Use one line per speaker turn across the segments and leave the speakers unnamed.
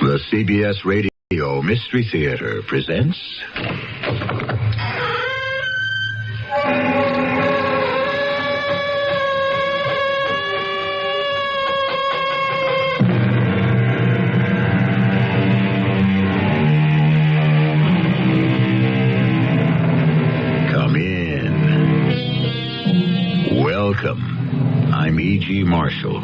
The CBS Radio Mystery Theater presents... Come in. Welcome. I'm E.G. Marshall.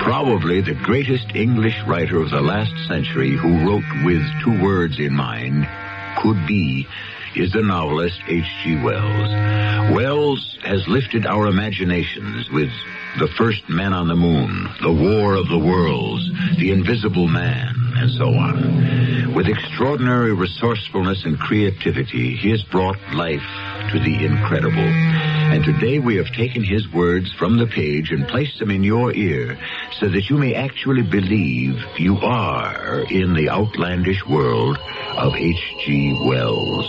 Probably the greatest English writer of the last century who wrote with two words in mind, could be, is the novelist H.G. Wells. Wells has lifted our imaginations with The First Man on the Moon, The War of the Worlds, The Invisible Man, and so on. With extraordinary resourcefulness and creativity, he has brought life to the incredible. And today we have taken his words from the page and placed them in your ear so that you may actually believe you are in the outlandish world of H.G. Wells.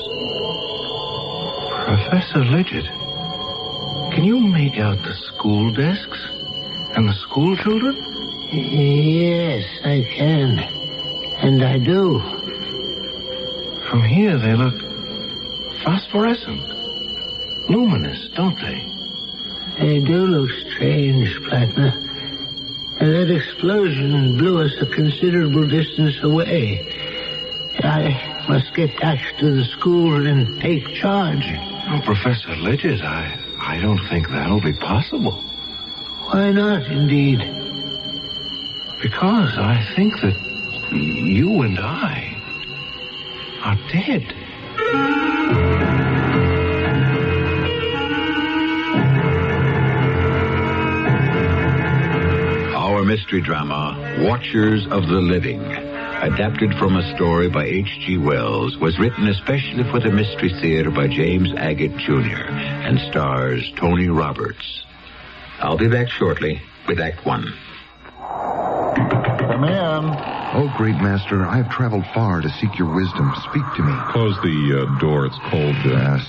Professor Legend, can you make out the school desks and the school children?
Yes, I can. And I do.
From here they look phosphorescent. Luminous, don't they?
They do look strange, Plattner. And that explosion blew us a considerable distance away. I must get back to the school and take charge.
Oh, Professor Legend, I don't think that'll be possible.
Why not, indeed?
Because I think that you and I are dead.
Our mystery drama, Watchers of the Living, adapted from a story by H.G. Wells, was written especially for the Mystery Theater by James Agate, Jr. and stars Tony Roberts. I'll be back shortly with Act One.
Come in.
Oh, great master, I have traveled far to seek your wisdom. Speak to me.
Close the door. It's cold.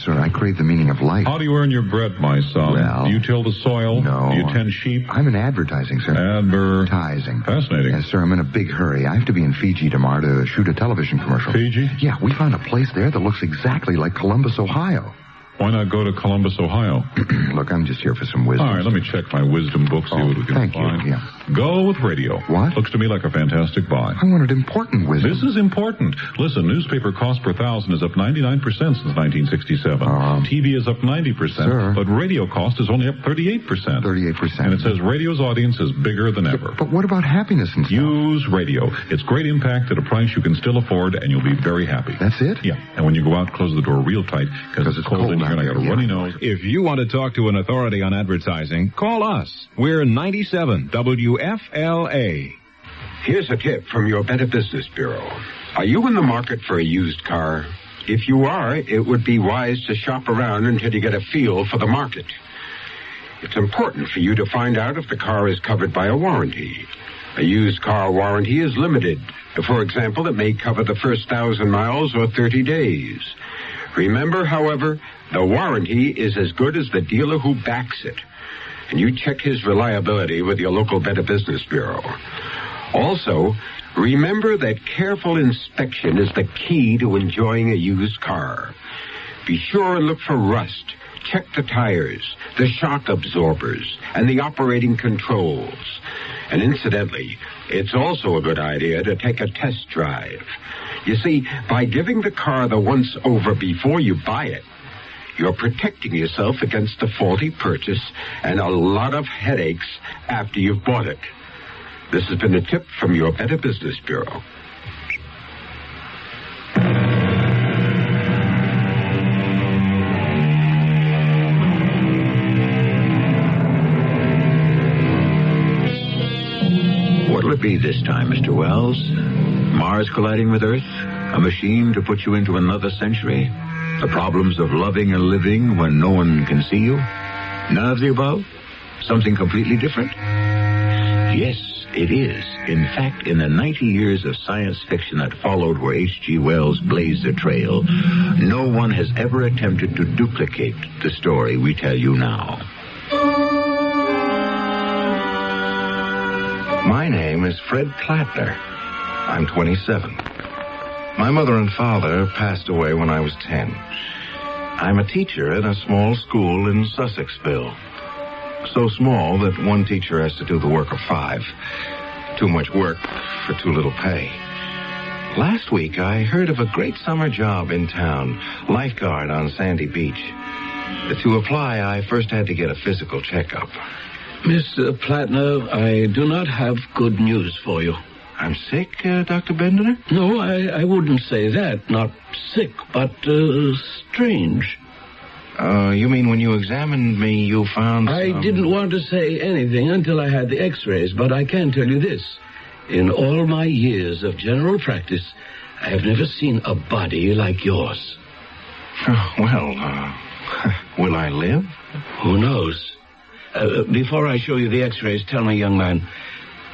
Sir, I crave the meaning of life.
How do you earn your bread, my son?
Well,
do you till the soil?
No.
Do you tend sheep?
I'm in advertising, sir. Advertising.
Fascinating.
Yes, sir, I'm in a big hurry. I have to be in Fiji tomorrow to shoot a television commercial.
Fiji?
Yeah, we found a place there that looks exactly like Columbus, Ohio.
Why not go to Columbus, Ohio?
Look, I'm just here for some wisdom.
All right, let me check my wisdom book, see what we can
thank
find.
you, yeah.
Go with radio.
What?
Looks to me like a fantastic buy.
I wanted important wisdom.
This is important. Listen, newspaper cost per thousand is up 99% since 1967. TV is up 90%,
sir.
But radio cost is only up 38%.
38%.
And it says radio's audience is bigger than ever.
But what about happiness and stuff?
Use radio. It's great impact at a price you can still afford, and you'll be very happy.
That's it?
Yeah. And when you go out, close the door real tight, because it's cold in here and I got a runny nose.
If you want to talk to an authority on advertising, call us. We're 97 WFLA.
Here's a tip from your Better Business Bureau. Are you in the market for a used car? If you are, it would be wise to shop around until you get a feel for the market. It's important for you to find out if the car is covered by a warranty. A used car warranty is limited. For example, it may cover the first 1,000 miles or 30 days. Remember, however, the warranty is as good as the dealer who backs it. And you check his reliability with your local Better Business Bureau. Also, remember that careful inspection is the key to enjoying a used car. Be sure and look for rust. Check the tires, the shock absorbers, and the operating controls. And incidentally, it's also a good idea to take a test drive. You see, by giving the car the once-over before you buy it, you're protecting yourself against a faulty purchase and a lot of headaches after you've bought it. This has been a tip from your Better Business Bureau.
What'll it be this time, Mr. Wells? Mars colliding with Earth? A machine to put you into another century? The problems of loving and living when no one can see you? None of the above? Something completely different? Yes, it is. In fact, in the 90 years of science fiction that followed where H.G. Wells blazed a trail, no one has ever attempted to duplicate the story we tell you now.
My name is Fred Plattner.
I'm 27. My mother and father passed away when I was 10. I'm a teacher at a small school in Sussexville. So small that one teacher has to do the work of 5. Too much work for too little pay. Last week, I heard of a great summer job in town, lifeguard on Sandy Beach. To apply, I first had to get a physical checkup.
Mr. Plattner, I do not have good news for you.
I'm sick, Dr. Bender?
No, I wouldn't say that. Not sick, but strange.
You mean when you examined me, you found
I didn't want to say anything until I had the x-rays, but I can tell you this. In all my years of general practice, I have never seen a body like yours.
Well, will I live?
Who knows? Before I show you the x-rays, tell me, young man,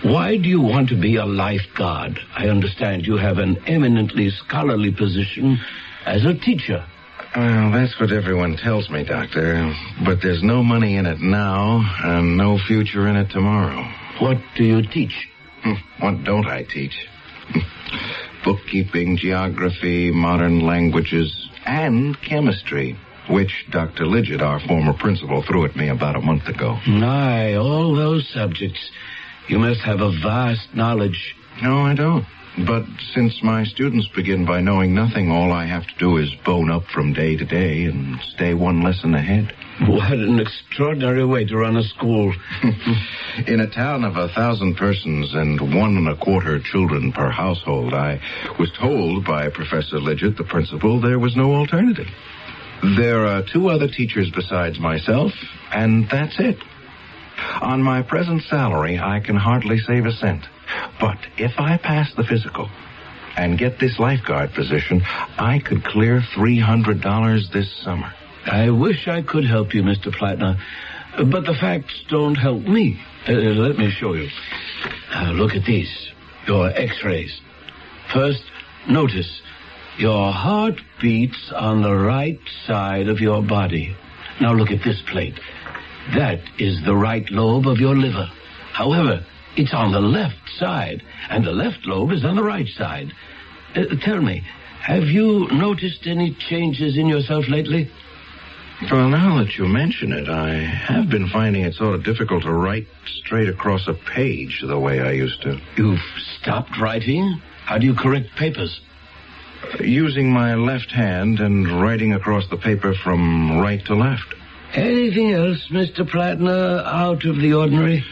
why do you want to be a lifeguard? I understand you have an eminently scholarly position as a teacher.
Well, that's what everyone tells me, Doctor. But there's no money in it now and no future in it tomorrow.
What do you teach?
What don't I teach? Bookkeeping, geography, modern languages, and chemistry, which Dr. Lidgett, our former principal, threw at me about a month ago.
Aye, all those subjects. You must have a vast knowledge.
No, I don't. But since my students begin by knowing nothing, all I have to do is bone up from day to day and stay one lesson ahead.
What an extraordinary way to run a school.
In a town of 1,000 persons and 1.25 children per household, I was told by Professor Lidgett, the principal, there was no alternative. There are 2 other teachers besides myself, and that's it. On my present salary, I can hardly save a cent. But if I pass the physical and get this lifeguard position, I could clear $300 this summer.
I wish I could help you, Mr. Plattner, but the facts don't help me. Let me show you. Look at these, your x-rays. First, notice your heart beats on the right side of your body. Now look at this plate. That is the right lobe of your liver. However, it's on the left side, and the left lobe is on the right side. Tell me, have you noticed any changes in yourself lately?
Well, now that you mention it, I have been finding it sort of difficult to write straight across a page the way I used to.
You've stopped writing? How do you correct papers?
Using my left hand and writing across the paper from right to left.
Anything else, Mr. Plattner, out of the ordinary?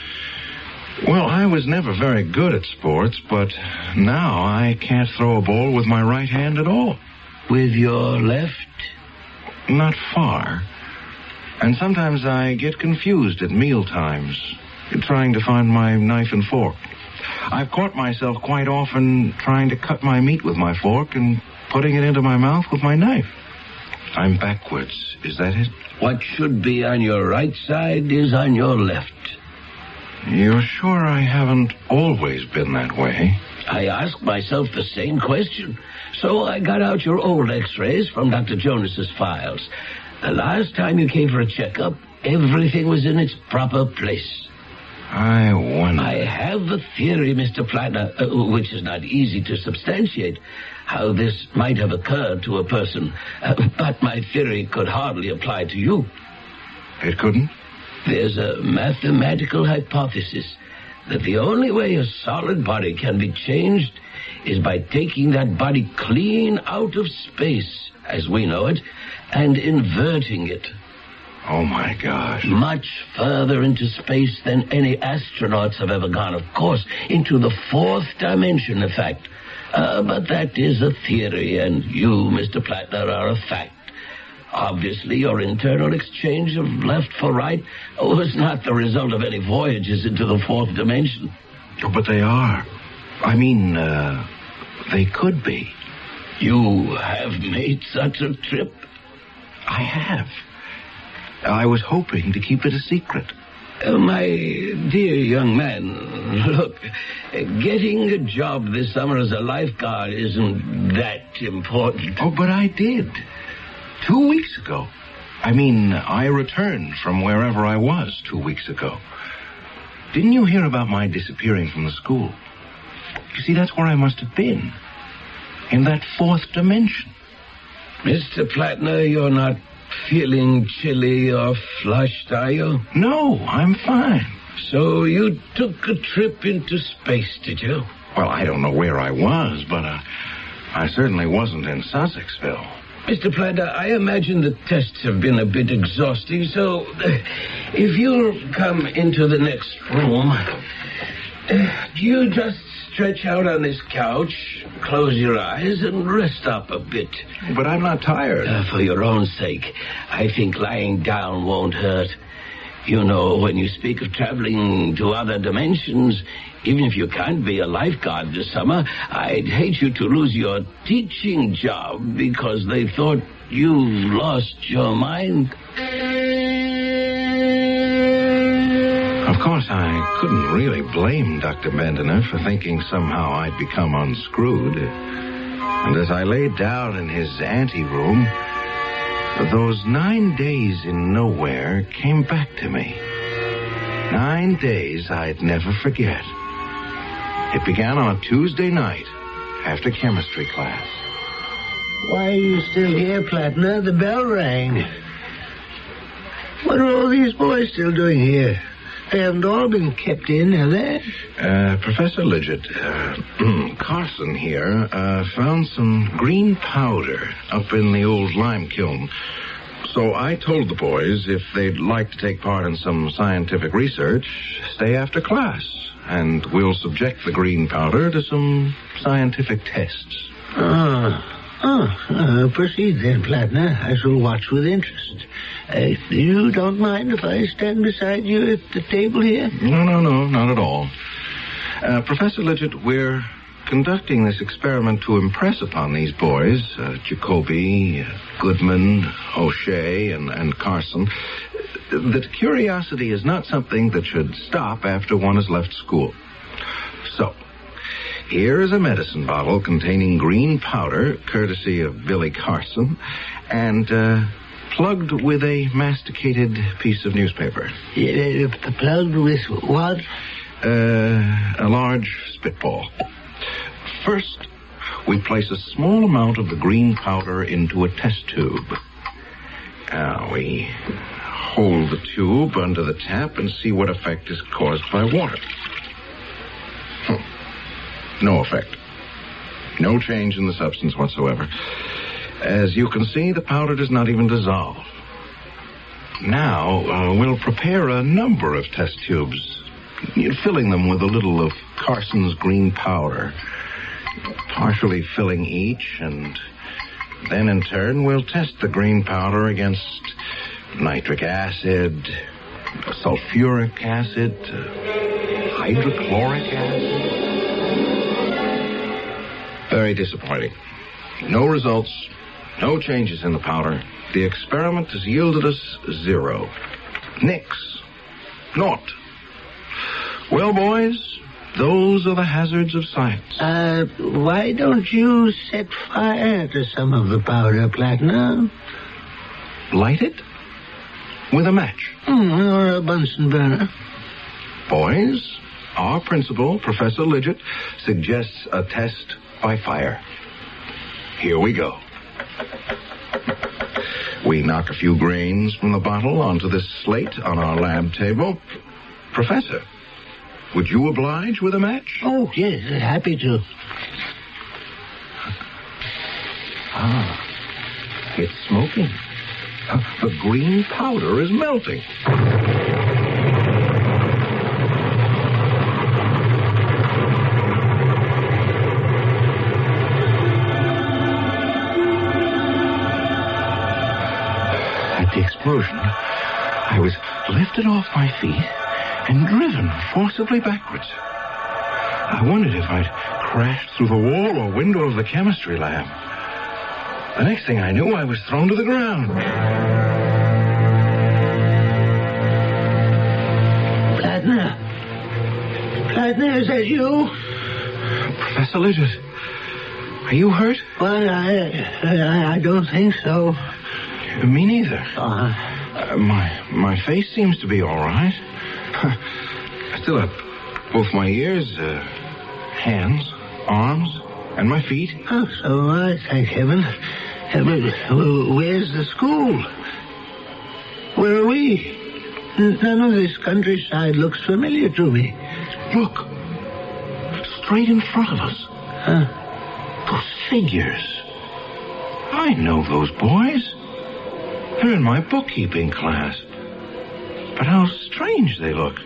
Well, I was never very good at sports, but now I can't throw a ball with my right hand at all.
With your left?
Not far. And sometimes I get confused at meal times, trying to find my knife and fork. I've caught myself quite often trying to cut my meat with my fork and putting it into my mouth with my knife. I'm backwards. Is that it?
What should be on your right side is on your left.
You're sure I haven't always been that way?
I asked myself the same question. So I got out your old x-rays from Dr. Jonas's files. The last time you came for a checkup, everything was in its proper place.
I wonder...
I have a theory, Mr. Plattner, which is not easy to substantiate, how this might have occurred to a person. But my theory could hardly apply to you.
It couldn't?
There's a mathematical hypothesis that the only way a solid body can be changed is by taking that body clean out of space, as we know it, and inverting it.
Oh, my gosh.
Much further into space than any astronauts have ever gone, of course, into the 4th dimension, in fact. But that is a theory, and you, Mr. Plattner, are a fact. Obviously, your internal exchange of left for right was not the result of any voyages into the 4th dimension.
But they are. I mean, they could be.
You have made such a trip?
I have. I was hoping to keep it a secret.
My dear young man, look, getting a job this summer as a lifeguard isn't that important.
Oh, but I did. 2 weeks ago. I returned from wherever I was 2 weeks ago. Didn't you hear about my disappearing from the school? You see, that's where I must have been. In that fourth dimension.
Mr. Plattner, you're not feeling chilly or flushed, are you?
No, I'm fine.
So you took a trip into space, did you?
Well, I don't know where I was, but I certainly wasn't in Sussexville.
Mr. Plattner, I imagine the tests have been a bit exhausting, so if you'll come into the next room, you just stretch out on this couch, close your eyes, and rest up a bit.
But I'm not tired.
For your own sake, I think lying down won't hurt. You know, when you speak of traveling to other dimensions, even if you can't be a lifeguard this summer, I'd hate you to lose your teaching job because they thought you lost your mind.
Of course, I couldn't really blame Dr. Bendiner for thinking somehow I'd become unscrewed. And as I laid down in his anteroom, those 9 days in nowhere came back to me. 9 days I'd never forget. It began on a Tuesday night after chemistry class.
Why are you still here, Plattner? The bell rang. What are all these boys still doing here? They haven't all been kept in, have they?
Professor Lidgett, Carson here, found some green powder up in the old lime kiln. So I told the boys if they'd like to take part in some scientific research, stay after class, and we'll subject the green powder to some scientific tests.
Proceed then, Plattner. I shall watch with interest. You don't mind if I stand beside you at the table here?
No, not at all. Professor Lidgett, we're conducting this experiment to impress upon these boys, Jacoby, Goodman, O'Shea, and Carson, that curiosity is not something that should stop after one has left school. So, here is a medicine bottle containing green powder, courtesy of Billy Carson, and plugged with a masticated piece of newspaper.
Plugged with what?
A large spitball. First, we place a small amount of the green powder into a test tube. Now, we hold the tube under the tap and see what effect is caused by water. No effect. No change in the substance whatsoever. As you can see, the powder does not even dissolve. Now, we'll prepare a number of test tubes, filling them with a little of Carson's green powder, partially filling each, and then in turn we'll test the green powder against nitric acid, sulfuric acid, hydrochloric acid. Very disappointing. No results, no changes in the powder. The experiment has yielded us 0. Nix. Naught. Well, boys, those are the hazards of science.
Why don't you set fire to some of the powder, Plattner?
Light it? With a match?
Or a Bunsen burner.
Boys, our principal, Professor Lidgett, suggests a test by fire. Here we go. We knock a few grains from the bottle onto this slate on our lab table. Professor, would you oblige with a match?
Oh, yes, happy to.
It's smoking. The green powder is melting. The explosion, I was lifted off my feet and driven forcibly backwards. I wondered if I'd crashed through the wall or window of the chemistry lab. The next thing I knew, I was thrown to the ground.
Plattner, is that you?
Professor Lidgett, are you hurt?
Well, I don't think so.
Me neither. My face seems to be all right. I still have both my ears, hands, arms and my feet.
Oh, so am I, thank heaven. Where's the school? Where are we? None of this countryside looks familiar to me.
Look. Straight in front of us. Those figures. I know those boys. They're in my bookkeeping class. But how strange they look.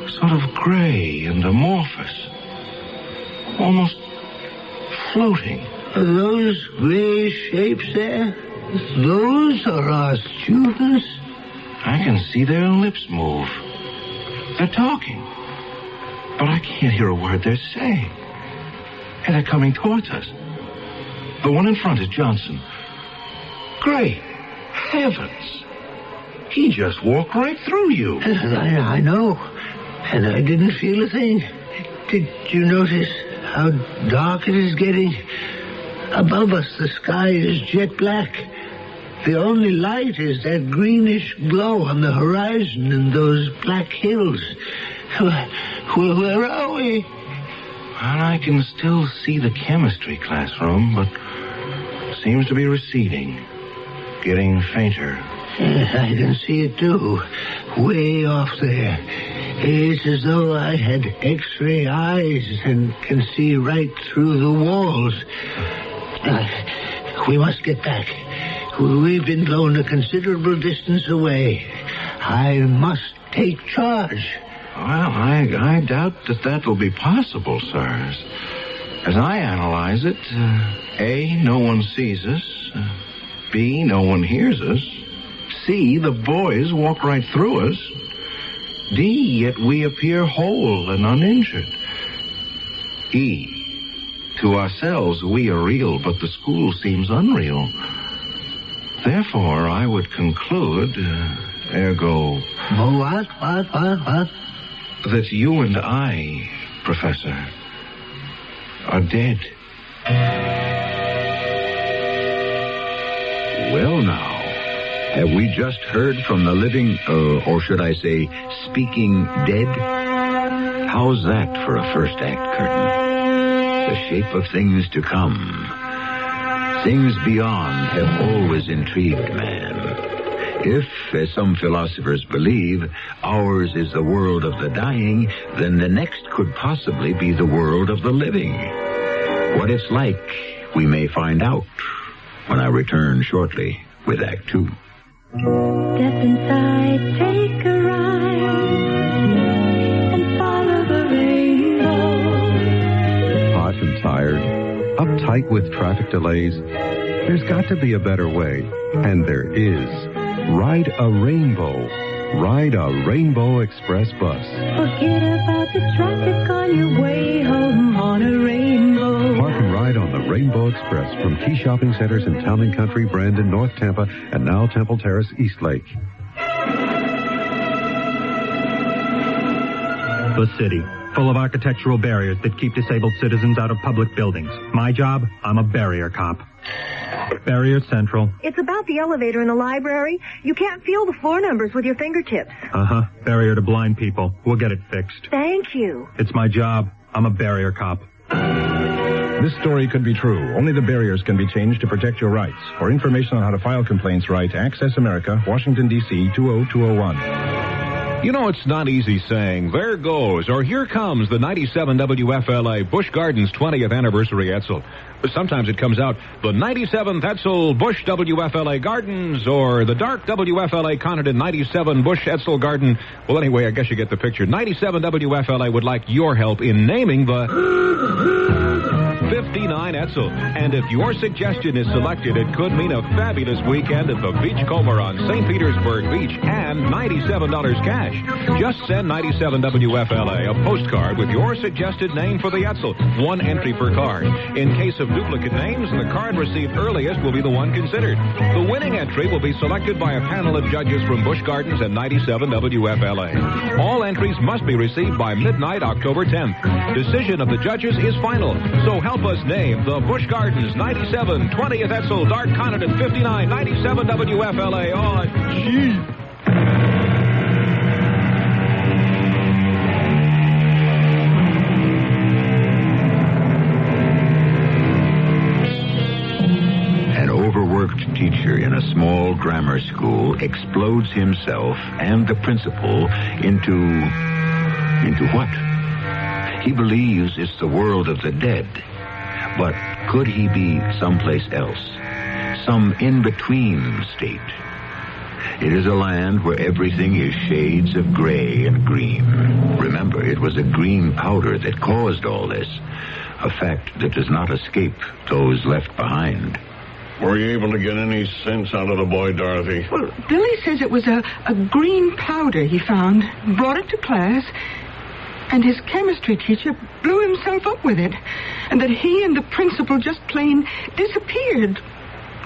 Sort of gray and amorphous. Almost floating.
Are those gray shapes there? Those are our students?
I can see their lips move. They're talking. But I can't hear a word they're saying. And they're coming towards us. The one in front is Johnson. Great heavens. He just walked right through you.
I know. And I didn't feel a thing. Did you notice how dark it is getting? Above us, the sky is jet black. The only light is that greenish glow on the horizon and those black hills. Where are we?
Well, I can still see the chemistry classroom, but it seems to be receding, getting fainter.
Yes, I can see it too, way off there. It's as though I had X-ray eyes and can see right through the walls. We must get back. We've been blown a considerable distance away. I must take charge.
Well, I doubt that will be possible, sir. As I analyze it, A, no one sees us. B, no one hears us. C, the boys walk right through us. D, yet we appear whole and uninjured. E, to ourselves we are real, but the school seems unreal. Therefore, I would conclude, ergo...
What?
That you and I, Professor, are dead.
Well, now, have we just heard from the living, or should I say, speaking dead? How's that for a first act curtain? The shape of things to come. Things beyond have always intrigued man. If, as some philosophers believe, ours is the world of the dying, then the next could possibly be the world of the living. What it's like, we may find out when I return shortly with Act 2.
Step inside, take a ride, and follow the rainbow.
Hot and tired, uptight with traffic delays. There's got to be a better way, and there is. Ride a rainbow. Ride a Rainbow Express bus.
Forget about the traffic on your way home on a rainbow.
Park and ride on the Rainbow Express from key shopping centers in Town and Country, Brandon, North Tampa, and now Temple Terrace, Eastlake.
The city, full of architectural barriers that keep disabled citizens out of public buildings. My job, I'm a barrier cop. Barrier Central.
It's about the elevator in the library. You can't feel the floor numbers with your fingertips.
Uh-huh. Barrier to blind people. We'll get it fixed.
Thank you.
It's my job. I'm a barrier cop.
This story could be true. Only the barriers can be changed to protect your rights. For information on how to file complaints, write Access America, Washington, D.C. 20201.
You know, it's not easy saying, there goes, or here comes the 97 WFLA Busch Gardens 20th Anniversary Etzel. But sometimes it comes out, the 97th Etzel Busch WFLA Gardens, or the Dark WFLA Conant 97 Busch Etzel Garden. Well, anyway, I guess you get the picture. 97 WFLA would like your help in naming the 59 Etzel. And if your suggestion is selected, it could mean a fabulous weekend at the Beachcomber on St. Petersburg Beach and $97 cash. Just send 97 WFLA a postcard with your suggested name for the Etzel. One entry per card. In case of duplicate names, the card received earliest will be the one considered. The winning entry will be selected by a panel of judges from Busch Gardens and 97 WFLA. All entries must be received by midnight, October 10th. Decision of the judges is final. So help us name the Busch Gardens 97, 20th Etzel, Dark Conant 59, 97 WFLA. Oh, gee.
teacher in a small grammar school explodes himself and the principal into what? He believes it's the world of the dead. But could he be someplace else? Some in-between state? It is a land where everything is shades of gray and green. Remember, it was a green powder that caused all this. A fact that does not escape those left behind.
Were you able to get any sense out of the boy, Dorothy?
Well, Billy says it was a green powder he found, brought it to class, and his chemistry teacher blew himself up with it, and that he and the principal just plain disappeared,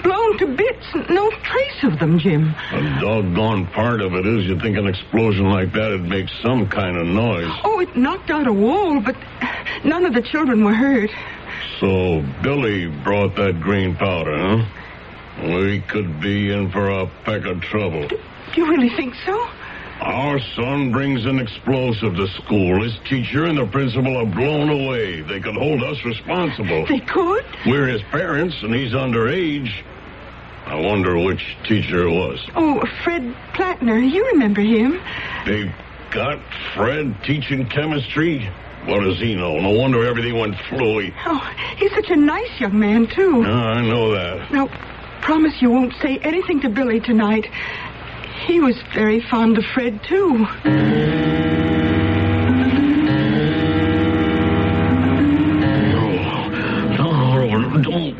blown to bits, no trace of them, Jim.
The doggone part of it is you'd think an explosion like that would make some kind of noise.
Oh, it knocked out a wall, but none of the children were hurt.
So Billy brought that green powder, huh? We could be in for a peck of trouble.
Do you really think so?
Our son brings an explosive to school. His teacher and the principal are blown away. They could hold us responsible.
They could?
We're his parents, and he's underage. I wonder which teacher it was.
Oh, Fred Plattner. You remember him.
They've got Fred teaching chemistry? What does he know? No wonder everything went fluey.
Oh, he's such a nice young man, too.
I know that.
Now, promise you won't say anything to Billy tonight. He was very fond of Fred, too.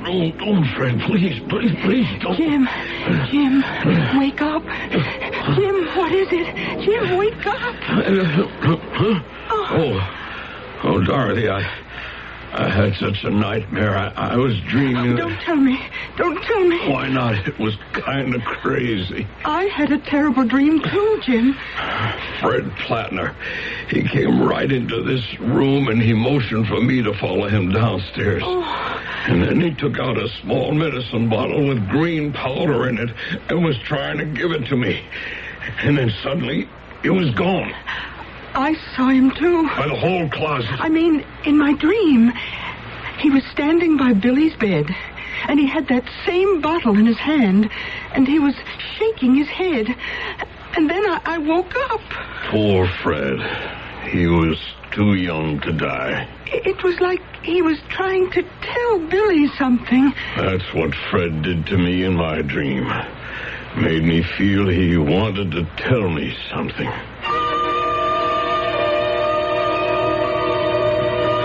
No, don't, Fred. Please, don't.
Jim, wake up. Jim, what is it? Jim, wake up.
Oh, Dorothy, I had such a nightmare. I was dreaming.
Don't tell me.
Why not? It was kind of crazy.
I had a terrible dream, too, Jim.
Fred Plattner. He came right into this room, and he motioned for me to follow him downstairs.
Oh.
And then he took out a small medicine bottle with green powder in it and was trying to give it to me. And then suddenly, it was gone.
I saw him, too.
By the whole closet.
I mean, in my dream, he was standing by Billy's bed, and he had that same bottle in his hand, and he was shaking his head. And then I woke up.
Poor Fred. He was too young to die.
It was like he was trying to tell Billy something.
That's what Fred did to me in my dream. Made me feel he wanted to tell me something.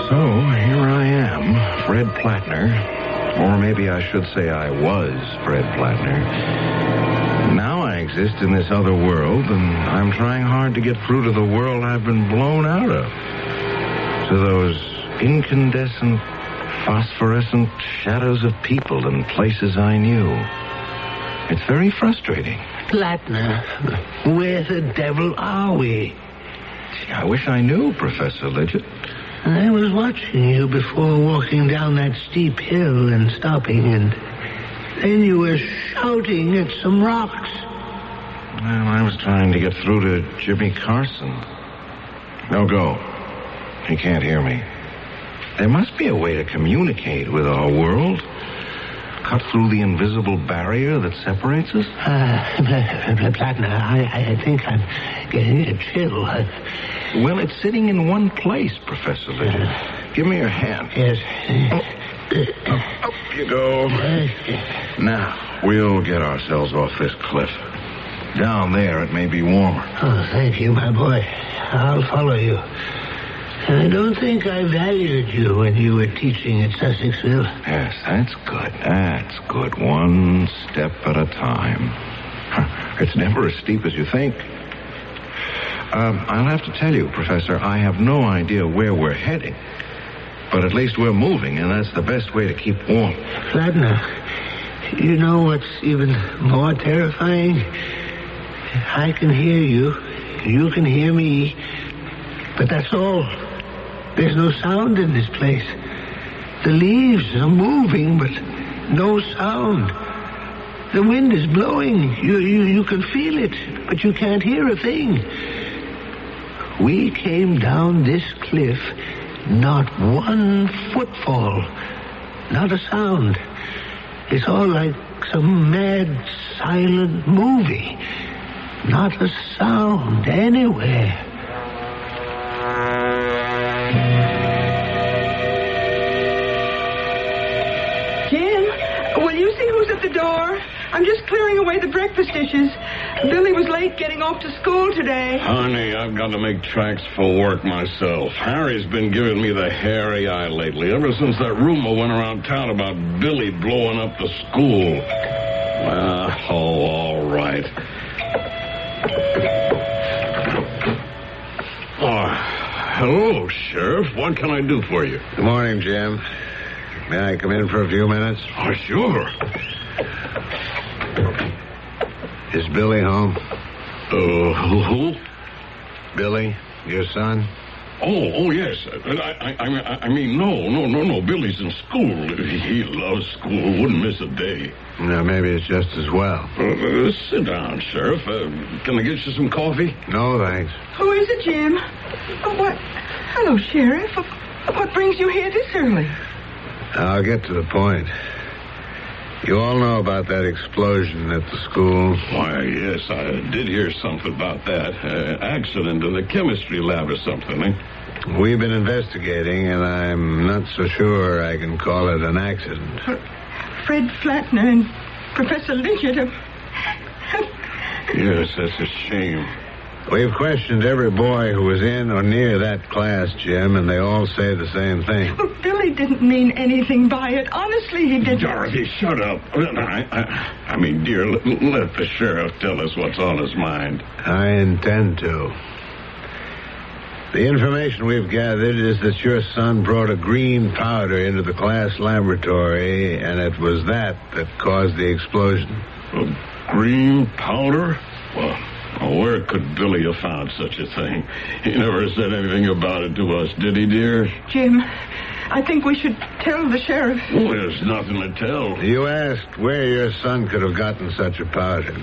So, here I am, Fred Plattner. Or maybe I should say I was Fred Plattner. Now I exist in this other world, and I'm trying hard to get through to the world I've been blown out of. To those incandescent, phosphorescent shadows of people and places I knew. It's very frustrating.
Plattner, where the devil are we?
Gee, I wish I knew, Professor Lidgett.
I was watching you before walking down that steep hill and stopping, and then you were shouting at some rocks.
Well, I was trying to get through to Jimmy Carson. No go. He can't hear me. There must be a way to communicate with our world. Cut through the invisible barrier that separates us?
Plattner, I think I'm getting a chill.
Well, it's sitting in one place, Professor Lidgett. Give me your hand.
Yes.
Up you go. Now, we'll get ourselves off this cliff. Down there, it may be warmer.
Oh, thank you, my boy. I'll follow you. I don't think I valued you when you were teaching at Sussexville.
Yes, that's good. That's good. One step at a time. It's never as steep as you think. I'll have to tell you, Professor, I have no idea where we're heading. But at least we're moving, and that's the best way to keep warm.
Plattner, you know what's even more terrifying? I can hear you. You can hear me. But that's all. There's no sound in this place. The leaves are moving, but no sound. The wind is blowing. You can feel it, but you can't hear a thing. We came down this cliff, not one footfall, not a sound. It's all like some mad, silent movie. Not a sound anywhere.
Jim, will you see who's at the door? I'm just clearing away the breakfast dishes. Billy was late getting off to school today.
Honey, I've got to make tracks for work myself. Harry's been giving me the hairy eye lately, ever since that rumor went around town about Billy blowing up the school. All right. Hello, Sheriff. What can I do for you?
Good morning, Jim. May I come in for a few minutes?
Oh, sure.
Is Billy home?
Who?
Billy, your son?
Oh, yes. I mean, no. Billy's in school. He loves school. Wouldn't miss a day.
No, maybe it's just as well.
Sit down, Sheriff. Can I get you some coffee?
No, thanks.
Who is it, Jim? What? Hello, Sheriff. What brings you here this early?
I'll get to the point. You all know about that explosion at the school?
Why, yes, I did hear something about that. Accident in the chemistry lab or something, eh?
We've been investigating, and I'm not so sure I can call it an accident.
Fred Flatner and Professor Lidgett
Yes, that's a shame.
We've questioned every boy who was in or near that class, Jim, and they all say the same thing.
Well, Billy didn't mean anything by it. Honestly, he didn't.
Dorothy, shut up. I mean, dear, let the sheriff tell us what's on his mind.
I intend to. The information we've gathered is that your son brought a green powder into the class laboratory, and it was that caused the explosion.
A green powder? Well, where could Billy have found such a thing? He never said anything about it to us, did he, dear?
Jim, I think we should tell the sheriff.
Oh, there's nothing to tell.
You asked where your son could have gotten such a powder.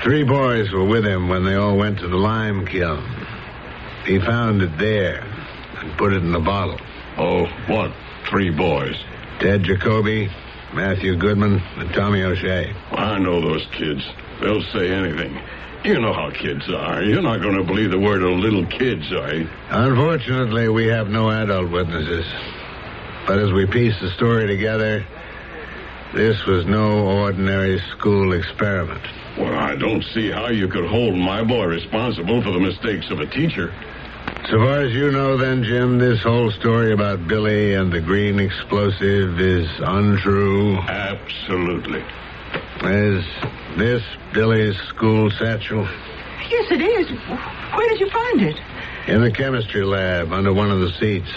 3 boys were with him when they all went to the lime kiln. He found it there and put it in a bottle.
Oh, what 3 boys?
Ted Jacoby, Matthew Goodman, and Tommy O'Shea.
I know those kids. They'll say anything. You know how kids are. You're not going to believe the word of little kids, are you?
Unfortunately, we have no adult witnesses. But as we piece the story together, this was no ordinary school experiment.
Well, I don't see how you could hold my boy responsible for the mistakes of a teacher.
So far as you know, then, Jim, this whole story about Billy and the green explosive is untrue?
Absolutely.
Is this Billy's school satchel?
Yes, it is. Where did you find it?
In the chemistry lab, under one of the seats.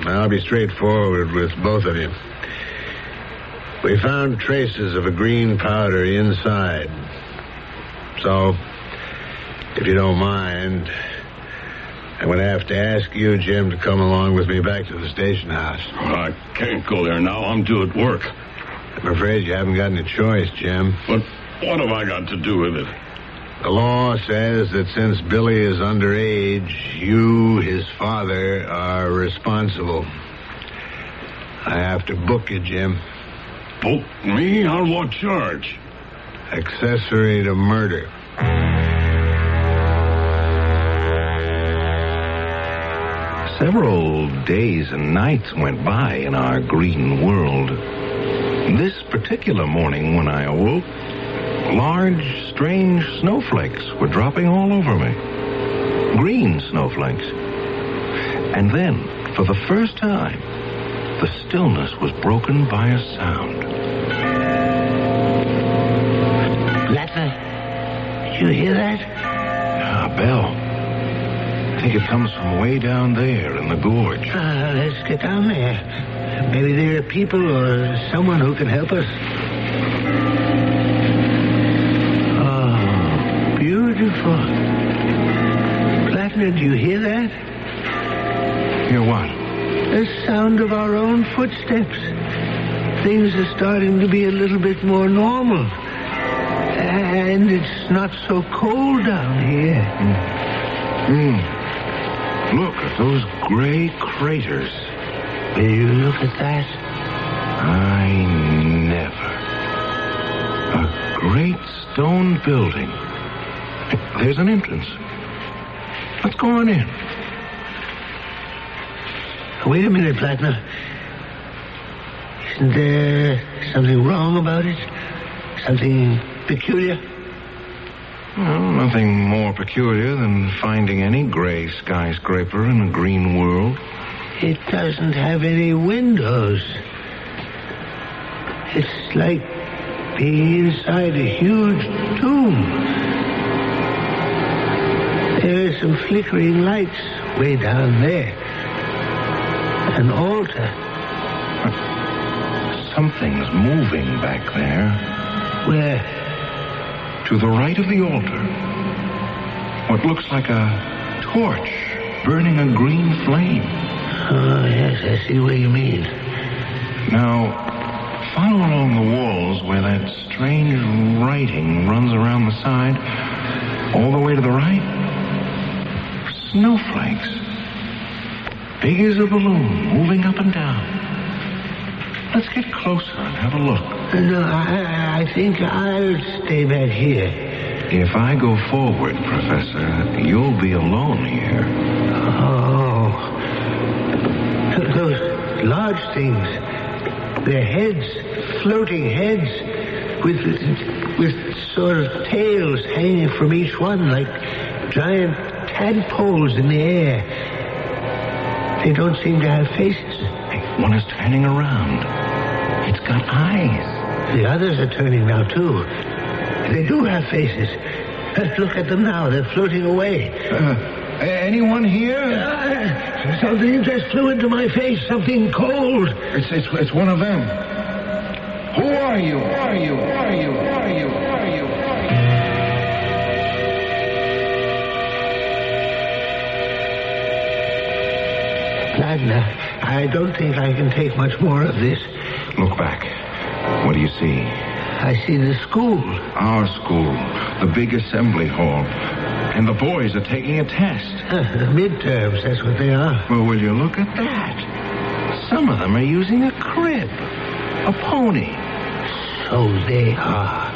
I'll be straightforward with both of you. We found traces of a green powder inside. So, if you don't mind, I'm going to have to ask you, Jim, to come along with me back to the station house.
Well, I can't go there now. I'm due at work.
I'm afraid you haven't got any choice, Jim.
But what have I got to do with it?
The law says that since Billy is underage, you, his father, are responsible. I have to book you, Jim.
Book me? On what charge?
Accessory to murder.
Several days and nights went by in our green world. This particular morning when I awoke, large, strange snowflakes were dropping all over me. Green snowflakes. And then, for the first time, the stillness was broken by a sound.
Flatner, did you hear that?
A bell. I think it comes from way down there in the gorge.
Let's get down there. Maybe there are people or someone who can help us. Oh, beautiful. Flatner, do you hear that?
Hear what?
The sound of our own footsteps. Things are starting to be a little bit more normal. And it's not so cold down here.
Look at those gray craters.
Will you look at that?
never. A great stone building. There's an entrance. Let's go on in.
Wait a minute, Plattner. Isn't there something wrong about it? Something peculiar?
Well, nothing more peculiar than finding any gray skyscraper in a green world.
It doesn't have any windows. It's like being inside a huge tomb. There are some flickering lights way down there. An altar.
Something's moving back there.
Where?
To the right of the altar. What looks like a torch burning a green flame.
Oh, yes, I see what you mean.
Now, follow along the walls where that strange writing runs around the side, all the way to the right. Snowflakes. Big as a balloon, moving up and down. Let's get closer and have a look.
No, I think I'll stay back here.
If I go forward, Professor, you'll be alone here.
Oh. Those large things. Their heads, floating heads, with sort of tails hanging from each one like giant tadpoles in the air. They don't seem to have faces.
One is turning around. It's got eyes.
The others are turning now, too. They do have faces. Look at them now. They're floating away.
Anyone here?
Something just flew into my face. Something cold.
It's one of them. Who are you? Who are you? Who are you? Who are you? Who are you?
Plattner, I don't think I can take much more of this.
Look back. What do you see?
I see the school.
Our school. The big assembly hall. And the boys are taking a test.
Midterms, that's what they are.
Well, will you look at that? Some of them are using a crib. A pony.
So they are.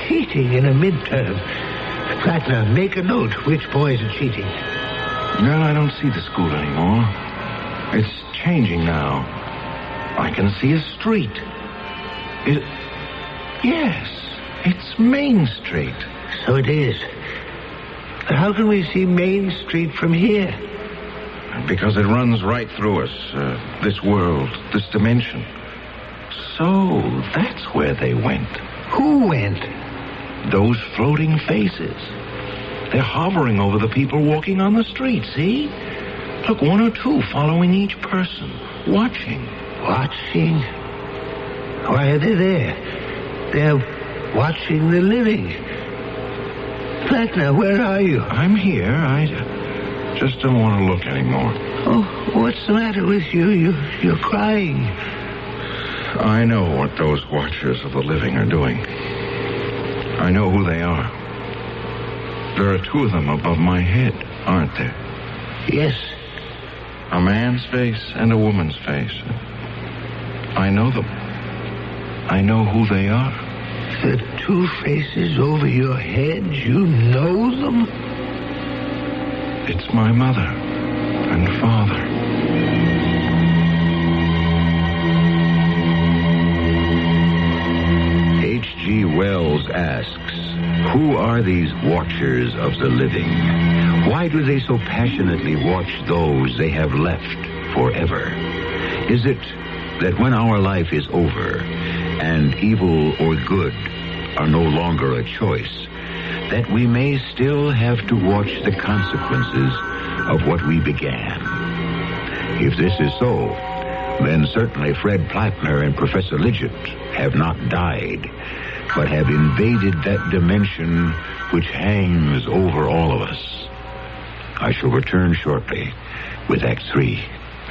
Cheating in a midterm. Plattner, make a note which boys are cheating.
Well, I don't see the school anymore. It's changing now. I can see a street. Yes, it's Main Street.
So it is. But how can we see Main Street from here?
Because it runs right through us. This world, this dimension. So that's where they went.
Who went?
Those floating faces. They're hovering over the people walking on the street, see? Look, one or two following each person, watching.
Watching? Why are they there? They're watching the living. Plattner, where are you?
I'm here. I just don't want to look anymore.
Oh, what's the matter with you? You're crying.
I know what those watchers of the living are doing. I know who they are. There are two of them above my head, aren't there?
Yes.
A man's face and a woman's face. I know them. I know who they are.
The two faces over your head, you know them?
It's my mother and father.
H.G. Wells asks, who are these watchers of the living? Why do they so passionately watch those they have left forever? Is it that when our life is over and evil or good are no longer a choice, that we may still have to watch the consequences of what we began? If this is so, then certainly Fred Plattner and Professor Lidgett have not died, but have invaded that dimension which hangs over all of us. I shall return shortly with Act 3.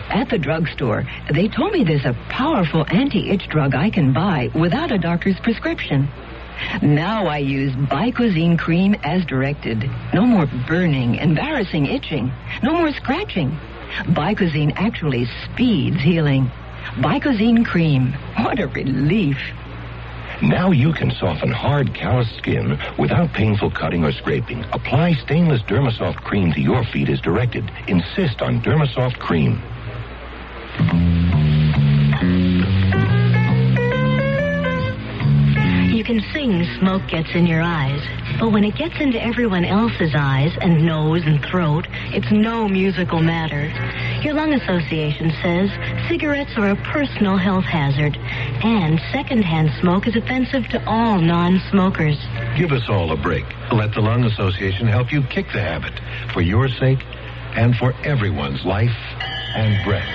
At the drugstore, they told me there's a powerful anti-itch drug I can buy without a doctor's prescription. Now I use Bicozine cream as directed. No more burning, embarrassing itching. No more scratching. Bicozine actually speeds healing. Vicozine cream. What a relief.
Now you can soften hard, calloused skin without painful cutting or scraping. Apply stainless Dermasoft cream to your feet as directed. Insist on Dermasoft cream.
You can sing Smoke Gets in Your Eyes, but when it gets into everyone else's eyes and nose and throat, it's no musical matter. Your lung association says cigarettes are a personal health hazard, and secondhand smoke is offensive to all non-smokers.
Give us all a break. Let the Lung Association help you kick the habit, for your sake and for everyone's life and breath.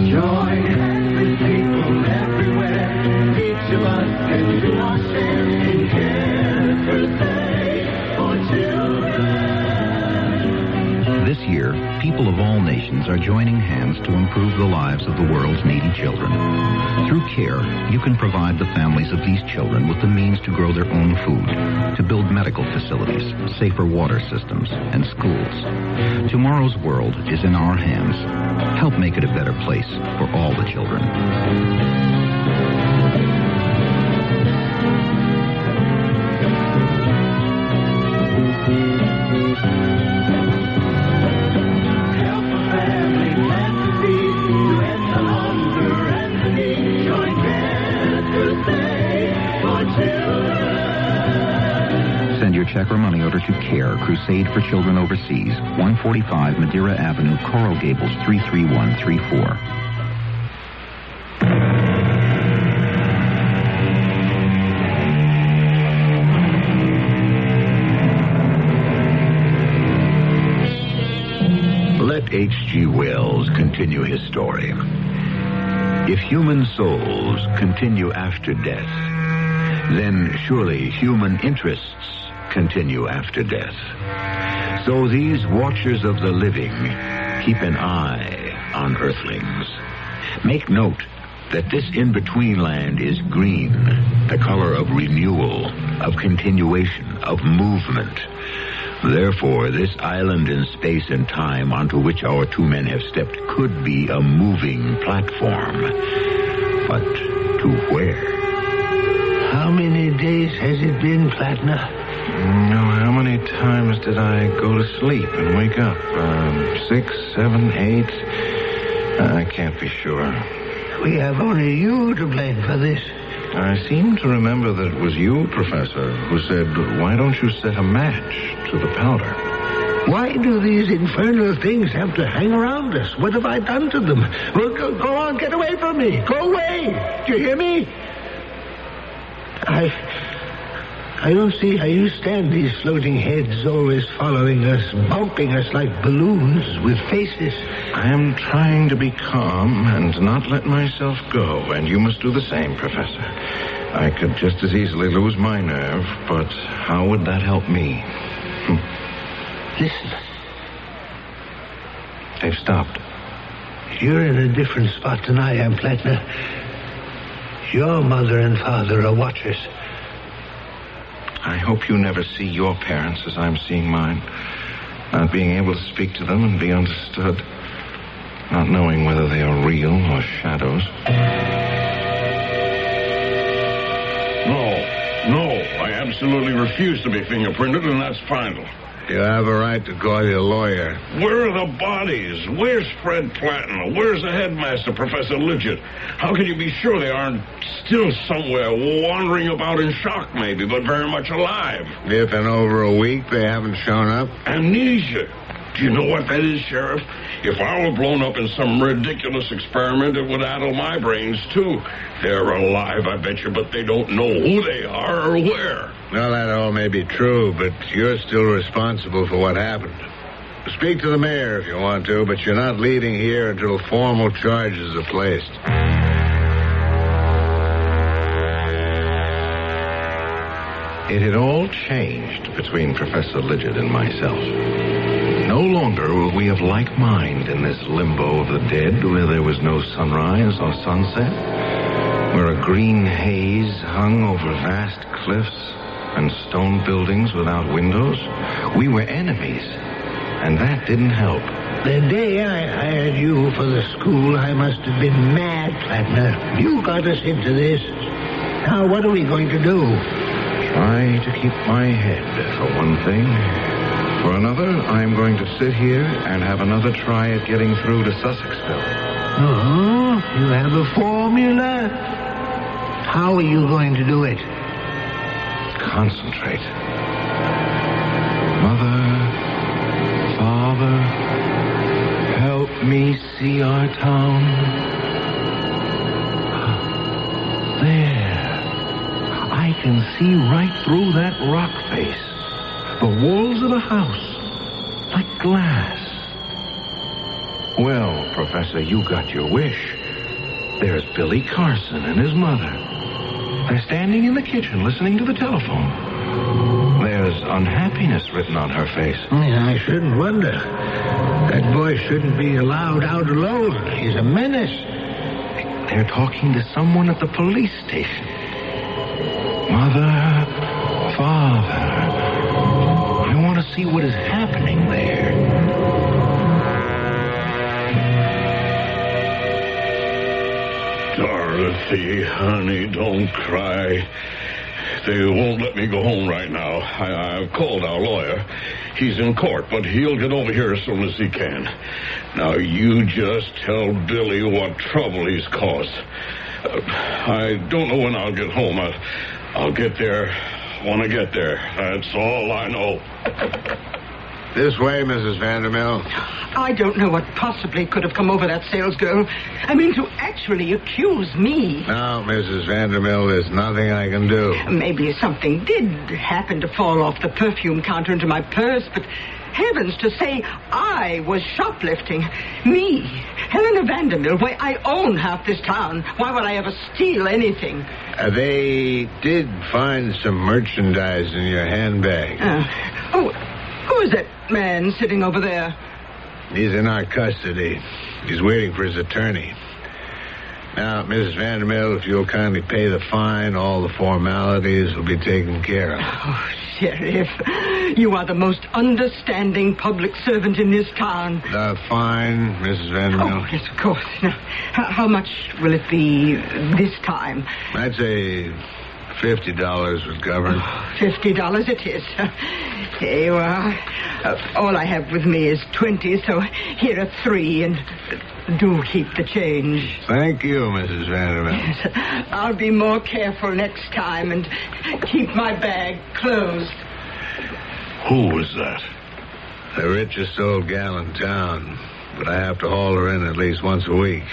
Join hands with people everywhere. Each of us can do our share in care for children.
This year, people of all nations are joining hands to improve the lives of the world's needy children. Through CARE, you can provide the families of these children with the means to grow their own food, to build medical facilities, safer water systems, and schools. Tomorrow's world is in our hands. Help make it a better place for all the children. Send your check or money order to CARE, Crusade for Children Overseas, 145 Madeira Avenue, Coral Gables, 33134.
Let H.G. Wells continue his story. If human souls continue after death, then surely human interests continue after death. So these watchers of the living keep an eye on earthlings. Make note that this in-between land is green, the color of renewal, of continuation, of movement. Therefore, this island in space and time onto which our two men have stepped could be a moving platform. But to where?
How many days has it been, Platner?
How many times did I go to sleep and wake up? 6, 7, 8? I can't be sure.
We have only you to blame for this.
I seem to remember that it was you, Professor, who said, why don't you set a match to the powder?
Why do these infernal things have to hang around us? What have I done to them? Well, go on, get away from me. Go away. Do you hear me? I don't see how you stand these floating heads always following us, bumping us like balloons with faces.
I am trying to be calm and not let myself go, and you must do the same, Professor. I could just as easily lose my nerve, but how would that help me?
Listen.
They've stopped.
You're in a different spot than I am, Platner. Your mother and father are watchers.
I hope you never see your parents as I'm seeing mine. Not being able to speak to them and be understood. Not knowing whether they are real or shadows.
No, I absolutely refuse to be fingerprinted, and that's final.
You have a right to call your lawyer.
Where are the bodies? Where's Fred Platinum? Where's the headmaster, Professor Lidgett? How can you be sure they aren't still somewhere wandering about in shock, maybe, but very much alive?
If in over a week they haven't shown up?
Amnesia. Do you know what that is, Sheriff? If I were blown up in some ridiculous experiment, it would addle my brains, too. They're alive, I bet you, but they don't know who they are or where.
Well, that all may be true, but you're still responsible for what happened. Speak to the mayor if you want to, but you're not leaving here until formal charges are placed.
It had all changed between Professor Lidgett and myself. No longer were we of like mind in this limbo of the dead where there was no sunrise or sunset, where a green haze hung over vast cliffs and stone buildings without windows. We were enemies, and that didn't help.
The day I hired you for the school, I must have been mad, Plattner. You got us into this. Now, what are we going to do?
Try to keep my head, for one thing. For another, I'm going to sit here and have another try at getting through to Sussexville.
Oh, you have a formula? How are you going to do it?
Concentrate. Mother, Father, help me see our town. There. I can see right through that rock face. The walls of the house. Like glass. Well, Professor, you got your wish. There's Billy Carson and his mother. They're standing in the kitchen listening to the telephone. There's unhappiness written on her face.
Yeah, I shouldn't wonder. That boy shouldn't be allowed out alone. He's a menace.
They're talking to someone at the police station. Mother, Father, I want to see what is happening there.
Dorothy, honey, don't cry. They won't let me go home right now. I've called our lawyer. He's in court, but he'll get over here as soon as he can. Now, you just tell Billy what trouble he's caused. I don't know when I'll get home. I'll get there when I get there. That's all I know.
This way, Mrs. Vandermill.
I don't know what possibly could have come over that salesgirl. I mean, to actually accuse me.
Now, Mrs. Vandermill, there's nothing I can do.
Maybe something did happen to fall off the perfume counter into my purse, but heavens, to say I was shoplifting. Me, Helena Vandermill, why, I own half this town. Why would I ever steal anything?
They did find some merchandise in your handbag.
Who is that man sitting over there?
He's in our custody. He's waiting for his attorney. Now, Mrs. Vandermill, if you'll kindly pay the fine, all the formalities will be taken care of.
Oh, Sheriff, you are the most understanding public servant in this town.
The fine, Mrs. Vandermill?
Oh, yes, of course. Now, how much will it be this time?
I'd say $50 would cover.
$50 it is. Here you are. All I have with me is 20, so here are 3, and do keep the change.
Thank you, Mrs. Vanderbilt.
Yes, I'll be more careful next time and keep my bag closed.
Who was that?
The richest old gal in town, but I have to haul her in at least once a week.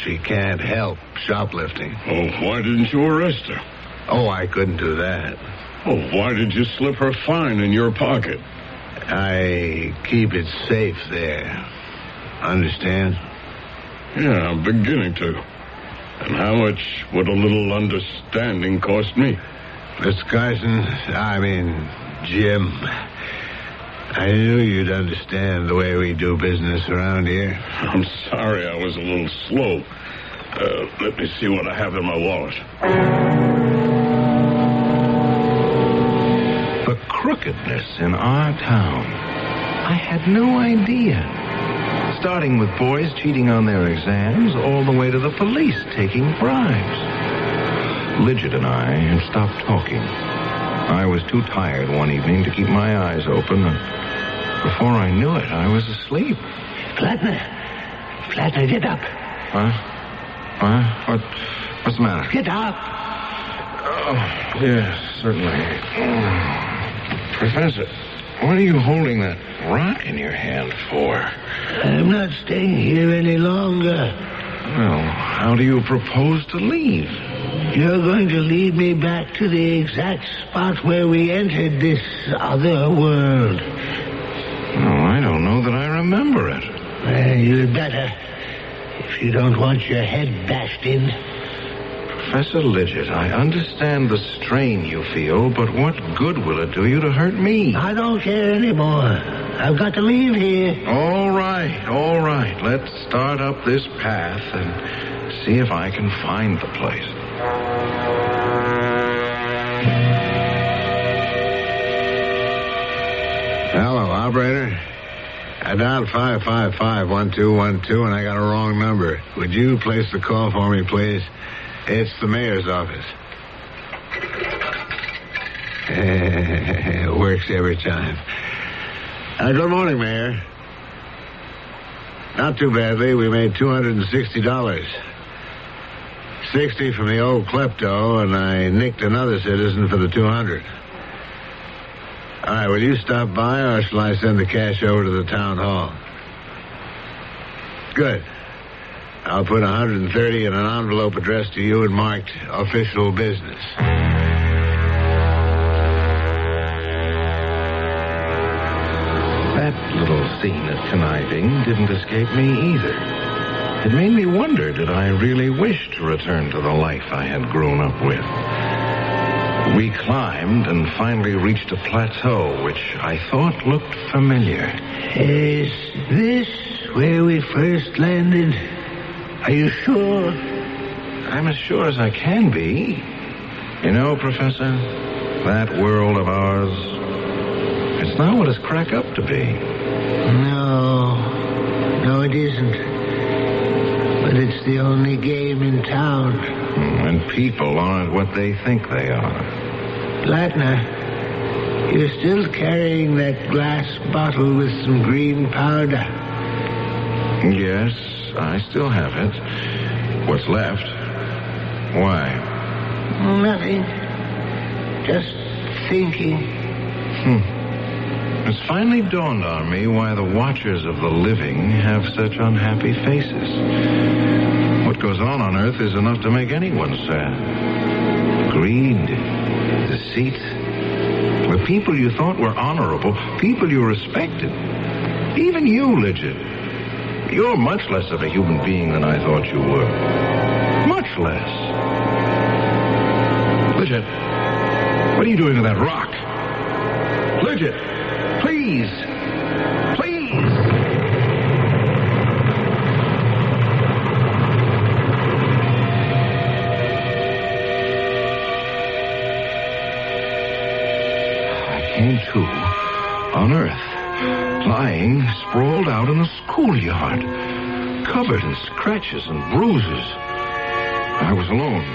She can't help shoplifting.
Oh, why didn't you arrest her?
Oh, I couldn't do that.
Oh, why did you slip her fine in your pocket?
I keep it safe there. Understand?
Yeah, I'm beginning to. And how much would a little understanding cost me?
Mr. Carson, Jim, I knew you'd understand the way we do business around here.
I'm sorry I was a little slow. Let me see what I have in my wallet.
The crookedness in our town. I had no idea. Starting with boys cheating on their exams, all the way to the police taking bribes. Lidget and I had stopped talking. I was too tired one evening to keep my eyes open, and before I knew it, I was asleep.
Flatner, get up.
Huh? What's the matter?
Get up.
Oh, yes, certainly. Professor, what are you holding that rock in your hand for?
I'm not staying here any longer.
Well, how do you propose to leave?
You're going to lead me back to the exact spot where we entered this other world.
Oh, I don't know that I remember it.
You'd better, if you don't want your head bashed in.
Professor Lidget, I understand the strain you feel, but what good will it do you to hurt me?
I don't care anymore. I've got to leave here.
All right. Let's start up this path and see if I can find the place.
Hello, operator. I dialed 555-1212, and I got a wrong number. Would you place the call for me, please? It's the mayor's office. It works every time. Good morning, Mayor. Not too badly. We made $260. 60 from the old klepto, and I nicked another citizen for the 200. All right, will you stop by, or shall I send the cash over to the town hall? Good. I'll put 130 in an envelope addressed to you and marked official business.
That little scene of conniving didn't escape me either. It made me wonder, did I really wish to return to the life I had grown up with? We climbed and finally reached a plateau, which I thought looked familiar.
Is this where we first landed? Are you sure?
I'm as sure as I can be. You know, Professor, that world of ours, it's not what it's cracked up to be.
No, it isn't. But it's the only game in town.
And people aren't what they think they are.
Plattner, you're still carrying that glass bottle with some green powder.
Yes, I still have it. What's left? Why?
Nothing. Just thinking.
It's finally dawned on me why the watchers of the living have such unhappy faces. What goes on Earth is enough to make anyone sad. Greed, deceit. The people you thought were honorable, people you respected. Even you, Lidget. You're much less of a human being than I thought you were. Much less. Lidget, what are you doing with that rock? Lidget, please. Came to on Earth, lying sprawled out in the schoolyard, covered in scratches and bruises. I was alone.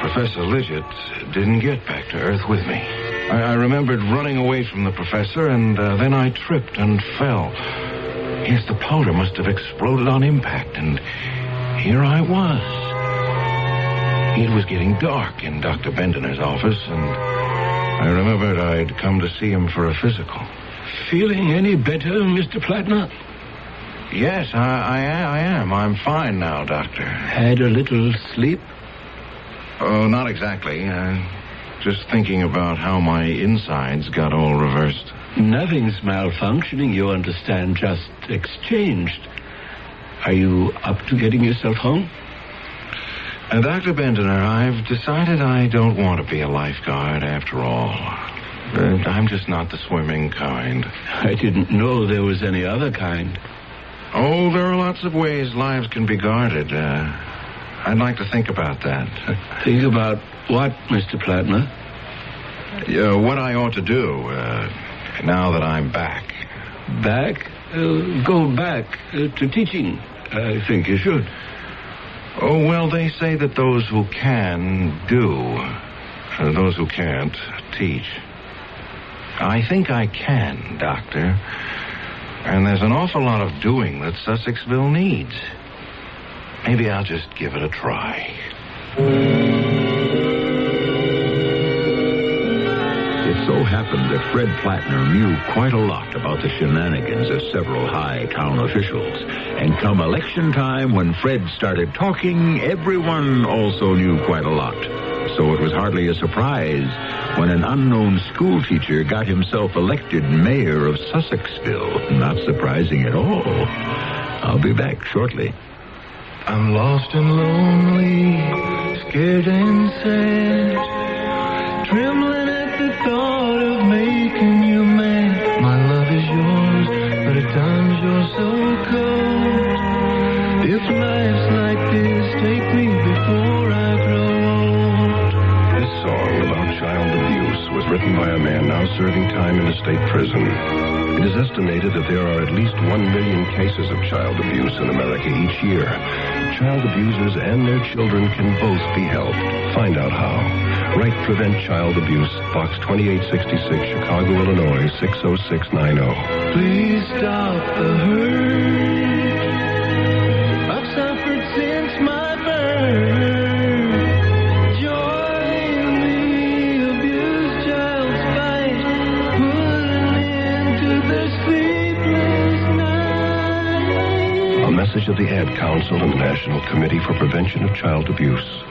Professor Lidget didn't get back to Earth with me. I remembered running away from the professor, and then I tripped and fell. Yes, the powder must have exploded on impact, and here I was. It was getting dark in Dr. Bendener's office, and I remembered I'd come to see him for a physical.
Feeling any better, Mr. Plattner?
Yes, I am. I'm fine now, Doctor.
Had a little sleep?
Oh, not exactly. Just thinking about how my insides got all reversed.
Nothing's malfunctioning, you understand, just exchanged. Are you up to getting yourself home?
Dr. Bendener, I've decided I don't want to be a lifeguard after all. I'm just not the swimming kind.
I didn't know there was any other kind.
Oh, there are lots of ways lives can be guarded. I'd like to think about that.
Think about what, Mr. Plattner?
What I ought to do, now that I'm back.
Back? Go back to teaching. I think you should.
Oh, well, they say that those who can do, those who can't teach. I think I can, Doctor. And there's an awful lot of doing that Sussexville needs. Maybe I'll just give it a try.
It so happened that Fred Plattner knew quite a lot about the shenanigans of several high town officials. And come election time, when Fred started talking, everyone also knew quite a lot. So it was hardly a surprise when an unknown school teacher got himself elected mayor of Sussexville. Not surprising at all. I'll be back shortly.
I'm lost and lonely, scared and sad, trembling at the thought of making you mad. My love is yours, but at times you're so cold. If life's like this, take me before I grow old.
This song about child abuse was
written by a man now serving time in a state prison. It is estimated that there are at least 1 million cases of child abuse in America each year. Child abusers and their children can both be helped. Find out how. Write Prevent Child Abuse, Box 2866, Chicago, Illinois, 60690.
Please stop the hurt. I've suffered since my birth. Join the abused child's fight. Put an end to the sleepless night.
A message of the Ad Council and the National Committee for Prevention of Child Abuse.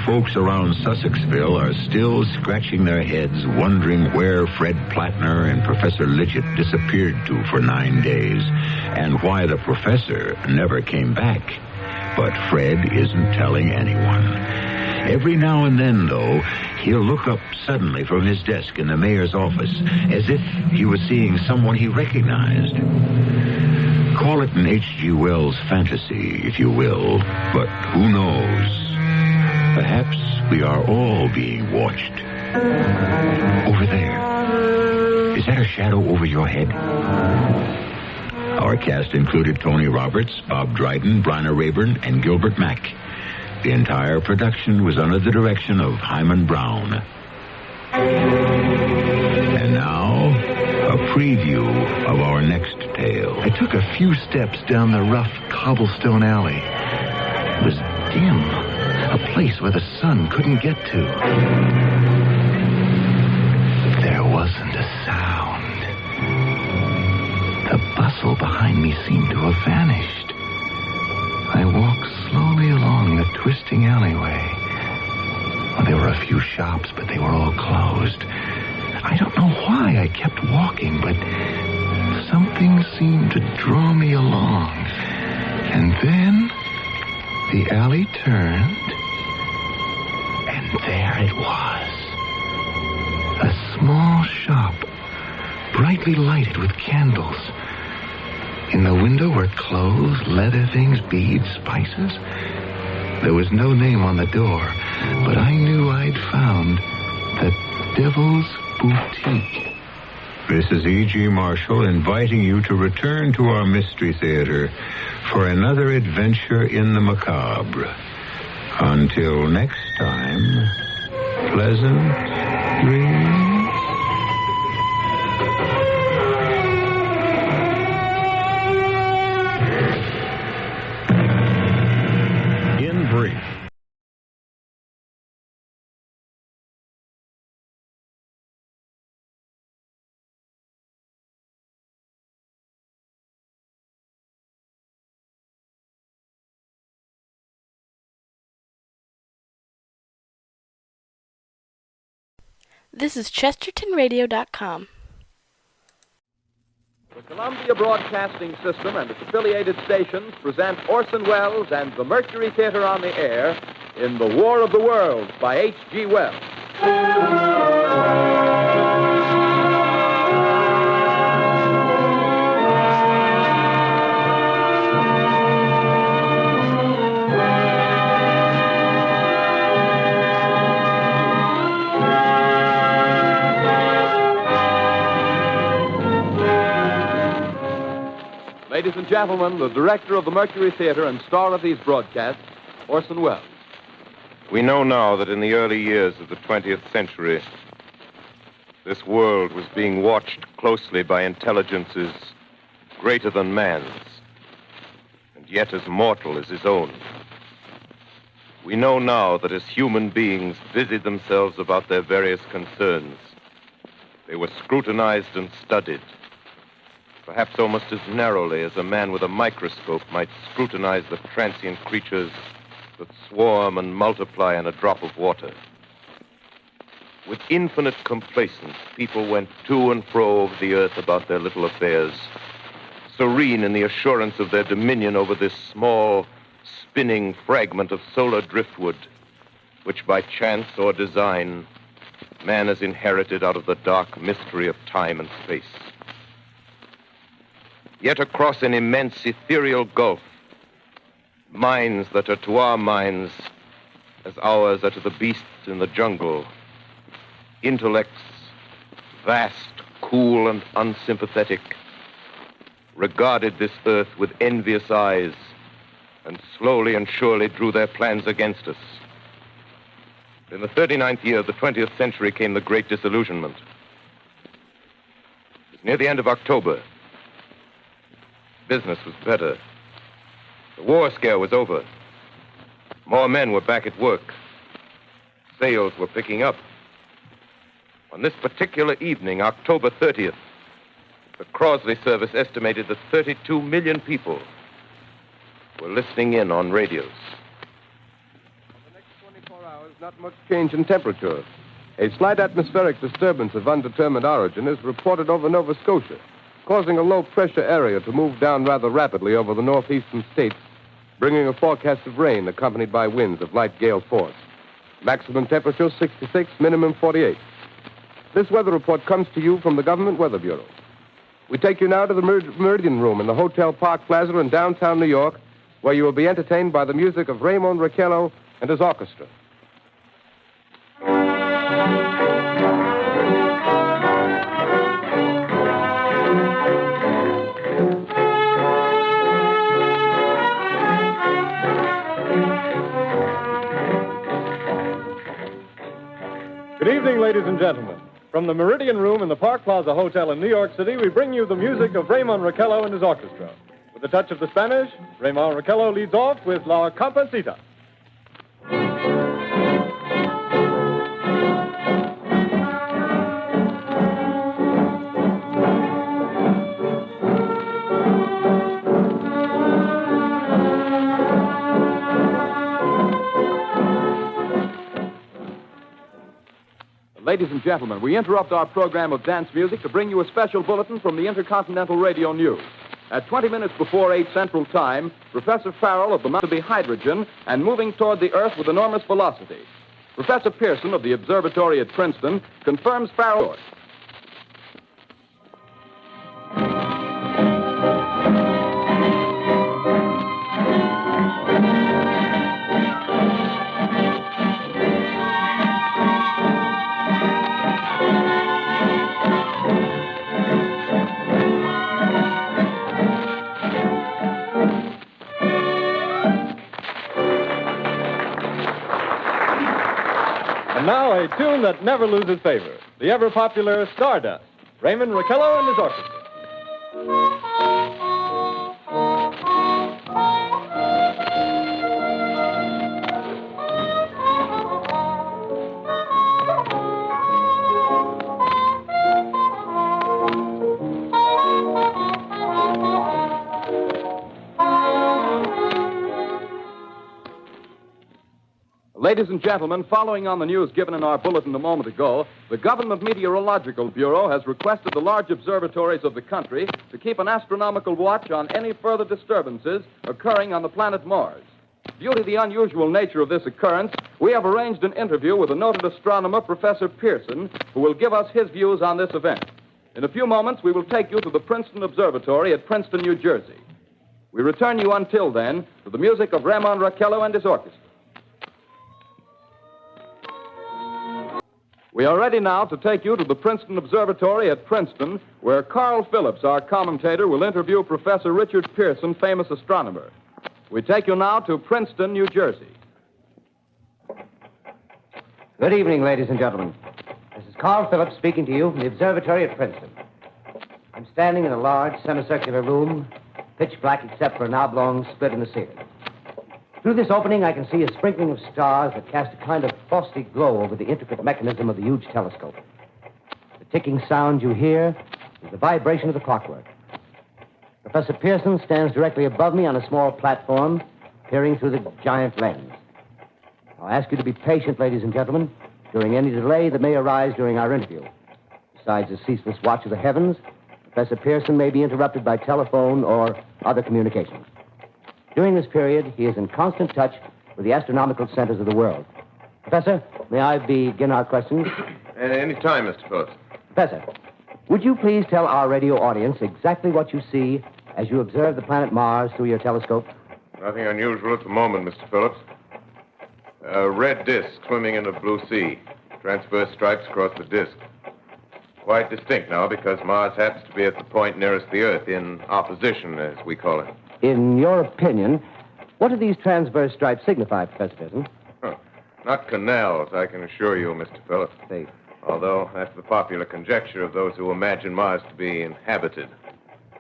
Folks around Sussexville are still scratching their heads, wondering where Fred Plattner and Professor Lidgett disappeared to for 9 days, and why the professor never came back. But Fred isn't telling anyone. Every now and then, though, he'll look up suddenly from his desk in the mayor's office, as if he was seeing someone he recognized. Call it an H.G. Wells fantasy, if you will, but who knows? Perhaps we are all being watched. Over there. Is that a shadow over your head? Our cast included Tony Roberts, Bob Dryden, Bryna Rayburn, and Gilbert Mack. The entire production was under the direction of Hyman Brown. And now, a preview of our next tale.
I took a few steps down the rough cobblestone alley. It was dim. A place where the sun couldn't get to. There wasn't a sound. The bustle behind me seemed to have vanished. I walked slowly along the twisting alleyway. Well, there were a few shops, but they were all closed. I don't know why I kept walking, but something seemed to draw me along. And then the alley turned, and there it was. A small shop, brightly lighted with candles. In the window were clothes, leather things, beads, spices. There was no name on the door, but I knew I'd found the Devil's Boutique.
This is E.G. Marshall inviting you to return to our Mystery Theater for another adventure in the macabre. Until next time, pleasant dreams.
In brief.
This is ChestertonRadio.com.
The Columbia Broadcasting System and its affiliated stations present Orson Welles and the Mercury Theatre on the air in The War of the Worlds by H.G. Wells. Ladies and gentlemen, the director of the Mercury Theatre and star of these broadcasts, Orson Welles.
We know now that in the early years of the 20th century, this world was being watched closely by intelligences greater than man's, and yet as mortal as his own. We know now that as human beings busied themselves about their various concerns, they were scrutinized and studied, perhaps almost as narrowly as a man with a microscope might scrutinize the transient creatures that swarm and multiply in a drop of water. With infinite complacence, people went to and fro over the earth about their little affairs, serene in the assurance of their dominion over this small, spinning fragment of solar driftwood, which by chance or design, man has inherited out of the dark mystery of time and space. Yet across an immense ethereal gulf, minds that are to our minds as ours are to the beasts in the jungle, intellects vast, cool, and unsympathetic, regarded this earth with envious eyes and slowly and surely drew their plans against us. In the 39th year of the 20th century came the Great Disillusionment. It was near the end of October. Business was better. The war scare was over. More men were back at work. Sales were picking up. On this particular evening, October 30th, the Crosley service estimated that 32 million people were listening in on radios.
For the next 24 hours, not much change in temperature. A slight atmospheric disturbance of undetermined origin is reported over Nova Scotia, causing a low-pressure area to move down rather rapidly over the northeastern states, bringing a forecast of rain accompanied by winds of light gale force. Maximum temperature 66, minimum 48. This weather report comes to you from the Government Weather Bureau. We take you now to the Meridian Room in the Hotel Park Plaza in downtown New York, where you will be entertained by the music of Raymond Raquello and his orchestra.
Good evening, ladies and gentlemen. From the Meridian Room in the Park Plaza Hotel in New York City, we bring you the music of Raymond Raquello and his orchestra. With a touch of the Spanish, Raymond Raquello leads off with La Comparsita.
Ladies and gentlemen, we interrupt our program of dance music to bring you a special bulletin from the Intercontinental Radio News. At 20 minutes before 8 Central Time, Professor Farrell of the Mountain to be hydrogen and moving toward the Earth with enormous velocity. Professor Pearson of the Observatory at Princeton confirms Farrell.
And now a tune that never loses favor, the ever-popular Stardust, Raymond Raquello and his orchestra.
Ladies and gentlemen, following on the news given in our bulletin a moment ago, the Government Meteorological Bureau has requested the large observatories of the country to keep an astronomical watch on any further disturbances occurring on the planet Mars. Due to the unusual nature of this occurrence, we have arranged an interview with the noted astronomer, Professor Pearson, who will give us his views on this event. In a few moments, we will take you to the Princeton Observatory at Princeton, New Jersey. We return you until then to the music of Raymond Raquello and his orchestra. We are ready now to take you to the Princeton Observatory at Princeton, where Carl Phillips, our commentator, will interview Professor Richard Pearson, famous astronomer. We take you now to Princeton, New Jersey.
Good evening, ladies and gentlemen. This is Carl Phillips speaking to you from the observatory at Princeton. I'm standing in a large semicircular room, pitch black except for an oblong split in the ceiling. Through this opening, I can see a sprinkling of stars that cast a kind of frosty glow over the intricate mechanism of the huge telescope. The ticking sound you hear is the vibration of the clockwork. Professor Pearson stands directly above me on a small platform, peering through the giant lens. I'll ask you to be patient, ladies and gentlemen, during any delay that may arise during our interview. Besides the ceaseless watch of the heavens, Professor Pearson may be interrupted by telephone or other communications. During this period, he is in constant touch with the astronomical centers of the world. Professor, may I begin our questions?
Any time, Mr. Phillips.
Professor, would you please tell our radio audience exactly what you see as you observe the planet Mars through your telescope?
Nothing unusual at the moment, Mr. Phillips. A red disk swimming in a blue sea. Transverse stripes across the disk. Quite distinct now because Mars happens to be at the point nearest the Earth, in opposition, as we call it.
In your opinion, what do these transverse stripes signify, Professor Pearson?
Not canals, I can assure you, Mr. Phillips. Although that's the popular conjecture of those who imagine Mars to be inhabited.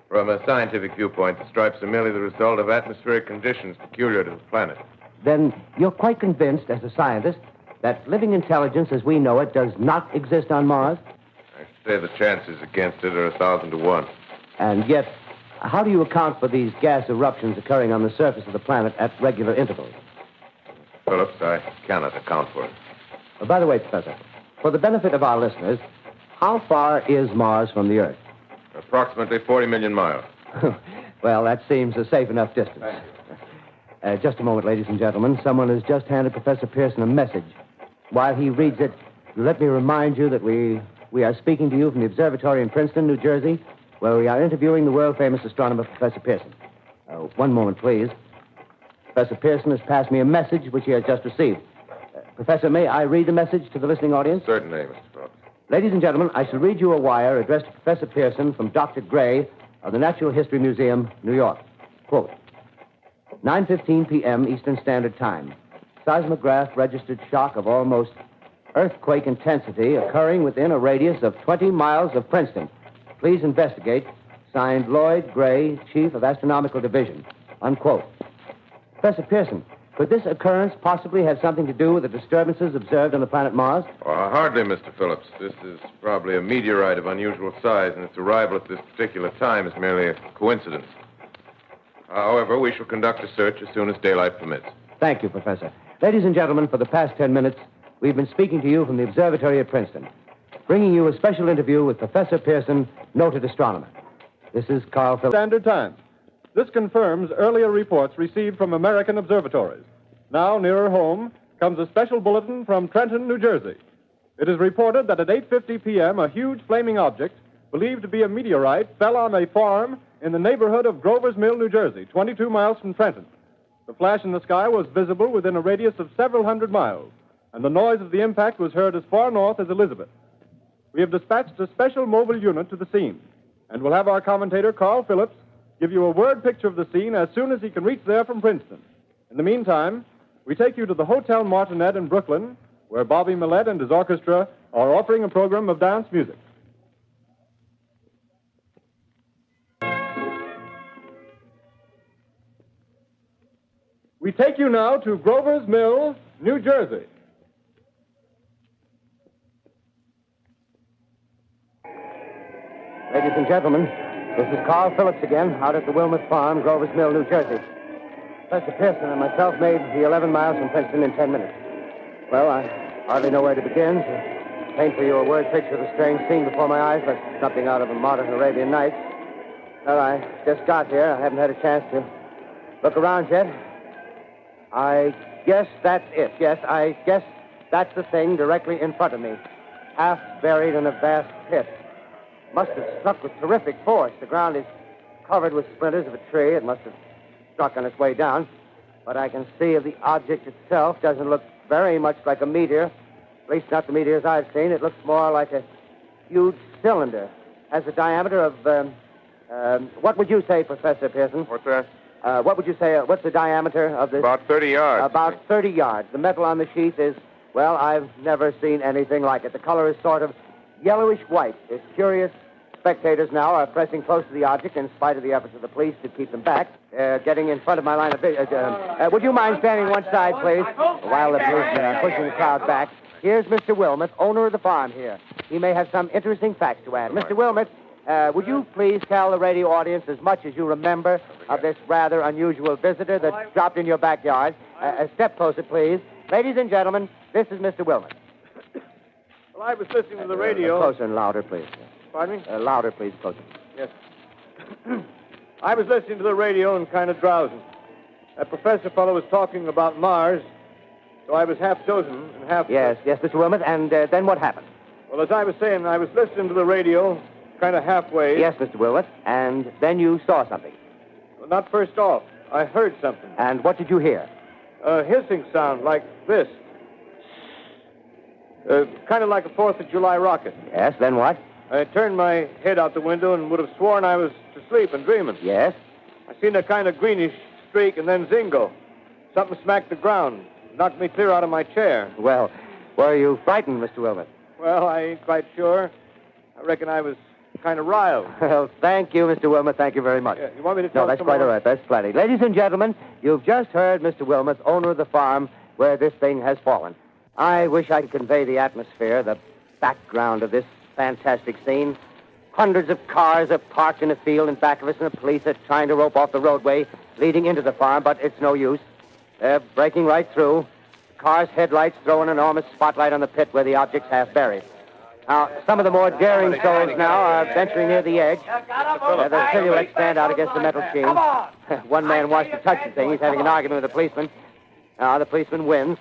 From a scientific viewpoint, the stripes are merely the result of atmospheric conditions peculiar to the planet.
Then you're quite convinced, as a scientist, that living intelligence as we know it does not exist on Mars?
I should say the chances against it are 1,000 to 1.
And yet, how do you account for these gas eruptions occurring on the surface of the planet at regular intervals?
Phillips, I cannot account for it.
By the way, Professor, for the benefit of our listeners, how far is Mars from the Earth?
Approximately 40 million miles.
Well, that seems a safe enough distance. Just a moment, ladies and gentlemen. Someone has just handed Professor Pearson a message. While he reads it, let me remind you that we are speaking to you from the observatory in Princeton, New Jersey, where we are interviewing the world-famous astronomer, Professor Pearson. One moment, please. Professor Pearson has passed me a message which he has just received. Professor, may I read the message to the listening audience?
Certainly, Mr. Phillips.
Ladies and gentlemen, I shall read you a wire addressed to Professor Pearson from Dr. Gray of the Natural History Museum, New York. Quote, 9:15 p.m. Eastern Standard Time. Seismograph registered shock of almost earthquake intensity occurring within a radius of 20 miles of Princeton. Please investigate. Signed, Lloyd Gray, Chief of Astronomical Division. Unquote. Professor Pearson, could this occurrence possibly have something to do with the disturbances observed on the planet Mars?
Hardly, Mr. Phillips. This is probably a meteorite of unusual size, and its arrival at this particular time is merely a coincidence. However, we shall conduct a search as soon as daylight permits.
Thank you, Professor. Ladies and gentlemen, for the past 10 minutes, we've been speaking to you from the observatory at Princeton, bringing you a special interview with Professor Pearson, noted astronomer. This is Carl Phillips.
Standard Time. This confirms earlier reports received from American observatories. Now, nearer home, comes a special bulletin from Trenton, New Jersey. It is reported that at 8:50 p.m., a huge flaming object, believed to be a meteorite, fell on a farm in the neighborhood of Grover's Mill, New Jersey, 22 miles from Trenton. The flash in the sky was visible within a radius of several hundred miles, and the noise of the impact was heard as far north as Elizabeth. We have dispatched a special mobile unit to the scene, and we'll have our commentator, Carl Phillips, give you a word picture of the scene as soon as he can reach there from Princeton. In the meantime, we take you to the Hotel Martinet in Brooklyn, where Bobby Millett and his orchestra are offering a program of dance music. We take you now to Grover's Mill, New Jersey.
Ladies and gentlemen, this is Carl Phillips again, out at the Wilmot Farm, Grover's Mill, New Jersey. Professor Pearson and myself made the 11 miles from Princeton in 10 minutes. Well, I hardly know where to begin. To paint for you a word picture of the strange scene before my eyes, like something out of a modern Arabian Nights. Well, I just got here. I haven't had a chance to look around yet. I guess that's it. Yes, I guess that's the thing directly in front of me, half buried in a vast pit. Must have struck with terrific force. The ground is covered with splinters of a tree. It must have struck on its way down. But I can see the object itself doesn't look very much like a meteor. At least not the meteors I've seen. It looks more like a huge cylinder. Has a diameter of, what would you say, Professor Pearson?
What's that?
What would you say, what's the diameter of this?
About 30 yards.
About 30 yards. The metal on the sheath is, well, I've never seen anything like it. The color is sort of yellowish white. There's curious spectators now are pressing close to the object in spite of the efforts of the police to keep them back. Getting in front of my line of vision. Would you mind standing one side, please? While the policemen are pushing the crowd back. Here's Mr. Wilmot, owner of the farm here. He may have some interesting facts to add. Mr. Wilmot, would you please tell the radio audience as much as you remember of this rather unusual visitor that dropped in your backyard? A step closer, please. Ladies and gentlemen, this is Mr. Wilmot.
Well, I was listening to the radio.
Closer and louder, please.
Pardon me?
Louder, please, closer.
Yes. I was listening to the radio and kind of drowsing. That professor fellow was talking about Mars, so I was half dozing and half...
Yes, Mr. Wilmot, and then what happened?
Well, as I was saying, I was listening to the radio, kind of halfway.
Yes, Mr. Wilmot, and then you saw something.
Well, not first off. I heard something.
And what did you hear?
A hissing sound like this. Kind of like a 4th of July rocket.
Yes, then what?
I turned my head out the window and would have sworn I was asleep and dreaming.
Yes?
I seen a kind of greenish streak and then zingo. Something smacked the ground, knocked me clear out of my chair.
Well, were you frightened, Mr. Wilmot?
Well, I ain't quite sure. I reckon I was kind of riled.
Well, thank you, Mr. Wilmot. Thank you very much.
Yeah, you want me to
No,
talk
that's
some
quite
more?
all right. That's plenty. Ladies and gentlemen, you've just heard Mr. Wilmot, owner of the farm where this thing has fallen. I wish I could convey the atmosphere, the background of this fantastic scene. Hundreds of cars are parked in a field in back of us, and the police are trying to rope off the roadway leading into the farm, but it's no use. They're breaking right through. The car's headlights throw an enormous spotlight on the pit where the object's half buried. Now, some of the more daring souls now are venturing near the edge. Their silhouettes stand out against the metal sheen. One man wants to touch the thing. He's having an argument with the policeman. The policeman wins.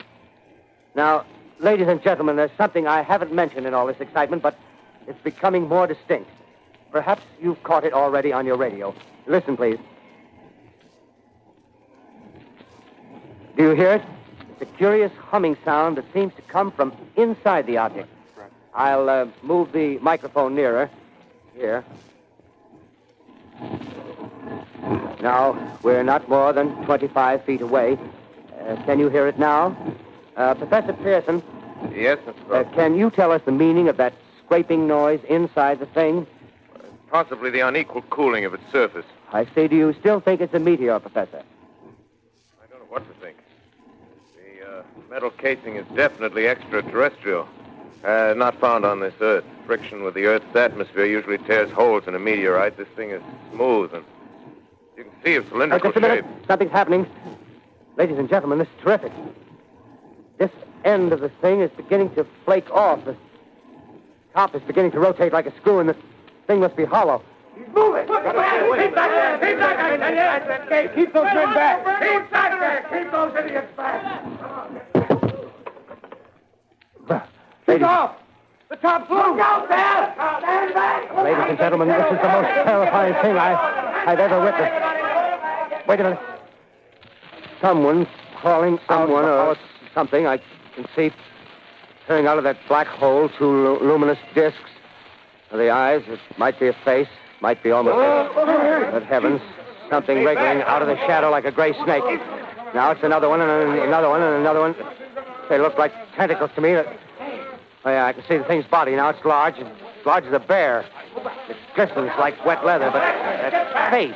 Now, ladies and gentlemen, there's something I haven't mentioned in all this excitement, but it's becoming more distinct. Perhaps you've caught it already on your radio. Listen, please. Do you hear it? It's a curious humming sound that seems to come from inside the object. I'll move the microphone nearer. Here. Now, we're not more than 25 feet away. Can you hear it now? Professor Pearson.
Yes, Mr.
Can you tell us the meaning of that scraping noise inside the thing?
Possibly the unequal cooling of its surface.
I say, do you still think it's a meteor, Professor?
I don't know what to think. The metal casing is definitely extraterrestrial. Not found on this Earth. Friction with the Earth's atmosphere usually tears holes in a meteorite. This thing is smooth, and you can see its cylindrical
Just a minute.
shape.
Something's happening. Ladies and gentlemen, this is terrific. This end of the thing is beginning to flake off. The top is beginning to rotate like a screw, and the thing must be hollow.
He's moving. Keep back there. Keep back there. Keep those men back. Keep back there. Keep those idiots back. Keep off. The top's loose. Look out there. Stand back.
Ladies and gentlemen, this is the most terrifying thing I've ever witnessed. Wait a minute. Someone's calling someone or something. I can see peering out of that black hole two luminous discs. The eyes, it might be a face, might be almost but heavens, something wriggling out of the shadow like a gray snake. Now it's another one and another one and another one. They look like tentacles to me. Oh, yeah, I can see the thing's body. Now it's large as a bear. It glistens like wet leather, but that face,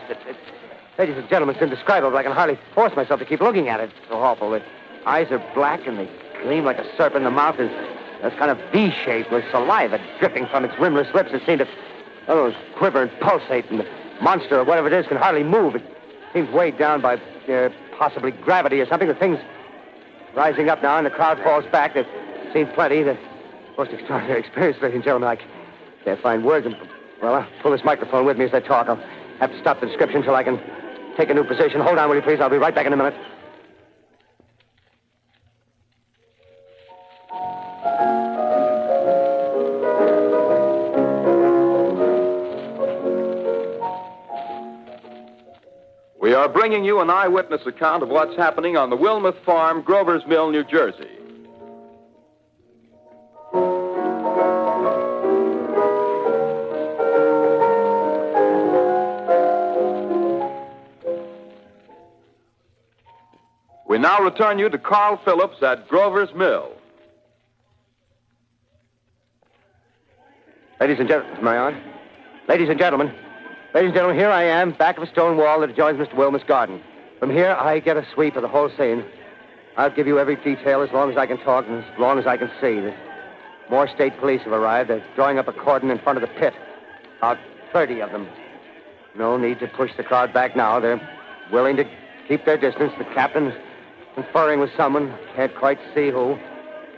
ladies and gentlemen, it's indescribable. I can hardly force myself to keep looking at it. It's so awful. The eyes are black and they gleam like a serpent. The mouth is kind of V-shaped with saliva dripping from its rimless lips. It seemed to quiver and pulsate, and the monster or whatever it is can hardly move. It seems weighed down by possibly gravity or something. The thing's rising up now, and the crowd falls back. They've seen plenty. The most extraordinary experience, ladies and gentlemen. I can't find words. Well, I'll pull this microphone with me as I talk. I'll have to stop the description until I can take a new position. Hold on, will you, please? I'll be right back in a minute.
We are bringing you an eyewitness account of what's happening on the Wilmuth Farm, Grover's Mill, New Jersey. We now return you to Carl Phillips at Grover's Mill.
Ladies and gentlemen, am I on? Ladies and gentlemen, here I am, back of a stone wall that adjoins Mr. Wilmot's garden. From here, I get a sweep of the whole scene. I'll give you every detail as long as I can talk and as long as I can see. More state police have arrived. They're drawing up a cordon in front of the pit. About 30 of them. No need to push the crowd back now. They're willing to keep their distance. The captain's conferring with someone. Can't quite see who.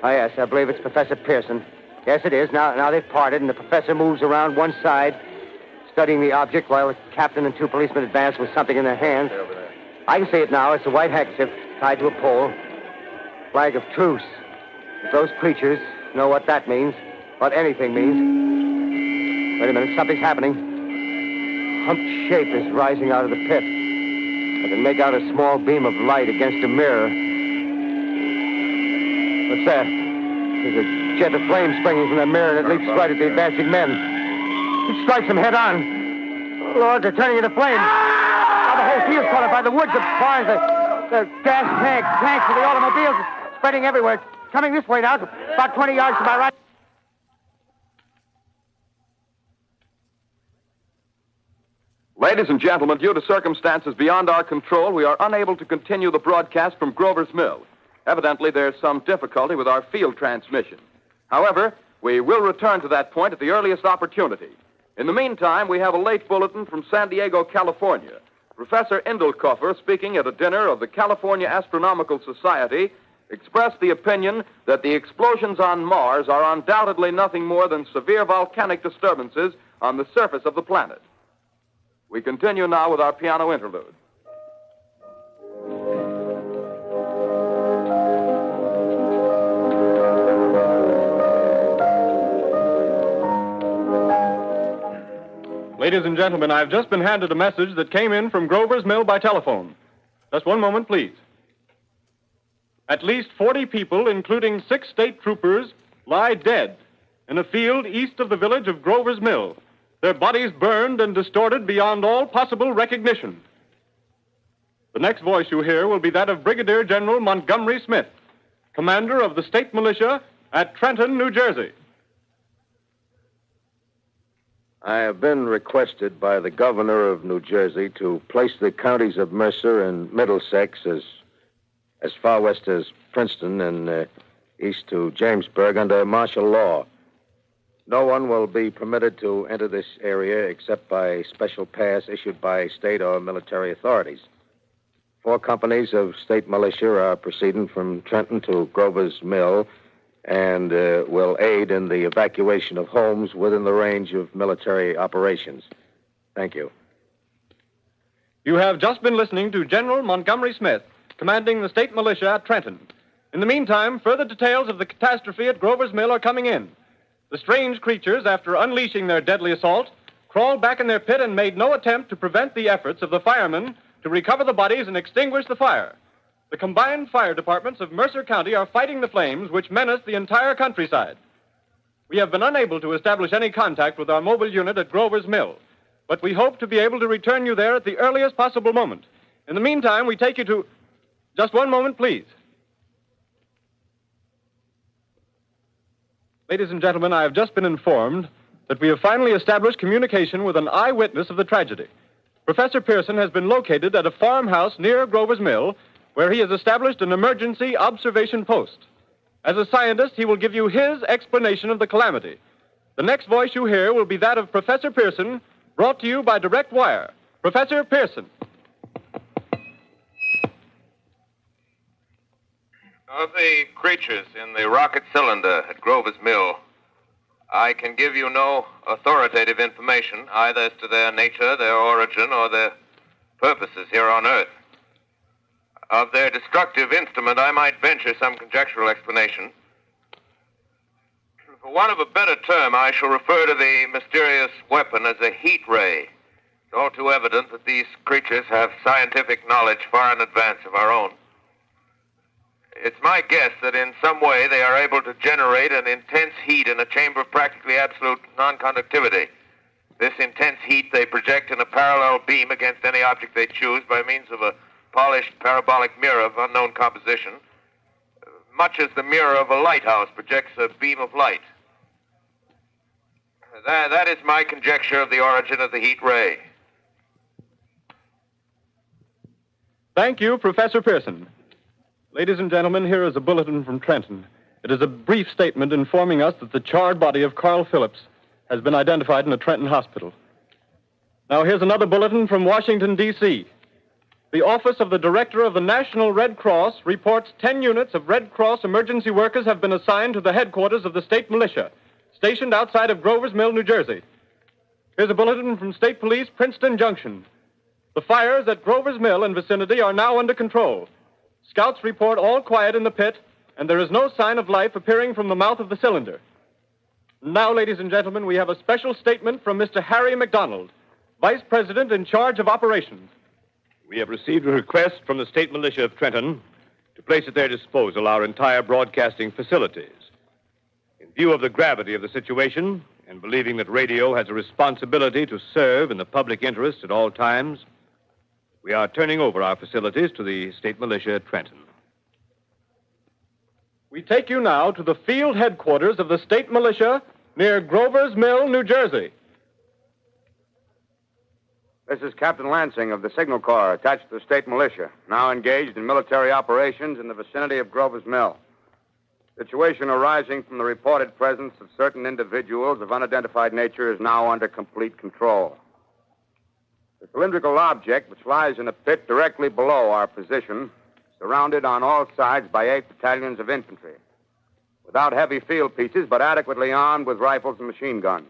Oh, yes, I believe it's Professor Pearson. Yes, it is. Now they've parted, and the professor moves around one side, studying the object while the captain and two policemen advance with something in their hands. I can see it now. It's a white handkerchief tied to a pole. Flag of truce. If those creatures know what that means, what anything means. Wait a minute. Something's happening. Humped shape is rising out of the pit. I can make out a small beam of light against a mirror. What's that? There's a jet of flame springing from that mirror, and it leaps right at the advancing men. It strikes them head on. Oh, Lord, they're turning into flames. Now the whole field's caught up by the woods, the barns, the gas tanks of the automobiles spreading everywhere. It's coming this way now, about 20 yards to my right.
Ladies and gentlemen, due to circumstances beyond our control, we are unable to continue the broadcast from Grover's Mill. Evidently, there's some difficulty with our field transmission. However, we will return to that point at the earliest opportunity. In the meantime, we have a late bulletin from San Diego, California. Professor Indelkoffer, speaking at a dinner of the California Astronomical Society, expressed the opinion that the explosions on Mars are undoubtedly nothing more than severe volcanic disturbances on the surface of the planet. We continue now with our piano interlude.
Ladies and gentlemen, I've just been handed a message that came in from Grover's Mill by telephone. Just one moment, please. At least 40 people, including 6 state troopers, lie dead in a field east of the village of Grover's Mill. Their bodies burned and distorted beyond all possible recognition. The next voice you hear will be that of Brigadier General Montgomery Smith, commander of the state militia at Trenton, New Jersey.
I have been requested by the governor of New Jersey to place the counties of Mercer and Middlesex as far west as Princeton and east to Jamesburg under martial law. No one will be permitted to enter this area except by special pass issued by state or military authorities. 4 companies of state militia are proceeding from Trenton to Grover's Mill and will aid in the evacuation of homes within the range of military operations. Thank you.
You have just been listening to General Montgomery Smith, commanding the state militia at Trenton. In the meantime, further details of the catastrophe at Grover's Mill are coming in. The strange creatures, after unleashing their deadly assault, crawled back in their pit and made no attempt to prevent the efforts of the firemen to recover the bodies and extinguish the fire. The combined fire departments of Mercer County are fighting the flames which menace the entire countryside. We have been unable to establish any contact with our mobile unit at Grover's Mill, but we hope to be able to return you there at the earliest possible moment. In the meantime, we take you to... Just one moment, please. Ladies and gentlemen, I have just been informed that we have finally established communication with an eyewitness of the tragedy. Professor Pearson has been located at a farmhouse near Grover's Mill, where he has established an emergency observation post. As a scientist, he will give you his explanation of the calamity. The next voice you hear will be that of Professor Pearson, brought to you by direct wire. Professor Pearson.
Of the creatures in the rocket cylinder at Grover's Mill, I can give you no authoritative information, either as to their nature, their origin, or their purposes here on Earth. Of their destructive instrument, I might venture some conjectural explanation. For want of a better term, I shall refer to the mysterious weapon as a heat ray. It's all too evident that these creatures have scientific knowledge far in advance of our own. It's my guess that in some way they are able to generate an intense heat in a chamber of practically absolute non-conductivity. This intense heat they project in a parallel beam against any object they choose by means of a polished parabolic mirror of unknown composition, much as the mirror of a lighthouse projects a beam of light. That is my conjecture of the origin of the heat ray.
Thank you, Professor Pearson. Ladies and gentlemen, here is a bulletin from Trenton. It is a brief statement informing us that the charred body of Carl Phillips has been identified in a Trenton hospital. Now, here's another bulletin from Washington, D.C. The Office of the Director of the National Red Cross reports 10 units of Red Cross emergency workers have been assigned to the headquarters of the state militia, stationed outside of Grover's Mill, New Jersey. Here's a bulletin from State Police, Princeton Junction. The fires at Grover's Mill and vicinity are now under control. Scouts report all quiet in the pit, and there is no sign of life appearing from the mouth of the cylinder. Now, ladies and gentlemen, we have a special statement from Mr. Harry McDonald, Vice President in charge of operations.
We have received a request from the state militia of Trenton to place at their disposal our entire broadcasting facilities. In view of the gravity of the situation, and believing that radio has a responsibility to serve in the public interest at all times, we are turning over our facilities to the state militia at Trenton.
We take you now to the field headquarters of the state militia near Grover's Mill, New Jersey.
This is Captain Lansing of the Signal Corps, attached to the state militia, now engaged in military operations in the vicinity of Grover's Mill. Situation arising from the reported presence of certain individuals of unidentified nature is now under complete control. The cylindrical object, which lies in a pit directly below our position, surrounded on all sides by 8 battalions of infantry, without heavy field pieces, but adequately armed with rifles and machine guns.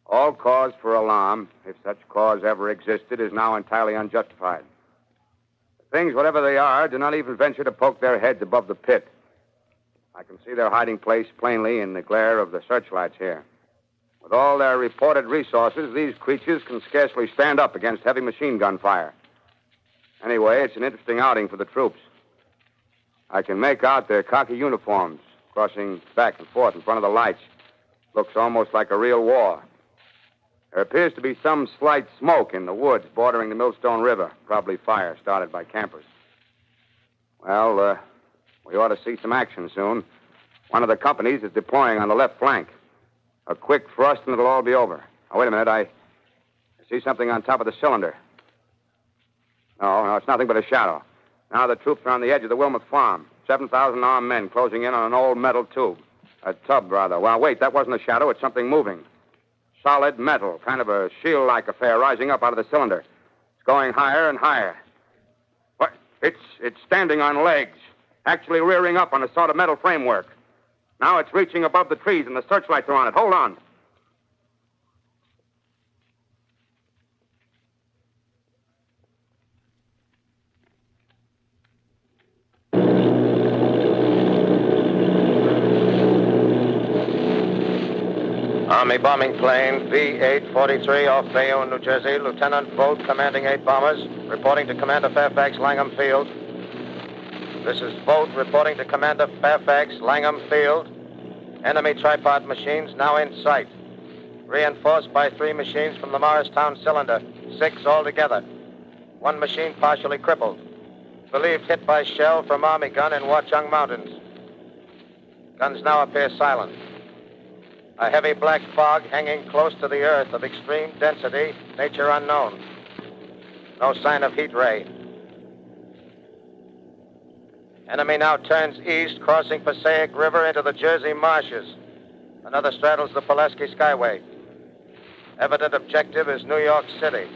All cause for alarm, if such cause ever existed, is now entirely unjustified. The things, whatever they are, do not even venture to poke their heads above the pit. I can see their hiding place plainly in the glare of the searchlights here. With all their reported resources, these creatures can scarcely stand up against heavy machine gun fire. Anyway, it's an interesting outing for the troops. I can make out their khaki uniforms crossing back and forth in front of the lights. Looks almost like a real war. There appears to be some slight smoke in the woods bordering the Millstone River. Probably fire started by campers. Well, we ought to see some action soon. One of the companies is deploying on the left flank. A quick thrust and it'll all be over. Oh, wait a minute. I see something on top of the cylinder. No, it's nothing but a shadow. Now the troops are on the edge of the Wilmot Farm. 7,000 armed men closing in on an old metal tube. A tub, rather. Well, wait, that wasn't a shadow. It's something moving. Solid metal, kind of a shield-like affair rising up out of the cylinder. It's going higher and higher. What? It's standing on legs, actually rearing up on a sort of metal framework. Now it's reaching above the trees and the searchlights are on it. Hold on. Army bombing plane V-843 off Bayonne, New Jersey. Lieutenant Vogt, commanding 8 bombers, reporting to Commander Fairfax, Langham Field. This is Vogt reporting to Commander Fairfax, Langham Field. Enemy tripod machines now in sight. Reinforced by 3 machines from the Morristown cylinder. 6 altogether. 1 machine partially crippled. Believed hit by shell from Army gun in Watchung Mountains. Guns now appear silent. A heavy black fog hanging close to the earth of extreme density, nature unknown. No sign of heat ray. Enemy now turns east, crossing Passaic River into the Jersey marshes. Another straddles the Pulaski Skyway. Evident objective is New York City.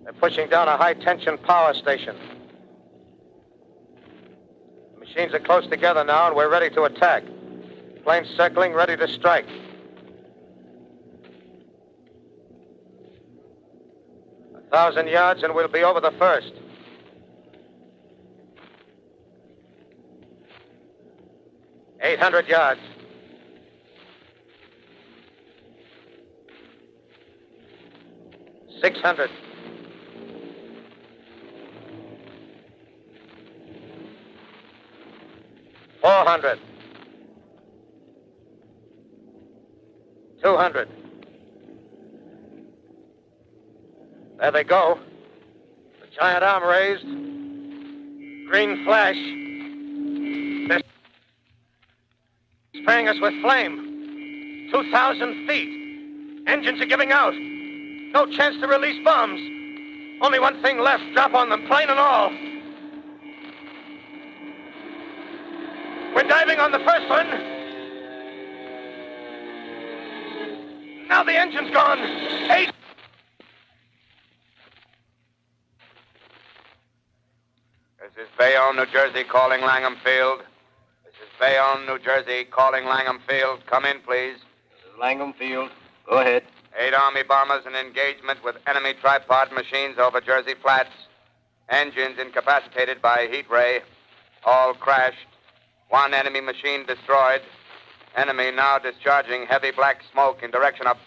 They're pushing down a high-tension power station. The machines are close together now, and we're ready to attack. Planes circling, ready to strike. A 1,000 yards, and we'll be over the first. Eight 800 yards. $600. $400. $200. There they go. The giant arm raised. Green flash. They're spraying us with flame. 2,000 feet. Engines are giving out. No chance to release bombs. Only one thing left. Drop on them, plane and all. We're diving on the first one. Now the engine's gone. 8. This is Bayonne, New Jersey, calling Langham Field. This is Bayonne, New Jersey, calling Langham Field. Come in, please.
This is Langham Field. Go ahead.
8 Army bombers in engagement with enemy tripod machines over Jersey Flats. Engines incapacitated by heat ray. All crashed. 1 enemy machine destroyed. Enemy now discharging heavy black smoke in direction of...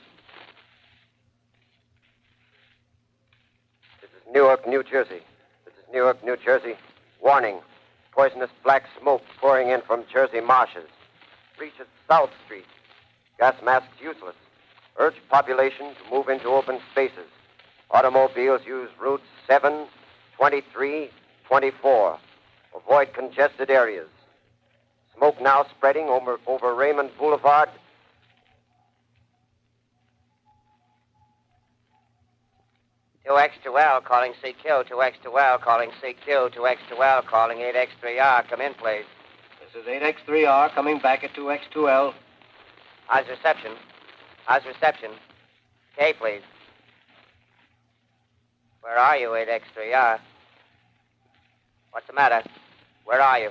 Newark, New Jersey. This is Newark, New Jersey. Warning. Poisonous black smoke pouring in from Jersey marshes. Reach at South Street. Gas masks useless. Urge population to move into open spaces. Automobiles use routes 7, 23, 24. Avoid congested areas. Smoke now spreading over Raymond Boulevard.
X2L calling CQ, 2X2L calling CQ, 2X2L calling 8X3R. Come in, please.
This is 8X3R coming back at 2X2L.
How's reception? How's reception? K, please. Where are you, 8X3R? What's the matter? Where are you?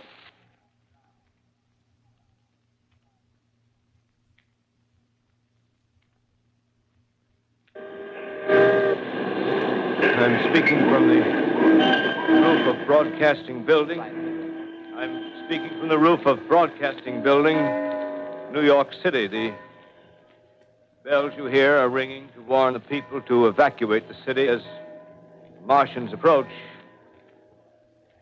I'm speaking from the roof of Broadcasting Building. I'm speaking from the roof of Broadcasting Building, New York City. The bells you hear are ringing to warn the people to evacuate the city as Martians approach.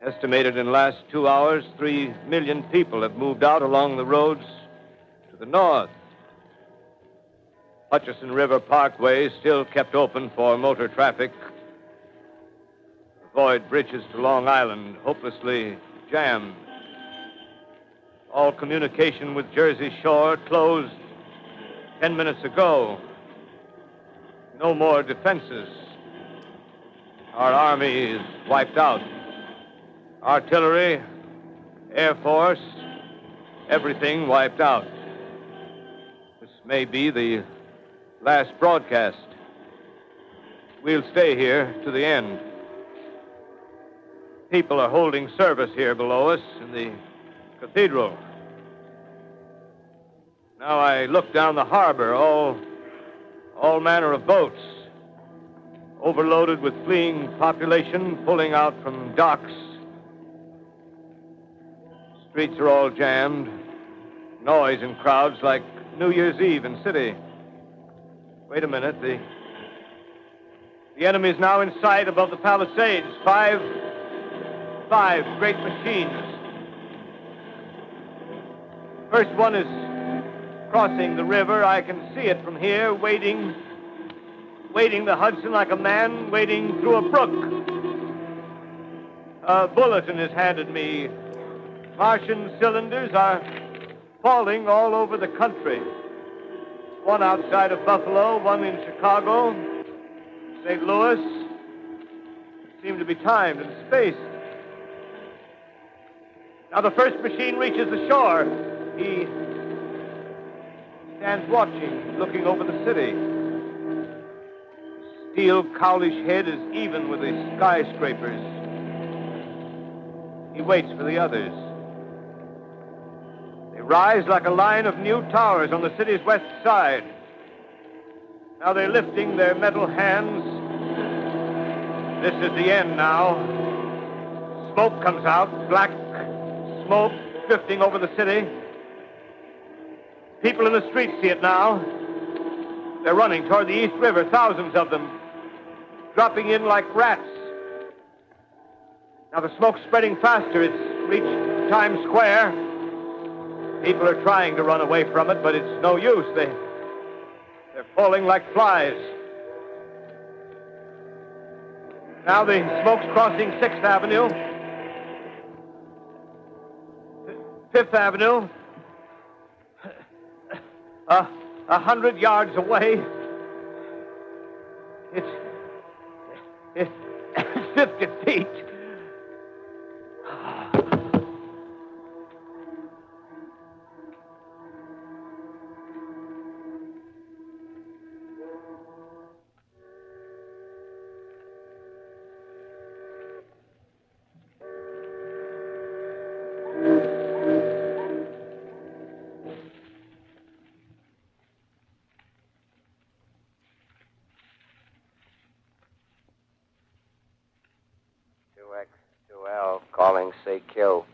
Estimated in the last 2 hours, 3 million people have moved out along the roads to the north. Hutchison River Parkway is still kept open for motor traffic. Avoid bridges to Long Island, hopelessly jammed. All communication with Jersey Shore closed 10 minutes ago. No more defenses. Our army is wiped out. Artillery, Air Force, everything wiped out. This may be the last broadcast. We'll stay here to the end. People are holding service here below us in the cathedral. Now I look down the harbor, all manner of boats, overloaded with fleeing population pulling out from docks. Streets are all jammed. Noise in crowds like New Year's Eve in city. Wait a minute. The enemy's now in sight above the Palisades. Five great machines. First one is crossing the river. I can see it from here, wading the Hudson like a man wading through a brook. A bulletin is handed me. Martian cylinders are falling all over the country. One outside of Buffalo, one in Chicago, St. Louis. Seem to be timed and spaced. Now the first machine reaches the shore. He stands watching, looking over the city. His steel, cowlish head is even with the skyscrapers. He waits for the others. They rise like a line of new towers on the city's west side. Now they're lifting their metal hands. This is the end now. Smoke comes out, black smoke drifting over the city. People in the streets see it now. They're running toward the East River, thousands of them, dropping in like rats. Now the smoke's spreading faster. It's reached Times Square. People are trying to run away from it, but it's no use. They're falling like flies. Now the smoke's crossing 6th Avenue, 5th Avenue. 100 yards away. It's 50 feet.
X2L calling CQ.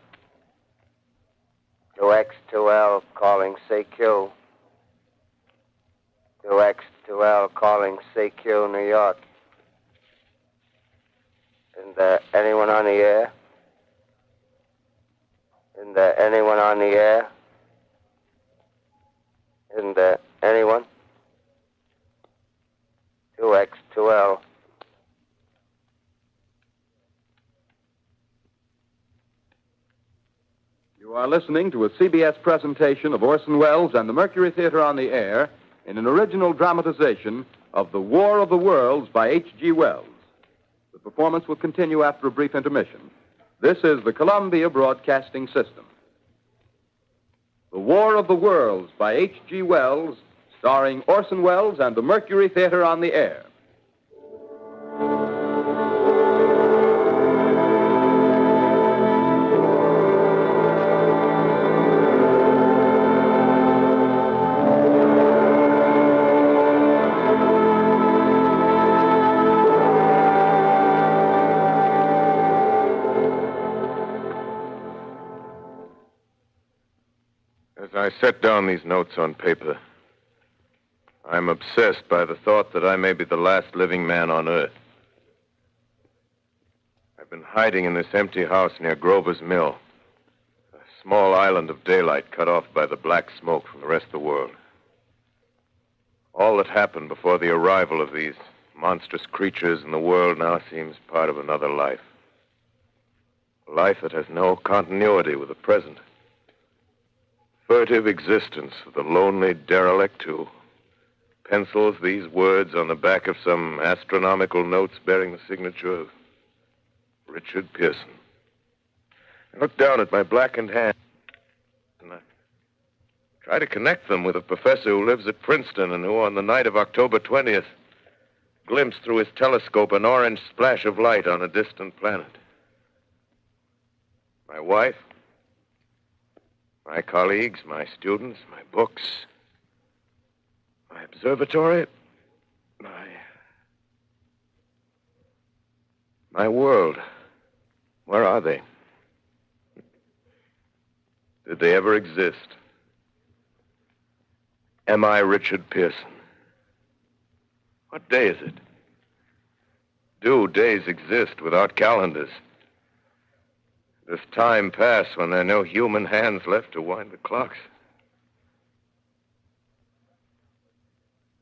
2X2L calling CQ. 2X2L calling CQ, New York. Isn't there anyone on the air? Isn't there anyone on the air? Isn't there anyone? 2X2L.
You are listening to a CBS presentation of Orson Welles and the Mercury Theatre on the Air in an original dramatization of The War of the Worlds by H.G. Wells. The performance will continue after a brief intermission. This is the Columbia Broadcasting System. The War of the Worlds by H.G. Wells, starring Orson Welles and the Mercury Theatre on the Air.
As I set down these notes on paper, I'm obsessed by the thought that I may be the last living man on Earth. I've been hiding in this empty house near Grover's Mill, a small island of daylight cut off by the black smoke from the rest of the world. All that happened before the arrival of these monstrous creatures in the world now seems part of another life. A life that has no continuity with the present. Furtive existence of the lonely derelict who pencils these words on the back of some astronomical notes bearing the signature of Richard Pearson. I look down at my blackened hand and I try to connect them with a professor who lives at Princeton and who, on the night of October 20th, glimpsed through his telescope an orange splash of light on a distant planet. My wife, my colleagues, my students, my books, my observatory, my world. Where are they? Did they ever exist? Am I Richard Pearson? What day is it? Do days exist without calendars? Does time pass when there are no human hands left to wind the clocks?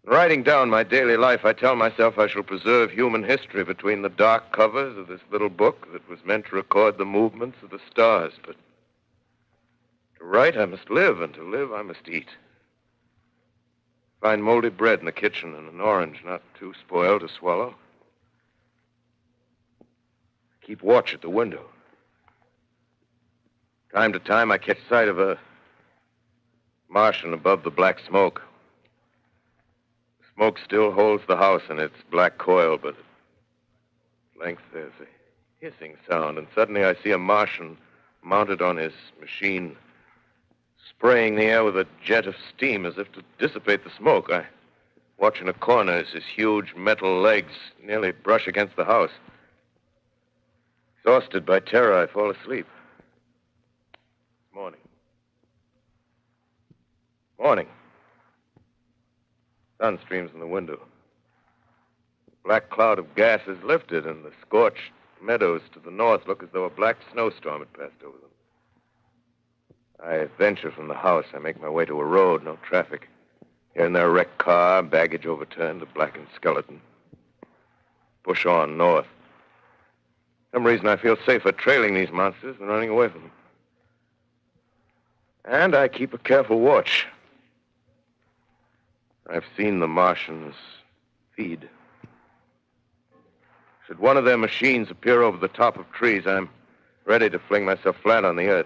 In writing down my daily life, I tell myself I shall preserve human history between the dark covers of this little book that was meant to record the movements of the stars. But to write, I must live, and to live, I must eat. Find moldy bread in the kitchen and an orange not too spoiled to swallow. Keep watch at the window. Time to time, I catch sight of a Martian above the black smoke. The smoke still holds the house in its black coil, but at length there's a hissing sound, and suddenly I see a Martian mounted on his machine, spraying the air with a jet of steam as if to dissipate the smoke. I watch in a corner as his huge metal legs nearly brush against the house. Exhausted by terror, I fall asleep. Morning. Sun streams in the window. The black cloud of gas is lifted, and the scorched meadows to the north look as though a black snowstorm had passed over them. I venture from the house. I make my way to a road, no traffic. Here and there, a wrecked car, baggage overturned, a blackened skeleton. Push on north. For some reason, I feel safer trailing these monsters than running away from them. And I keep a careful watch. I've seen the Martians feed. Should one of their machines appear over the top of trees, I'm ready to fling myself flat on the earth.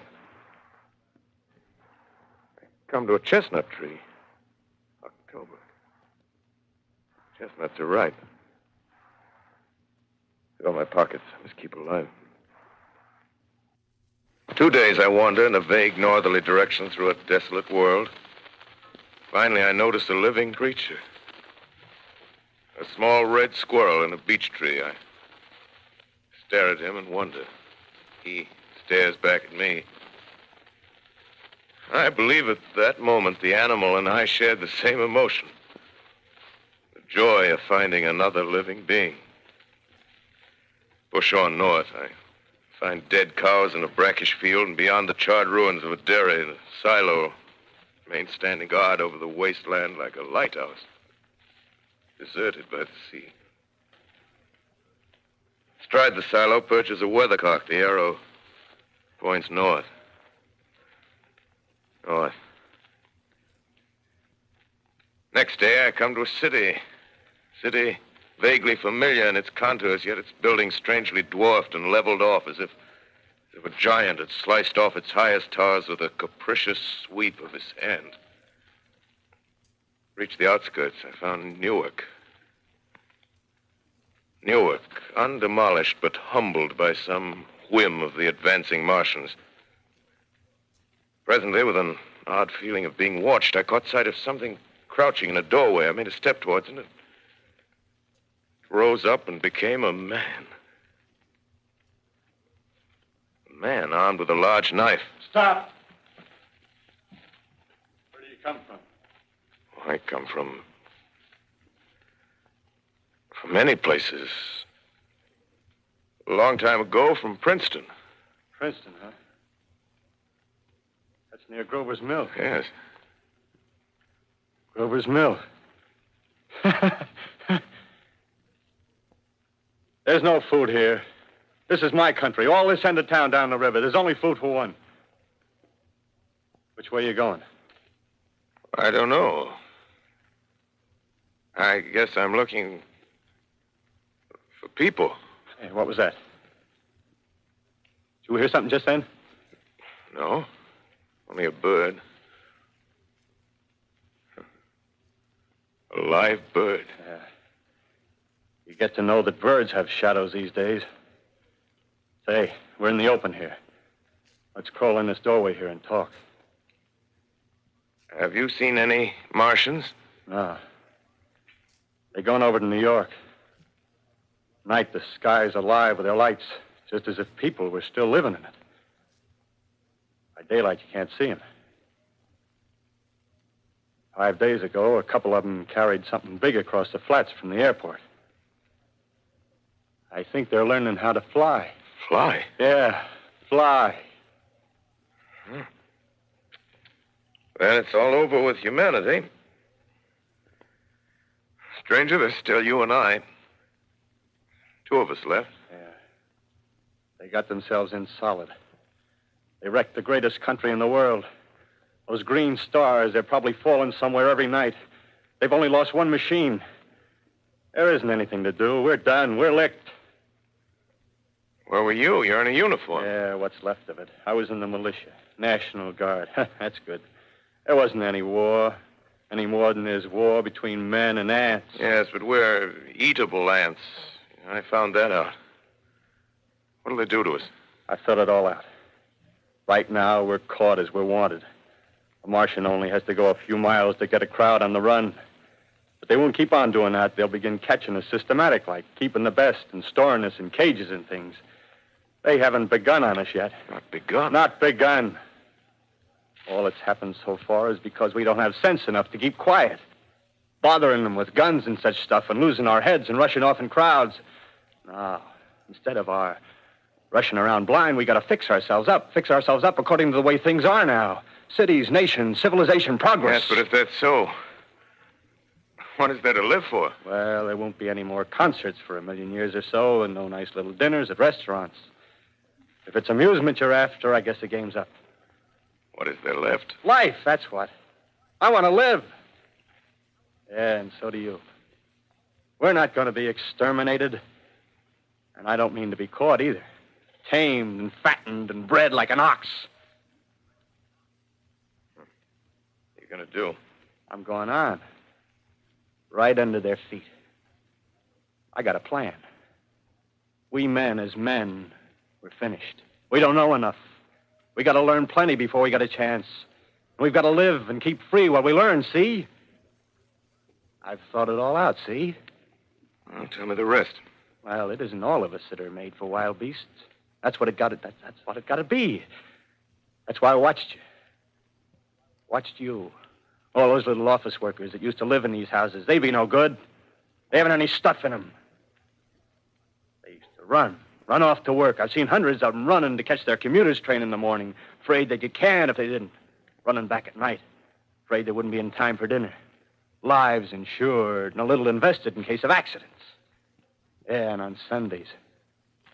I come to a chestnut tree. October. Chestnuts are ripe. Fill my pockets. I must keep alive. 2 days I wander in a vague northerly direction through a desolate world. Finally, I notice a living creature. A small red squirrel in a beech tree. I stare at him and wonder. He stares back at me. I believe at that moment the animal and I shared the same emotion. The joy of finding another living being. Push on north. I find dead cows in a brackish field, and beyond the charred ruins of a dairy, the silo remains standing guard over the wasteland like a lighthouse. Deserted by the sea. Astride the silo perches a weathercock. The arrow points north. North. Next day, I come to a city. City vaguely familiar in its contours, yet its buildings strangely dwarfed and leveled off as if a giant had sliced off its highest towers with a capricious sweep of his hand. Reached the outskirts, I found Newark. Newark, undemolished but humbled by some whim of the advancing Martians. Presently, with an odd feeling of being watched, I caught sight of something crouching in a doorway. I made a step towards it, and it rose up and became a man. A man armed with a large knife.
Stop! Where do you come from?
I come from many places. A long time ago, from Princeton.
Princeton, huh? That's near Grover's Mill.
Yes.
Grover's Mill. There's no food here. This is my country. All this end of town down the river. There's only food for one. Which way are you going?
I don't know. I guess I'm looking for people.
Hey, what was that? Did you hear something just then?
No. Only a bird. A live bird.
Yeah. You get to know that birds have shadows these days. Say, we're in the open here. Let's crawl in this doorway here and talk.
Have you seen any Martians?
No. They're going over to New York. Night, the sky's alive with their lights, just as if people were still living in it. By daylight, you can't see them. 5 days ago, a couple of them carried something big across the flats from the airport. I think they're learning how to fly.
Fly?
Yeah, fly.
Well, it's all over with humanity. Stranger, there's still you and I. 2 of us left.
Yeah. They got themselves in solid. They wrecked the greatest country in the world. Those green stars, they're probably falling somewhere every night. They've only lost one machine. There isn't anything to do. We're done. We're licked.
Where were you? You're in a uniform.
Yeah, what's left of it. I was in the militia. National Guard. That's good. There wasn't any war. Any more than there's war between men and ants.
Yes, but we're eatable ants. I found that out. What'll they do to us?
I thought it all out. Right now, we're caught as we're wanted. A Martian only has to go a few miles to get a crowd on the run. But they won't keep on doing that. They'll begin catching us systematic, like keeping the best and storing us in cages and things. They haven't begun on us yet.
Not begun?
Not begun. All that's happened so far is because we don't have sense enough to keep quiet. Bothering them with guns and such stuff and losing our heads and rushing off in crowds. No, instead of our rushing around blind, we got to fix ourselves up according to the way things are now. Cities, nations, civilization, progress.
Yes, but if that's so, what is there to live for?
Well, there won't be any more concerts for 1,000,000 years or so, and no nice little dinners at restaurants. If it's amusement you're after, I guess the game's up.
What is there left?
Life, that's what. I want to live. Yeah, and so do you. We're not going to be exterminated. And I don't mean to be caught either. Tamed and fattened and bred like an ox.
What are you going to do?
I'm going on. Right under their feet. I got a plan. We men, as men, we're finished. We don't know enough. We got to learn plenty before we got a chance. We've got to live and keep free while we learn, see? I've thought it all out, see?
Well, tell me the rest.
Well, it isn't all of us that are made for wild beasts. That's what it got to. That's what it got to be. That's why I watched you. Watched you. All those little office workers that used to live in these houses. They be no good. They haven't any stuff in them. They used to run
Run off to work. I've seen hundreds of them running to catch their commuter's train in the morning, afraid they'd get canned if they didn't. Running back at night, afraid they wouldn't be in time for dinner. Lives insured and a little invested in case of accidents. Yeah, and on Sundays,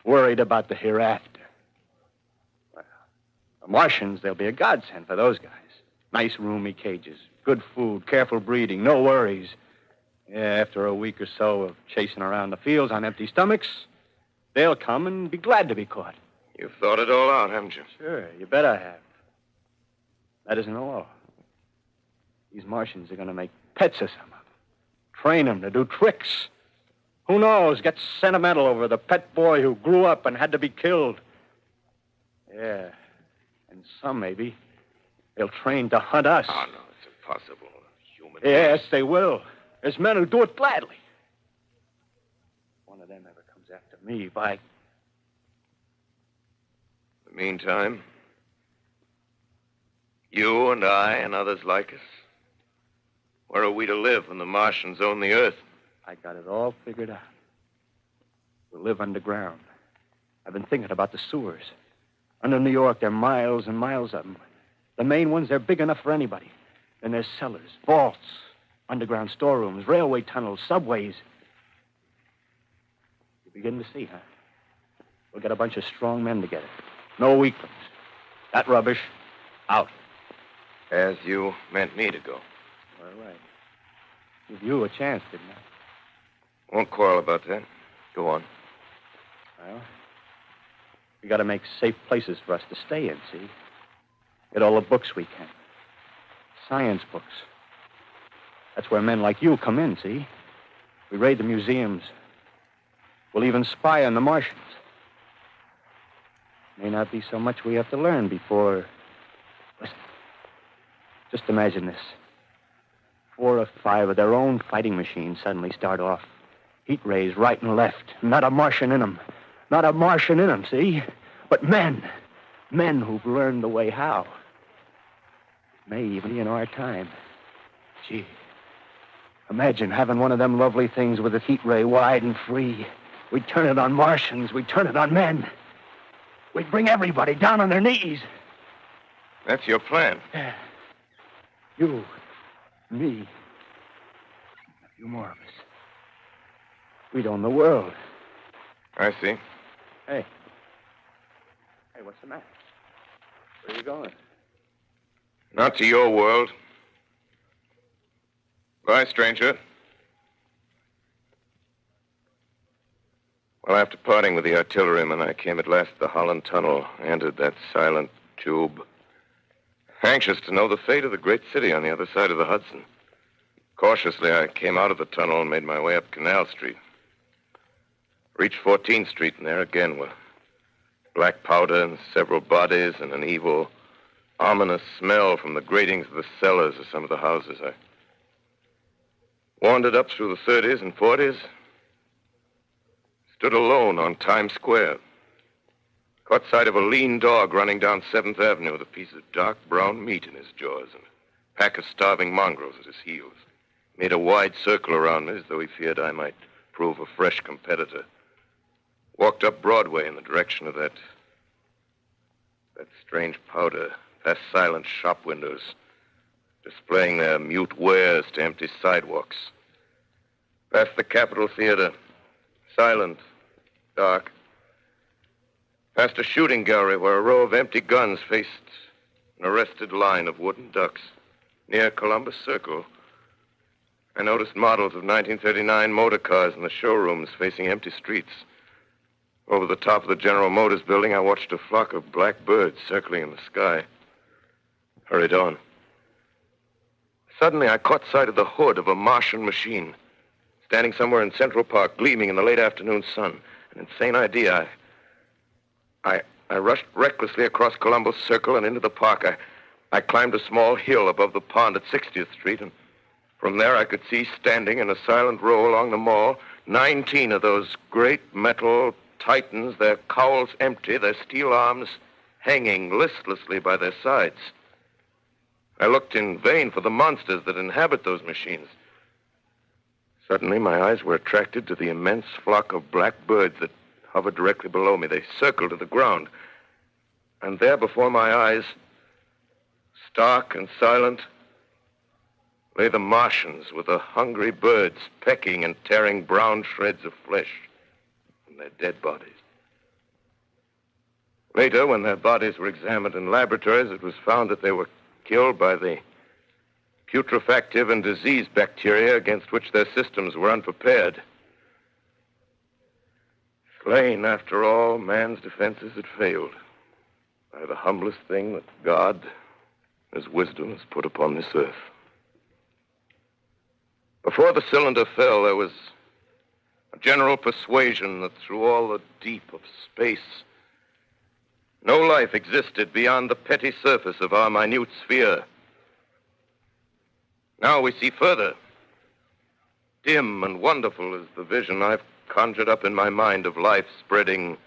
worried about the hereafter. Well, the Martians, they'll be a godsend for those guys. Nice, roomy cages, good food, careful breeding, no worries. Yeah, after a week or so of chasing around the fields on empty stomachs, they'll come and be glad to be caught.
You've thought it all out, haven't you?
Sure, you bet I have. That isn't all. These Martians are going to make pets of some of them. Train them to do tricks. Who knows, get sentimental over the pet boy who grew up and had to be killed. Yeah, and some maybe they'll train to hunt us.
Oh, no, it's impossible. Human
Yes, they will. There's men who do it gladly. If one of them ever comes after me, by...
In the meantime, you and I and others like us, where are we to live when the Martians own the Earth?
I got it all figured out. We'll live underground. I've been thinking about the sewers. Under New York, there are miles and miles of them. The main ones, they're big enough for anybody. Then there's cellars, vaults, underground storerooms, railway tunnels, subways. You begin to see, huh? We'll get a bunch of strong men together. No weaklings. That rubbish, out.
As you meant me to go.
All right. Give you a chance, didn't I?
Won't quarrel about that. Go on.
Well, we got to make safe places for us to stay in, see? Get all the books we can. Science books. That's where men like you come in, see? We raid the museums. We'll even spy on the Martians. May not be so much we have to learn before... Listen. Just imagine this. 4 or 5 of their own fighting machines suddenly start off. Heat rays right and left. Not a Martian in them. Not a Martian in them, see? But men. Men who've learned the way how. May even be in our time. Gee. Imagine having one of them lovely things with its heat ray wide and free. We'd turn it on Martians. We'd turn it on men. We'd bring everybody down on their knees.
That's your plan.
Yeah. You, me, a few more of us. We'd own the world.
I see.
Hey. Hey, what's the matter? Where are you going?
Not to your world. Bye, stranger. Well, after parting with the artilleryman, I came at last to the Holland Tunnel, entered that silent tube, anxious to know the fate of the great city on the other side of the Hudson. Cautiously, I came out of the tunnel and made my way up Canal Street. Reached 14th Street, and there again were black powder and several bodies and an evil, ominous smell from the gratings of the cellars of some of the houses. I wandered up through the 30s and 40s, stood alone on Times Square, caught sight of a lean dog running down 7th Avenue with a piece of dark brown meat in his jaws and a pack of starving mongrels at his heels. Made a wide circle around me as though he feared I might prove a fresh competitor. Walked up Broadway in the direction of that strange powder, past silent shop windows, displaying their mute wares to empty sidewalks. Past the Capitol Theater, silent, dark. Past a shooting gallery where a row of empty guns faced an arrested line of wooden ducks. Near Columbus Circle, I noticed models of 1939 motor cars in the showrooms facing empty streets. Over the top of the General Motors building, I watched a flock of black birds circling in the sky. Hurried on. Suddenly, I caught sight of the hood of a Martian machine, standing somewhere in Central Park, gleaming in the late afternoon sun. An insane idea. I rushed recklessly across Columbus Circle and into the park. I climbed a small hill above the pond at 60th Street, and from there I could see, standing in a silent row along the mall, 19 of those great metal Titans, their cowls empty, their steel arms hanging listlessly by their sides. I looked in vain for the monsters that inhabit those machines. Suddenly, my eyes were attracted to the immense flock of black birds that
hovered directly below me. They circled to the ground. And there before my eyes, stark and silent, lay the Martians with the hungry birds pecking and tearing brown shreds of flesh from their dead bodies. Later, when their bodies were examined in laboratories, it was found that they were killed by the putrefactive and disease bacteria against which their systems were unprepared. Slain, after all, man's defenses had failed by the humblest thing that God, His wisdom, has put upon this earth. Before the cylinder fell, there was a general persuasion that through all the deep of space, no life existed beyond the petty surface of our minute sphere. Now we see further. Dim and wonderful is the vision I've conjured up in my mind of life spreading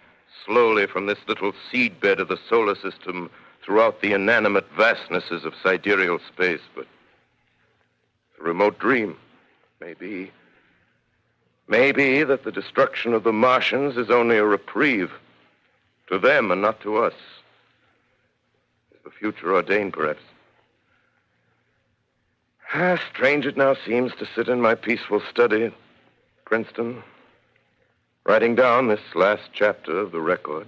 slowly from this little seedbed of the solar system throughout the inanimate vastnesses of sidereal space. But it's a remote dream. Maybe that the destruction of the Martians is only a reprieve to them and not to us. Is the future ordained, perhaps? Strange it now seems to sit in my peaceful study at Princeton, writing down this last chapter of the record,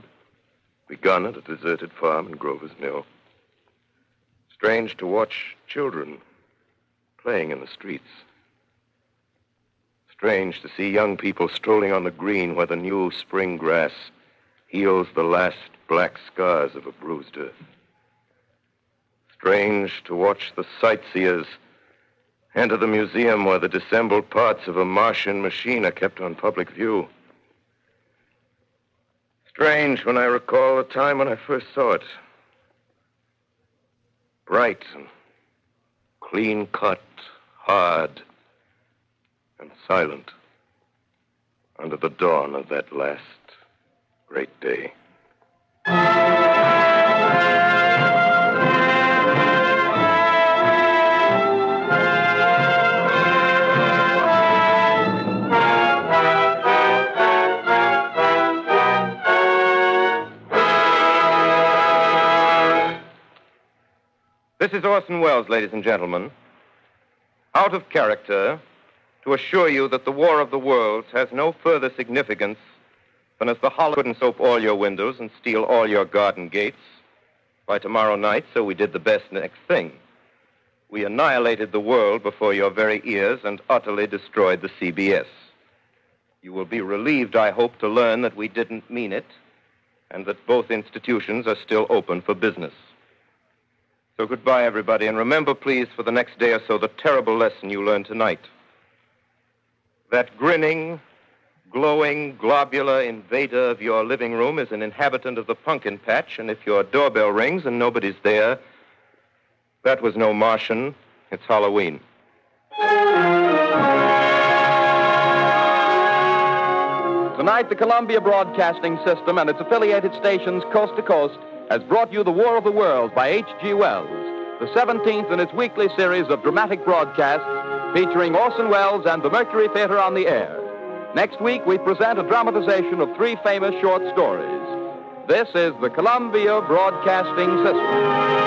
begun at a deserted farm in Grover's Mill. Strange to watch children playing in the streets. Strange to see young people strolling on the green where the new spring grass heals the last black scars of a bruised earth. Strange to watch the sightseers enter the museum where the dissembled parts of a Martian machine are kept on public view. Strange when I recall the time when I first saw it. Bright and clean-cut, hard and silent under the dawn of that last great day.
This is Orson Welles, ladies and gentlemen. Out of character, to assure you that the War of the Worlds has no further significance than as the Hollywood and soap all your windows and steal all your garden gates. By tomorrow night, so we did the best next thing. We annihilated the world before your very ears and utterly destroyed the CBS. You will be relieved, I hope, to learn that we didn't mean it and that both institutions are still open for business. So goodbye, everybody, and remember, please, for the next day or so, the terrible lesson you learned tonight. That grinning, glowing, globular invader of your living room is an inhabitant of the pumpkin patch, and if your doorbell rings and nobody's there, that was no Martian, it's Halloween.
Tonight, the Columbia Broadcasting System and its affiliated stations coast to coast has brought you The War of the Worlds by H.G. Wells, the 17th in its weekly series of dramatic broadcasts featuring Orson Welles and the Mercury Theatre on the air. Next week, we present a dramatization of 3 famous short stories. This is the Columbia Broadcasting System.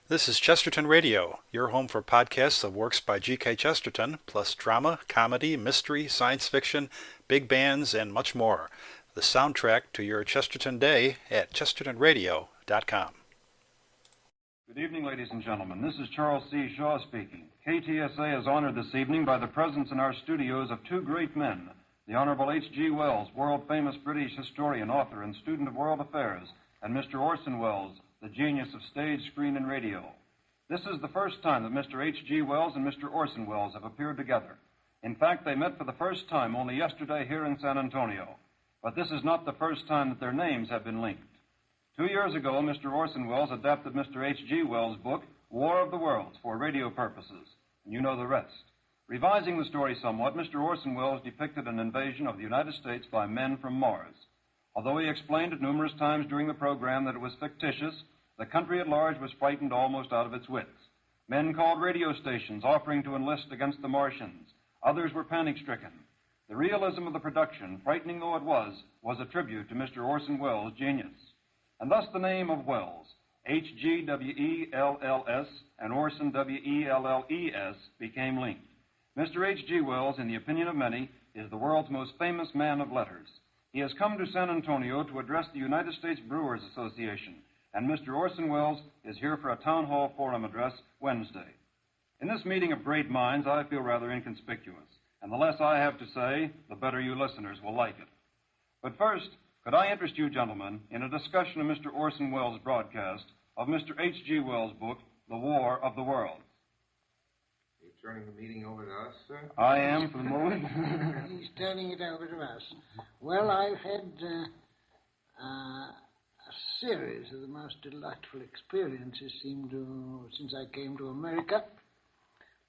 This is Chesterton Radio, your home for podcasts of works by G.K. Chesterton, plus drama, comedy, mystery, science fiction, big bands, and much more. The soundtrack to your Chesterton day at chestertonradio.com.
Good evening, ladies and gentlemen. This is Charles C. Shaw speaking. KTSA is honored this evening by the presence in our studios of 2 great men, the Honorable H.G. Wells, world-famous British historian, author, and student of world affairs, and Mr. Orson Welles, the genius of stage, screen, and radio. This is the first time that Mr. H.G. Wells and Mr. Orson Welles have appeared together. In fact, they met for the first time only yesterday here in San Antonio. But this is not the first time that their names have been linked. 2 years ago, Mr. Orson Welles adapted Mr. H.G. Wells' book, War of the Worlds, for radio purposes. And you know the rest. Revising the story somewhat, Mr. Orson Welles depicted an invasion of the United States by men from Mars. Although he explained it numerous times during the program that it was fictitious, the country at large was frightened almost out of its wits. Men called radio stations offering to enlist against the Martians. Others were panic-stricken. The realism of the production, frightening though it was a tribute to Mr. Orson Welles' genius. And thus the name of Welles, H-G-W-E-L-L-S, and Orson, W-E-L-L-E-S, became linked. Mr. H.G. Wells, in the opinion of many, is the world's most famous man of letters. He has come to San Antonio to address the United States Brewers Association, and Mr. Orson Welles is here for a town hall forum address Wednesday. In this meeting of great minds, I feel rather inconspicuous, and the less I have to say, the better you listeners will like it. But first, could I interest you gentlemen in a discussion of Mr. Orson Welles' broadcast of Mr. H.G. Wells' book, The War of the Worlds.
Are you turning the meeting over to us, sir?
I am, for the moment.
He's turning it over to us. Well, I've had a series of the most delightful experiences since I came to America.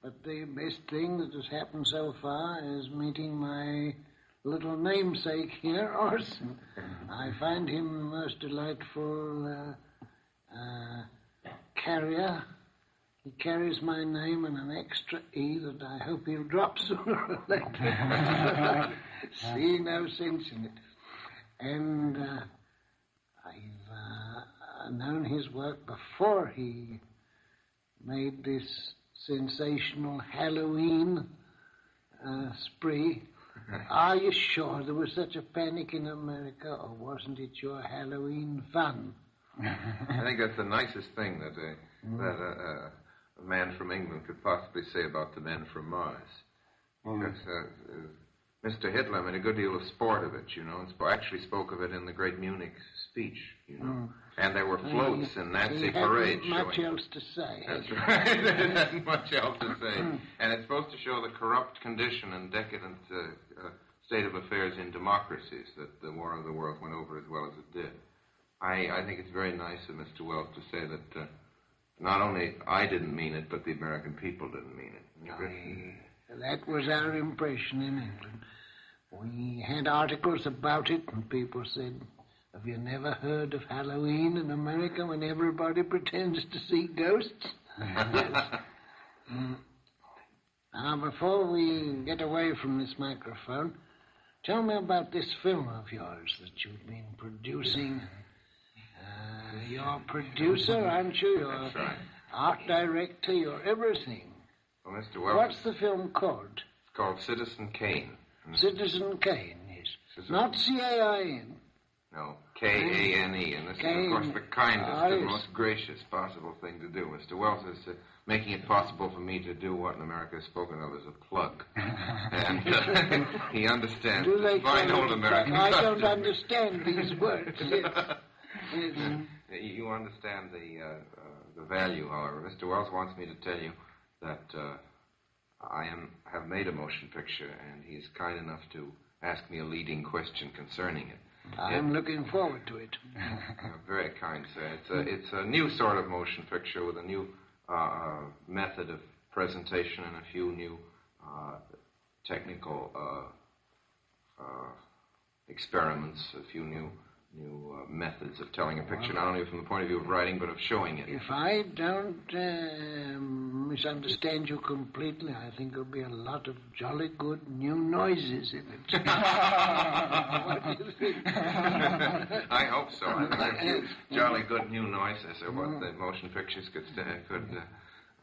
But the best thing that has happened so far is meeting my little namesake here, Orson. I find him the most delightful carrier. He carries my name and an extra E that I hope he'll drop sooner or later. See no sense in it. And I've known his work before he made this sensational Halloween spree. Are you sure there was such a panic in America, or wasn't it your Halloween fun?
I think that's the nicest thing that a man from England could possibly say about the men from Mars. Because Mr. Hitler made a good deal of sport of it, you know, and actually spoke of it in the great Munich speech, you know. And there were floats in Nazi parades.
Much else to say.
That's right. There isn't much else to say. And it's supposed to show the corrupt condition and decadent state of affairs in democracies that the War of the Worlds went over as well as it did. I think it's very nice of Mr. Wells to say that not only I didn't mean it, but the American people didn't mean it.
That was our impression in England. We had articles about it, and people said, have you never heard of Halloween in America when everybody pretends to see ghosts? Yes. Now, before we get away from this microphone, tell me about this film of yours that you've been producing. You're a producer, aren't you? You're
That's right.
Art director, you're everything.
Well, Mr. Wells...
What's the film called?
It's called Citizen Kane.
Citizen Kane, yes. Not C-A-I-N.
No, K-A-N-E, and this is, of course, the kindest and most gracious possible thing to do. Mr. Wells is making it possible for me to do what in America is spoken of as a plug. And he understands.
Do they
fine old American
I don't understand these words. Yes.
You understand the value, however. Mr. Wells wants me to tell you that I have made a motion picture, and he's kind enough to ask me a leading question concerning it.
I'm looking forward to it.
Very kind, sir. It's a new sort of motion picture with a new method of presentation and a few new technical experiments, a few new methods of telling a picture, not only from the point of view of writing, but of showing it.
If I don't misunderstand you completely, I think there'll be a lot of jolly good new noises in it. What do you think?
I hope so. I think a few jolly good new noises are what the motion pictures could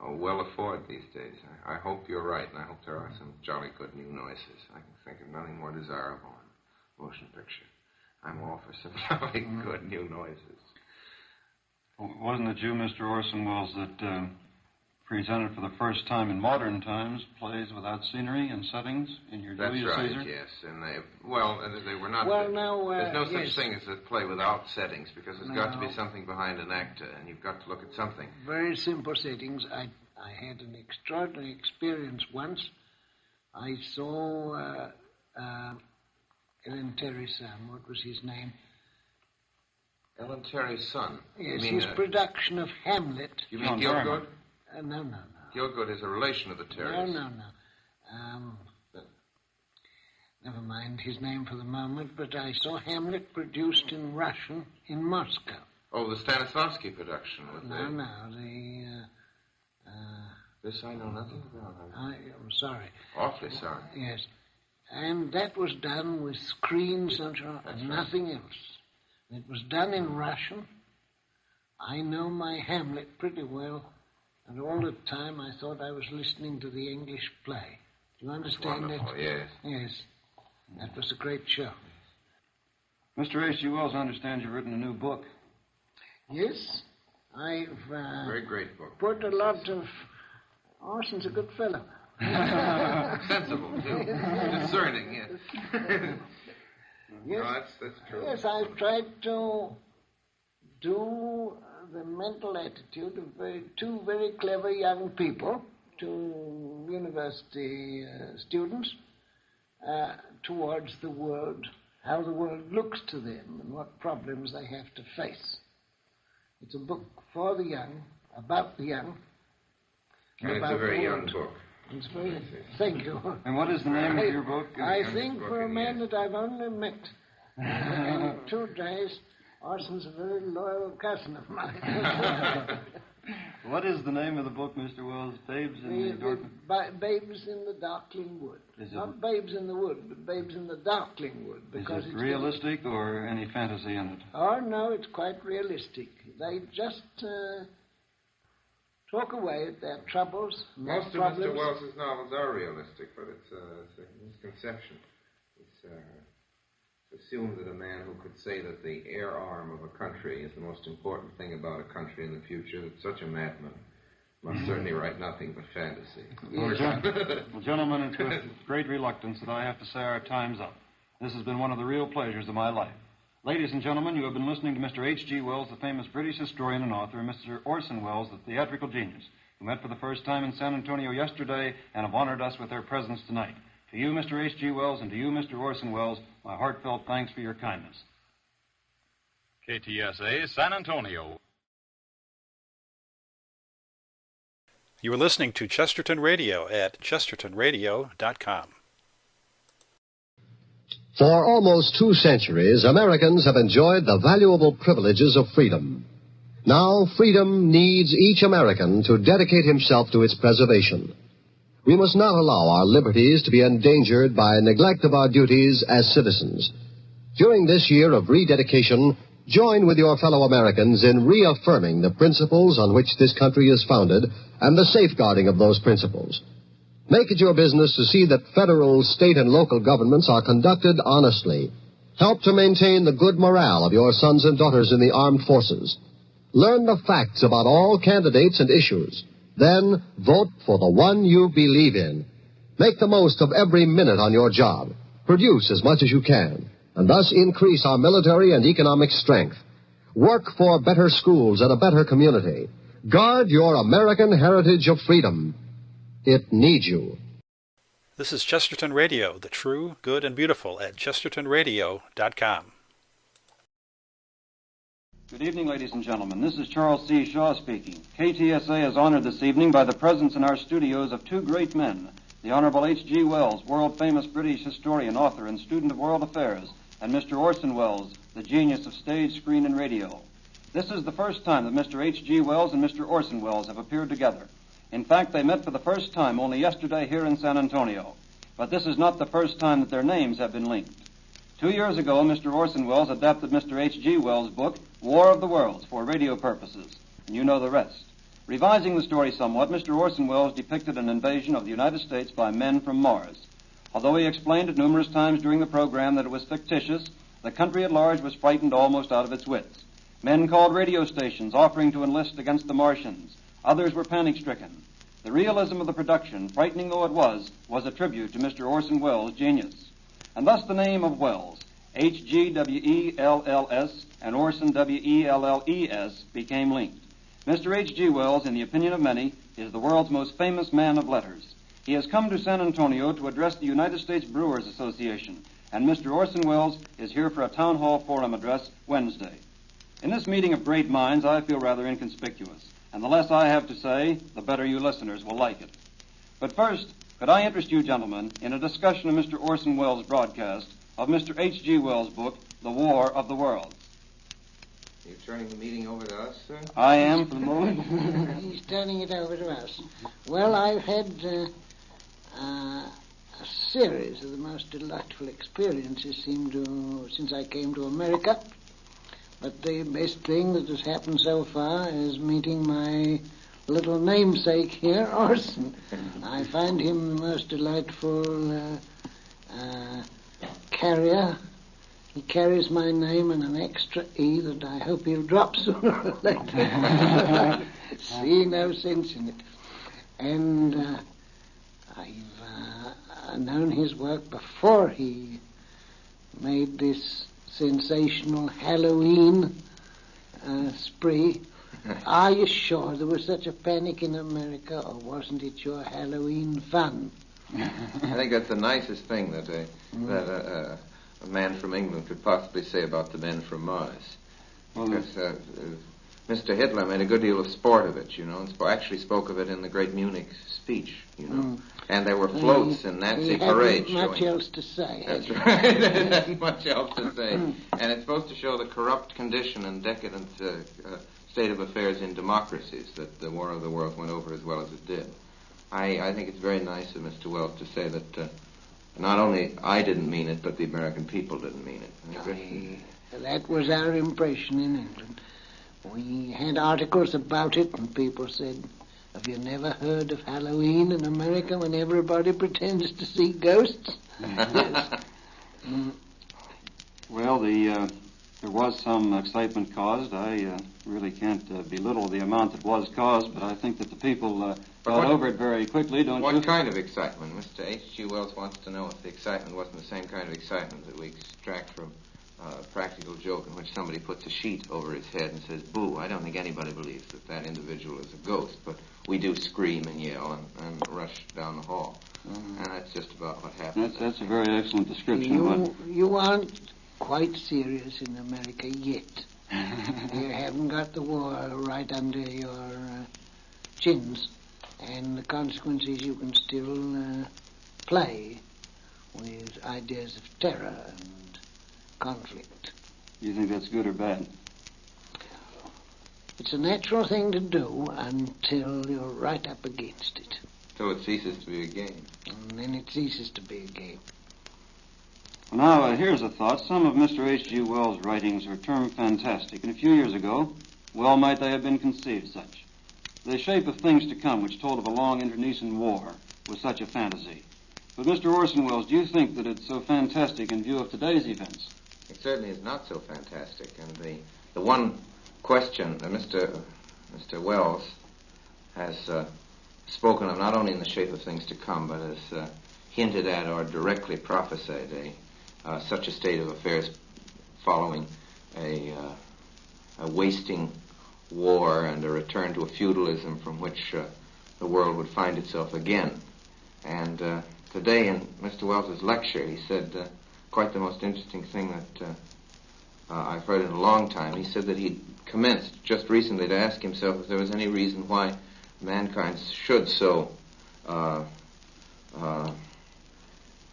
well afford these days. I hope you're right, and I hope there are some jolly good new noises. I can think of nothing more desirable in motion picture. I'm all for some jolly good new noises.
Wasn't it you, Mr. Orson Welles, that presented for the first time in modern times plays without scenery and settings in your
That's
Julius
right,
Caesar?
yes. And they were not...
Well, now,
there's no such
yes.
thing as a play without settings, because there's got to be something behind an actor, and you've got to look at something.
Very simple settings. I had an extraordinary experience once. I saw... Ellen Terry's son, what was his name?
Ellen Terry's son?
Yes, his production of Hamlet.
You mean Gielgud?
No.
Gielgud is a relation of the Terrys.
No. But never mind his name for the moment, but I saw Hamlet produced in Russian in Moscow.
Oh, the Stanislavski production. This I know nothing about.
I'm sorry.
Awfully sorry.
Yes. And that was done with screens and nothing else. It was done in Russian. I know my Hamlet pretty well, and all the time I thought I was listening to the English play. Do you understand that?
Yes.
Yes. That was a great show.
Mr. H.G. Wells, I understand you've written a new book.
Yes. I've
very great book.
Put a lot of... Orson's a good fellow.
Sensible, too. Discerning, yes.
Yes.
No, that's true.
Yes, I've tried to do the mental attitude of two very clever young people, two university students, towards the world, how the world looks to them and what problems they have to face. It's a book for the young, about the young.
And it's a very young book.
It's very, thank you.
And what is the name of your book?
I think for a man that I've only met in 2 days, Orson's a very loyal cousin of mine.
What is the name of the book, Mr. Wells? Babes in the Darkling?
Babes in the Darkling Wood. Not Babes in the Wood, but Babes in the Darkling Wood. Because
is it realistic or any fantasy in it?
Oh, no, it's quite realistic. They just talk away at their troubles.
Most of Mr. Wells's novels are realistic, but it's a misconception. It's assumed that a man who could say that the air arm of a country is the most important thing about a country in the future, that such a madman must certainly write nothing but fantasy.
Well, gentlemen, it's with great reluctance that I have to say our time's up. This has been one of the real pleasures of my life. Ladies and gentlemen, you have been listening to Mr. H.G. Wells, the famous British historian and author, and Mr. Orson Welles, the theatrical genius, who met for the first time in San Antonio yesterday and have honored us with their presence tonight. To you, Mr. H.G. Wells, and to you, Mr. Orson Welles, my heartfelt thanks for your kindness.
KTSA, San Antonio.
You are listening to Chesterton Radio at chestertonradio.com.
For almost 2 centuries, Americans have enjoyed the valuable privileges of freedom. Now, freedom needs each American to dedicate himself to its preservation. We must not allow our liberties to be endangered by neglect of our duties as citizens. During this year of rededication, join with your fellow Americans in reaffirming the principles on which this country is founded and the safeguarding of those principles. Make it your business to see that federal, state, and local governments are conducted honestly. Help to maintain the good morale of your sons and daughters in the armed forces. Learn the facts about all candidates and issues. Then vote for the one you believe in. Make the most of every minute on your job. Produce as much as you can, and thus increase our military and economic strength. Work for better schools and a better community. Guard your American heritage of freedom. It needs you.
This is Chesterton Radio, the true, good, and beautiful at chestertonradio.com.
Good evening, ladies and gentlemen. This is Charles C. Shaw speaking. KTSA is honored this evening by the presence in our studios of 2 great men, the Honorable H.G. Wells, world-famous British historian, author, and student of world affairs, and Mr. Orson Welles, the genius of stage, screen, and radio. This is the first time that Mr. H.G. Wells and Mr. Orson Welles have appeared together. In fact, they met for the first time only yesterday here in San Antonio. But this is not the first time that their names have been linked. 2 years ago, Mr. Orson Welles adapted Mr. H.G. Wells' book, War of the Worlds, for radio purposes, and you know the rest. Revising the story somewhat, Mr. Orson Welles depicted an invasion of the United States by men from Mars. Although he explained it numerous times during the program that it was fictitious, the country at large was frightened almost out of its wits. Men called radio stations offering to enlist against the Martians. Others were panic-stricken. The realism of the production, frightening though it was a tribute to Mr. Orson Welles' genius. And thus the name of Welles, H-G-W-E-L-L-S, and Orson, W-E-L-L-E-S, became linked. Mr. H.G. Wells, in the opinion of many, is the world's most famous man of letters. He has come to San Antonio to address the United States Brewers Association, and Mr. Orson Welles is here for a town hall forum address Wednesday. In this meeting of great minds, I feel rather inconspicuous, and the less I have to say, the better you listeners will like it. But first, could I interest you gentlemen in a discussion of Mr. Orson Welles' broadcast of Mr. H.G. Wells' book, The War of the Worlds?
You're turning the meeting over to us, sir?
I am, for the moment.
He's turning it over to us. Well, I've had a series of the most delightful experiences since I came to America. But the best thing that has happened so far is meeting my little namesake here, Orson. I find him the most delightful carrier. He carries my name and an extra E that I hope he'll drop sooner or later. See no sense in it. And I've known his work before he made this sensational Halloween spree. Are you sure there was such a panic in America, or wasn't it your Halloween fun?
I think that's the nicest thing that a man from England could possibly say about the men from Mars. Because Mr. Hitler made a good deal of sport of it, and actually spoke of it in the Great Munich speech, And there were floats in Nazi parades.
He hadn't much else to say.
That's right. There hadn't much else to say. And it's supposed to show the corrupt condition and decadent state of affairs in democracies that the War of the Worlds went over as well as it did. I think it's very nice of Mr. Wells to say that not only I didn't mean it, but the American people didn't mean it.
That was our impression in England. We had articles about it, and people said, have you never heard of Halloween in America when everybody pretends to see ghosts? Yes.
Well, there was some excitement caused. I really can't belittle the amount that was caused, but I think that the people got over it very quickly, don't you?
What kind of excitement? Mr. H.G. Wells wants to know if the excitement wasn't the same kind of excitement that we extract from a practical joke in which somebody puts a sheet over his head and says, boo. I don't think anybody believes that individual is a ghost, but we do scream and yell and rush down the hall. And that's just about what happens.
That's a very excellent description.
You aren't quite serious in America yet. You haven't got the war right under your chins, and the consequence is you can still play with ideas of terror and conflict.
You think that's good or bad?
It's a natural thing to do until you're right up against it.
So it ceases to be a game.
And then it ceases to be a game.
Now, here's a thought. Some of Mr. H.G. Wells' writings are termed fantastic, and a few years ago, well might they have been conceived such. The Shape of Things to Come, which told of a long internecine war, was such a fantasy. But, Mr. Orson Welles, do you think that it's so fantastic in view of today's events?
It certainly is not so fantastic, and the one question that Mr. Wells has spoken of, not only in The Shape of Things to Come, but has hinted at or directly prophesied such a state of affairs following a wasting war and a return to a feudalism from which the world would find itself again. And today in Mr. Wells's lecture, he said quite the most interesting thing that I've heard in a long time. He said that he'd commenced just recently to ask himself if there was any reason why mankind should so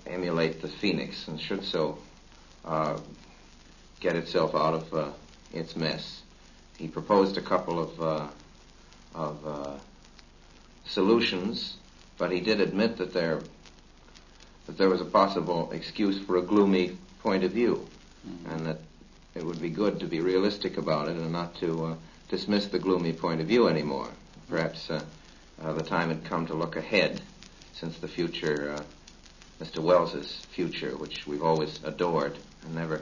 emulate the phoenix and should so get itself out of its mess. He proposed a couple of solutions, but he did admit that there was a possible excuse for a gloomy point of view, and that it would be good to be realistic about it and not to dismiss the gloomy point of view anymore. Perhaps the time had come to look ahead, since the future, Mr. Wells's future, which we've always adored and never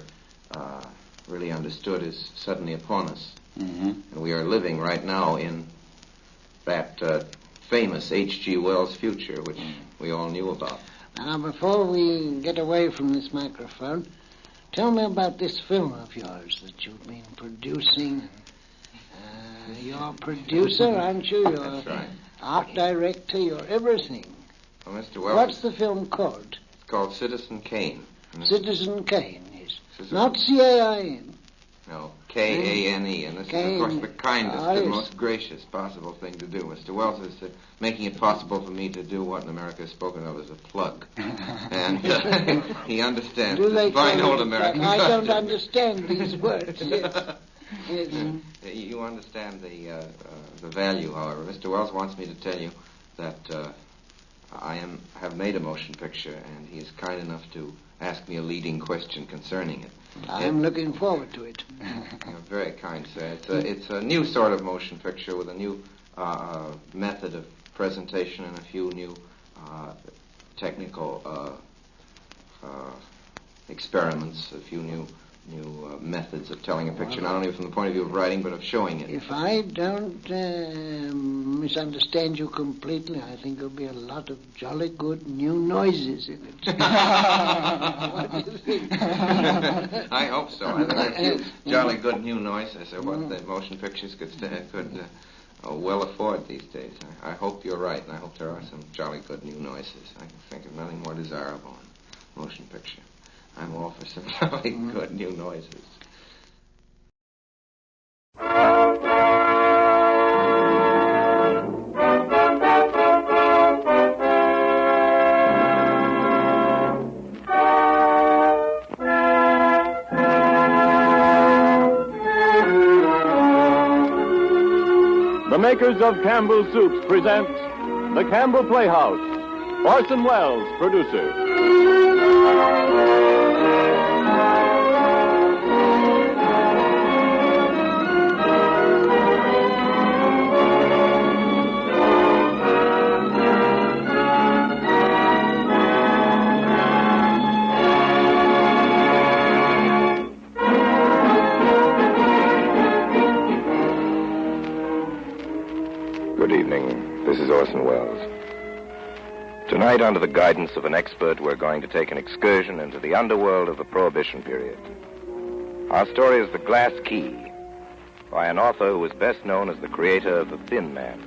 really understood, is suddenly upon us. And we are living right now in that famous H.G. Wells future, which we all knew about.
Now, before we get away from this microphone, tell me about this film of yours that you've been producing. You're a producer, aren't you? You're
That's right.
Art director, you're everything.
Well, Mr. Wells...
What's the film called?
It's called Citizen Kane.
Citizen Kane, yes. Not C-A-I-N.
No,
K-A-N-E, and this is, of course, the kindest and most gracious possible thing to do. Mr. Wells is making it possible for me to do what in America is spoken of as a plug. And he understands this fine old American
I don't understand these words. Yes.
You understand the value, however. Mr. Wells wants me to tell you that I have made a motion picture, and he is kind enough to ask me a leading question concerning it.
I'm looking forward to it.
You're very kind, sir. It's a new sort of motion picture with a new method of presentation and a few new technical experiments, a few new methods of telling a picture, not only from the point of view of writing, but of showing it.
If I don't misunderstand you completely, I think there'll be a lot of jolly good new noises in it. What do you think?
I hope so. I think a few jolly good new noises are what the motion pictures could well afford these days. I hope you're right, and I hope there are some jolly good new noises. I can think of nothing more desirable in a motion picture. I'm all for some jolly good new noises.
The makers of Campbell Soups present the Campbell Playhouse. Orson Welles, producer.
Good evening. This is Orson Welles. Tonight, under the guidance of an expert, we're going to take an excursion into the underworld of the Prohibition period. Our story is The Glass Key, by an author who is best known as the creator of The Thin Man,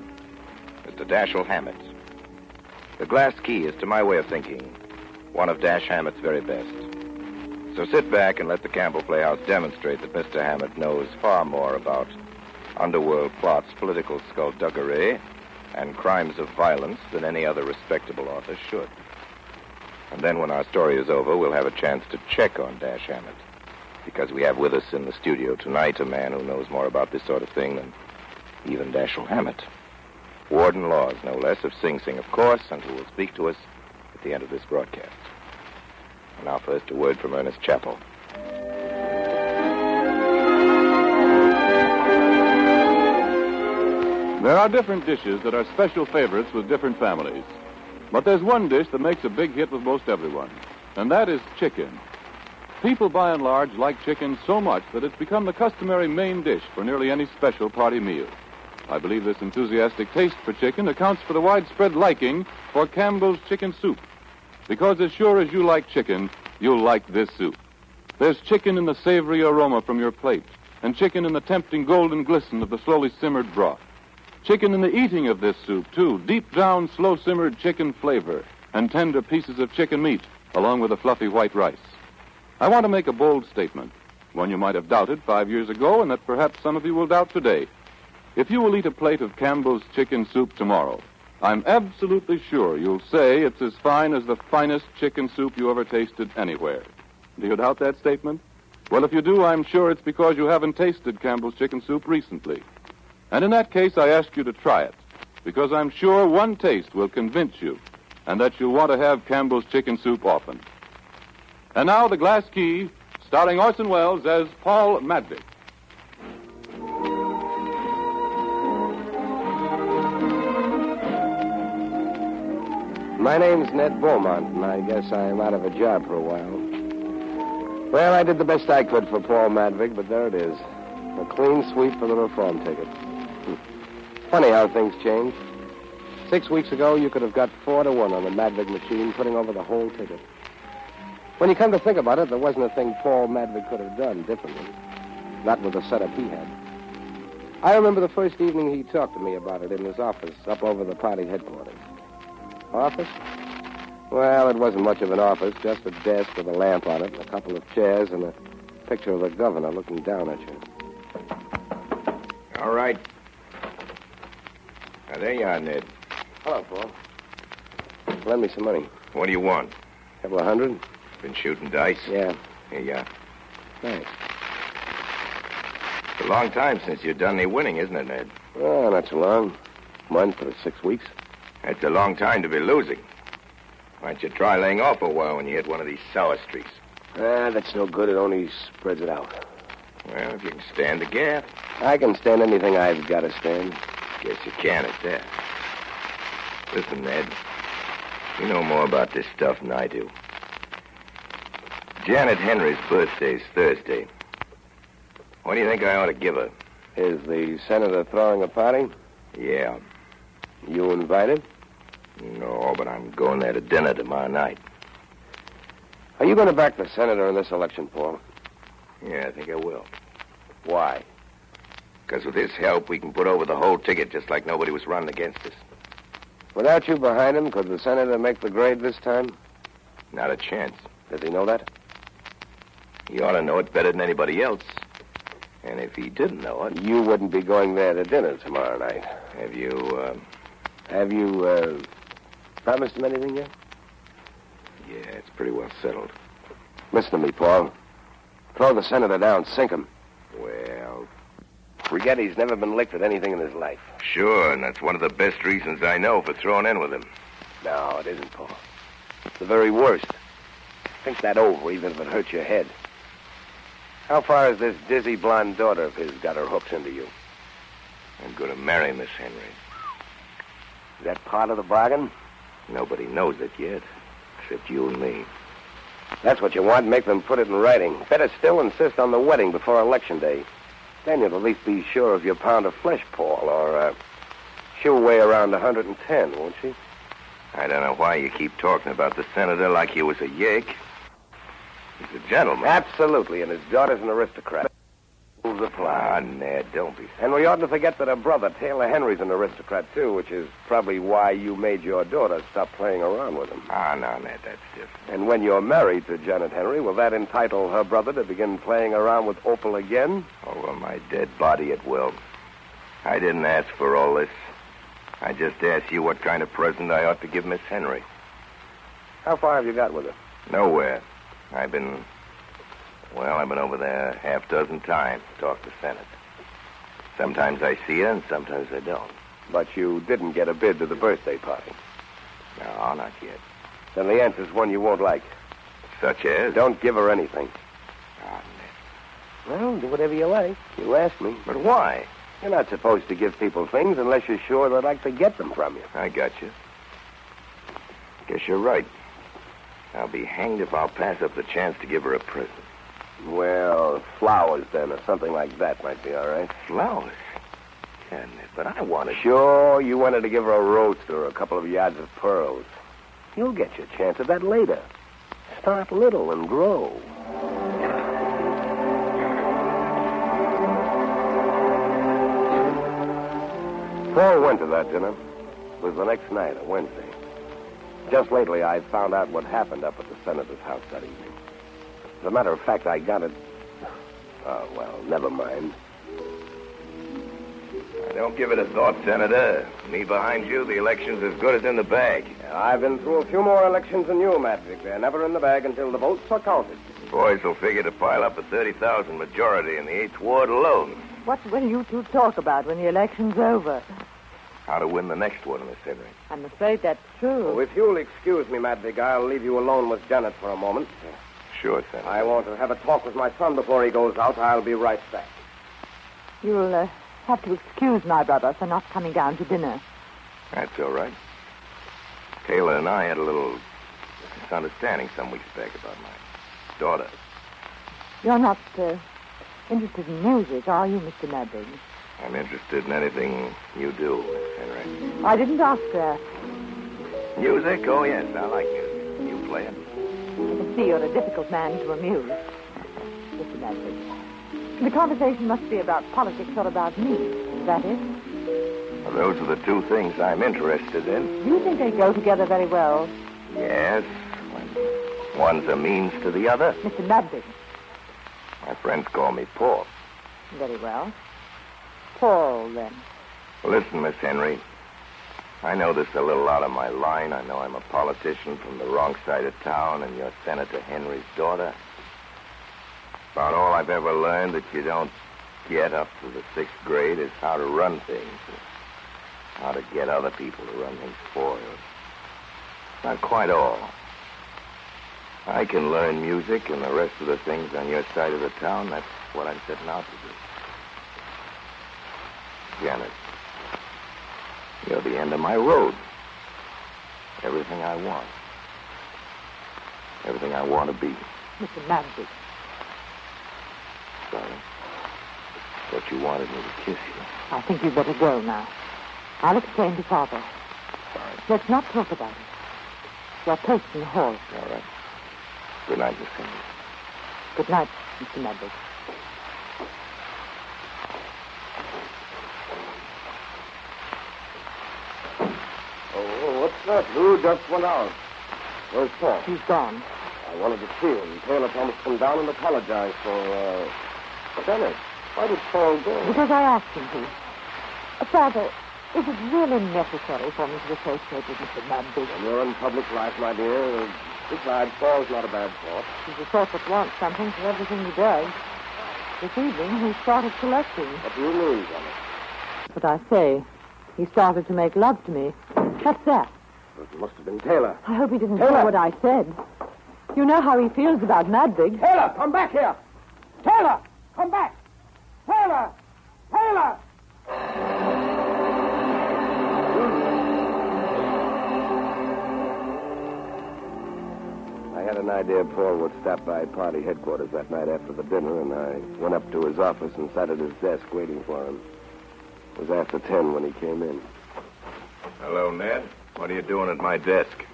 Mr. Dashiell Hammett. The Glass Key is, to my way of thinking, one of Dash Hammett's very best. So sit back and let the Campbell Playhouse demonstrate that Mr. Hammett knows far more about underworld plots, political skullduggery, and crimes of violence than any other respectable author should. And then when our story is over, we'll have a chance to check on Dash Hammett, because we have with us in the studio tonight a man who knows more about this sort of thing than even Dashiell Hammett. Warden Laws, no less, of Sing Sing, of course, and who will speak to us at the end of this broadcast. And now first a word from Ernest Chappell.
There are different dishes that are special favorites with different families. But there's one dish that makes a big hit with most everyone, and that is chicken. People, by and large, like chicken so much that it's become the customary main dish for nearly any special party meal. I believe this enthusiastic taste for chicken accounts for the widespread liking for Campbell's chicken soup. Because as sure as you like chicken, you'll like this soup. There's chicken in the savory aroma from your plate, and chicken in the tempting golden glisten of the slowly simmered broth. Chicken in the eating of this soup, too. Deep down, slow-simmered chicken flavor and tender pieces of chicken meat, along with a fluffy white rice. I want to make a bold statement, one you might have doubted 5 years ago and that perhaps some of you will doubt today. If you will eat a plate of Campbell's chicken soup tomorrow, I'm absolutely sure you'll say it's as fine as the finest chicken soup you ever tasted anywhere. Do you doubt that statement? Well, if you do, I'm sure it's because you haven't tasted Campbell's chicken soup recently. And in that case, I ask you to try it, because I'm sure one taste will convince you, and that you'll want to have Campbell's chicken soup often. And now, The Glass Key, starring Orson Welles as Paul Madvig.
My name's Ned Beaumont, and I guess I'm out of a job for a while. Well, I did the best I could for Paul Madvig, but there it is. A clean sweep for the reform ticket. Funny how things change. 6 weeks ago, you could have got 4-1 on the Madvig machine, putting over the whole ticket. When you come to think about it, there wasn't a thing Paul Madvig could have done differently. Not with the setup he had. I remember the first evening he talked to me about it in his office up over the party headquarters. Office? Well, it wasn't much of an office, just a desk with a lamp on it, a couple of chairs, and a picture of the governor looking down at you.
All right. Now, there you are, Ned.
Hello, Paul. Lend me some money.
What do you want?
Couple of $100?
Been shooting dice?
Yeah.
Here you are.
Thanks.
It's a long time since you've done any winning, isn't it, Ned?
Oh, not so long. Month or 6 weeks.
That's a long time to be losing. Why don't you try laying off a while when you hit one of these sour streaks?
That's no good. It only spreads it out.
Well, if you can stand the gap.
I can stand anything I've got to stand.
Guess you can at that. Listen, Ned. You know more about this stuff than I do. Janet Henry's birthday's Thursday. What do you think I ought to give her?
Is the senator throwing a party?
Yeah.
You invited?
No, but I'm going there to dinner tomorrow night.
Are you going to back the senator in this election, Paul?
Yeah, I think I will.
Why?
Because with his help, we can put over the whole ticket just like nobody was running against us.
Without you behind him, could the senator make the grade this time?
Not a chance.
Does he know that?
He ought to know it better than anybody else. And if he didn't know it...
You wouldn't be going there to dinner tomorrow night.
Have you,
promised him anything yet?
Yeah, it's pretty well settled.
Listen to me, Paul. Throw the senator down, sink him.
Well...
Forget he's never been licked at anything in his life.
Sure, and that's one of the best reasons I know for throwing in with him.
No, it isn't, Paul. It's the very worst. Think that over, even if it hurts your head. How far has this dizzy blonde daughter of his got her hooks into you?
I'm going to marry Miss Henry.
Is that part of the bargain?
Nobody knows it yet, except you and me.
That's what you want. Make them put it in writing. Better still insist on the wedding before Election Day. Then you'll at least be sure of your pound of flesh, Paul, or she'll weigh around 110, won't she?
I don't know why you keep talking about the senator like he was a yake. He's a gentleman.
Absolutely, and his daughter's an aristocrat. Rules apply.
Ah, Ned, don't be...
And we oughtn't to forget that her brother, Taylor Henry's an aristocrat, too, which is probably why you made your daughter stop playing around with him.
Ah, no, Ned, that's different.
And when you're married to Janet Henry, will that entitle her brother to begin playing around with Opal again?
Over my dead body it will. I didn't ask for all this. I just asked you what kind of present I ought to give Miss Henry.
How far have you got with her?
Nowhere. I've been over there half dozen times to talk to Senate. Sometimes I see her and sometimes I don't.
But you didn't get a bid to the birthday party?
No, not yet.
Then the answer's one you won't like.
Such as?
Don't give her anything.
Ah, Ned.
Well, do whatever you like. You ask me.
But why?
You're not supposed to give people things unless you're sure they'd like to get them from you.
I got you. Guess you're right. I'll be hanged if I'll pass up the chance to give her a present.
Well, flowers, then, or something like that might be all right.
Flowers? Yeah, Ned, but I wanted...
Sure, you wanted to give her a roast or a couple of yards of pearls. You'll get your chance at that later. Start little and grow. Paul went to that dinner. It was the next night, a Wednesday. Just lately, I found out what happened up at the senator's house that evening. As a matter of fact, I got it... Oh, well, never mind.
Don't give it a thought, Senator. Me behind you, the election's as good as in the bag.
I've been through a few more elections than you, Madvig. They're never in the bag until the votes are counted.
Boys will figure to pile up a 30,000 majority in the 8th Ward alone.
What will you two talk about when the election's over?
How to win the next one, Miss Henry.
I'm afraid that's true.
Oh, if you'll excuse me, Madvig, I'll leave you alone with Janet for a moment.
Sure, Senator.
I want to have a talk with my son before he goes out. I'll be right back.
You'll have to excuse my brother for not coming down to dinner.
That's all right. Taylor and I had a little misunderstanding some weeks back about my daughter.
You're not interested in music, are you, Mr. Madvig?
I'm interested in anything you do, Miss Henry.
I didn't ask that.
Music? Oh, yes, I like music. You play it?
I can see you're a difficult man to amuse, Mr. Madvig. The conversation must be about politics or about me. Is that it?
Well, those are the two things I'm interested in.
Do you think they go together very well?
Yes. One's a means to the other.
Mr. Madvig.
My friends call me Paul.
Very well. Paul, then.
Listen, Miss Henry. I know this is a little out of my line. I know I'm a politician from the wrong side of town, and you're Senator Henry's daughter. About all I've ever learned that you don't get up to the 6th grade is how to run things. How to get other people to run things for you. Not quite all. I can learn music and the rest of the things on your side of the town. That's what I'm setting out to do. Janet, you're the end of my road. Everything I want. Everything I want to be.
Mr. Madvig.
Sorry. Thought you wanted me to kiss you.
I think you'd better go now. I'll explain to Father.
Sorry.
Let's not talk about it. Your place in the hall.
All right. Good night, Miss Henry.
Good night, Mr. Madvig.
Oh, what's that? Who just went out? Where's Paul?
He's gone.
I wanted to see him. Taylor promised to come down and apologize for, Dennis. Why did Paul go?
Because I asked him to. Father, is it really necessary for me to associate with Mr. Madvig?
When you're in public life, my dear, besides, Paul's not a bad sort.
He's the sort that wants something for everything he does. This evening, he started collecting.
What do you mean, Johnny?
But I say, he started to make love to me. What's that?
It must have been Taylor.
I hope he didn't
Taylor!
hear what I said. You know how he feels about Madvig.
Taylor, come back here! Taylor, come back! Taylor! Taylor! I had an idea Paul would stop by party headquarters that night after the dinner, and I went up to his office and sat at his desk waiting for him. It was after 10 when he came in.
Hello, Ned. What are you doing at my desk?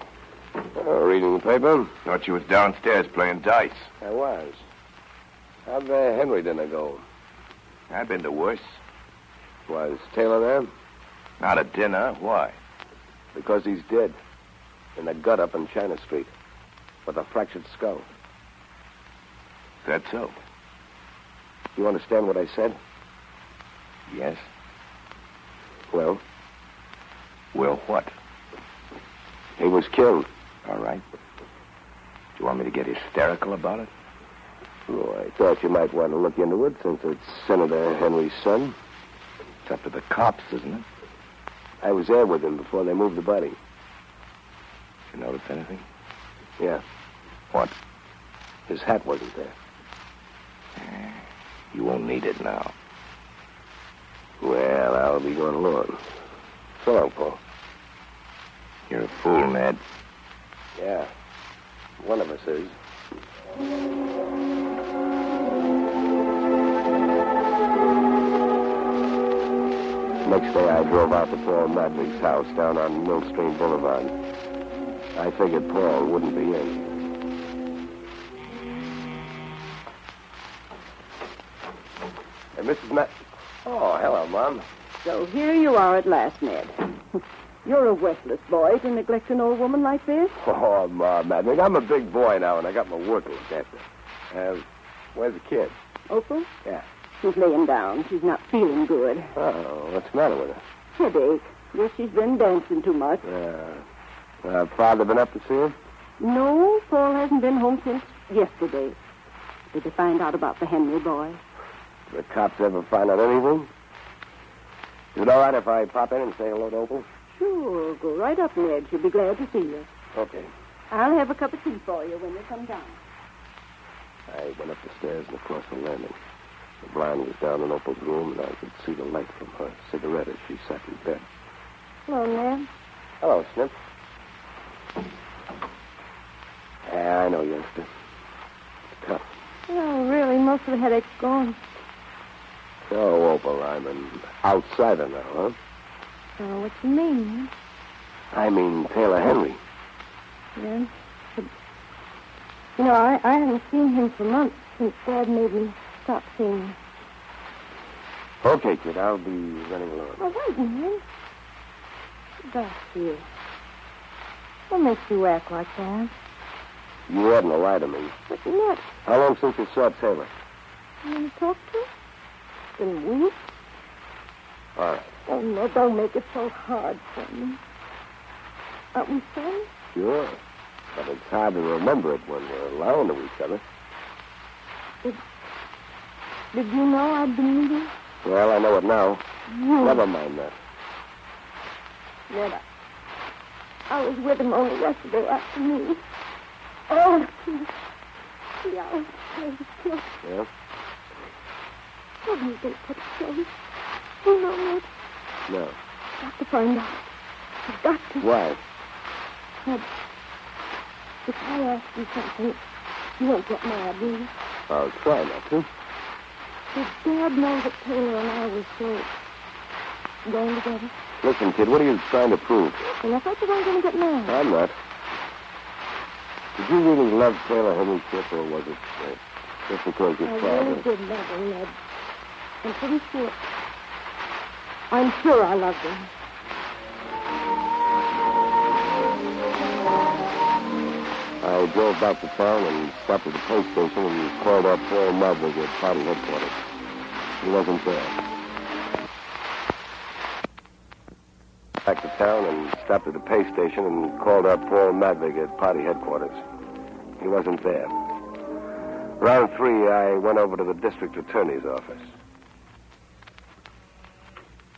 Reading the paper.
Thought you was downstairs playing dice.
I was. How'd the Henry dinner go?
I've been to worse.
Was Taylor there?
Not at dinner. Why?
Because he's dead. In a gut up in China Street. With a fractured skull.
Is that so?
You understand what I said?
Yes.
Well?
Well, what?
He was killed.
All right. Do you want me to get hysterical about it?
Oh, I thought you might want to look into it since it's Senator Henry's son.
It's up to the cops, isn't it?
I was there with him before they moved the body.
Did you notice anything?
Yeah.
What?
His hat wasn't there.
You won't need it now.
Well, I'll be going along. So long, Paul.
You're a fool, Ned.
Yeah. One of us is. Next day, I drove out to Paul Madvig's house down on Millstream Boulevard. I figured Paul wouldn't be in. Hey, Mrs. Matt. Oh, hello, Mom.
So here you are at last, Ned. You're a worthless boy to neglect an old woman like this.
Oh, Mom, Madvig, I'm a big boy now, and I got my work to look after. Where's the kid?
Opal?
Yeah.
She's laying down. She's not feeling good.
Oh, what's the matter with her?
Headache. Guess she's been dancing too much.
Father been up to see her?
No, Paul hasn't been home since yesterday. Did they find out about the Henry boy?
The cops ever find out anything? Is it all right if I pop in and say hello to Opal?
Sure. Go right up, Ned. She'll be glad to see you.
Okay.
I'll have a cup of tea for you when you come down.
I went up the stairs and across the landing. The blind was down in Opal's room, and I could see the light from her cigarette as she sat in bed.
Hello, Ned.
Hello, Snip. Yeah, I know, youngster. It's tough.
Oh, really? Most of the headache's gone.
So, Opal, I'm an outsider now, huh?
Oh, what you mean?
I mean Taylor Henry.
Yeah. But, you know, I haven't seen him for months since Dad made me stop seeing him.
Okay, kid, I'll be running along.
Oh, wait a minute. Dashiell. What makes you act like that?
You hadn't to lie to me.
But, Ned...
How long since you saw Taylor?
You want to talk to him? It's been weeks. Ned, don't make it so hard for me. Aren't we friends?
Sure. But it's hard to remember it when we're alone to each other.
Did you know I'd been leaving?
Well, I know it now.
You.
Never mind that.
Ned, I was with him only yesterday afternoon. Oh, see, I was killed.
Yeah?
What do you think put it so? You know, Ned?
No.
Got to find out. You've got to.
Why?
Ned, if I ask you something, you won't get mad, will you?
I'll try not to.
Did Dad know that Taylor and I were so going together?
Listen, kid, what are you trying to prove?
And I thought you weren't going to get mad.
I'm not. Did you really love Taylor Henry Chip, or was it just because your
I
father...
really did love him, Ned. I'm pretty sure. I'm sure I loved him.
I drove back to town and stopped at the police station and called up Paul Madvig at party headquarters. He wasn't there. Back to town and stopped at the pay station and called up Paul Madvig at party headquarters. He wasn't there. Around 3, I went over to the district attorney's office.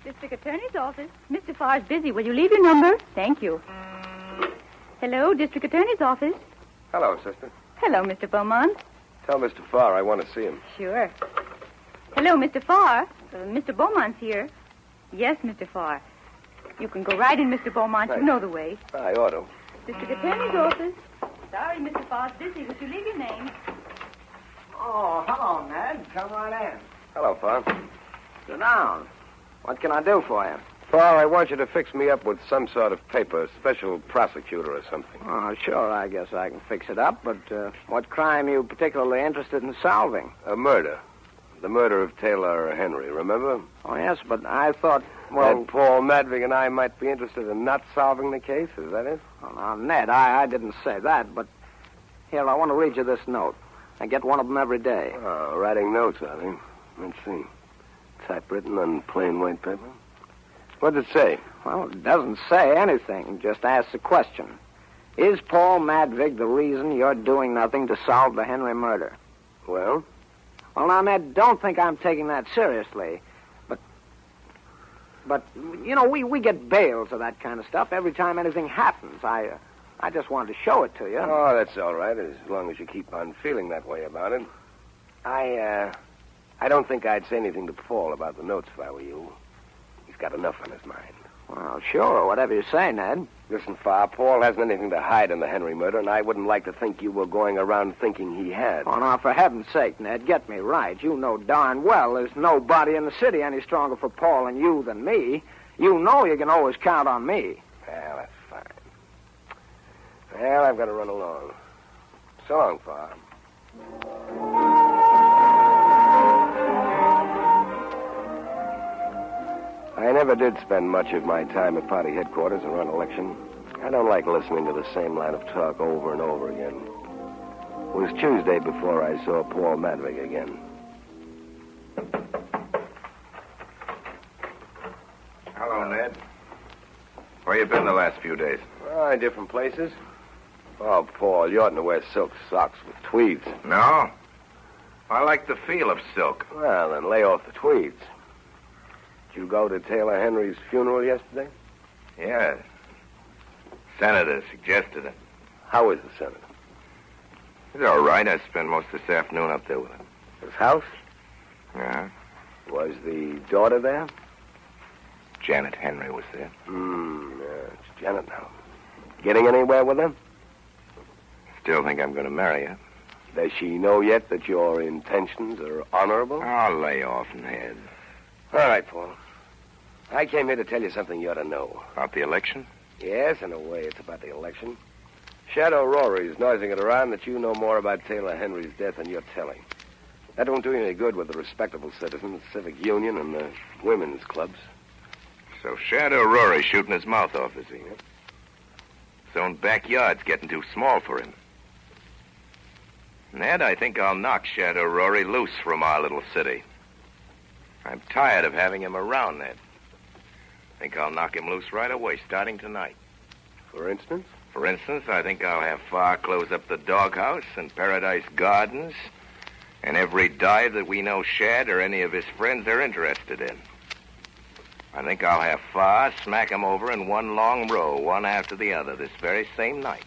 District Attorney's office? Mr. Farr's busy. Will you leave your number? Thank you. Hello, District Attorney's office.
Hello, sister.
Hello, Mr. Beaumont.
Tell Mr. Farr I want to see him.
Sure. Hello, Mr. Farr. Mr. Beaumont's here. Yes, Mr. Farr. You can go right in, Mr. Beaumont.
Thanks.
You know the way.
I ought to.
District Attorney's office. Sorry, Mr. Farr's busy. Would you leave your name?
Oh, hello, Ned. Come right in.
Hello, Farr.
Sit down. What can I do for you?
Farr, I want you to fix me up with some sort of paper, special prosecutor or something.
Oh, sure, I guess I can fix it up, but what crime are you particularly interested in solving?
A murder. The murder of Taylor Henry, remember?
Oh, yes, but I thought, well...
That Paul Madvig and I might be interested in not solving the case, is that it?
Oh, now, Ned, I didn't say that, but... Here, I want to read you this note. I get one of them every day.
Oh, writing notes, are they? Let's see. Typewritten on plain white paper? What does it say?
Well, it doesn't say anything. Just asks a question. Is Paul Madvig the reason you're doing nothing to solve the Henry murder?
Well?
Well, now, Ned, don't think I'm taking that seriously. But you know, we get bails of that kind of stuff every time anything happens. I just wanted to show it to you.
Oh, that's all right, as long as you keep on feeling that way about it. I don't think I'd say anything to Paul about the notes if I were you. He's got enough on his mind.
Well, sure, whatever you say, Ned.
Listen, Farr, Paul hasn't anything to hide in the Henry murder, and I wouldn't like to think you were going around thinking he had.
Oh, now, for heaven's sake, Ned, get me right. You know darn well there's nobody in the city any stronger for Paul and you than me. You know you can always count on me.
Well, that's fine. Well, I've got to run along. So long, Farr. I never did spend much of my time at party headquarters around election. I don't like listening to the same line of talk over and over again. It was Tuesday before I saw Paul Madvig again.
Hello, Ned. Where you been the last few days?
Oh, in different places. Oh, Paul, you oughtn't to wear silk socks with tweeds.
No? I like the feel of silk.
Well, then lay off the tweeds. Did you go to Taylor Henry's funeral yesterday?
Yeah. Senator suggested it.
How is the senator?
He's all right. I spent most this afternoon up there with him.
His house?
Yeah.
Was the daughter there?
Janet Henry was there.
Yeah, it's Janet now. Getting anywhere with her?
Still think I'm going to marry her.
Does she know yet that your intentions are honorable?
I'll lay off, Ned.
All right, Paul. I came here to tell you something you ought to know.
About the election?
Yes, in a way, it's about the election. Shadow Rory's noising it around that you know more about Taylor Henry's death than you're telling. That won't do you any good with the respectable citizens, civic union, and the women's clubs.
So Shadow Rory's shooting his mouth off, is he? His own backyard's getting too small for him. Ned, I think I'll knock Shadow Rory loose from our little city. I'm tired of having him around, Ned. Think I'll knock him loose right away, starting tonight.
For instance?
For instance, I think I'll have Farr close up the doghouse and Paradise Gardens and every dive that we know Shad or any of his friends are interested in. I think I'll have Farr smack him over in one long row, one after the other, this very same night.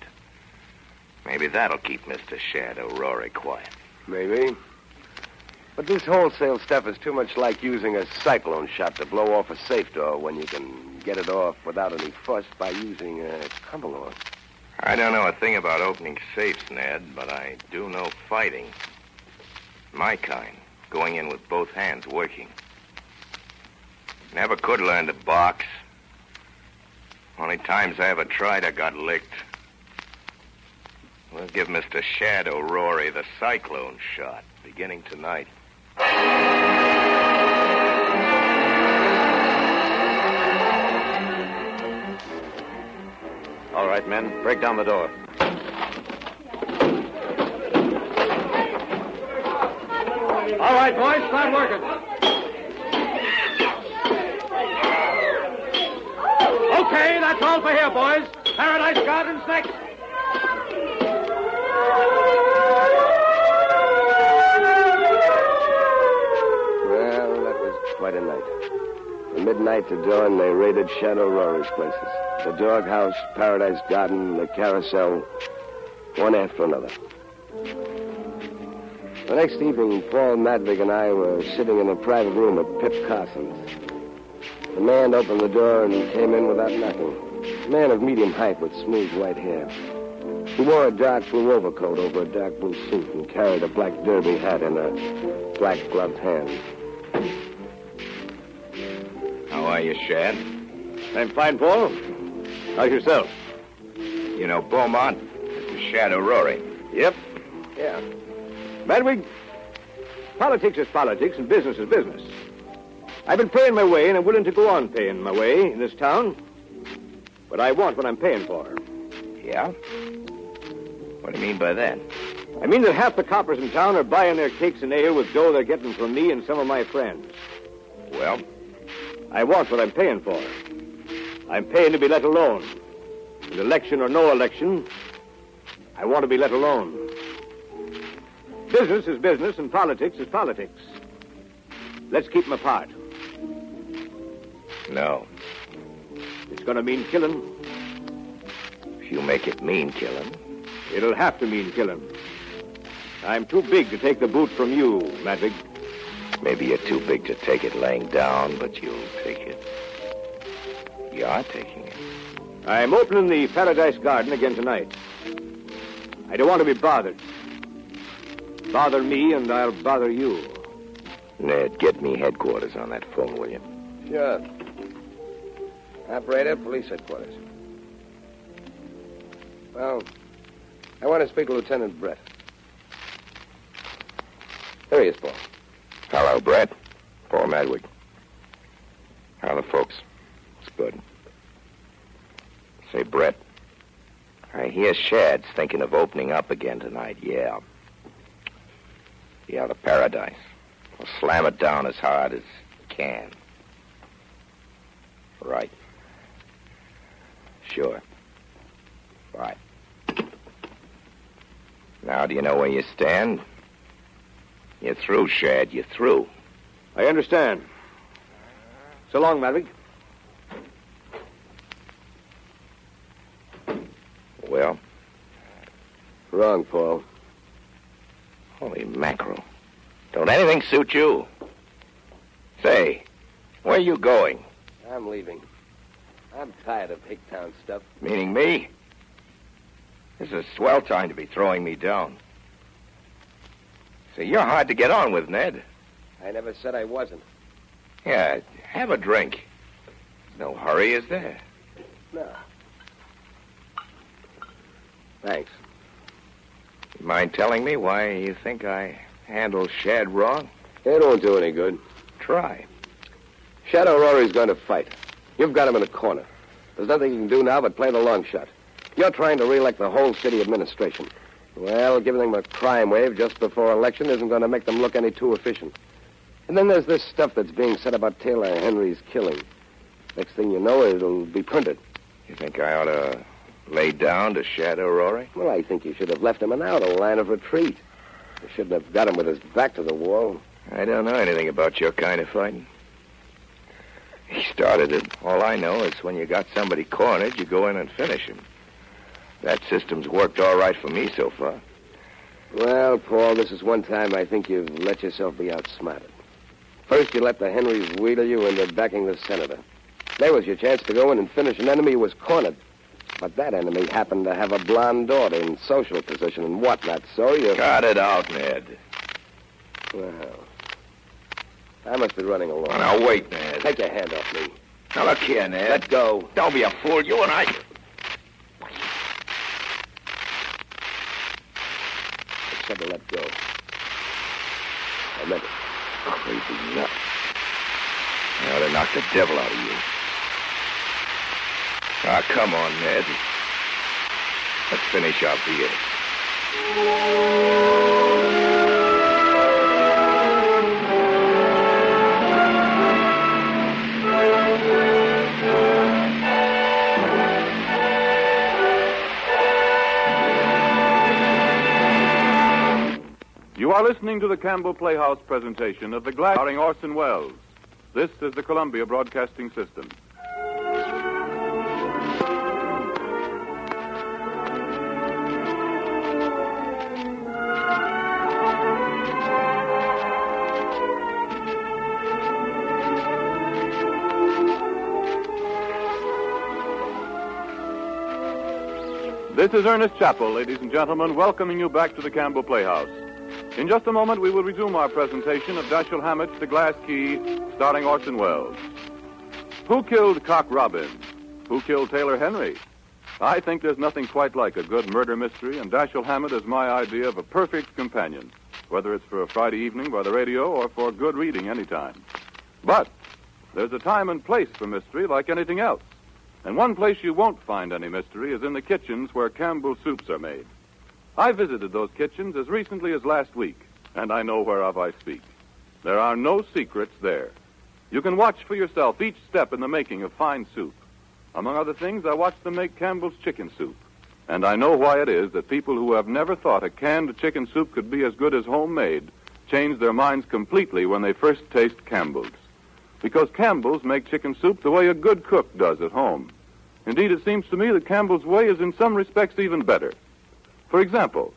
Maybe that'll keep Mr. Shad O'Rory quiet.
Maybe. But this wholesale stuff is too much like using a cyclone shot to blow off a safe door when you can get it off without any fuss by using a cumbalot.
I don't know a thing about opening safes, Ned, but I do know fighting. My kind, going in with both hands working. Never could learn to box. Only times I ever tried, I got licked. We'll give Mr. Shad O'Rory the cyclone shot, beginning tonight. All right, men, break down the door.
All right, boys, start working. Okay, that's all for here, boys. Paradise Gardens next.
Well, that was quite a night. From midnight to dawn, they raided Shad O'Rory's places. The doghouse, Paradise Garden, the carousel, one after another. The next evening, Paul Madvig and I were sitting in a private room at Pip Carson's. The man opened the door and came in without knocking. A man of medium height with smooth white hair. He wore a dark blue overcoat over a dark blue suit and carried a black derby hat in a black gloved hand.
How are you, Shad?
I'm fine, Paul. How's yourself?
You know Beaumont, Mr. Shad O'Rory.
Yep. Yeah. Madwig, politics is politics and business is business. I've been paying my way and I'm willing to go on paying my way in this town. But I want what I'm paying for.
Yeah? What do you mean by that?
I mean that half the coppers in town are buying their cakes and ale with dough they're getting from me and some of my friends.
Well?
I want what I'm paying for. I'm paying to be let alone. And election or no election, I want to be let alone. Business is business and politics is politics. Let's keep them apart.
No.
It's going to mean killing.
If you make it mean killing.
It'll have to mean killing. I'm too big to take the boot from you, Madvig.
Maybe you're too big to take it laying down, but you'll take it. You are taking it.
I'm opening the Paradise Garden again tonight. I don't want to be bothered. Bother me and I'll bother you.
Ned, get me headquarters on that phone, will you?
Sure. Operator, police headquarters. Well, I want to speak to Lieutenant Brett. There he is, Paul.
Hello, Brett. Paul Madvig. How are the folks? It's good. Say, Brett, I hear Shad's thinking of opening up again tonight, yeah. Yeah, the Paradise. We'll slam it down as hard as he can. Right. Sure. Right. Now, do you know where you stand? You're through, Shad. You're through.
I understand. So long, Madvig.
Well?
Wrong, Paul.
Holy mackerel. Don't anything suit you? Say, where are you going?
I'm leaving. I'm tired of Hicktown stuff.
Meaning me? This is a swell time to be throwing me down. Say, you're hard to get on with, Ned.
I never said I wasn't.
Yeah, have a drink. No hurry, is there?
No. Thanks.
You mind telling me why you think I handled Shad wrong?
It won't do any good.
Try.
Shad O'Rory's going to fight. You've got him in a corner. There's nothing you can do now but play the long shot. You're trying to re-elect the whole city administration. Well, giving them a crime wave just before election isn't going to make them look any too efficient. And then there's this stuff that's being said about Taylor Henry's killing. Next thing you know, it'll be printed.
You think I ought to lay down to shadow Rory?
Well, I think you should have left him an out, a line of retreat. You shouldn't have got him with his back to the wall.
I don't know anything about your kind of fighting. He started it. All I know is when you got somebody cornered, you go in and finish him. That system's worked all right for me so far.
Well, Paul, this is one time I think you've let yourself be outsmarted. First, you let the Henrys wheedle you into backing the senator. There was your chance to go in and finish an enemy who was cornered. But that enemy happened to have a blonde daughter in social position and whatnot, so you...
Cut it out, Ned.
Well, I must be running along.
Now, wait, Ned.
Take your hand off me.
Now, look here, Ned.
Let go.
Don't be a fool. You and I...
I said to let go. I meant it.
Crazy nut. I ought to knock the devil out of you. Ah, come on, Ned. Let's finish our beer.
You are listening to the Campbell Playhouse presentation of The Glass, starring Orson Welles. This is the Columbia Broadcasting System. This is Ernest Chappell, ladies and gentlemen, welcoming you back to the Campbell Playhouse. In just a moment, we will resume our presentation of Dashiell Hammett's The Glass Key, starring Orson Welles. Who killed Cock Robin? Who killed Taylor Henry? I think there's nothing quite like a good murder mystery, and Dashiell Hammett is my idea of a perfect companion, whether it's for a Friday evening by the radio or for good reading anytime. But there's a time and place for mystery like anything else. And one place you won't find any mystery is in the kitchens where Campbell soups are made. I visited those kitchens as recently as last week, and I know whereof I speak. There are no secrets there. You can watch for yourself each step in the making of fine soup. Among other things, I watched them make Campbell's chicken soup. And I know why it is that people who have never thought a canned chicken soup could be as good as homemade change their minds completely when they first taste Campbell's. Because Campbell's make chicken soup the way a good cook does at home. Indeed, it seems to me that Campbell's way is in some respects even better. For example,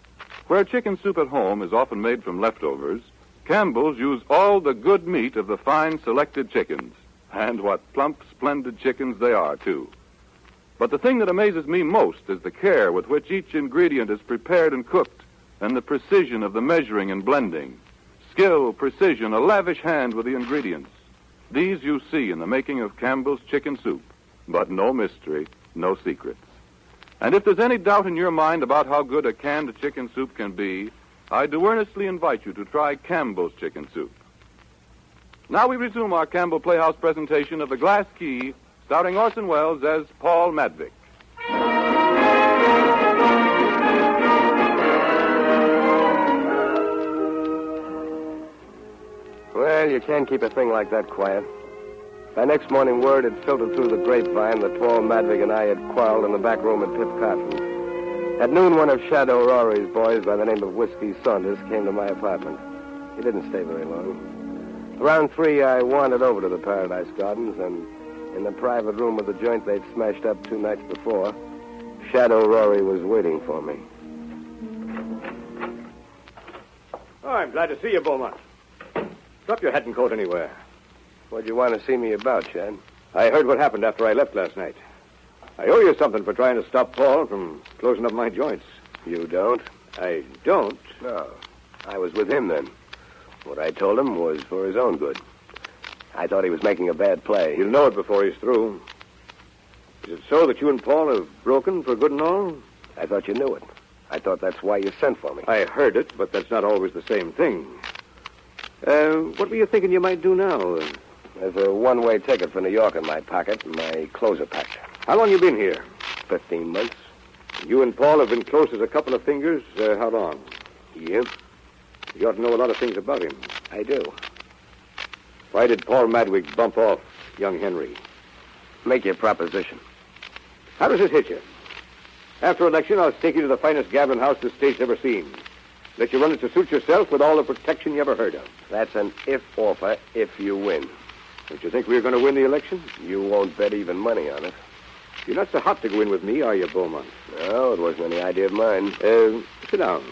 where chicken soup at home is often made from leftovers, Campbell's use all the good meat of the fine selected chickens. And what plump, splendid chickens they are, too. But the thing that amazes me most is the care with which each ingredient is prepared and cooked, and the precision of the measuring and blending. Skill, precision, a lavish hand with the ingredients. These you see in the making of Campbell's chicken soup. But no mystery, no secrets. And if there's any doubt in your mind about how good a canned chicken soup can be, I do earnestly invite you to try Campbell's chicken soup. Now we resume our Campbell Playhouse presentation of The Glass Key, starring Orson Welles as Paul Madvig.
Well, you can't keep a thing like that quiet. By next morning, word had filtered through the grapevine that Paul Madvig and I had quarreled in the back room at Pip Carton's. At noon, one of Shadow Rory's boys by the name of Whiskey Saunders came to my apartment. He didn't stay very long. Around 3, I wandered over to the Paradise Gardens, and in the private room of the joint they'd smashed up 2 nights before, Shadow Rory was waiting for me.
Oh, I'm glad to see you, Beaumont. Drop your hat and coat anywhere.
What'd you want to see me about, Shad?
I heard what happened after I left last night. I owe you something for trying to stop Paul from closing up my joints.
You don't?
I don't?
No. I was with him then. What I told him was for his own good. I thought he was making a bad play.
He'll know it before he's through. Is it so that you and Paul have broken for good and all?
I thought you knew it. I thought that's why you sent for me.
I heard it, but that's not always the same thing. What were you thinking you might do now?
There's a one-way ticket for New York in my pocket, and my clothes are packed.
How long you been here?
15 months.
You and Paul have been close as a couple of fingers. How long?
Yep.
You ought to know a lot of things about him.
I do.
Why did Paul Madvig bump off young Henry?
Make your proposition.
How does it hit you? After election, I'll take you to the finest gambling house the state's ever seen. Let you run it to suit yourself with all the protection you ever heard of.
That's an if offer if you win.
Don't you think we're going to win the election?
You won't bet even money on it.
You're not so hot to go in with me, are you, Beaumont?
No, it wasn't any idea of mine.
Sit down.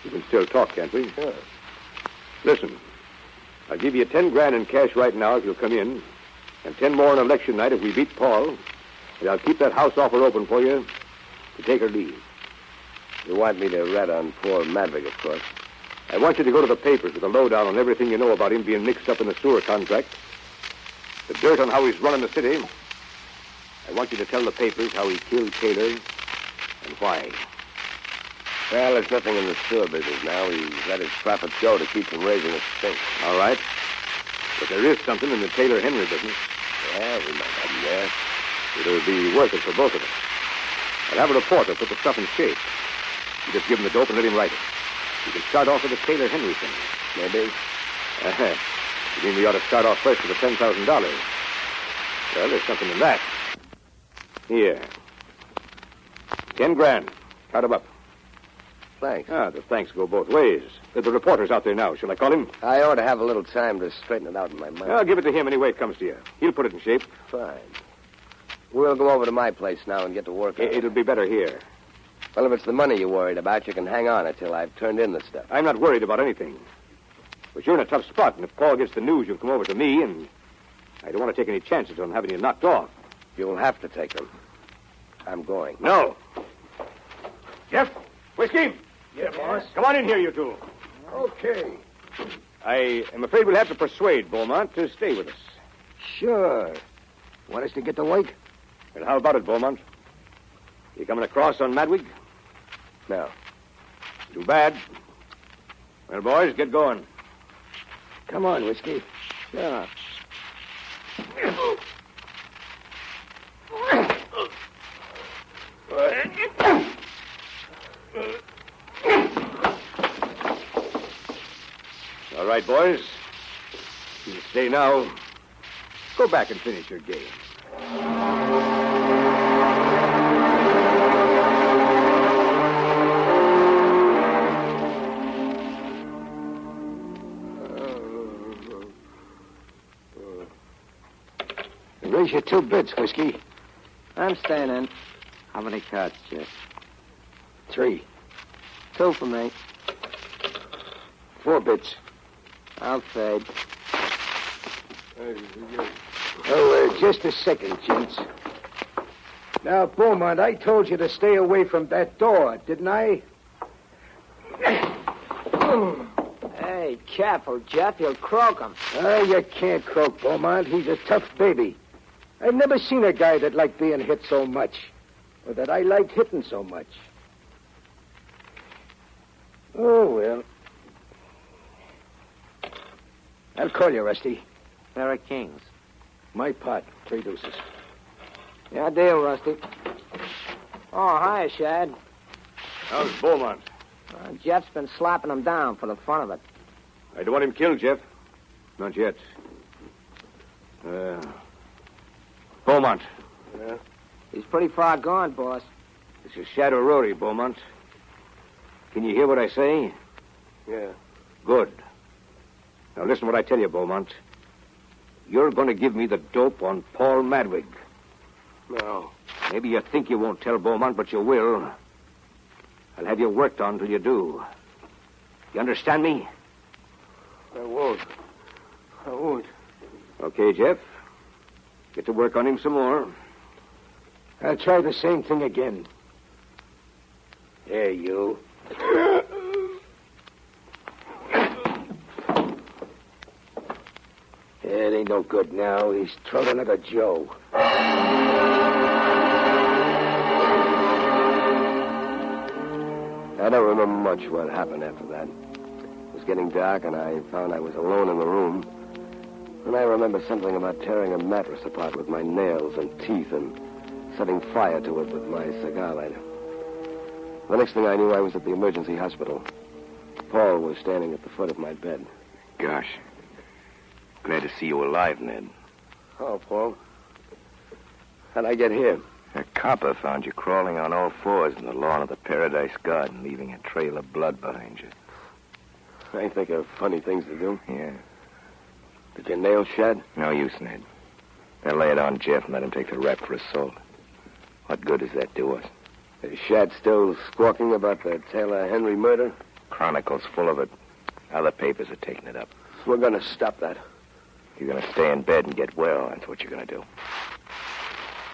We can still talk, can't we?
Sure.
Listen, I'll give you 10 grand in cash right now if you'll come in, and 10 more on election night if we beat Paul. And I'll keep that house offer open for you to take or leave.
You want me to rat on poor Madvig, of course.
I want you to go to the papers with a lowdown on everything you know about him being mixed up in the sewer contract. The dirt on how he's running the city. I want you to tell the papers how he killed Taylor and why.
Well, there's nothing in the sewer business now. He's let his profits go to keep from raising his stink.
All right. But there is something in the Taylor-Henry business.
Yeah, we might have him there.
It'll be worth it for both of us. I'll have a reporter put the stuff in shape. You just give him the dope and let him write it. You can start off with the Taylor-Henry thing.
Maybe.
You mean we ought to start off first with the $10,000? Well, there's something in that. Here. 10 grand. Count 'em up.
Thanks.
The thanks go both ways. The reporter's out there now. Shall I call him?
I ought to have a little time to straighten it out in my mind.
I'll give it to him any way it comes to you. He'll put it in shape.
Fine. We'll go over to my place now and get to work on it.
It'll be better here.
Well, if it's the money you're worried about, you can hang on until I've turned in the stuff.
I'm not worried about anything. But you're in a tough spot, and if Paul gets the news, you'll come over to me, and I don't want to take any chances on having you knocked off.
You'll have to take them. I'm going.
No. Jeff, whiskey?
Yeah, boss.
Come on in here, you two.
Okay.
I am afraid we'll have to persuade Beaumont to stay with us.
Sure. Want us to get to work?
Well, how about it, Beaumont? You coming across on Madwig?
No.
Too bad. Well, boys, get going.
Come on, Whiskey.
Yeah.
All right, boys. You can stay now. Go back and finish your game.
Raise your 2 bits, Whiskey.
I'm staying in. How many cards, Jeff?
3.
2 for me.
4 bits.
I'll fade.
Just a second, gents. Now, Beaumont, I told you to stay away from that door, didn't I?
Hey, careful, Jeff. You'll croak him.
You can't croak Beaumont. He's a tough baby. I've never seen a guy that liked being hit so much, or that I liked hitting so much. Oh, well. I'll call you, Rusty.
Pair of kings.
My pot, 3 deuces.
Yeah, deal, Rusty. Oh, hi, Shad.
How's Beaumont?
Jeff's been slapping him down for the fun of it.
I don't want him killed, Jeff. Not yet. Beaumont.
Yeah? He's pretty far gone, boss.
This is Shadow Rory, Beaumont. Can you hear what I say?
Yeah.
Good. Now listen what I tell you, Beaumont. You're going to give me the dope on Paul Madvig.
No.
Maybe you think you won't tell Beaumont, but you will. I'll have you worked on till you do. You understand me?
I won't.
Okay, Jeff. Get to work on him some more.
I'll try the same thing again. There, you. It ain't no good now. He's thrown another Joe.
I don't remember much what happened after that. It was getting dark, and I found I was alone in the room. And I remember something about tearing a mattress apart with my nails and teeth and setting fire to it with my cigar lighter. The next thing I knew, I was at the emergency hospital. Paul was standing at the foot of my bed.
Gosh. Glad to see you alive, Ned.
Oh, Paul. How'd I get here?
A copper found you crawling on all fours in the lawn of the Paradise Garden, leaving a trail of blood behind you.
I think of funny things to do.
Yeah.
Did your nails shed?
No use, Ned. They'll lay it on Jeff and let him take the rap for assault. What good does that do us?
Is Shad still squawking about the Taylor Henry murder?
Chronicle's full of it. Other papers are taking it up.
We're going to stop that.
You're going to stay in bed and get well. That's what you're going to do.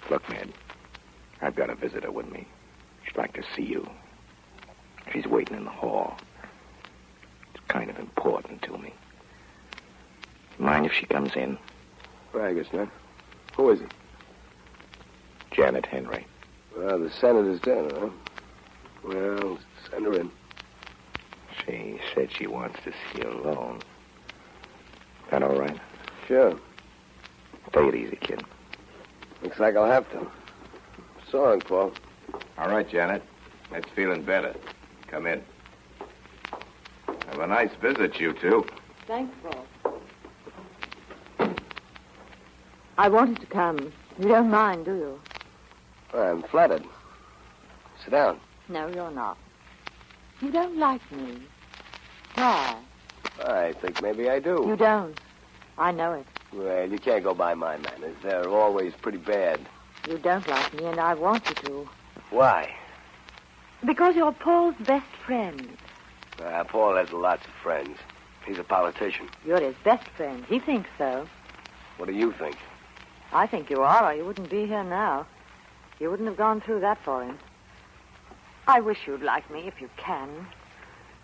Look, Ned, I've got a visitor with me. She'd like to see you. She's waiting in the hall. It's kind of important to me. Mind if she comes in?
Well, I guess not. Who is it?
Janet Henry.
Well, the senator's dead, huh? Well, send her in.
She said she wants to see you alone. That all right?
Sure.
Take it easy, kid.
Looks like I'll have to. So long, Paul.
All right, Janet. That's feeling better. Come in. Have a nice visit, you two.
Thanks, Paul. I wanted to come. You don't mind, do you?
I'm flattered. Sit down.
No, you're not. You don't like me. Why?
I think maybe I do.
You don't. I know it.
Well, you can't go by my manners. They're always pretty bad.
You don't like me, and I want you to.
Why?
Because you're Paul's best friend.
Paul has lots of friends. He's a politician.
You're his best friend. He thinks so.
What do you think?
I think you are, or you wouldn't be here now. You wouldn't have gone through that for him. I wish you'd like me if you can.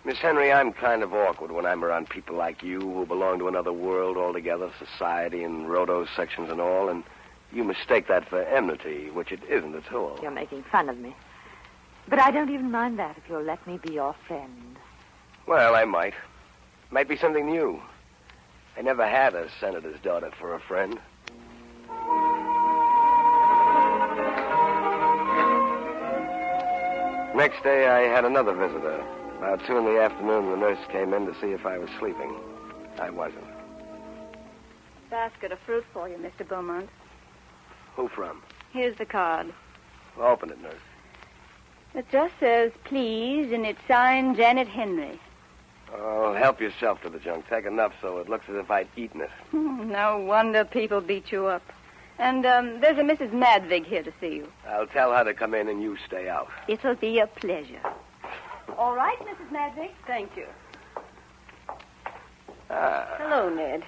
Miss Henry, I'm kind of awkward when I'm around people like you who belong to another world altogether, society and rhodo sections and all, and you mistake that for enmity, which it isn't at all.
You're making fun of me. But I don't even mind that if you'll let me be your friend.
Well, I might. Might be something new. I never had a senator's daughter for a friend. Next day, I had another visitor. About 2 in the afternoon, the nurse came in to see if I was sleeping. I wasn't.
Basket of fruit for you, Mr. Beaumont.
Who from?
Here's the card.
Open it, nurse.
It just says, please, and it's signed Janet Henry.
Oh, help yourself to the junk. Take enough so it looks as if I'd eaten it.
No wonder people beat you up. And there's a Mrs. Madvig here to see you.
I'll tell her to come in and you stay out.
It'll be a pleasure. All right, Mrs. Madvig. Thank you. Hello, Ned.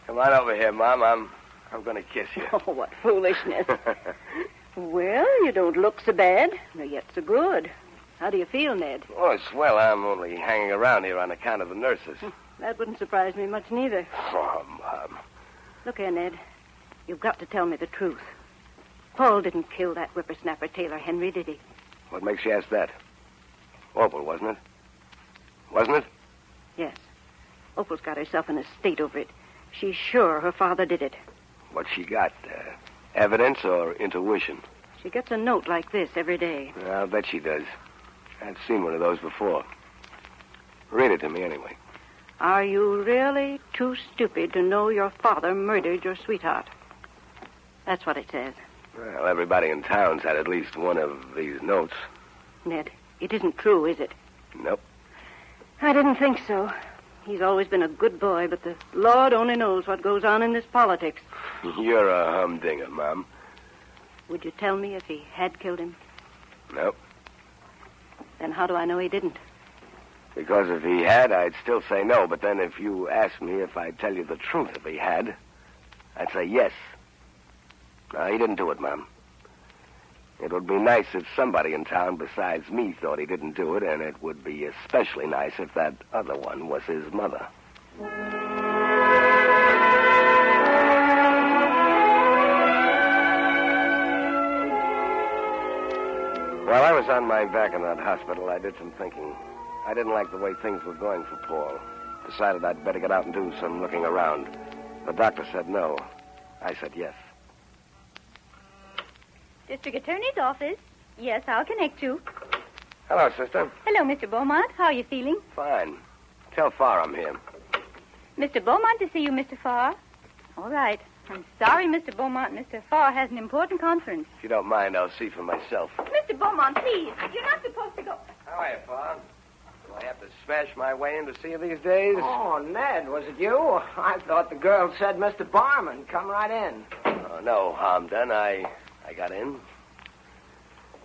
Come on over here, Mom. I'm going to kiss you.
Oh, what foolishness. Well, you don't look so bad, nor yet so good. How do you feel, Ned?
Oh, swell. I'm only hanging around here on account of the nurses.
That wouldn't surprise me much, neither.
Oh, Mom.
Look here, Ned. You've got to tell me the truth. Paul didn't kill that whippersnapper Taylor Henry, did he?
What makes you ask that? Opal, wasn't it? Wasn't it?
Yes. Opal's got herself in a state over it. She's sure her father did it.
What she got? Evidence or intuition?
She gets a note like this every day.
I'll bet she does. I've seen one of those before. Read it to me anyway.
Are you really too stupid to know your father murdered your sweetheart? That's what it says.
Well, everybody in town's had at least one of these notes.
Ned, it isn't true, is it?
Nope.
I didn't think so. He's always been a good boy, but the Lord only knows what goes on in this politics.
You're a humdinger, Mom.
Would you tell me if he had killed him?
Nope.
Then how do I know he didn't?
Because if he had, I'd still say no. But then if you asked me if I'd tell you the truth if he had, I'd say yes. No, he didn't do it, Mom. It would be nice if somebody in town besides me thought he didn't do it, and it would be especially nice if that other one was his mother. While I was on my back in that hospital, I did some thinking. I didn't like the way things were going for Paul. Decided I'd better get out and do some looking around. The doctor said no. I said yes.
District Attorney's office. Yes, I'll connect you.
Hello, sister.
Hello, Mr. Beaumont. How are you feeling?
Fine. Tell Farr I'm here.
Mr. Beaumont to see you, Mr. Farr. All right. I'm sorry, Mr. Beaumont. Mr. Farr has an important conference.
If you don't mind, I'll see for myself.
Mr. Beaumont, please. You're not supposed to go.
How are you, Pa? Do I have to smash my way in to see you these days?
Oh, Ned, was it you? I thought the girl said Mr. Barman. Come right in.
Oh, no harm done. I got in.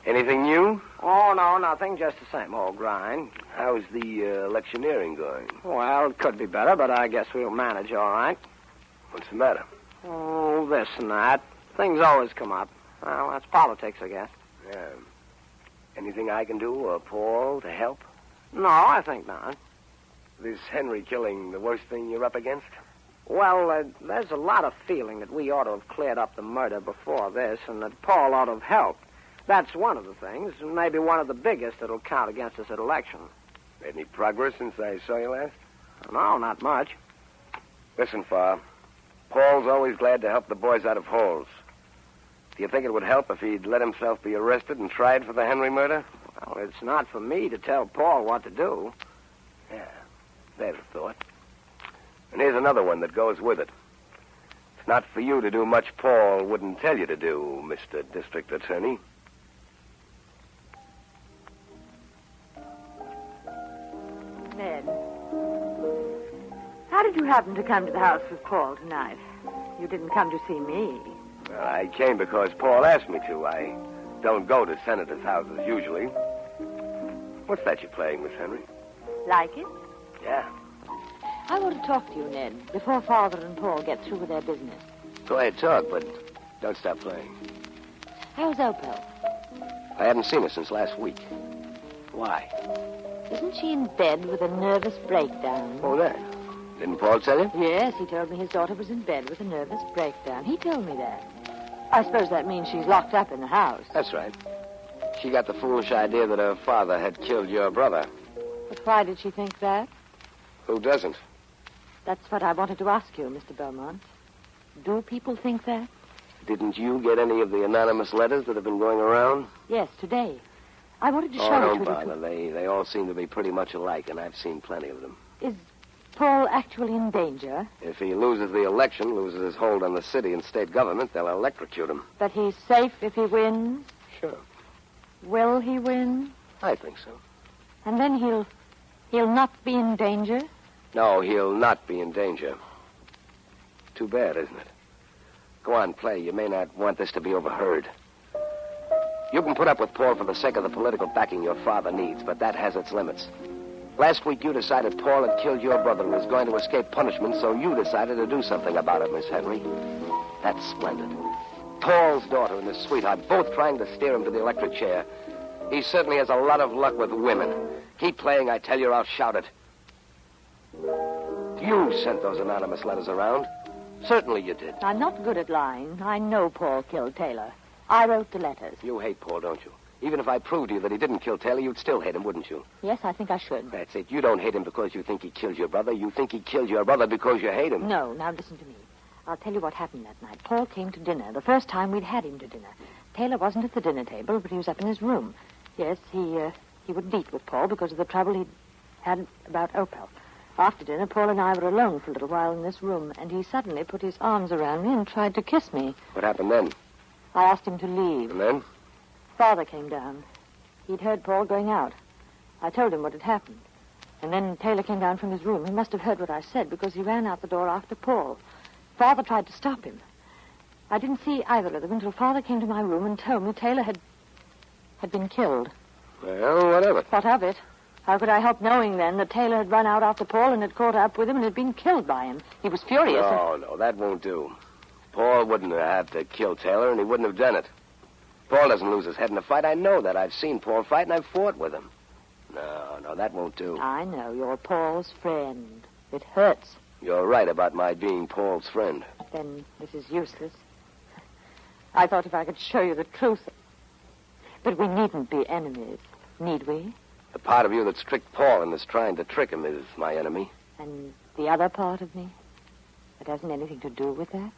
Anything new?
Oh, no, nothing. Just the same old grind.
How's the electioneering going?
Well, it could be better, but I guess we'll manage all right.
What's the matter?
Oh, this and that. Things always come up. Well, that's politics, I guess.
Yeah. Anything I can do, or Paul, to help?
No, I think not.
This Henry killing the worst thing you're up against?
Well, there's a lot of feeling that we ought to have cleared up the murder before this, and that Paul ought to have helped. That's one of the things, and maybe one of the biggest that'll count against us at election.
Made any progress since I saw you last?
No, not much.
Listen, Farr. Paul's always glad to help the boys out of holes. Do you think it would help if he'd let himself be arrested and tried for the Henry murder?
Well, it's not for me to tell Paul what to do.
Yeah, there's a thought. And here's another one that goes with it. It's not for you to do much Paul wouldn't tell you to do, Mr. District Attorney.
Ned, how did you happen to come to the house with Paul tonight? You didn't come to see me.
Well, I came because Paul asked me to. I don't go to senators' houses usually. What's that you're playing, Miss Henry?
Like it?
Yeah.
I want to talk to you, Ned, before Father and Paul get through with their business.
Go ahead, talk, but don't stop playing.
How's Opal?
I haven't seen her since last week. Why?
Isn't she in bed with a nervous breakdown?
Oh, that. Didn't Paul tell you?
Yes, he told me his daughter was in bed with a nervous breakdown. He told me that. I suppose that means she's locked up in the house.
That's right. She got the foolish idea that her father had killed your brother.
But why did she think that?
Who doesn't?
That's what I wanted to ask you, Mr. Beaumont. Do people think that?
Didn't you get any of the anonymous letters that have been going around?
Yes, today. I wanted to show
don't
it to
bother. They all seem to be pretty much alike, and I've seen plenty of them.
Is Paul actually in danger?
If he loses the election, loses his hold on the city and state government, they'll electrocute him.
But he's safe if he wins?
Sure.
Will he win?
I think so.
And then he'll not be in danger?
No, he'll not be in danger. Too bad, isn't it? Go on, play. You may not want this to be overheard. You can put up with Paul for the sake of the political backing your father needs, but that has its limits. Last week you decided Paul had killed your brother and was going to escape punishment, so you decided to do something about it, Miss Henry. That's splendid. Paul's daughter and his sweetheart both trying to steer him to the electric chair. He certainly has a lot of luck with women. Keep playing, I tell you, I'll shout it. You sent those anonymous letters around. Certainly you did.
I'm not good at lying. I know Paul killed Taylor. I wrote the letters.
You hate Paul, don't you? Even if I proved to you that he didn't kill Taylor, you'd still hate him, wouldn't you?
Yes, I think I should.
That's it. You don't hate him because you think he killed your brother. You think he killed your brother because you hate him.
No, now listen to me. I'll tell you what happened that night. Paul came to dinner, the first time we'd had him to dinner. Taylor wasn't at the dinner table, but he was up in his room. Yes, he would meet with Paul because of the trouble he'd had about Opal. After dinner, Paul and I were alone for a little while in this room, and he suddenly put his arms around me and tried to kiss me.
What happened then?
I asked him to leave.
And then?
Father came down. He'd heard Paul going out. I told him what had happened. And then Taylor came down from his room. He must have heard what I said because he ran out the door after Paul. Father tried to stop him. I didn't see either of them until Father came to my room and told me Taylor had been killed.
Well, what of it?
What of it? How could I help knowing then that Taylor had run out after Paul and had caught up with him and had been killed by him? He was furious.
No, that won't do. Paul wouldn't have to kill Taylor, and he wouldn't have done it. Paul doesn't lose his head in a fight. I know that. I've seen Paul fight, and I've fought with him. No, that won't do.
I know. You're Paul's friend. It hurts.
You're right about my being Paul's friend.
Then this is useless. I thought if I could show you the truth. But we needn't be enemies, need we?
The part of you that's tricked Paul and is trying to trick him is my enemy.
And the other part of me that hasn't anything to do with that?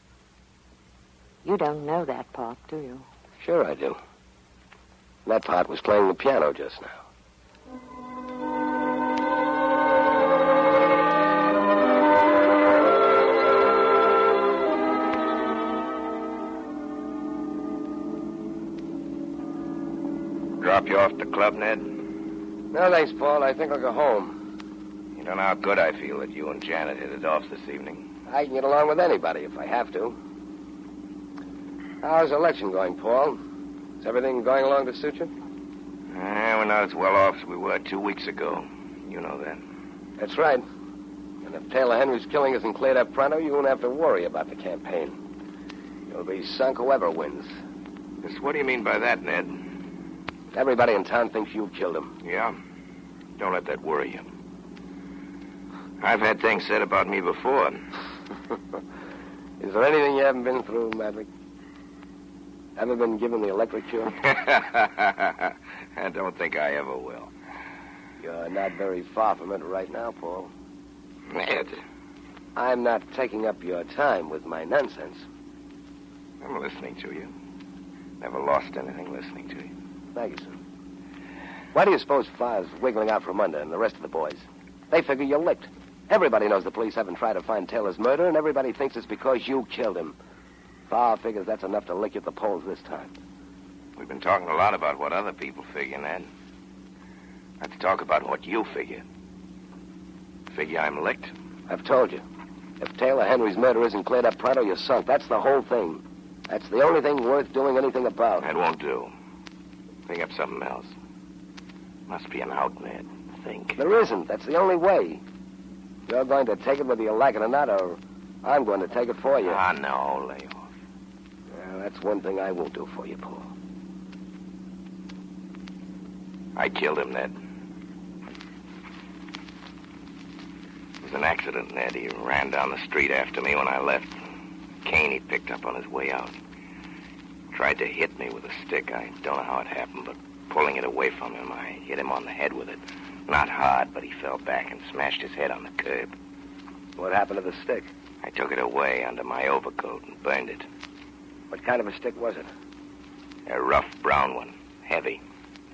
You don't know that part, do you?
Sure I do. That part was playing the piano just now.
drop you off at the club, Ned?
No, thanks, Paul. I think I'll go home.
You don't know how good I feel that you and Janet hit it off this evening.
I can get along with anybody if I have to. How's the election going, Paul? Is everything going along to suit you?
We're not as well off as we were 2 weeks ago. You know that.
That's right. And if Taylor Henry's killing isn't cleared up pronto, you won't have to worry about the campaign. You'll be sunk whoever wins.
Just what do you mean by that, Ned?
Everybody in town thinks you killed him.
Yeah? Don't let that worry you. I've had things said about me before.
Is there anything you haven't been through, Madvig? Ever been given the electric chair?
I don't think I ever will.
You're not very far from it right now, Paul.
Ned.
I'm not taking up your time with my nonsense.
I'm listening to you. Never lost anything listening to you.
Thank you, sir. Why do you suppose Farr's wiggling out from under and the rest of the boys? They figure you're licked. Everybody knows the police haven't tried to find Taylor's murder, and everybody thinks it's because you killed him. Farr figures that's enough to lick you at the polls this time.
We've been talking a lot about what other people figure, Ned. Let's talk about what you figure. Figure I'm licked?
I've told you. If Taylor Henry's murder isn't cleared up pronto, you're sunk. That's the whole thing. That's the only thing worth doing anything about.
That won't do. Think up something else. Must be an out, Ned. Think.
There isn't. That's the only way. You're going to take it whether you like it or not, or I'm going to take it for you.
Ah, no, lay off.
Well, that's one thing I won't do for you, Paul.
I killed him, Ned. It was an accident, Ned. He ran down the street after me when I left. Cane he picked up on his way out. Tried to hit me with a stick. I don't know how it happened, but pulling it away from him, I hit him on the head with it. Not hard, but he fell back and smashed his head on the curb.
What happened to the stick?
I took it away under my overcoat and burned it.
What kind of a stick was it?
A rough brown one. Heavy.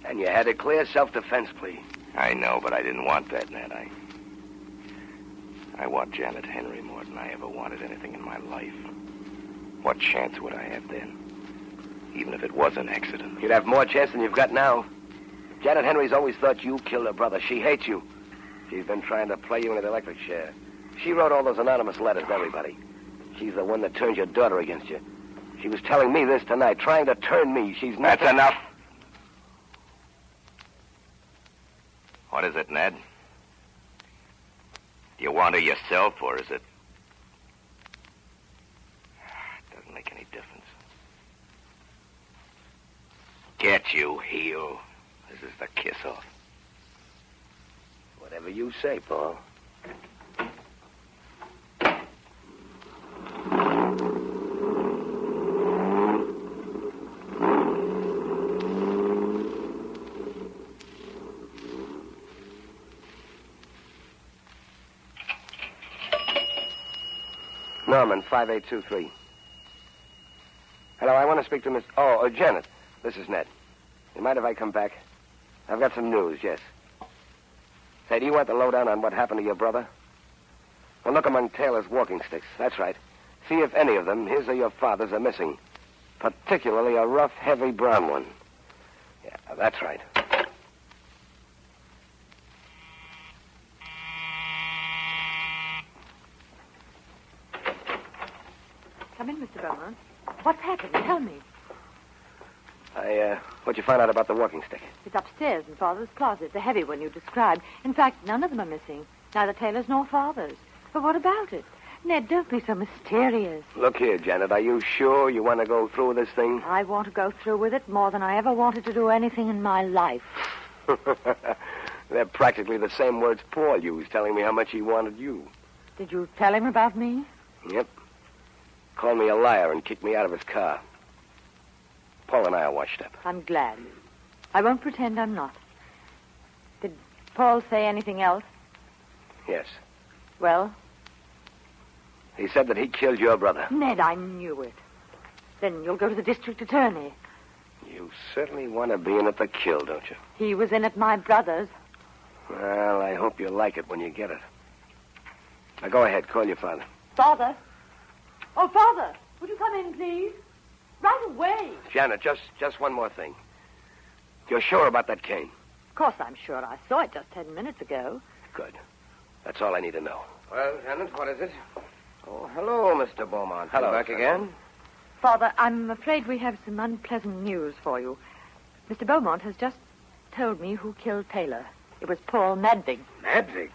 And you had a clear self-defense plea.
I know, but I didn't want that, Ned. I want Janet Henry more than I ever wanted anything in my life. What chance would I have then? Even if it was an accident.
You'd have more chance than you've got now. Janet Henry's always thought you killed her brother. She hates you. She's been trying to play you in an electric chair. She wrote all those anonymous letters to everybody. She's the one that turned your daughter against you. She was telling me this tonight, trying to turn me. She's not...
That's enough. What is it, Ned? Do you want her yourself, or is it... It doesn't make any difference. Get you, heel. This is the kiss-off.
Whatever you say, Paul. Norman, 5823. Hello, I want to speak to Miss... Janet. This is Ned. You mind if I come back? I've got some news, yes. Say, do you want the lowdown on what happened to your brother? Well, look among Taylor's walking sticks. That's right. See if any of them, his or your father's, are missing. Particularly a rough, heavy brown one. Yeah, that's right.
Come in, Mr. Beaumont. What's happened? Tell me.
What'd you find out about the walking stick?
It's upstairs in Father's closet, the heavy one you described. In fact, none of them are missing. Neither Taylor's nor Father's. But what about it? Ned, don't be so mysterious.
Look here, Janet. Are you sure you want to go through with this thing?
I want to go through with it more than I ever wanted to do anything in my life.
They're practically the same words Paul used, telling me how much he wanted you.
Did you tell him about me?
Yep. Called me a liar and kicked me out of his car. Paul and I are washed up.
I'm glad. I won't pretend I'm not. Did Paul say anything else?
Yes.
Well?
He said that he killed your brother.
Ned, I knew it. Then you'll go to the district attorney.
You certainly want to be in it to kill, don't you?
He was in at my brother's.
Well, I hope you like it when you get it. Now, go ahead. Call your father.
Father? Oh, Father, would you come in, please? Right away.
Janet, just one more thing. You're sure about that cane?
Of course I'm sure. I saw it just 10 minutes ago.
Good. That's all I need to know.
Well, Lieutenant, what is it? Oh, hello, Mr. Beaumont.
Hello,
You back
Colonel.
again?
Father, I'm afraid we have some unpleasant news for you. Mr. Beaumont has just told me who killed Taylor. It was Paul Madvig.
Madvig?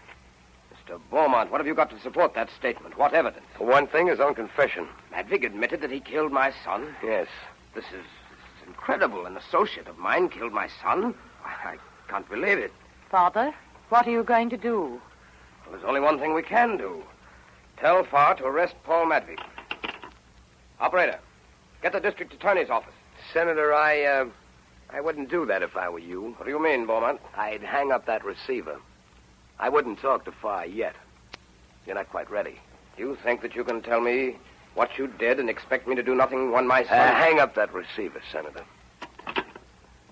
Mr. Beaumont, what have you got to support that statement? What evidence?
For one thing, his own confession.
Madvig admitted that he killed my son?
Yes.
This is incredible. An associate of mine killed my son? I can't believe it.
Father, what are you going to do?
Well, there's only one thing we can do. Tell Farr to arrest Paul Madvig. Operator, get the district attorney's office.
Senator, I wouldn't do that if I were you.
What do you mean, Beaumont?
I'd hang up that receiver. I wouldn't talk to Farr yet. You're not quite ready.
You think that you can tell me what you did and expect me to do nothing when my son...
Hang up that receiver, Senator.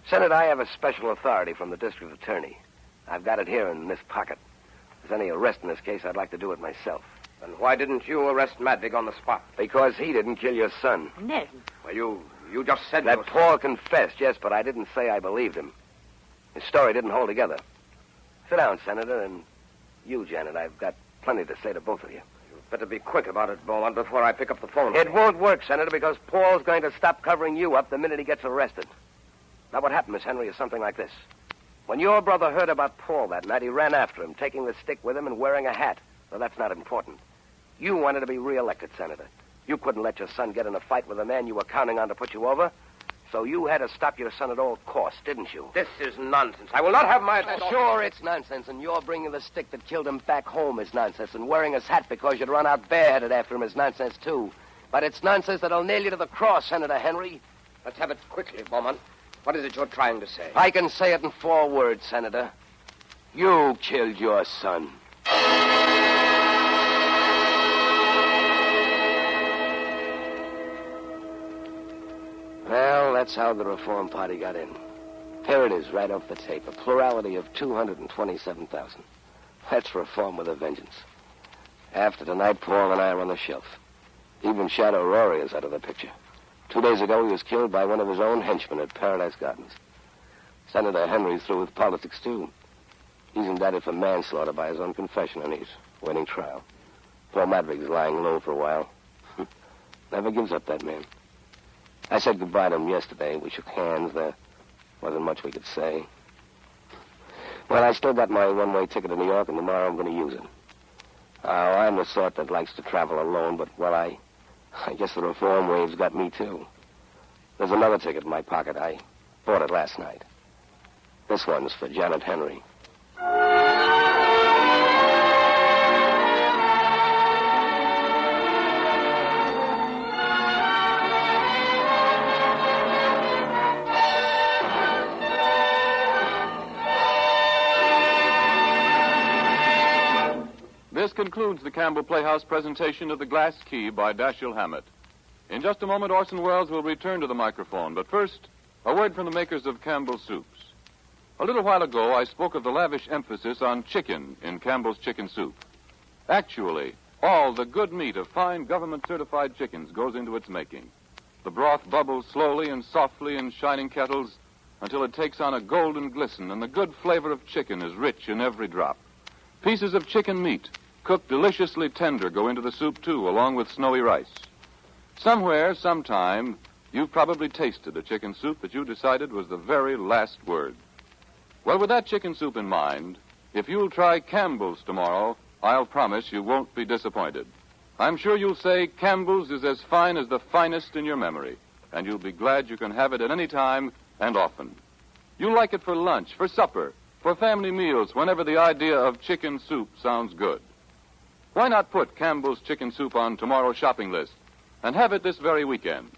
Senator, I have a special authority from the district attorney. I've got it here in this pocket. If there's any arrest in this case, I'd like to do it myself.
Then why didn't you arrest Madvig on the spot?
Because he didn't kill your son.
Ned.
Well, you just said...
That Paul confessed, yes, but I didn't say I believed him. His story didn't hold together. Sit down, Senator, and you, Janet. I've got plenty to say to both of you.
You'd better be quick about it, Beaumont, before I pick up the phone.
It won't work, Senator, because Paul's going to stop covering you up the minute he gets arrested. Now, what happened, Miss Henry, is something like this. When your brother heard about Paul that night, he ran after him, taking the stick with him and wearing a hat. Well, that's not important. You wanted to be reelected, Senator. You couldn't let your son get in a fight with a man you were counting on to put you over. So you had to stop your son at all costs, didn't you?
This is nonsense. I will not have my...
Sure, it's nonsense, and your bringing the stick that killed him back home is nonsense, and wearing his hat because you'd run out bareheaded after him is nonsense, too. But it's nonsense that'll nail you to the cross, Senator Henry.
Let's have it quickly, Beaumont. What is it you're trying to say?
I can say it in 4 words, Senator. You killed your son. Well, that's how the Reform Party got in. Here it is, right off the tape. A plurality of 227,000. That's reform with a vengeance. After tonight, Paul and I are on the shelf. Even Shadow Rory is out of the picture. 2 days ago, he was killed by one of his own henchmen at Paradise Gardens. Senator Henry's through with politics, too. He's indicted for manslaughter by his own confession, and he's waiting trial. Paul Madvig's lying low for a while. Never gives up, that man. I said goodbye to him yesterday. We shook hands. There wasn't much we could say. Well, I still got my one-way ticket to New York, and tomorrow I'm going to use it. I'm the sort that likes to travel alone, but, well, I guess the reform wave's got me, too. There's another ticket in my pocket. I bought it last night. This one's for Janet Henry.
This concludes the Campbell Playhouse presentation of The Glass Key by Dashiell Hammett. In just a moment, Orson Welles will return to the microphone. But first, a word from the makers of Campbell Soups. A little while ago, I spoke of the lavish emphasis on chicken in Campbell's chicken soup. Actually, all the good meat of fine government-certified chickens goes into its making. The broth bubbles slowly and softly in shining kettles until it takes on a golden glisten, and the good flavor of chicken is rich in every drop. Pieces of chicken meat, cooked deliciously tender, go into the soup, too, along with snowy rice. Somewhere, sometime, you've probably tasted a chicken soup that you decided was the very last word. Well, with that chicken soup in mind, if you'll try Campbell's tomorrow, I'll promise you won't be disappointed. I'm sure you'll say Campbell's is as fine as the finest in your memory, and you'll be glad you can have it at any time and often. You'll like it for lunch, for supper, for family meals, whenever the idea of chicken soup sounds good. Why not put Campbell's chicken soup on tomorrow's shopping list and have it this very weekend?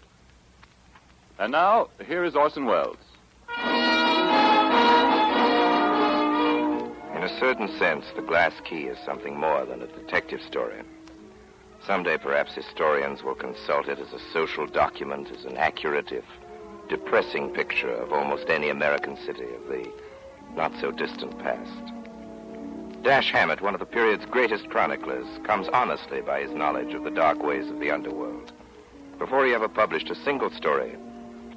And now, here is Orson Welles.
In a certain sense, The Glass Key is something more than a detective story. Someday, perhaps, historians will consult it as a social document, as an accurate, if depressing picture of almost any American city of the not-so-distant past. Dash Hammett, one of the period's greatest chroniclers, comes honestly by his knowledge of the dark ways of the underworld. Before he ever published a single story,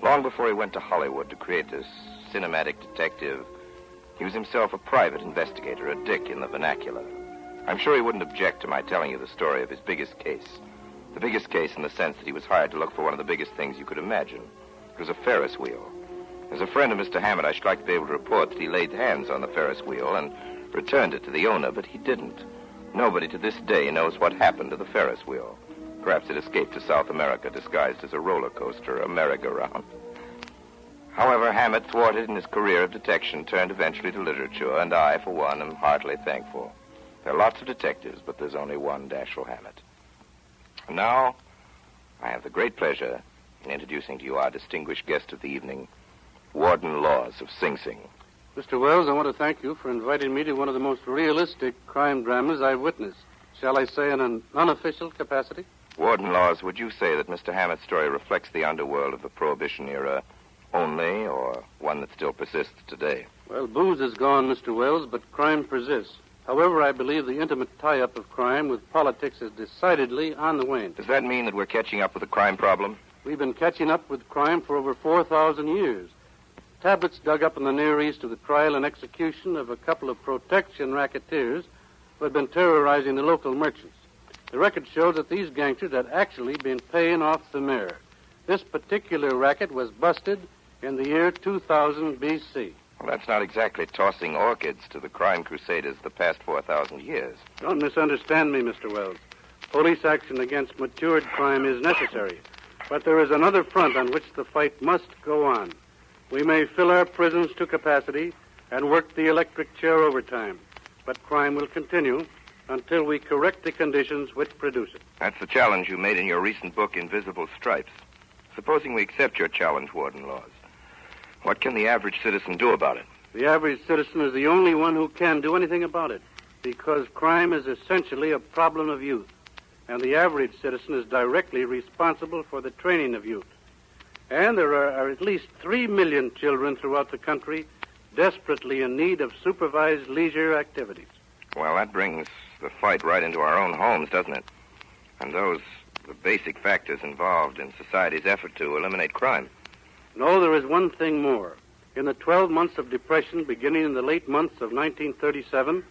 Long before he went to Hollywood to create this cinematic detective, he was himself a private investigator, a dick in the vernacular. I'm sure he wouldn't object to my telling you the story of his biggest case. The biggest case in the sense that he was hired to look for one of the biggest things you could imagine. It was a Ferris wheel. As a friend of Mr. Hammett, I should like to be able to report that he laid hands on the Ferris wheel and returned it to the owner, but he didn't. Nobody to this day knows what happened to the Ferris wheel. Perhaps it escaped to South America disguised as a roller coaster, a merry-go-round. However, Hammett, thwarted in his career of detection, turned eventually to literature, and I, for one, am heartily thankful. There are lots of detectives, but there's only one Dashiell Hammett. And now, I have the great pleasure in introducing to you our distinguished guest of the evening, Warden Laws of Sing Sing.
Mr. Wells, I want to thank you for inviting me to one of the most realistic crime dramas I've witnessed. Shall I say in an unofficial capacity?
Warden Laws, would you say that Mr. Hammett's story reflects the underworld of the Prohibition era only, or one that still persists today?
Well, booze is gone, Mr. Wells, but crime persists. However, I believe the intimate tie-up of crime with politics is decidedly on the wane.
Does that mean that we're catching up with the crime problem?
We've been catching up with crime for over 4,000 years. Tablets dug up in the Near East of the trial and execution of a couple of protection racketeers who had been terrorizing the local merchants. The record shows that these gangsters had actually been paying off the mayor. This particular racket was busted in the year 2000 B.C.
Well, that's not exactly tossing orchids to the crime crusaders the past 4,000 years.
Don't misunderstand me, Mr. Wells. Police action against matured crime is necessary, but there is another front on which the fight must go on. We may fill our prisons to capacity and work the electric chair overtime, but crime will continue until we correct the conditions which produce it.
That's the challenge you made in your recent book, Invisible Stripes. Supposing we accept your challenge, Warden Laws, what can the average citizen do about it?
The average citizen is the only one who can do anything about it, because crime is essentially a problem of youth, and the average citizen is directly responsible for the training of youth. And there are at least 3 million children throughout the country desperately in need of supervised leisure activities.
Well, that brings the fight right into our own homes, doesn't it? And those are the basic factors involved in society's effort to eliminate crime.
No, there is one thing more. In the 12 months of depression beginning in the late months of 1937,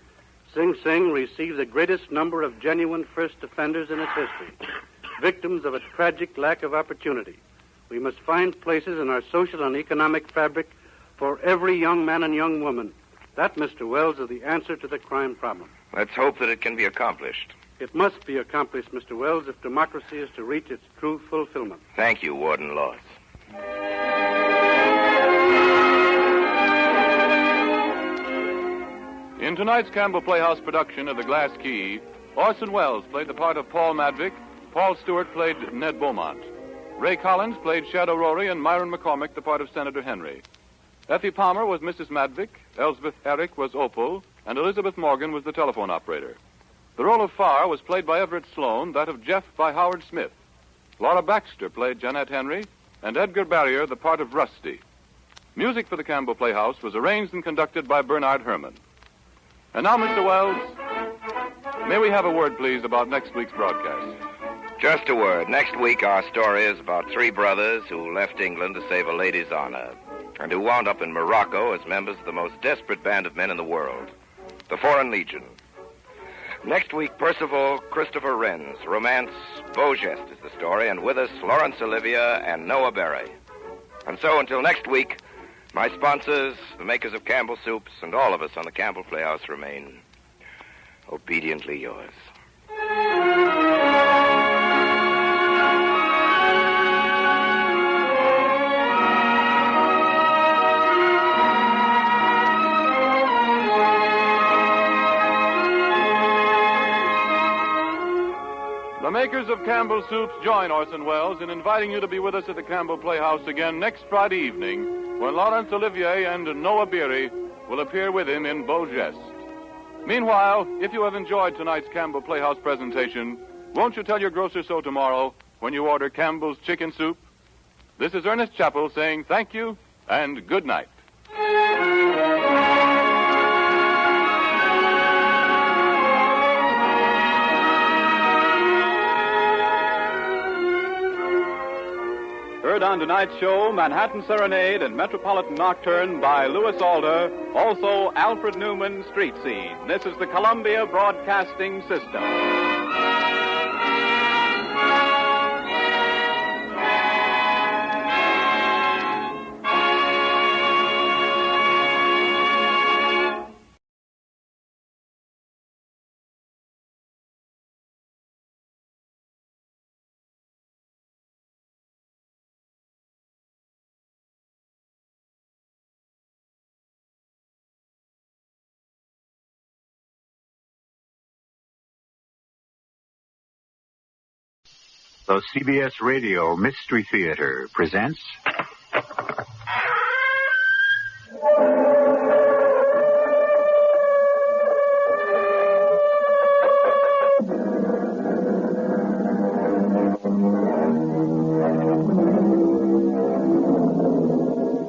Sing Sing received the greatest number of genuine first offenders in its history, victims of a tragic lack of opportunity. We must find places in our social and economic fabric for every young man and young woman. That, Mr. Wells, is the answer to the crime problem.
Let's hope that it can be accomplished.
It must be accomplished, Mr. Wells, if democracy is to reach its true fulfillment.
Thank you, Warden Laws.
In tonight's Campbell Playhouse production of The Glass Key, Orson Welles played the part of Paul Madvig, Paul Stewart played Ned Beaumont. Ray Collins played Shadow Rory, and Myron McCormick the part of Senator Henry. Effie Palmer was Mrs. Madvig, Elsbeth Eric was Opal, and Elizabeth Morgan was the telephone operator. The role of Farr was played by Everett Sloan, that of Jeff by Howard Smith. Laura Baxter played Jeanette Henry, and Edgar Barrier the part of Rusty. Music for the Campbell Playhouse was arranged and conducted by Bernard Herrmann. And now, Mr. Wells, may we have a word, please, about next week's broadcast?
Just a word. Next week, our story is about 3 brothers who left England to save a lady's honor, and who wound up in Morocco as members of the most desperate band of men in the world, the Foreign Legion. Next week, Percival Christopher Wren's romance, Beau Geste, is the story, and with us, Laurence Olivier and Noah Berry. And so, until next week, my sponsors, the makers of Campbell Soups, and all of us on the Campbell Playhouse remain obediently yours.
The makers of Campbell Soups join Orson Welles in inviting you to be with us at the Campbell Playhouse again next Friday evening, when Laurence Olivier and Noah Beery will appear with him in Beau Geste. Meanwhile, if you have enjoyed tonight's Campbell Playhouse presentation, won't you tell your grocer so tomorrow when you order Campbell's Chicken Soup? This is Ernest Chappell saying thank you and good night.
heard on tonight's show Manhattan Serenade and Metropolitan Nocturne by Louis Alder, also Alfred Newman Street Scene. This is the Columbia Broadcasting System.
The CBS Radio Mystery Theater presents...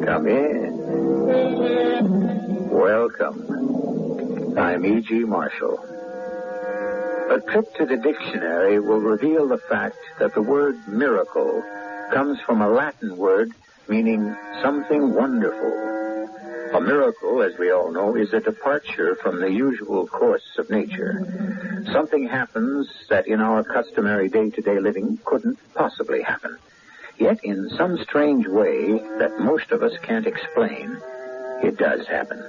Come in. Welcome. I'm E.G. Marshall. A trip to the dictionary will reveal the fact that the word miracle comes from a Latin word meaning something wonderful. A miracle, as we all know, is a departure from the usual course of nature. Something happens that in our customary day-to-day living couldn't possibly happen. Yet in some strange way that most of us can't explain, it does happen.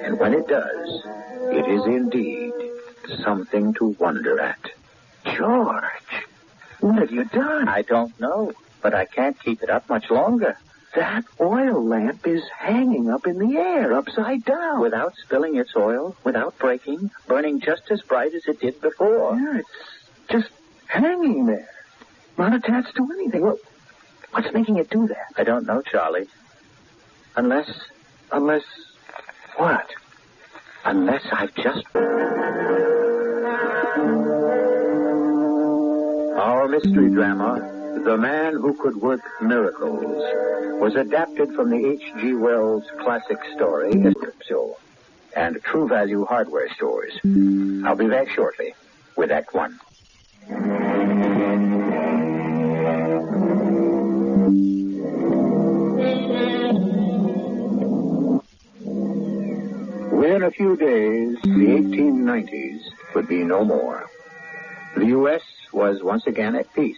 And when it does, it is indeed something to wonder at.
George, what have you done?
I don't know, but I can't keep it up much longer.
That oil lamp is hanging up in the air, upside down.
Without spilling its oil, without breaking, burning just as bright as it did before.
Yeah, it's just hanging there. Not attached to anything. Well, what's making it do that?
I don't know, Charlie. Unless
what?
Unless I've just... Our mystery drama, The Man Who Could Work Miracles, was adapted from the H.G. Wells classic story, Eclipso, and True Value hardware stores. I'll be back shortly with Act One. Within a few days, the 1890s would be no more. The U.S. was once again at peace.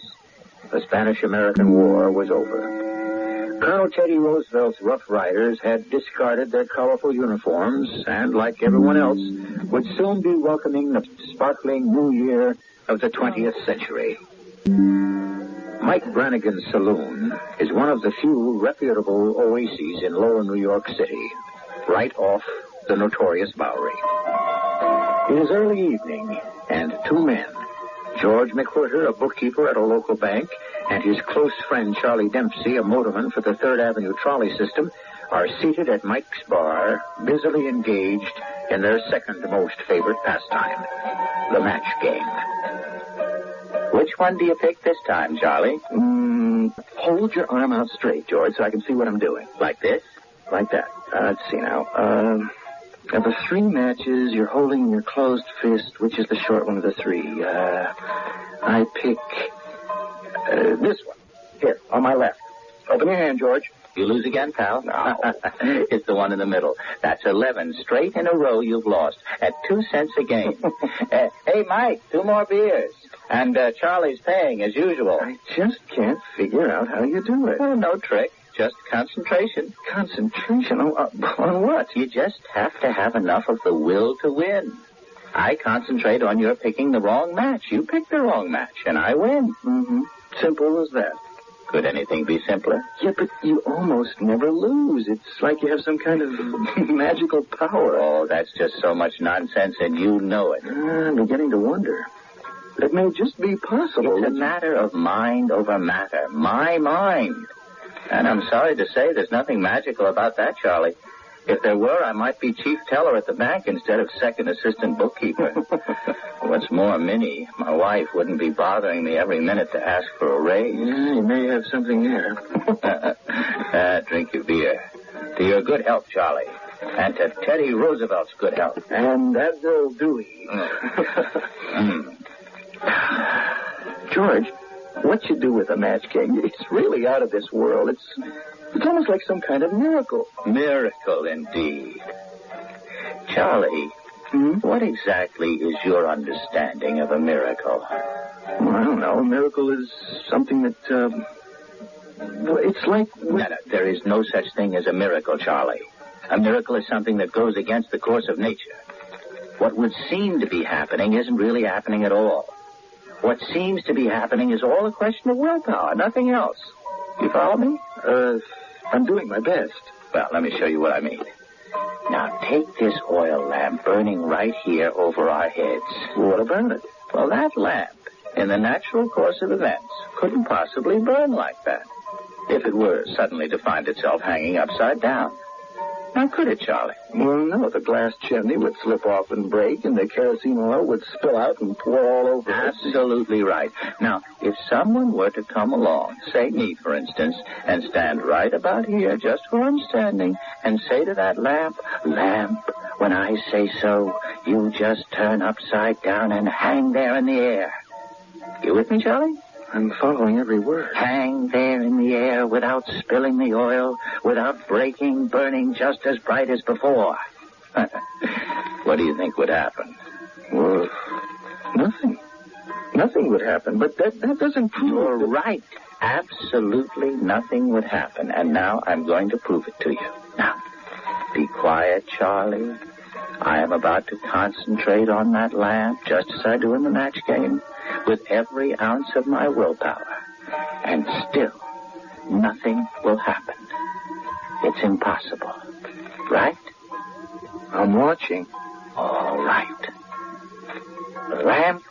The Spanish-American War was over. Colonel Teddy Roosevelt's Rough Riders had discarded their colorful uniforms and, like everyone else, would soon be welcoming the sparkling new year of the 20th century. Mike Brannigan's Saloon is one of the few reputable oases in lower New York City, right off the notorious Bowery. It is early evening, and two men, George McWhirter, a bookkeeper at a local bank, and his close friend Charlie Dempsey, a motorman for the 3rd Avenue trolley system, are seated at Mike's bar, busily engaged in their second most favorite pastime, the match game. Which one do you pick this time, Charlie?
Hold your arm out straight, George, so I can see what I'm doing.
Like this?
Like that. Let's see now. Of the three matches you're holding in your closed fist, which is the short one of the three? I pick this one. Here, on my left. Open your hand, George.
You lose again, pal?
No.
It's the one in the middle. That's 11 straight in a row you've lost at 2 cents a game. Hey, Mike, 2 more beers. And Charlie's paying as usual.
I just can't figure out how you do it.
Oh, no trick. Just concentration.
Concentration? On what?
You just have to have enough of the will to win. I concentrate on your picking the wrong match. You pick the wrong match, and I win.
Mm-hmm. Simple as that.
Could anything be simpler?
Yeah, but you almost never lose. It's like you have some kind of magical power.
Oh, that's just so much nonsense, and you know it.
I'm beginning to wonder. It may just be possible.
It's a matter of mind over matter. My mind. And I'm sorry to say there's nothing magical about that, Charlie. If there were, I might be chief teller at the bank instead of second assistant bookkeeper. What's more, Minnie, my wife, wouldn't be bothering me every minute to ask for a raise.
Yeah, you may have something there.
Drink your beer. To your good health, Charlie. And to Teddy Roosevelt's good health.
And Abdul Dewey. George, what you do with a match, King, it's really out of this world. It's almost like some kind of miracle.
Miracle, indeed. Charlie, what exactly is your understanding of a miracle?
Well, I don't know. A miracle is something that, it's like...
No, there is no such thing as a miracle, Charlie. A miracle is something that goes against the course of nature. What would seem to be happening isn't really happening at all. What seems to be happening is all a question of willpower, nothing else. You follow me?
I'm doing my best.
Well, let me show you what I mean. Now, take this oil lamp burning right here over our heads.
What about it?
Well, that lamp, in the natural course of events, couldn't possibly burn like that if it were suddenly to find itself hanging upside down. Now, could it, Charlie?
Well, no. The glass chimney would slip off and break, and the kerosene oil would spill out and pour all over us.
Absolutely right. Now, if someone were to come along, say me, for instance, and stand right about here, just where I'm standing, and say to that lamp, "Lamp, when I say so, you just turn upside down and hang there in the air." You with me, Charlie?
I'm following every word.
Hang there in the air without spilling the oil, without breaking, burning just as bright as before. What do you think would happen?
Well, nothing. Nothing would happen, but that doesn't prove...
You're right. Absolutely nothing would happen, and now I'm going to prove it to you. Now, be quiet, Charlie. I am about to concentrate on that lamp, just as I do in the match game, with every ounce of my willpower. And still, nothing will happen. It's impossible. Right?
I'm watching.
All right. Lamp,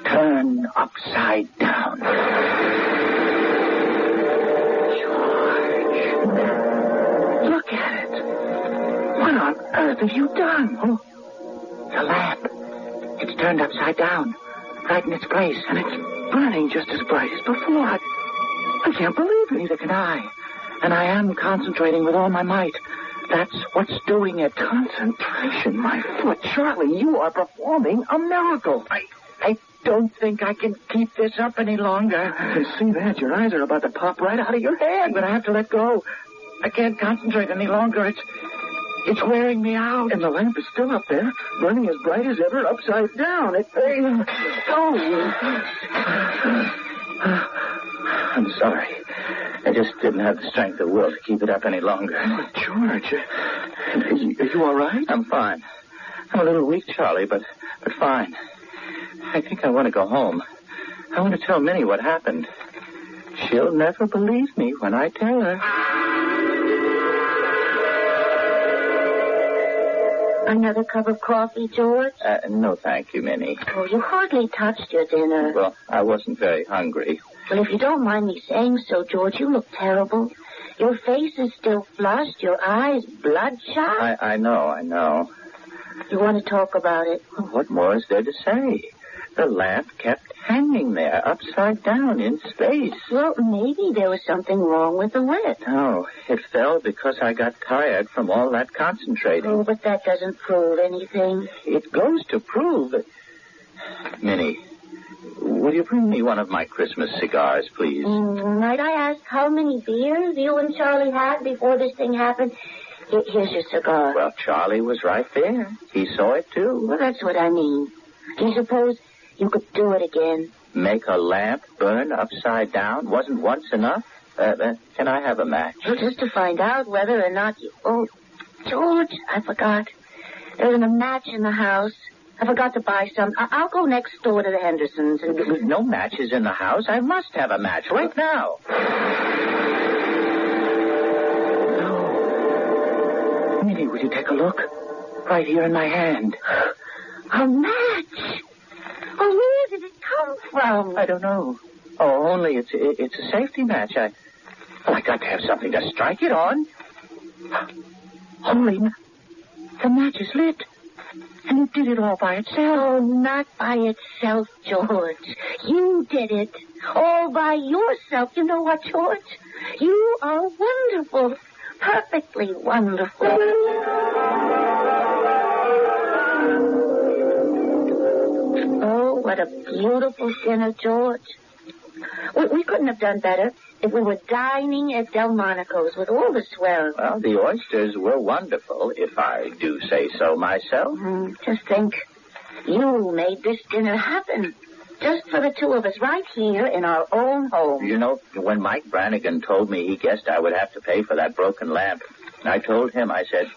turn upside down. George, look at it. What on earth have you done? Oh, the lamp. It's turned upside down, right in its place, and it's burning just as bright as before. I can't believe it. Neither can I. And I am concentrating with all my might. That's what's doing it.
Concentration, my foot. Charlie, you are performing a miracle.
I don't think I can keep this up any longer.
I can see that. Your eyes are about to pop right out of your head.
But I have to let go. I can't concentrate any longer. It's wearing me out.
And the lamp is still up there, burning as bright as ever, upside down.
I'm sorry. I just didn't have the strength of will to keep it up any longer.
Oh, George, are you all right?
I'm fine. I'm a little weak, Charlie, but fine. I think I want to go home. I want to tell Minnie what happened. She'll never believe me when I tell her.
Another cup of coffee, George?
No, thank you, Minnie.
Oh, you hardly touched your dinner.
Well, I wasn't very hungry.
Well, if you don't mind me saying so, George, you look terrible. Your face is still flushed, your eyes bloodshot.
I know.
You want to talk about it?
Well, what more is there to say? The lamp kept hanging there, upside down in space.
Well, maybe there was something wrong with the wick.
No, it fell because I got tired from all that concentrating.
Oh, but that doesn't prove anything.
It goes to prove that... Minnie, will you bring me one of my Christmas cigars, please?
Might I ask how many beers you and Charlie had before this thing happened? Here's your cigar.
Well, Charlie was right there. He saw it, too.
Well, that's what I mean. Do you suppose you could do it again?
Make a lamp burn upside down? Wasn't once enough? Can I have a match?
Well, just to find out whether or not you... Oh, George, I forgot. There isn't a match in the house. I forgot to buy some. I'll go next door to the Hendersons and...
With no matches in the house, I must have a match right now. No. Minnie, will you take a look? Right here in my hand.
A match? Oh, where did it come from?
I don't know. Oh, only it's a safety match. I got to have something to strike it on. Holy, the match is lit. And it did it all by itself.
Oh, not by itself, George. You did it. All by yourself. You know what, George? You are wonderful. Perfectly wonderful. Oh, what a beautiful dinner, George. We couldn't have done better if we were dining at Delmonico's with all the swell.
Well, the oysters were wonderful, if I do say so myself.
Just think, you made this dinner happen. Just for the two of us right here in our own home.
You know, when Mike Brannigan told me he guessed I would have to pay for that broken lamp, I told him, I said,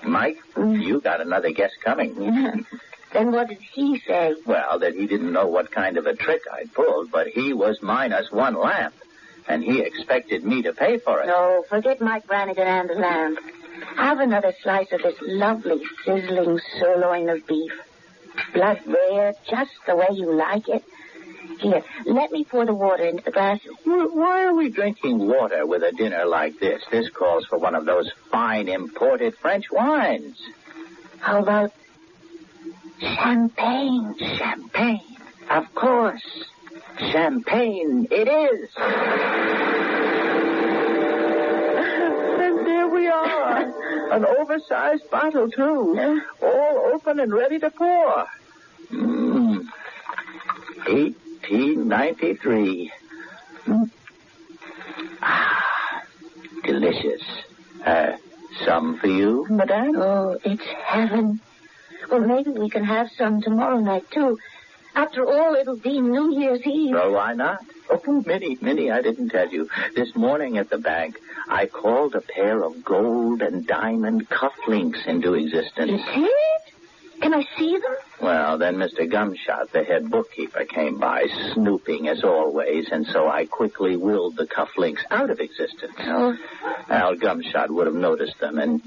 Mike, you got another guess coming.
Then what did he say?
Well, that he didn't know what kind of a trick I'd pulled, but he was minus one lamp, and he expected me to pay for it.
No, forget Mike Brannigan and the lamp. Have another slice of this lovely, sizzling sirloin of beef. Blood rare, just the way you like it. Here, let me pour the water into the glasses.
Why are we drinking water with a dinner like this? This calls for one of those fine imported French wines.
How about champagne?
Champagne, of course. Champagne it is. And there we are. An oversized bottle, too. All open and ready to pour. 1893. Delicious. Some for you, madame?
Oh, it's heaven. Well, maybe we can have some tomorrow night, too. After all, it'll be New Year's Eve.
Well, why not? Oh, Minnie, I didn't tell you. This morning at the bank, I called a pair of gold and diamond cufflinks into existence.
You did? Can I see them?
Well, then Mr. Gumshot, the head bookkeeper, came by, snooping as always, and so I quickly willed the cufflinks out of existence.
Oh.
Al Gumshot would have noticed them and,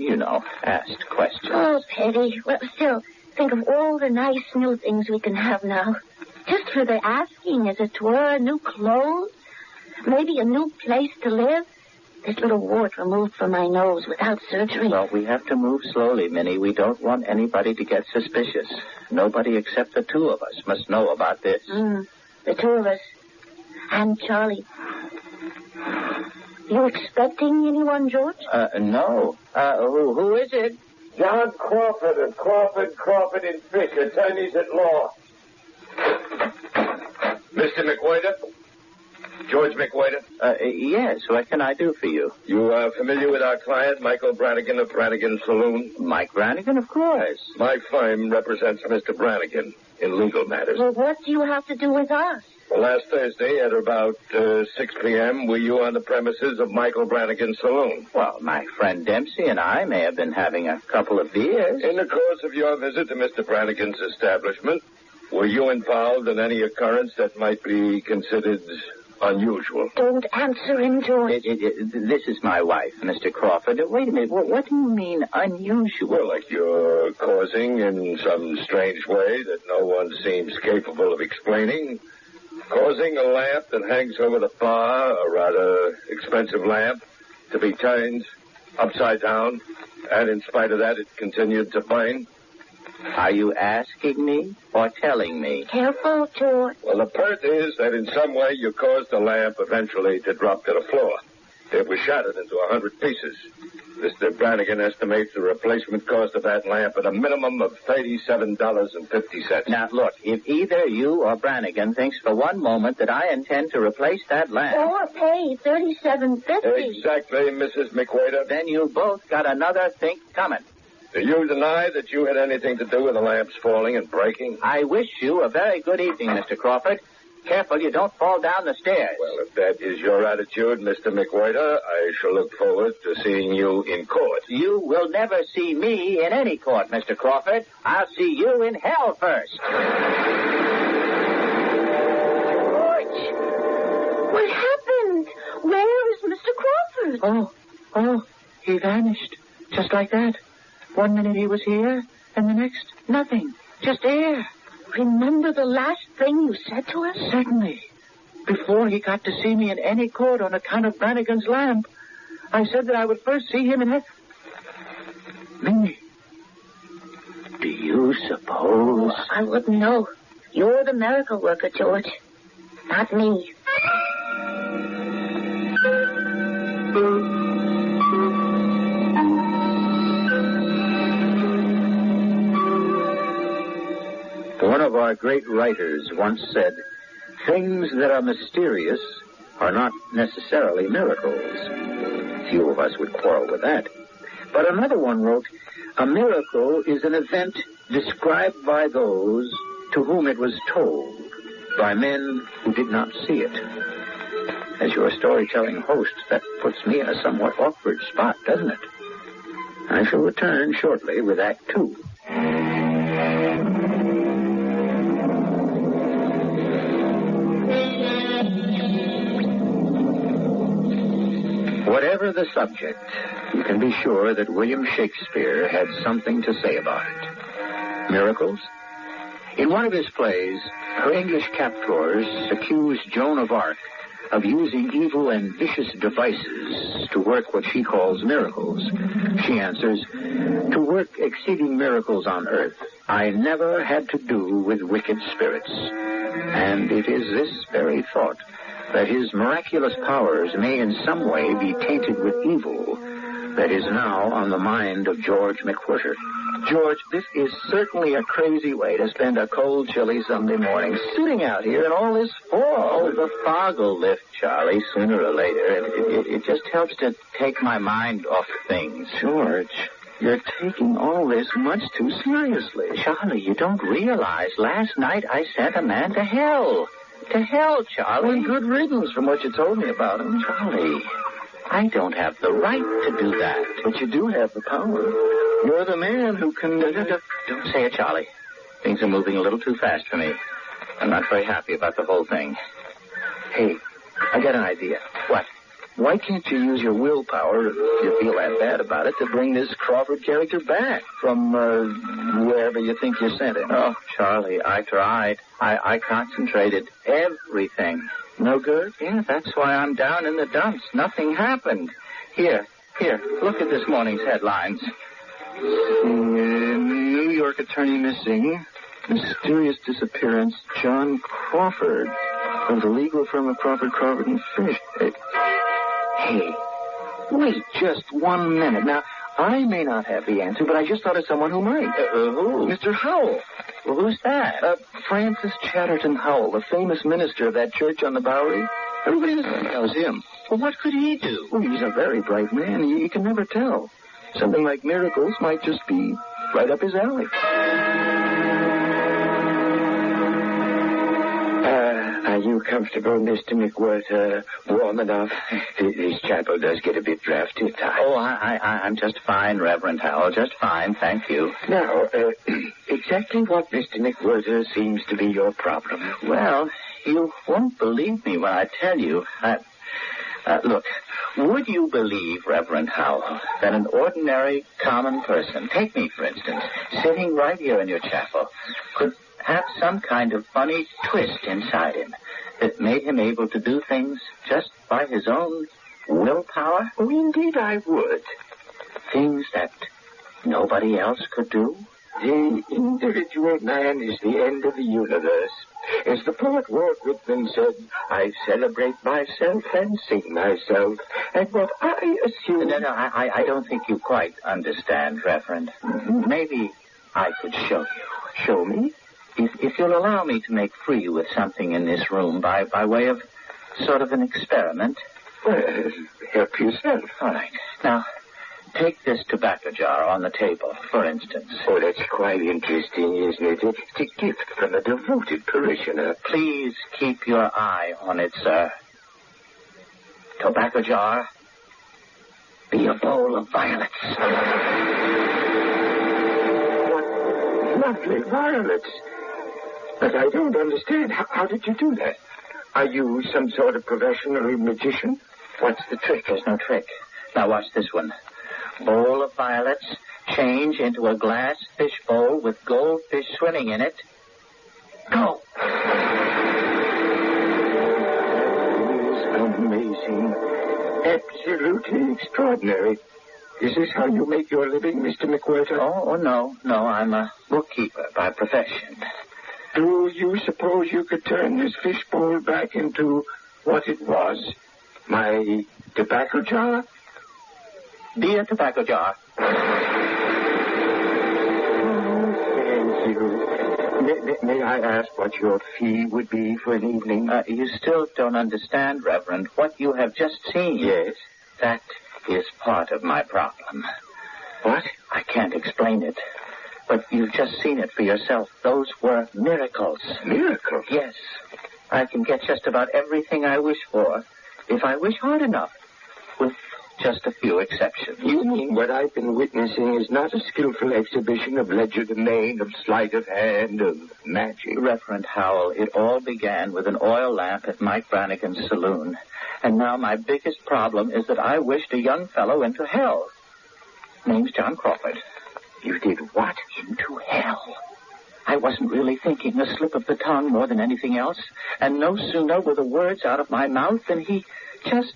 asked questions.
Oh, pity. Well, still, think of all the nice new things we can have now. Just for the asking, as it were, new clothes, maybe a new place to live. This little wart removed from my nose without surgery.
Well, we have to move slowly, Minnie. We don't want anybody to get suspicious. Nobody except the two of us must know about this.
The two of us. And Charlie. You expecting anyone, George?
No. Who is it?
John Crawford of Crawford and Fish, attorneys at law.
Mr. McWhirter? George McWhirter?
Yes. What can I do for you?
You are familiar with our client, Michael Brannigan of Brannigan Saloon?
Mike Brannigan, of course.
My firm represents Mr. Brannigan in legal matters.
Well, what do you have to do with us?
Well, last Thursday at about 6 p.m., were you on the premises of Michael Brannigan's saloon?
Well, my friend Dempsey and I may have been having a couple of beers.
In the course of your visit to Mr. Brannigan's establishment, were you involved in any occurrence that might be considered unusual?
Don't answer him, George.
This is my wife, Mr. Crawford. Wait a minute. What do you mean unusual?
Well, like you're causing in some strange way that no one seems capable of explaining. Causing a lamp that hangs over the bar, a rather expensive lamp, to be turned upside down, and in spite of that, it continued to burn.
Are you asking me or telling me?
Careful, George.
Well, the part is that in some way you caused the lamp eventually to drop to the floor. It was shattered into 100 pieces. Mr. Brannigan estimates the replacement cost of that lamp at a minimum of $37.50.
Now, look, if either you or Brannigan thinks for one moment that I intend to replace that lamp...
Or pay $37.50.
Exactly, Mrs. McWhirter.
Then you both got another think coming.
Do you deny that you had anything to do with the lamps falling and breaking?
I wish you a very good evening, Mr. Crawford. Careful you don't fall down the stairs.
Well, if that is your attitude, Mr. McWhirter, I shall look forward to seeing you in court.
You will never see me in any court, Mr. Crawford. I'll see you in hell first.
George! What happened? Where is Mr. Crawford?
Oh, he vanished. Just like that. 1 minute he was here, and the next, nothing. Just air.
Remember the last thing you said to us?
Certainly. Before he got to see me in any court on account of Brannigan's lamp, I said that I would first see him in hell. Minnie, do you suppose...
Oh, I wouldn't know. You're the miracle worker, George. Not me.
One of our great writers once said,
Things that are mysterious are not necessarily miracles. Few of us would quarrel with that. But another one wrote, a miracle is an event described by those to whom it was told, by men who did not see it. As your storytelling host, that puts me in a somewhat awkward spot, doesn't it? I shall return shortly with Act 2. Whatever the subject, you can be sure that William Shakespeare had something to say about it. Miracles? In one of his plays, her English captors accused Joan of Arc of using evil and vicious devices to work what she calls miracles. She answers, to work exceeding miracles on earth, I never had to do with wicked spirits. And it is this very thought, that his miraculous powers may in some way be tainted with evil, that is now on the mind of George McWhirter.
George, this is certainly a crazy way to spend a cold, chilly Sunday morning, sitting out here in all this fog.
Oh, the fog will lift, Charlie, sooner or later. It just helps to take my mind off things.
George, you're taking all this much too seriously.
Charlie, you don't realize last night I sent a man to hell. To hell, Charlie.
Well, good riddance from what you told me about him.
Charlie, I don't have the right to do that.
But you do have the power. You're the man who can...
Don't say it, Charlie. Things are moving a little too fast for me. I'm not very happy about the whole thing.
Hey, I got an idea.
What?
Why can't you use your willpower, if you feel that bad about it, to bring this Crawford character back from wherever you think you sent him?
Oh, Charlie, I tried. I concentrated everything.
No good?
Yeah, that's why I'm down in the dumps. Nothing happened. Here, look at this morning's headlines.
New York attorney missing. Mysterious disappearance. John Crawford of the legal firm of Crawford and Fish. Hey, wait just 1 minute. Now, I may not have the answer, but I just thought of someone who might.
Who?
Mr. Howell.
Well, who's that?
Francis Chesterton Howell, the famous minister of that church on the Bowery. Everybody knows him.
Well, what could he do?
Well, he's a very bright man. You can never tell. Something like miracles might just be right up his alley.
Are you comfortable, Mr. McWhirter? Warm enough? This chapel does get a bit drafty at times.
Oh, I'm just fine, Reverend Howell. Just fine, thank you.
Now, exactly what, Mr. McWhirter, seems to be your problem?
Well, you won't believe me when I tell you. Look, would you believe, Reverend Howell, that an ordinary, common person, take me, for instance, sitting right here in your chapel, could have some kind of funny twist inside him that made him able to do things just by his own willpower?
Oh, indeed I would.
Things that nobody else could do?
The individual man is the end of the universe. As the poet Walt Whitman said, I celebrate myself and sing myself. And what I assume...
No, I don't think you quite understand, Reverend. Maybe I could show you.
Show me?
If you'll allow me to make free with something in this room by way of sort of an experiment.
Well, help yourself.
All right. Now, take this tobacco jar on the table, for instance.
Oh, that's quite interesting, isn't it? It's a gift from a devoted parishioner.
Please keep your eye on it, sir. Tobacco jar, be a bowl of violets.
Lovely violets. But I don't understand. How did you do that? Are you some sort of professional magician?
What's the trick? There's no trick. Now watch this one. Bowl of violets, change into a glass fish bowl with goldfish swimming in it. Go.
That is amazing. Absolutely extraordinary. Is this how you make your living, Mr. McWhirter?
Oh, no. I'm a bookkeeper by profession.
Do you suppose you could turn this fishbowl back into what it was? My tobacco jar?
Be a tobacco jar.
Oh, thank you. May I ask what your fee would be for an evening?
You still don't understand, Reverend, what you have just seen.
Yes?
That is part of my problem.
What?
I can't explain it. But you've just seen it for yourself. Those were miracles.
Miracles?
Yes. I can get just about everything I wish for, if I wish hard enough, with just a few exceptions.
You mean what I've been witnessing is not a skillful exhibition of legerdemain, of sleight of hand, of magic?
Reverend Howell, it all began with an oil lamp at Mike Brannigan's saloon. And now my biggest problem is that I wished a young fellow into hell. Name's John Crawford.
You did what?
Into hell. I wasn't really thinking, a slip of the tongue more than anything else. And no sooner were the words out of my mouth than he just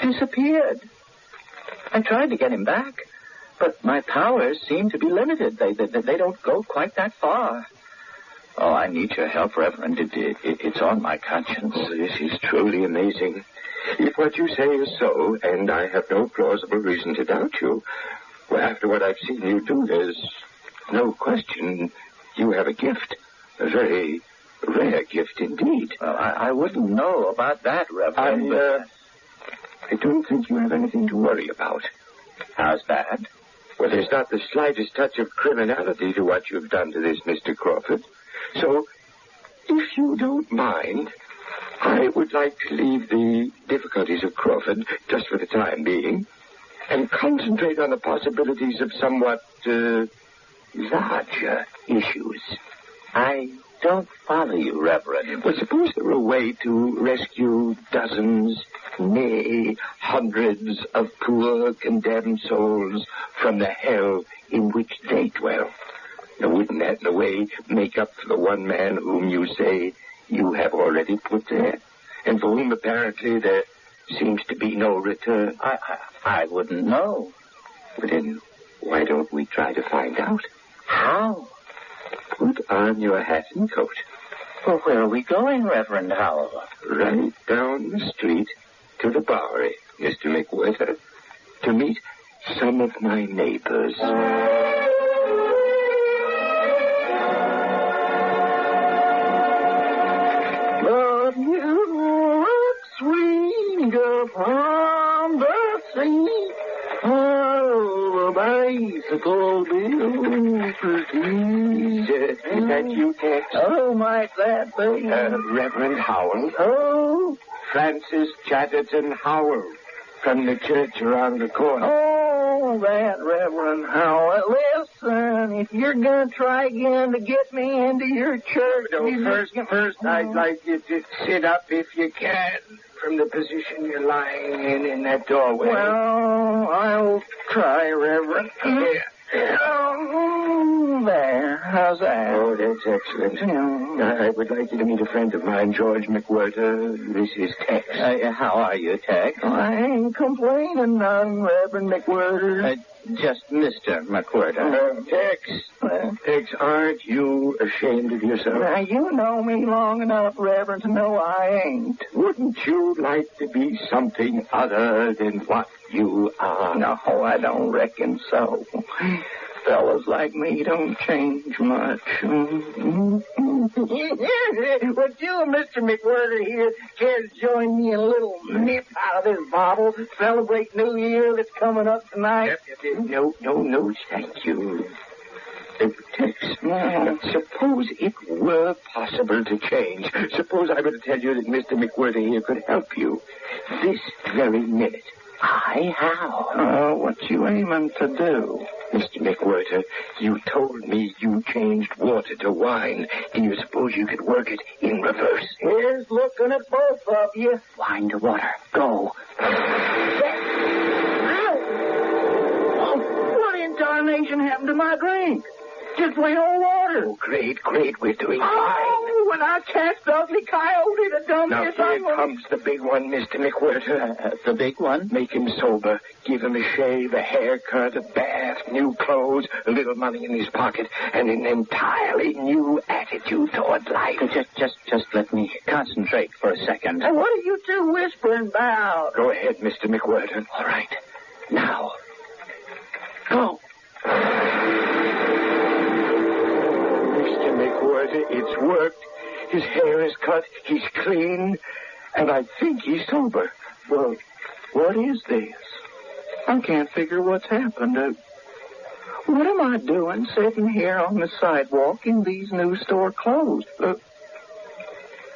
disappeared. I tried to get him back, but my powers seem to be limited. They don't go quite that far. Oh, I need your help, Reverend. It's on my conscience.
Oh, this is truly amazing. If what you say is so, and I have no plausible reason to doubt you, well, after what I've seen you do, there's no question you have a gift. A very rare gift indeed.
Well, I wouldn't know about that, Reverend.
I don't think you have anything to worry about.
How's that?
Well, there's not the slightest touch of criminality to what you've done to this Mr. Crawford. So, if you don't mind, I would like to leave the difficulties of Crawford, just for the time being, and concentrate on the possibilities of somewhat larger issues.
I don't follow you, Reverend.
Well, suppose there were a way to rescue dozens, nay, hundreds of poor, condemned souls from the hell in which they dwell. Now, wouldn't that, in a way, make up for the one man whom you say you have already put there, and for whom apparently there seems to be no return?
I wouldn't know.
But then, why don't we try to find out?
How?
Put on your hat and coat.
Well, where are we going, Reverend Howell?
Right down the street to the Bowery, Mr. McWhirter, to meet some of my neighbors.
But you look sweet upon the sea. Oh, the bicycle bills
Is that you, Tex?
Oh, might that be?
Reverend Howell.
Oh,
Francis Chatterton Howell, from the church around the corner.
Oh, that Reverend Howell. Listen, if you're going to try again to get me into your church...
No, first, I'd like you to sit up if you can, from the position you're lying in that doorway.
Well, I'll try, Reverend.
Here.
Oh, there. How's that?
Oh, that's excellent. I would like you to meet a friend of mine, George McWhirter. This is Tex.
How are you, Tex?
I ain't complaining none, Reverend McWhirter.
Just Mr. McWhirter.
Tex, aren't you ashamed of yourself?
Now, you know me long enough, Reverend, to know I ain't.
Wouldn't you like to be something other than what you are?
No, I don't reckon so. Fellas like me don't change much. Would you and Mr. McWhirter here care to join me in a little nip out of this bottle to celebrate New Year that's coming up tonight?
No, thank you. Tex, suppose it were possible to change. Suppose I were to tell you that Mr. McWhirter here could help you this very minute.
How? What you aiming to do?
Mr. McWhirter, you told me you changed water to wine. Do you suppose you could work it in reverse?
Here's looking at both of you.
Wine to water. Go.
What in tarnation happened to my drink? Just plain old water.
Oh, great. We're doing fine.
Oh, when I catch the ugly coyote that done
Now,
this,
here comes the big one, Mr. McWhirter.
The big one?
Make him sober. Give him a shave, a haircut, a bath, new clothes, a little money in his pocket, and an entirely new attitude toward life.
Just let me concentrate for a second.
Hey, what are you two whispering about?
Go ahead, Mr. McWhirter.
All right.
Now, go. Mr. McWhirter. It's worked. His hair is cut. He's clean. And I think he's sober. Well, what is this? I can't figure what's happened. What am I doing sitting here on the sidewalk in these new store clothes?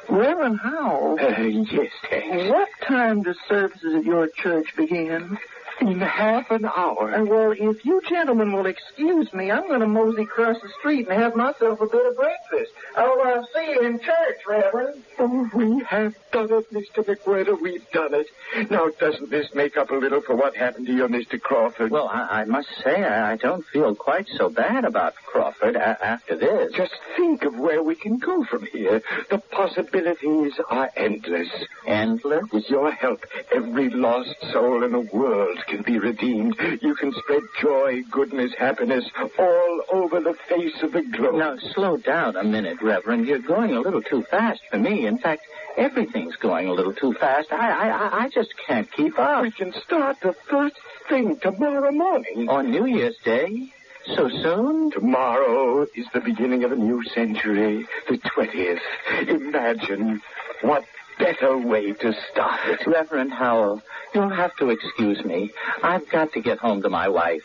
Reverend Howell? Yes, thanks. What time does services at your church begin? In half an hour. Well, if you gentlemen will excuse me, I'm going to mosey across the street and have myself a bit of breakfast. I'll see you in church, Reverend. Oh, we have done it, Mr. McWhirter. We've done it. Now, doesn't this make up a little for what happened to you, Mr. Crawford?
Well, I must say I don't feel quite so bad about Crawford after this.
Just think of where we can go from here. The possibilities are endless.
Endless?
With your help, every lost soul in the world can be redeemed. You can spread joy, goodness, happiness all over the face of the globe.
Now, slow down a minute, Reverend. You're going a little too fast for me. In fact, everything's going a little too fast. I just can't keep up.
We can start the first thing tomorrow morning.
On New Year's Day? So soon?
Tomorrow is the beginning of a new century, the 20th. Imagine what better way to start it.
Reverend Howell, you'll have to excuse me. I've got to get home to my wife.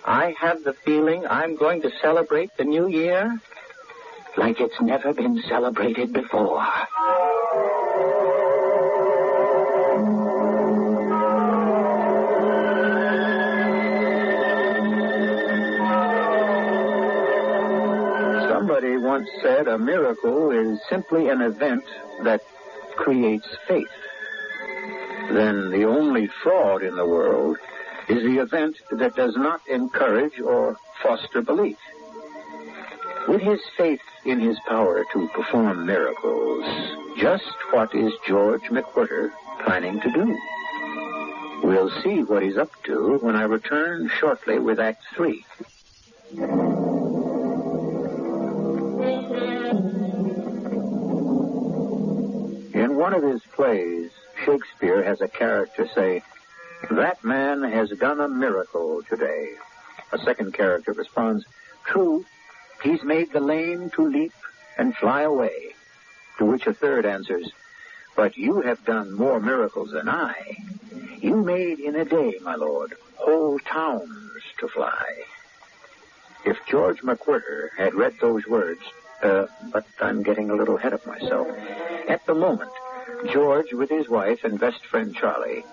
I have the feeling I'm going to celebrate the new year like it's never been celebrated before. Somebody once said a miracle is simply an event that creates faith. Then the only fraud in the world is the event that does not encourage or foster belief. With his faith in his power to perform miracles, just what is George McWhirter planning to do? We'll see what he's up to when I return shortly with Act 3. In one of his plays, Shakespeare has a character say, "That man has done a miracle today." A second character responds, "True, he's made the lame to leap and fly away." To which a third answers, "But you have done more miracles than I. You made in a day, my lord, whole towns to fly." If George McWhirter had read those words, but I'm getting a little ahead of myself. At the moment, George, with his wife and best friend Charlie,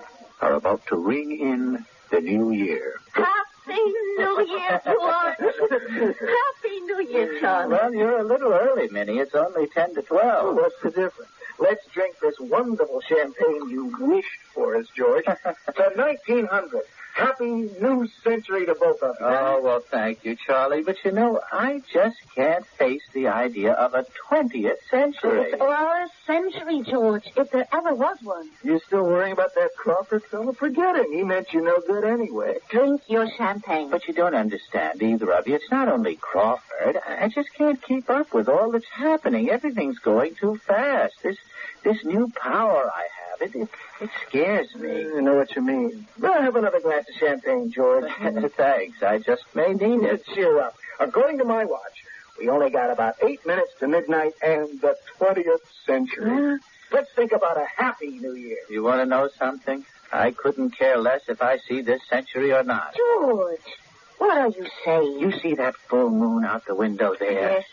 are about to ring in the new year.
Happy New Year, George. Happy New Year, Charlie.
Well, you're a little early, Minnie. It's only 10 to 12. Oh, what's the difference? Let's drink this wonderful champagne you wished for us, George. To 1900. Happy new century to both of you. Oh, well, thank you, Charlie. But, you know, I just can't face the idea of a 20th century.
Well, a century, George, if there ever was one.
You still worrying about that Crawford fellow? Forget him. He meant you no good anyway.
Drink your champagne.
But you don't understand, either of you. It's not only Crawford. I just can't keep up with all that's happening. Everything's going too fast. This new power I have, it scares me. I know what you mean. Well, have another glass of champagne, George. Thanks. I just may need it. Cheer up. According to my watch, we only got about 8 minutes to midnight and the 20th century. Let's think about a happy new year. You want to know something? I couldn't care less if I see this century or not.
George, what are you saying?
You see that full moon out the window there?
Yes.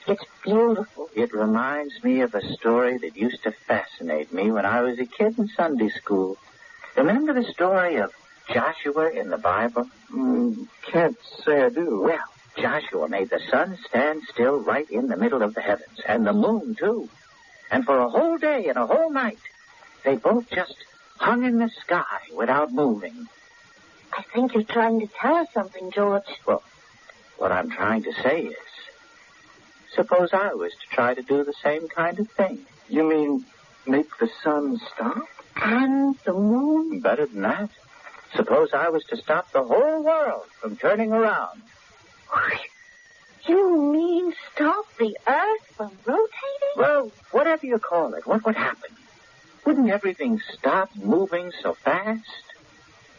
It's beautiful.
It reminds me of a story that used to fascinate me when I was a kid in Sunday school. Remember the story of Joshua in the Bible? Can't say I do. Well, Joshua made the sun stand still right in the middle of the heavens, and the moon, too. And for a whole day and a whole night, they both just hung in the sky without moving.
I think you're trying to tell us something, George.
Well, what I'm trying to say is, suppose I was to try to do the same kind of thing. You mean make the sun stop?
And the moon?
Better than that. Suppose I was to stop the whole world from turning around.
You mean stop the Earth from rotating?
Well, whatever you call it, what would happen? Wouldn't everything stop moving so fast?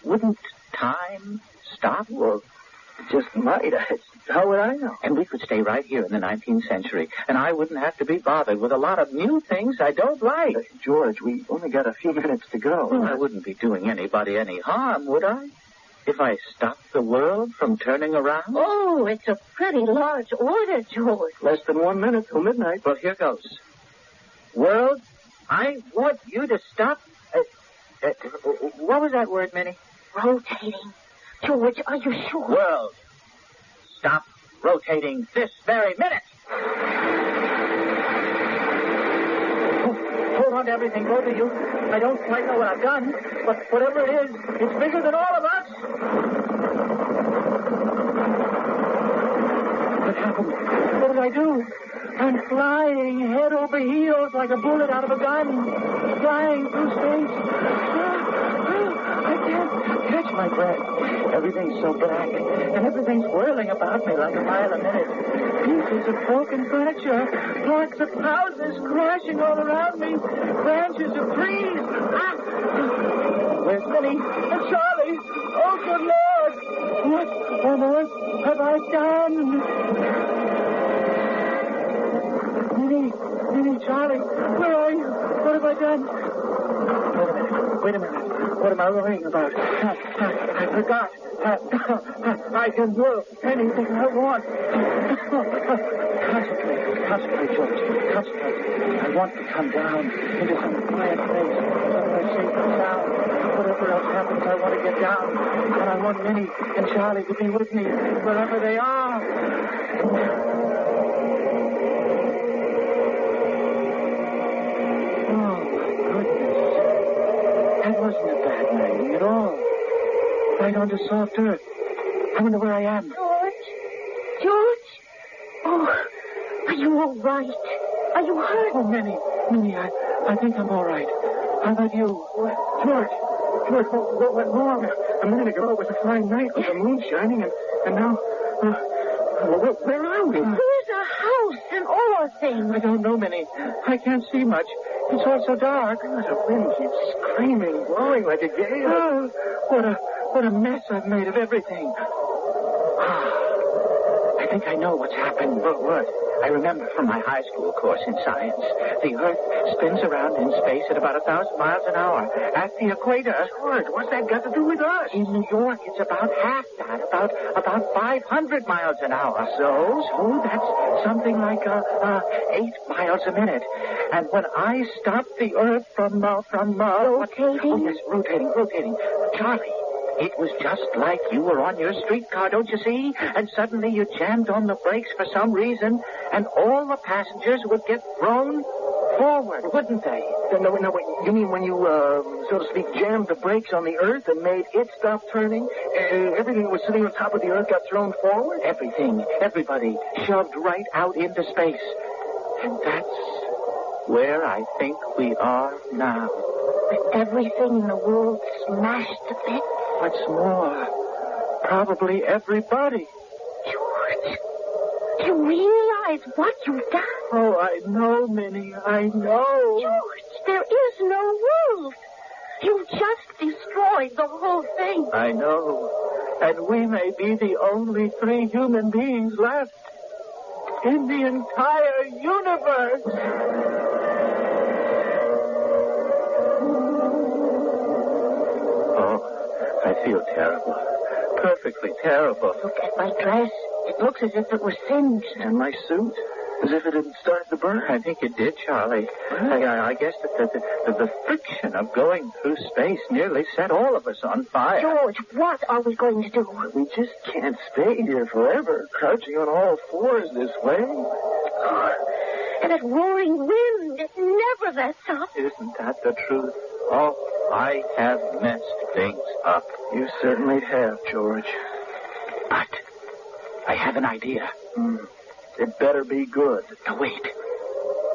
Wouldn't time stop? Well, it just might. How would I know? And we could stay right here in the 19th century, and I wouldn't have to be bothered with a lot of new things I don't like.
George, we only got a few minutes to go.
Well, I wouldn't be doing anybody any harm, would I? If I stopped the world from turning around?
Oh, it's a pretty large order, George.
Less than 1 minute till midnight.
Well, here goes. World, I want you to stop... what was that word, Minnie?
Rotating. George, are you sure?
World, stop rotating this very minute. Hold on to everything, both of you. I don't quite know what I've done, but whatever it is, it's bigger than all of us. What happened? What did I do? I'm flying head over heels like a bullet out of a gun. Flying through space. I can't catch my breath. Everything's so black, and everything's whirling about me like a mile a minute. Pieces of broken furniture, parts of houses crashing all around me, branches of trees. Ah! Where's Minnie and Charlie? Oh, good Lord! What on earth have I done? Minnie, Charlie, where are you? What have I done? Wait a minute. What am I worrying about? I forgot. I can do anything I want. Concentrate, George. Concentrate. I want to come down into some quiet place, somewhere safe and sound. Whatever else happens, I want to get down. And I want Minnie and Charlie to be with me wherever they are. That wasn't a bad landing at all. Right onto soft earth. I wonder where I am.
George? Oh, are you all right? Are you hurt?
Oh, Minnie, I think I'm all right. How about you? George, what went wrong? A minute ago it was a fine night with the moon shining, and now... where are we?
Where's a house and all things?
I don't know, Minnie. I can't see much. It's all so dark. The wind keeps screaming, blowing like a gale. Oh, what a mess I've made of everything. I think I know what's happened. What? I remember from my high school course in science. The Earth spins around in space at about 1,000 miles an hour. At the equator... George, what's that got to do with us? In New York, it's about half that, about 500 miles an hour. So that's something like 8 miles a minute. And when I stop the Earth from
rotating?
Oh, yes, rotating. Charlie, it was just like you were on your streetcar, don't you see? And suddenly you jammed on the brakes for some reason, and all the passengers would get thrown forward, wouldn't they?
No, wait. You mean when you, so to speak, jammed the brakes on the Earth and made it stop turning? Everything that was sitting on top of the Earth got thrown forward?
Everything, everybody, shoved right out into space. And that's where I think we are now.
With everything in the world smashed to bits?
What's more, probably everybody.
George, do you realize what you've done?
Oh, I know, Minnie, I know.
George, there is no world. You just destroyed the whole thing.
I know. And we may be the only 3 human beings left in the entire universe. I feel terrible. Perfectly terrible.
Look at my dress. It looks as if it was singed.
And my suit? As if it had started to burn?
I think it did, Charlie. I guess that the friction of going through space nearly set all of us on fire.
George, what are we going to do?
We just can't stay here forever, crouching on all fours this way.
And that roaring wind, it never lets up.
Isn't that the truth? Oh, I have messed things up.
You certainly have, George.
But I have an idea.
It better be good.
Now, wait.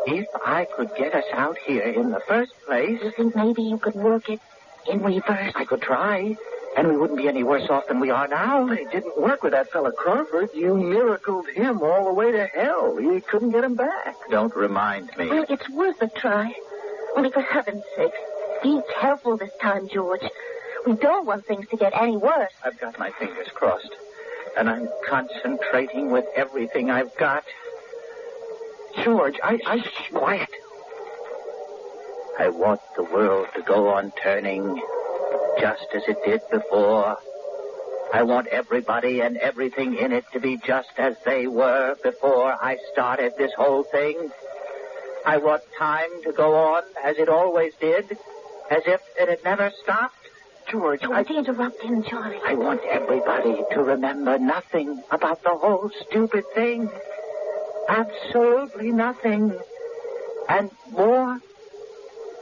If I could get us out here in the first place...
You think maybe you could work it in reverse?
I could try. And we wouldn't be any worse off than we are now.
But it didn't work with that fella Crawford. You miracled him all the way to hell. You couldn't get him back.
Don't remind me.
Well, it's worth a try. Only for heaven's sake, be careful this time, George. We don't want things to get any worse.
I've got my fingers crossed.
and I'm concentrating with everything I've got.
George, quiet.
I want the world to go on turning just as it did before. I want everybody and everything in it to be just as they were before I started this whole thing. I want time to go on as it always did, as if it had never stopped.
George,
Don't interrupt him, Charlie.
I want everybody to remember nothing about the whole stupid thing. Absolutely nothing. And more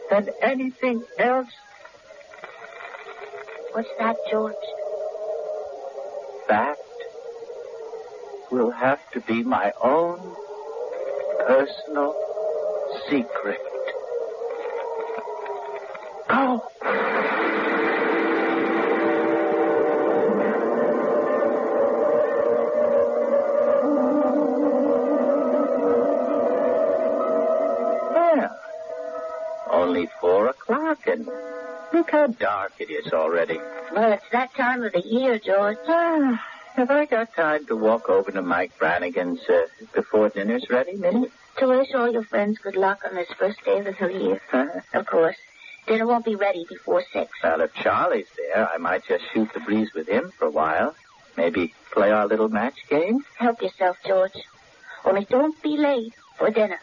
than anything else.
What's that, George?
That will have to be my own personal secret. Go! Only 4 o'clock, and look how dark it is already.
Well, it's that time of the year, George.
Have I got time to walk over to Mike Brannigan's before dinner's ready, Minnie?
To wish all your friends good luck on this first day of the new year. Of course. Dinner won't be ready before 6.
Well, if Charlie's there, I might just shoot the breeze with him for a while. Maybe play our little match game.
Help yourself, George. Only don't be late for dinner.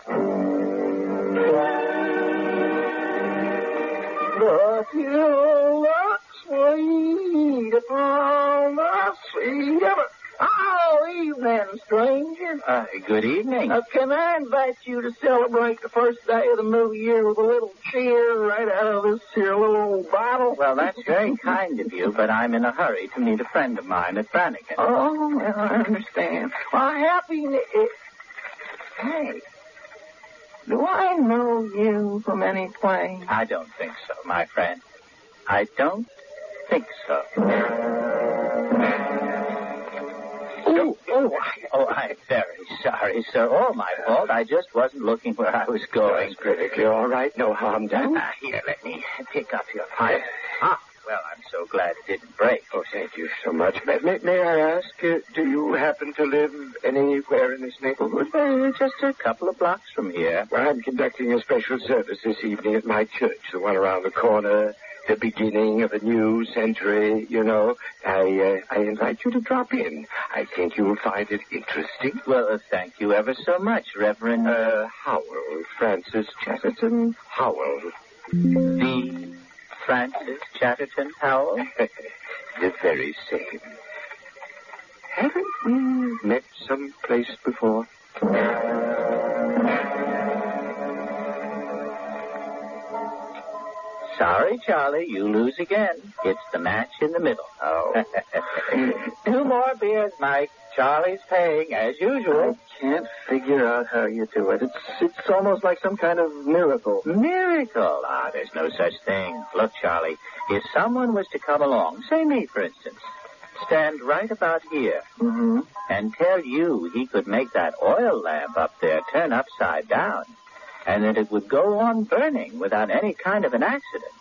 But you look sweet upon the sea. Oh, evening, stranger.
Good evening.
Can I invite you to celebrate the first day of the new year with a little cheer right out of this here little old bottle?
Well, that's very kind of you, but I'm in a hurry to meet a friend of mine at Brannigan.
Oh, well, I understand. Well, Hey, do I know you from any place?
I don't think so, my friend. I don't think so. I'm very sorry, sir. All my fault. I just wasn't looking where I was going.
That's perfectly all right. No harm done.
Here, let me pick up your pipe. Well, I'm so glad it didn't break.
Oh, thank you so much. May I ask, do you happen to live anywhere in this neighborhood?
Just a couple of blocks from here.
Well, I'm conducting a special service this evening at my church, the one around the corner, the beginning of a new century, you know. I invite you to drop in. I think you'll find it interesting.
Well, thank you ever so much, Reverend...
Howell, Francis Chesterton Howell.
The Francis Chatterton Howell?
The very same. Haven't we met someplace before?
Sorry, Charlie, you lose again. It's the match in the middle.
Oh.
2 more beers, Mike. Charlie's paying, as usual.
I can't figure out how you do it. It's almost like some kind of miracle.
Miracle? There's no such thing. Look, Charlie, if someone was to come along, say me, for instance, stand right about here, and tell you he could make that oil lamp up there turn upside down, and that it would go on burning without any kind of an accident,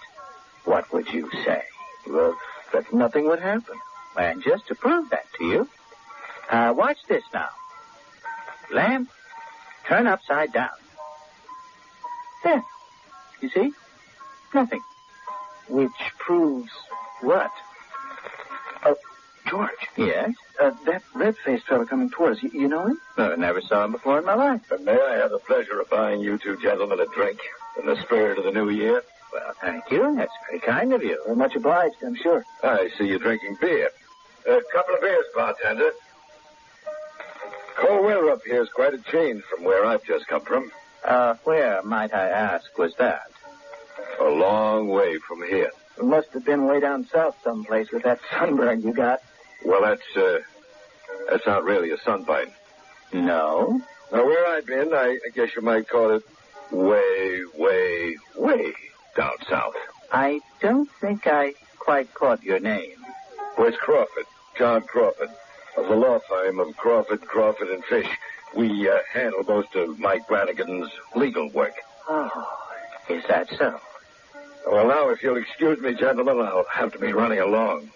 what would you say?
Well, that nothing would happen.
And just to prove that to you, watch this now. Lamp, turn upside down. There. You see? Nothing.
Which proves what? George.
Yes?
That red-faced fellow coming toward us, you know him?
No, never saw him before in my life.
May I have the pleasure of buying you 2 gentlemen a drink in the spirit of the new year?
Well, thank you. That's very kind of you.
Well, much obliged, I'm sure. I see you're drinking beer. A couple of beers, bartender. Cold weather up here is quite a change from where I've just come from.
Where, might I ask, was that?
A long way from here.
It must have been way down south someplace with that sunburn you got.
Well, that's not really a sunbite.
No?
Now, where I've been, I guess you might call it way, way, way down south.
I don't think I quite caught your name.
Well, it's Crawford, John Crawford, of the law firm of Crawford, and Fish. We handle most of Mike Brannigan's legal work.
Oh, is that so?
Well, now, if you'll excuse me, gentlemen, I'll have to be running along.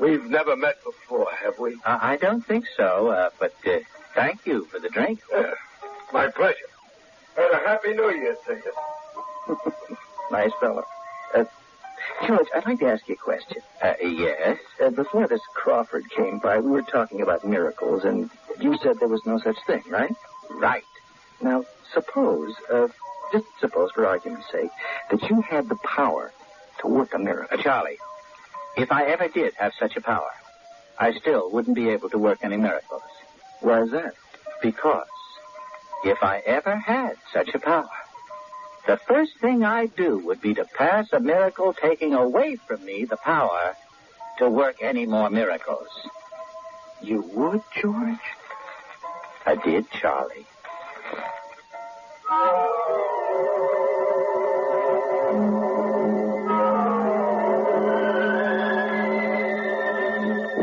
We've never met before, have we?
I don't think so, but thank you for the drink.
My pleasure. And a Happy New Year to you.
Nice fellow. George, I'd like to ask you a question. Yes? Before this Crawford came by, we were talking about miracles, and you said there was no such thing, right? Right. Now, suppose, just suppose for argument's sake, that you had the power to work a miracle.
Charlie, if I ever did have such a power, I still wouldn't be able to work any miracles.
Why is that?
Because if I ever had such a power, the first thing I'd do would be to pass a miracle taking away from me the power to work any more miracles.
You would, George?
I did, Charlie.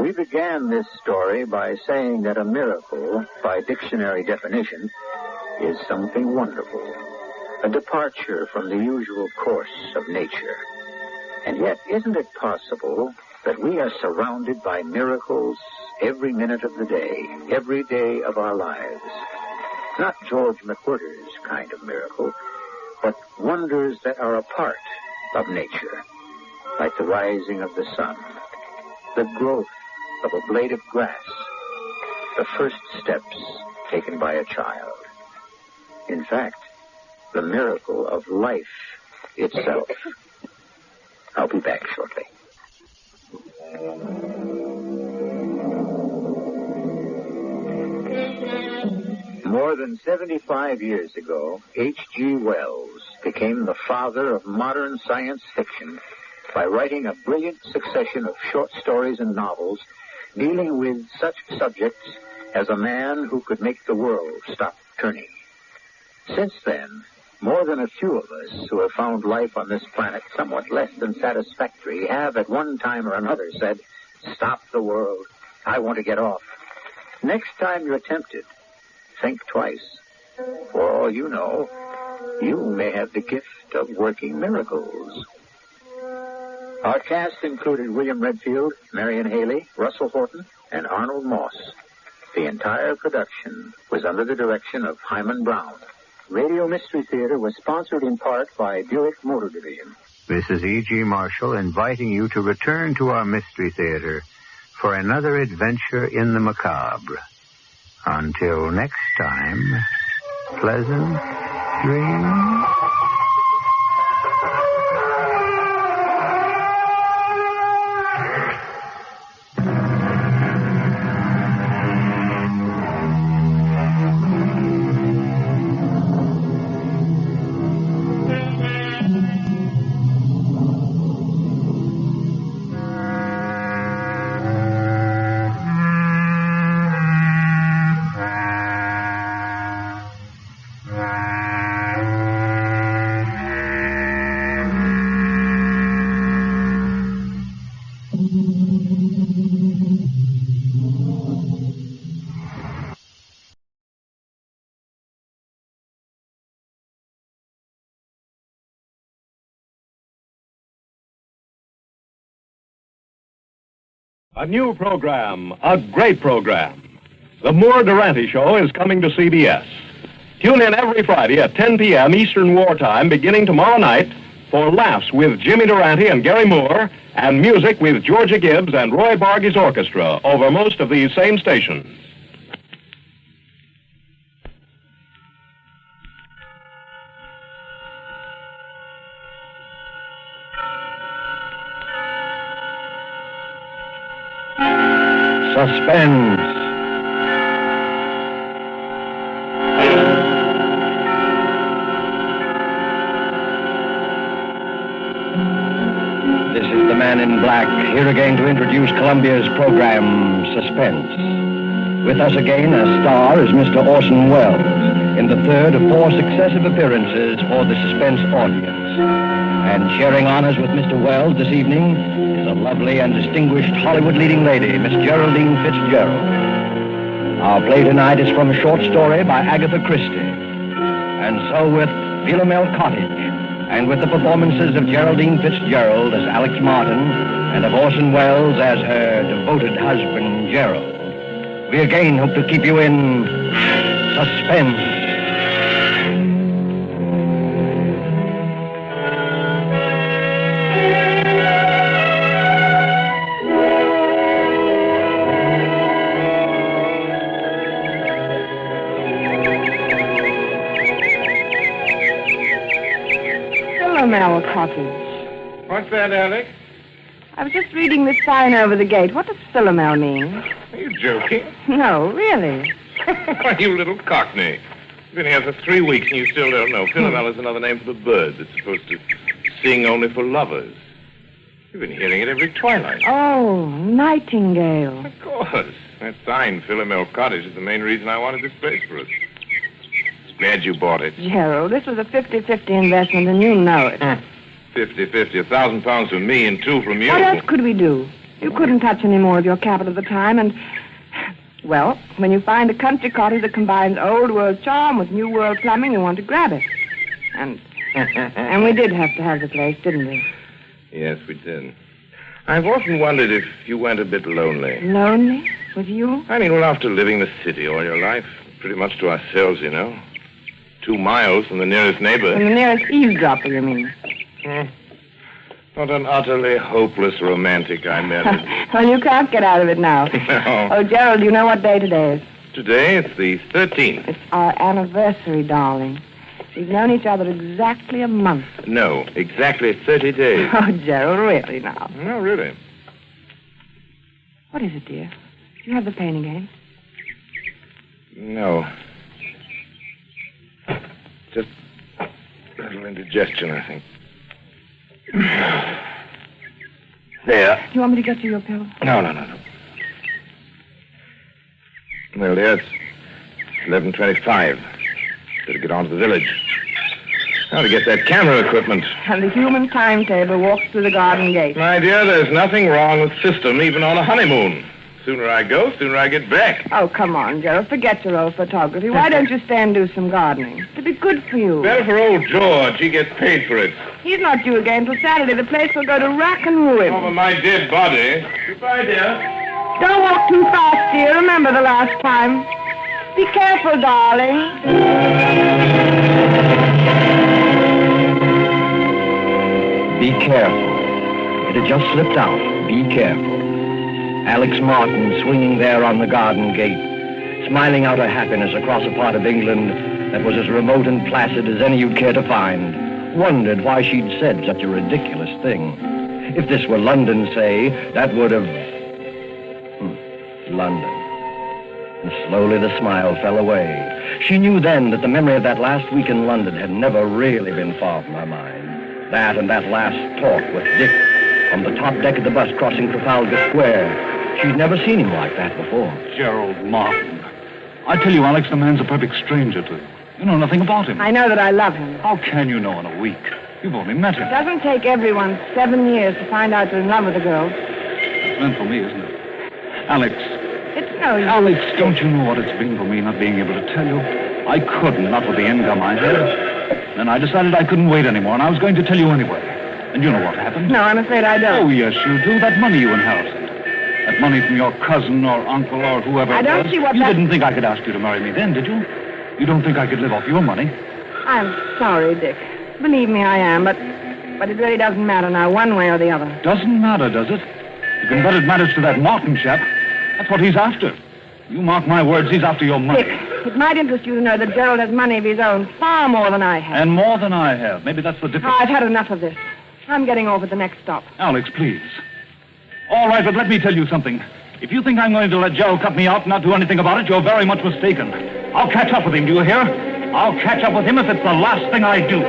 We began this story by saying that a miracle, by dictionary definition, is something wonderful, a departure from the usual course of nature. And yet, isn't it possible that we are surrounded by miracles every minute of the day, every day of our lives? Not George McWhirter's kind of miracle, but wonders that are a part of nature, like the rising of the sun, the growth of a blade of grass, the first steps taken by a child. In fact, the miracle of life itself. I'll be back shortly. More than 75 years ago, H.G. Wells became the father of modern science fiction by writing a brilliant succession of short stories and novels dealing with such subjects as a man who could make the world stop turning. Since then, more than a few of us who have found life on this planet somewhat less than satisfactory have at one time or another said, "Stop the world. I want to get off." Next time you're tempted, think twice. For all you know, you may have the gift of working miracles. Our cast included William Redfield, Marion Haley, Russell Horton, and Arnold Moss. The entire production was under the direction of Hyman Brown. Radio Mystery Theater was sponsored in part by Buick Motor Division.
This is E.G. Marshall inviting you to return to our Mystery Theater for another adventure in the macabre. Until next time, pleasant dreams.
A new program, a great program. The Moore Durante Show is coming to CBS. Tune in every Friday at 10 p.m. Eastern Wartime, beginning tomorrow night, for laughs with Jimmy Durante and Gary Moore, and music with Georgia Gibbs and Roy Bargy's orchestra over most of these same stations.
Suspense. This is the Man in Black, here again to introduce Columbia's program, Suspense. With us again as star is Mr. Orson Welles, in the third of 4 successive appearances for the Suspense audience. And sharing honors with Mr. Wells this evening is a lovely and distinguished Hollywood leading lady, Miss Geraldine Fitzgerald. Our play tonight is from a short story by Agatha Christie. And so with Philomel Cottage,
and with the performances of Geraldine Fitzgerald as Alex Martin and of Orson Welles as her devoted husband, Gerald, we again hope to keep you in suspense.
Cottage.
What's that, Alex?
I was just reading this sign over the gate. What does Philomel mean?
Are you joking?
No, really.
Why, you little cockney. You've been here for 3 weeks and you still don't know. Philomel is another name for the bird that's supposed to sing only for lovers. You've been hearing it every twilight.
Oh, nightingale.
Of course. That sign, Philomel Cottage, is the main reason I wanted this place for us. Glad you bought it.
Gerald, this was a 50-50 investment, and you know it.
50-50, £1,000 from me and 2 from you.
What else could we do? You couldn't touch any more of your capital at the time, and... Well, when you find a country cottage that combines old world charm with new world plumbing, you want to grab it. And we did have to have the place, didn't we?
Yes, we did. I've often wondered if you went a bit lonely.
Lonely? With you?
I mean, well, after living the city all your life, pretty much to ourselves, you know. 2 miles from the nearest neighbor.
From the nearest eavesdropper, you mean?
What an utterly hopeless romantic I married.
Well, you can't get out of it now.
No.
Oh, Gerald, you know what day today is?
Today, it's the 13th.
It's our anniversary, darling. We've known each other exactly a month.
No, exactly 30 days.
Oh, Gerald, really now?
No, really.
What is it, dear? Do you have the pain again?
No. Just a little indigestion, I think. There.
Do you want me to get you your pill?
No. Well, dear, it's 11:25. Better get on to the village. Now to get that camera equipment.
And the human timetable walks through the garden gate.
My dear, there's nothing wrong with system, even on a honeymoon. Sooner I go, sooner I get back.
Oh, come on, Gerald. Forget your old photography. Why don't you stay and do some gardening? It'd be good for you.
Better for old George. He gets paid for it.
He's not due again till Saturday. The place will go to rack and ruin.
Over my dead body. Goodbye, dear.
Don't walk too fast, dear. Remember the last time. Be careful, darling.
Be careful. It had just slipped out. Be careful. Alex Martin swinging there on the garden gate, smiling out her happiness across a part of England that was as remote and placid as any you'd care to find, wondered why she'd said such a ridiculous thing. If this were London, say, that would have... London. And slowly the smile fell away. She knew then that the memory of that last week in London had never really been far from her mind. That and that last talk with Dick on the top deck of the bus crossing Trafalgar Square. She'd never seen him like that before.
Gerald Martin. I tell you, Alex, the man's a perfect stranger to you. You know nothing about him.
I know that I love him.
How can you know in a week? You've only met him.
It doesn't take everyone 7 years to find out you're in love with a girl.
It's meant for me, isn't it? Alex.
It's no use.
Alex, don't you know what it's been for me not being able to tell you? I couldn't, not with the income I had. Then I decided I couldn't wait anymore, and I was going to tell you anyway. And you know what happened?
No, I'm afraid I don't.
Oh, yes, you do. That money you inherited. That money from your cousin or uncle or whoever
I don't see what
You
that...
didn't think I could ask you to marry me then, did you? You don't think I could live off your money?
I'm sorry, Dick. Believe me, I am, but it really doesn't matter now, one way or the other.
Doesn't matter, does it? You can bet it matters to that Martin chap. That's what he's after. You mark my words, he's after your money.
Dick, it might interest you to know that Gerald has money of his own, far more than I have.
And more than I have. Maybe that's the difference.
Oh, I've had enough of this. I'm getting off at the next stop.
Alex, please. All right, but let me tell you something. If you think I'm going to let Gerald cut me out and not do anything about it, you're very much mistaken. I'll catch up with him, do you hear? I'll catch up with him if it's the last thing I do.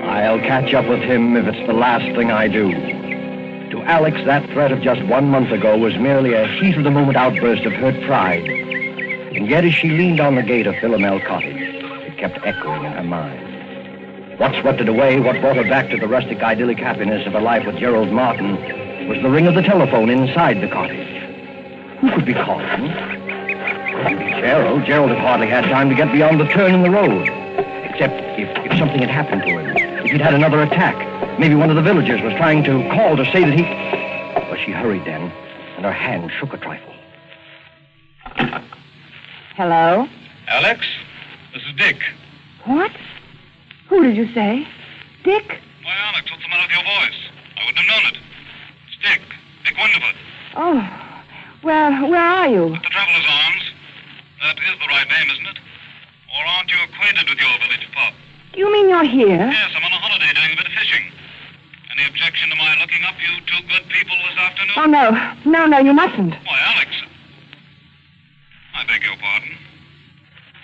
I'll catch up with him if it's the last thing I do. To Alex, that threat of just 1 month ago was merely a heat-of-the-moment outburst of hurt pride. And yet as she leaned on the gate of Philomel Cottage, it kept echoing in her mind. What swept it away, what brought her back to the rustic idyllic happiness of her life with Gerald Martin, was the ring of the telephone inside the cottage. Who could be calling? Couldn't be Gerald. Gerald had hardly had time to get beyond the turn in the road. Except if something had happened to him. If he'd had another attack. Maybe one of the villagers was trying to call to say that he... Well, she hurried then, and her hand shook a trifle.
Hello?
Alex, this is Dick.
What? Who did you say? Dick?
Why, Alex, what's the matter with your voice? I wouldn't have known it. It's Dick. Dick Wonderford.
Oh, well, where are you?
At the Traveler's Arms. That is the right name, isn't it? Or aren't you acquainted with your village pub?
Do you mean you're here?
Yes, I'm on a holiday doing a bit of fishing. Any objection to my looking up you two good people this afternoon?
Oh, no. No, you mustn't.
Why, Alex. I beg your pardon. Of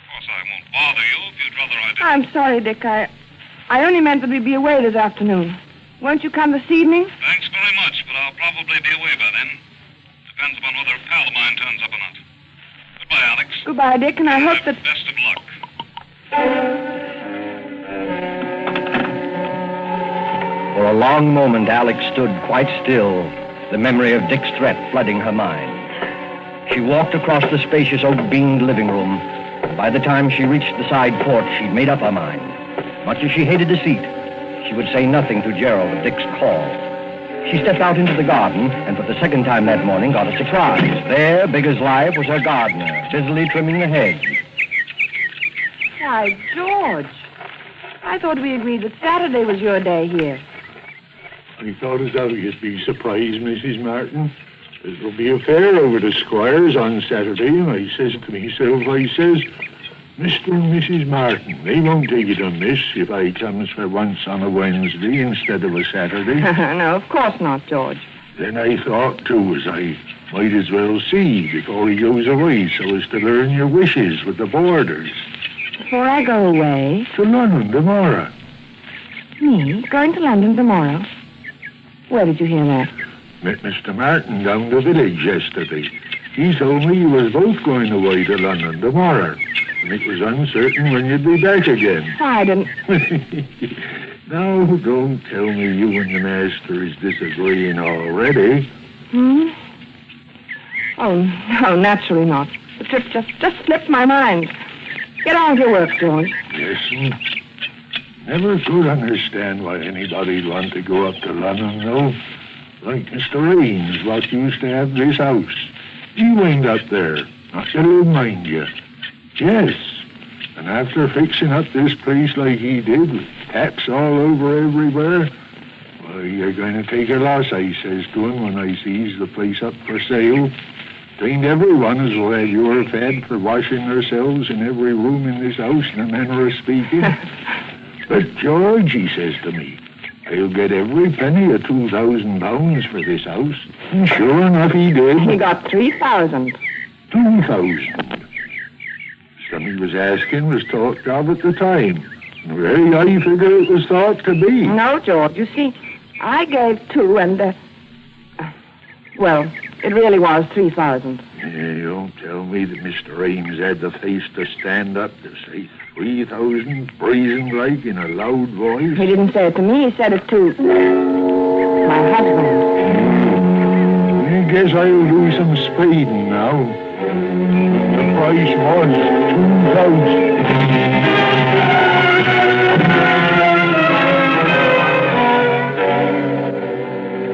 course, I won't bother you if you'd rather I didn't.
I'm sorry, Dick. I only meant that we'd be away this afternoon. Won't you come this evening?
Thanks very much, but I'll probably be away by then. Depends upon whether a pal of mine turns up or not. Goodbye, Alex.
Goodbye, Dick, and I hope that...
Best of luck.
For a long moment, Alex stood quite still, the memory of Dick's threat flooding her mind. She walked across the spacious oak-beamed living room, and by the time she reached the side porch, she'd made up her mind. Much as she hated deceit, she would say nothing to Gerald of Dick's call. She stepped out into the garden, and for the second time that morning got a surprise. There, big as life, was her gardener, busily trimming the hedge.
Why, George. I thought we agreed that Saturday was your day here.
I thought as how you'd be surprised, Mrs. Martin. There'll be a fair over the Squires on Saturday, and I says to myself, Mr. and Mrs. Martin, they won't take it amiss if I comes for once on a Wednesday instead of a Saturday.
No, of course not, George.
Then I thought, too, as I might as well see before he goes away so as to learn your wishes with the boarders.
Before I go away?
To London tomorrow.
Me? Going to London tomorrow? Where did you hear that?
Met Mr. Martin down the village yesterday. He told me you was both going away to London tomorrow, and it was uncertain when you'd be back again.
I didn't...
Now, don't tell me you and the master is disagreeing already.
Oh, no, naturally not. The trip just slipped my mind. Get on with your work, George.
Listen, never could understand why anybody'd want to go up to London, though. Like Mr. Raines, what used to have this house. He went up there, not that he'll mind you. Yes, and after fixing up this place like he did, with taps all over everywhere, well, you're going to take a loss, I says to him when I sees the place up for sale. Ain't everyone as will have your fed for washing themselves in every room in this house, in a manner of speaking. But George, he says to me, I'll get every penny of £2,000 for this house. And sure enough, he did.
He got 3,000.
2,000. Some he was asking was talked of at the time. And very high figure it was thought to be.
No, George, you see, I gave 2 and, well, it really was 3,000.
Yeah, don't tell me that Mr. Ames had the face to stand up to say 3,000, brazen like, in a loud voice.
He didn't say it to me, he said it to my husband.
I guess I'll do some spading now. The price was 2,000.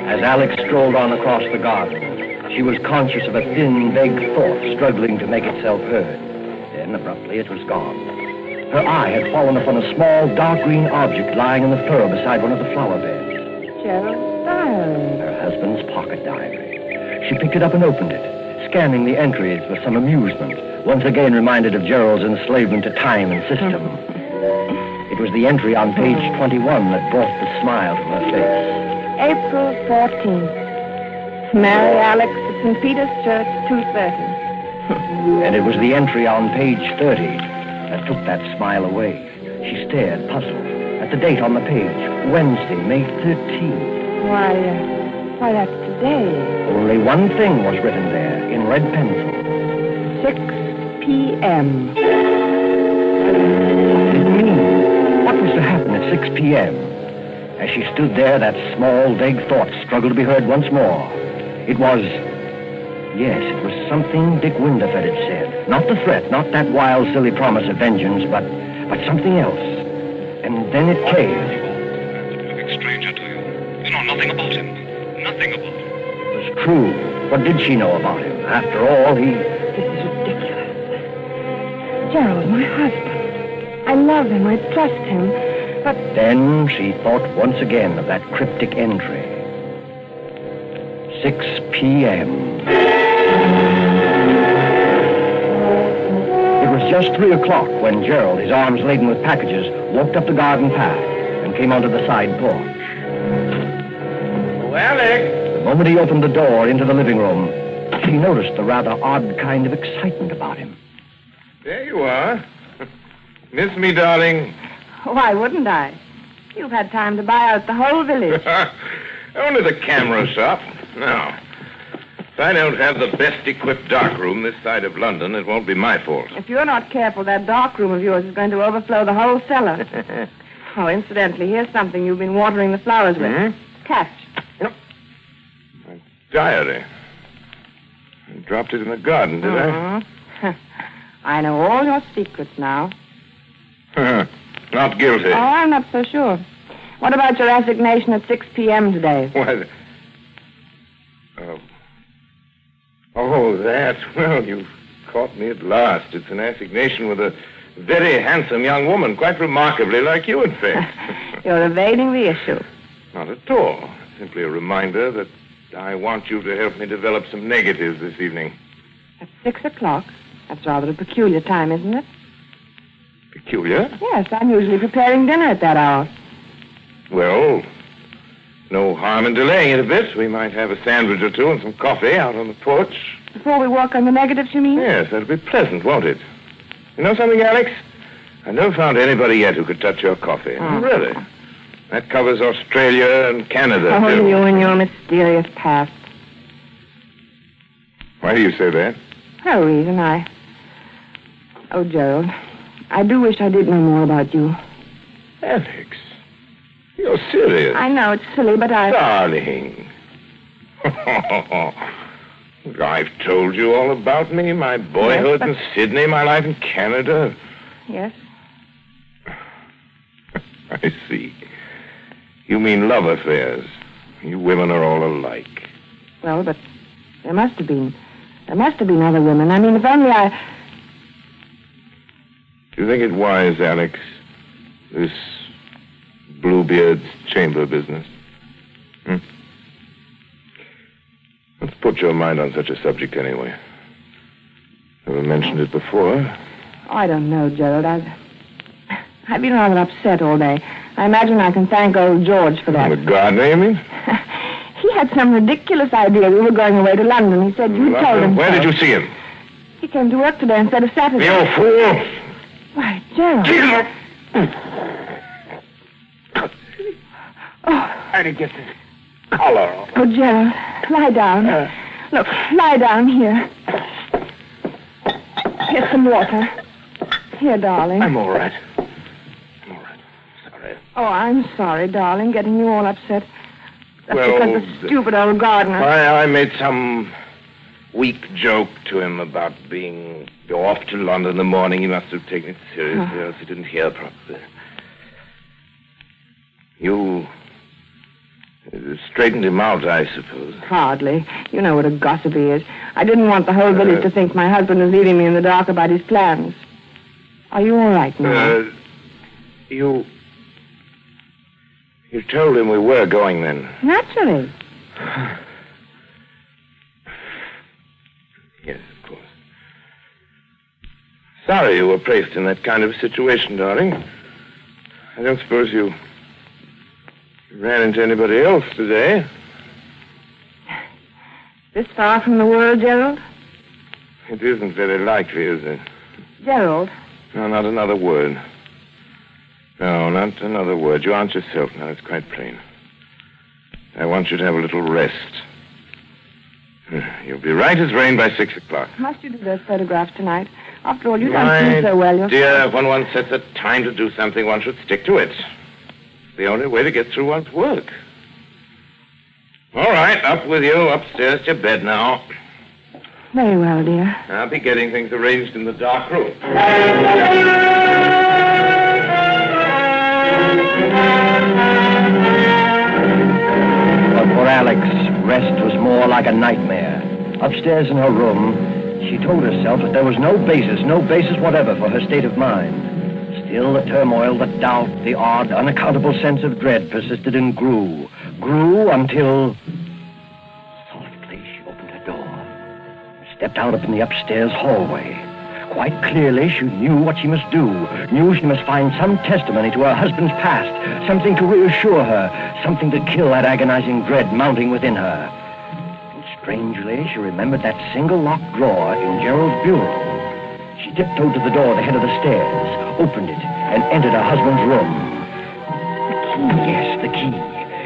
As Alex strolled on across the garden, she was conscious of a thin, vague thought struggling to make itself heard. Then, abruptly, it was gone. Her eye had fallen upon a small, dark green object lying in the fur beside one of the flower beds.
Gerald's diary.
Her husband's pocket diary. She picked it up and opened it, scanning the entries with some amusement, once again reminded of Gerald's enslavement to time and system. It was the entry on page 21 that brought the smile to her face.
April 14th. Marry Alex at St. Peter's Church, 2:30.
And it was the entry on page 30 that took that smile away. She stared, puzzled, at the date on the page, Wednesday, May 13th.
Why, that's today.
Only one thing was written there, in red pencil.
6 p.m.
What did it mean? What was to happen at 6 p.m.? As she stood there, that small, vague thought struggled to be heard once more. It was Yes, it was something Dick Winterfeld had said. Not the threat, not that wild, silly promise of vengeance, but something else. And then it came.
A perfect stranger to you. You know nothing about him. Nothing about him.
It was true. What did she know about him? After all,
This is ridiculous. Gerald, my husband. I love him. I trust him. But
Then she thought once again of that cryptic entry. 6 p.m. It was just 3 o'clock when Gerald, his arms laden with packages, walked up the garden path and came onto the side porch.
Oh, Alex!
The moment he opened the door into the living room, she noticed the rather odd kind of excitement about him.
There you are. Miss me, darling?
why wouldn't I? You've had time to buy out the whole village.
Only the camera shop. No. If I don't have the best equipped darkroom this side of London, it won't be my fault.
If you're not careful, that dark room of yours is going to overflow the whole cellar. Oh, incidentally, here's something you've been watering the flowers with.
Hmm?
Catch.
My diary. I dropped it in the garden, did I?
I know all your secrets now.
Not guilty.
Oh, I'm not so sure. What about your assignation at 6 p.m. today?
What? Oh, that. Well, you've caught me at last. It's an assignation with a very handsome young woman, quite remarkably like you, in fact.
You're evading the issue.
Not at all. Simply a reminder that I want you to help me develop some negatives this evening.
At 6 o'clock? That's rather a peculiar time, isn't it?
Peculiar?
Yes, I'm usually preparing dinner at that hour.
Well, no harm in delaying it a bit. We might have a sandwich or two and some coffee out on the porch.
Before we work on the negatives, you mean?
Yes, that'll be pleasant, won't it? You know something, Alex? I've never found anybody yet who could touch your coffee. Really. That covers Australia and Canada,
Oh,
too.
you and your mysterious past.
Why do you say that?
No reason. Oh, Gerald, I do wish I did know more about you.
Alex, you're serious.
I know it's silly, but
Darling. I've told you all about me, my boyhood
Yes,
in Sydney, my life in Canada.
Yes.
I see. You mean love affairs. You women are all alike.
Well, but there must have been. There must have been other women. I mean, if only I...
Do you think it wise, Alex, this Bluebeard's chamber business? Let's put your mind on such a subject anyway. Never mentioned it before.
Oh, I don't know, Gerald. I've been rather upset all day. I imagine I can thank old George for that.
The gardener, you mean?
He had some ridiculous idea we were going away to London. He said you told him
Where
so.
did you see him?
He came to work today instead of Saturday.
You fool!
Why, Gerald.
I didn't get this collar off.
Oh, Gerald, lie down. Look, lie down here. Here's some water. Here, darling.
I'm all right.
Oh, I'm sorry, darling, getting you all upset. That's
Well,
because the stupid old gardener...
I made some weak joke to him about go off to London in the morning. He must have taken it seriously, or else he didn't hear properly. You straightened him out, I suppose.
Hardly. You know what a gossip he is. I didn't want the whole village to think my husband was leaving me in the dark about his plans. Are you all right now?
You told him we were going then.
Naturally.
Yes, of course. Sorry you were placed in that kind of a situation, darling. I don't suppose you ran into anybody else today.
This far from the world, Gerald?
It isn't very likely, is it?
Gerald.
No, not another word. No, not another word. You aren't yourself now. It's quite plain. I want you to have a little rest. You'll be right as rain by 6 o'clock.
Must you do those photographs tonight? After all, you don't seem so well yourself.
Dear, when one sets a time to do something, one should stick to it. It's the only way to get through one's work. All right, up with you. Upstairs to your bed now.
Very well, dear.
I'll be getting things arranged in the dark room.
But for Alex, rest was more like a nightmare. Upstairs in her room, she told herself that there was no basis whatever for her state of mind. Still, the turmoil, the doubt, the odd, unaccountable sense of dread persisted and grew until... Softly, she opened her door and stepped out up in the upstairs hallway. Quite clearly, she knew what she must do, knew she must find some testimony to her husband's past, something to reassure her, something to kill that agonizing dread mounting within her. And strangely, she remembered that single locked drawer in Gerald's bureau. She tiptoed to the door at the head of the stairs, opened it, and entered her husband's room. The key, yes, the key.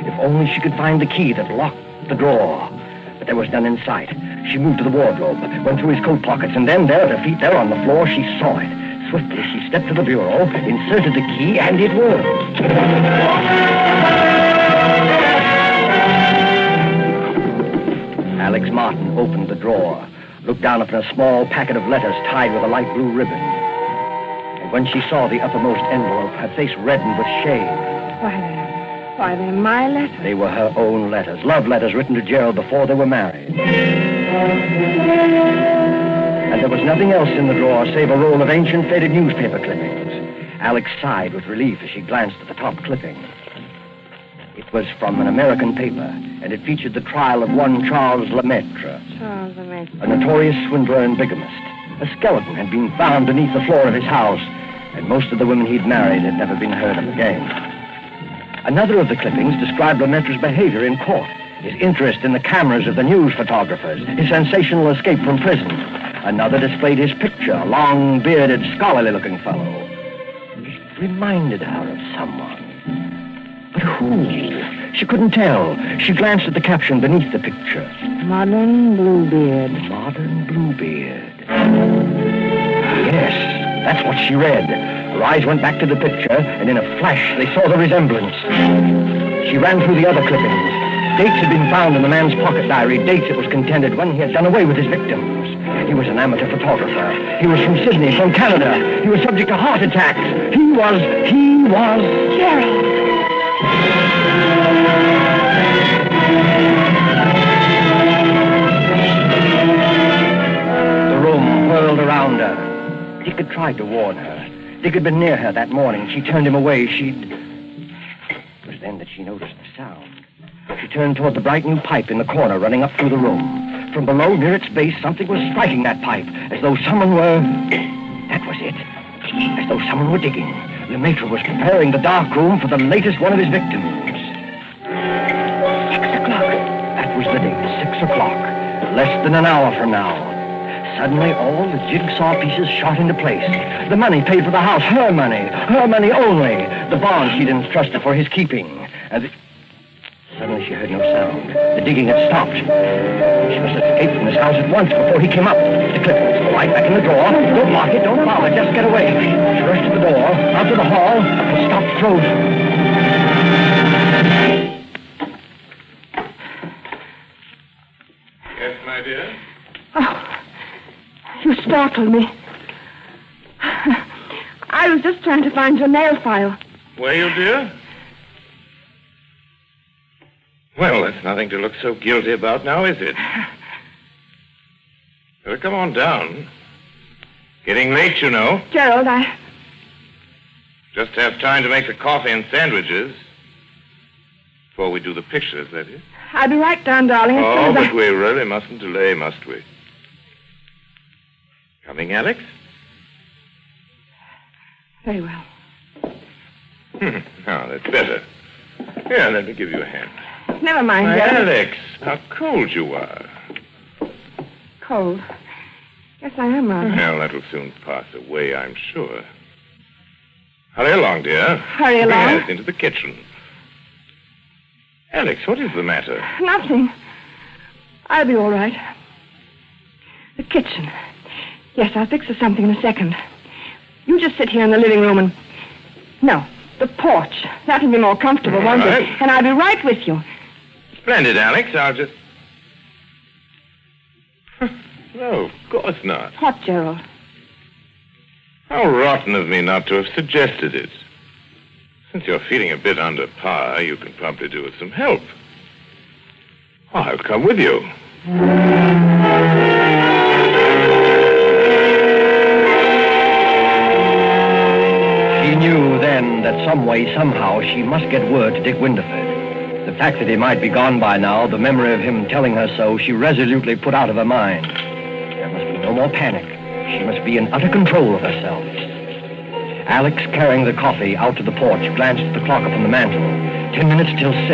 If only she could find the key that locked the drawer. But there was none in sight. She moved to the wardrobe, went through his coat pockets, and then there at her feet, there on the floor, she saw it. Swiftly, she stepped to the bureau, inserted the key, and it worked. Alex Martin opened the drawer, looked down upon a small packet of letters tied with a light blue ribbon. And when she saw the uppermost envelope, her face reddened with shame.
Why, they're my letters.
They were her own letters, love letters written to Gerald before they were married. And there was nothing else in the drawer save a roll of ancient faded newspaper clippings. Alex sighed with relief as she glanced at the top clipping. It was from an American paper, and it featured the trial of one Charles Lemaitre.
Charles Lemaitre.
A notorious swindler and bigamist. A skeleton had been found beneath the floor of his house, and most of the women he'd married had never been heard of again. Another of the clippings described Lemaitre's behavior in court, his interest in the cameras of the news photographers, his sensational escape from prison. Another displayed his picture, a long, bearded, scholarly-looking fellow. It reminded her of someone. But who? She couldn't tell. She glanced at the caption beneath the picture.
Modern Bluebeard.
Modern Bluebeard. Yes, that's what she read. Her eyes went back to the picture, and in a flash, they saw the resemblance. She ran through the other clippings. Dates had been found in the man's pocket diary, dates, it was contended, when he had done away with his victims. He was an amateur photographer. He was from Sydney, from Canada. He was subject to heart attacks. He was...
Gerald!
The room whirled around her. Dick had tried to warn her. Dick had been near her that morning. She turned him away. It was then that she noticed the sound. She turned toward the bright new pipe in the corner running up through the room. From below, near its base, something was striking that pipe, as though someone were... That was it. As though someone were digging. Lemaitre was preparing the dark room for the latest one of his victims. 6 o'clock. That was the date, 6 o'clock. Less than an hour from now. Suddenly, all the jigsaw pieces shot into place. The money paid for the house, her money only. The bond she'd entrusted for his keeping. Suddenly, she heard no sound. The digging had stopped. She must escape from this house at once before he came up. The clippings were right back in the drawer. Don't lock it, don't bother, just get away. She rushed to the door, out to the hall, and stopped frozen.
Yes, my dear?
Oh. You startled me. I was just trying to find your nail file.
Were you, dear? Well, that's nothing to look so guilty about now, is it? Better come on down. Getting late, you know.
Gerald, I...
Just have time to make the coffee and sandwiches. Before we do the pictures, that is.
I'll be right down, darling.
Oh, but we really mustn't delay, must we? Coming, Alex?
Very well.
Now, that's better. Here, let me give you a hand.
Never mind,
My
Gerald.
Alex, how cold you are.
Cold. Yes, I am rather.
Well, that'll soon pass away, I'm sure. Hurry along, dear.
Hurry along?
Yes, into the kitchen. Alex, what is the matter?
Nothing. I'll be all right. The kitchen. Yes, I'll fix us something in a second. You just sit here in the living room and... No, the porch. That'll be more comfortable, won't it? And I'll be right with you.
Splendid, Alex. I'll just... No, of course not.
What, Gerald?
How rotten of me not to have suggested it. Since you're feeling a bit under par, you can probably do with some help. I'll come with you.
She knew then that some way, somehow, she must get word to Dick Winterford. The fact that he might be gone by now, the memory of him telling her so, she resolutely put out of her mind. There must be no more panic. She must be in utter control of herself. Alex, carrying the coffee out to the porch, glanced at the clock upon the mantel. 10 minutes till 6.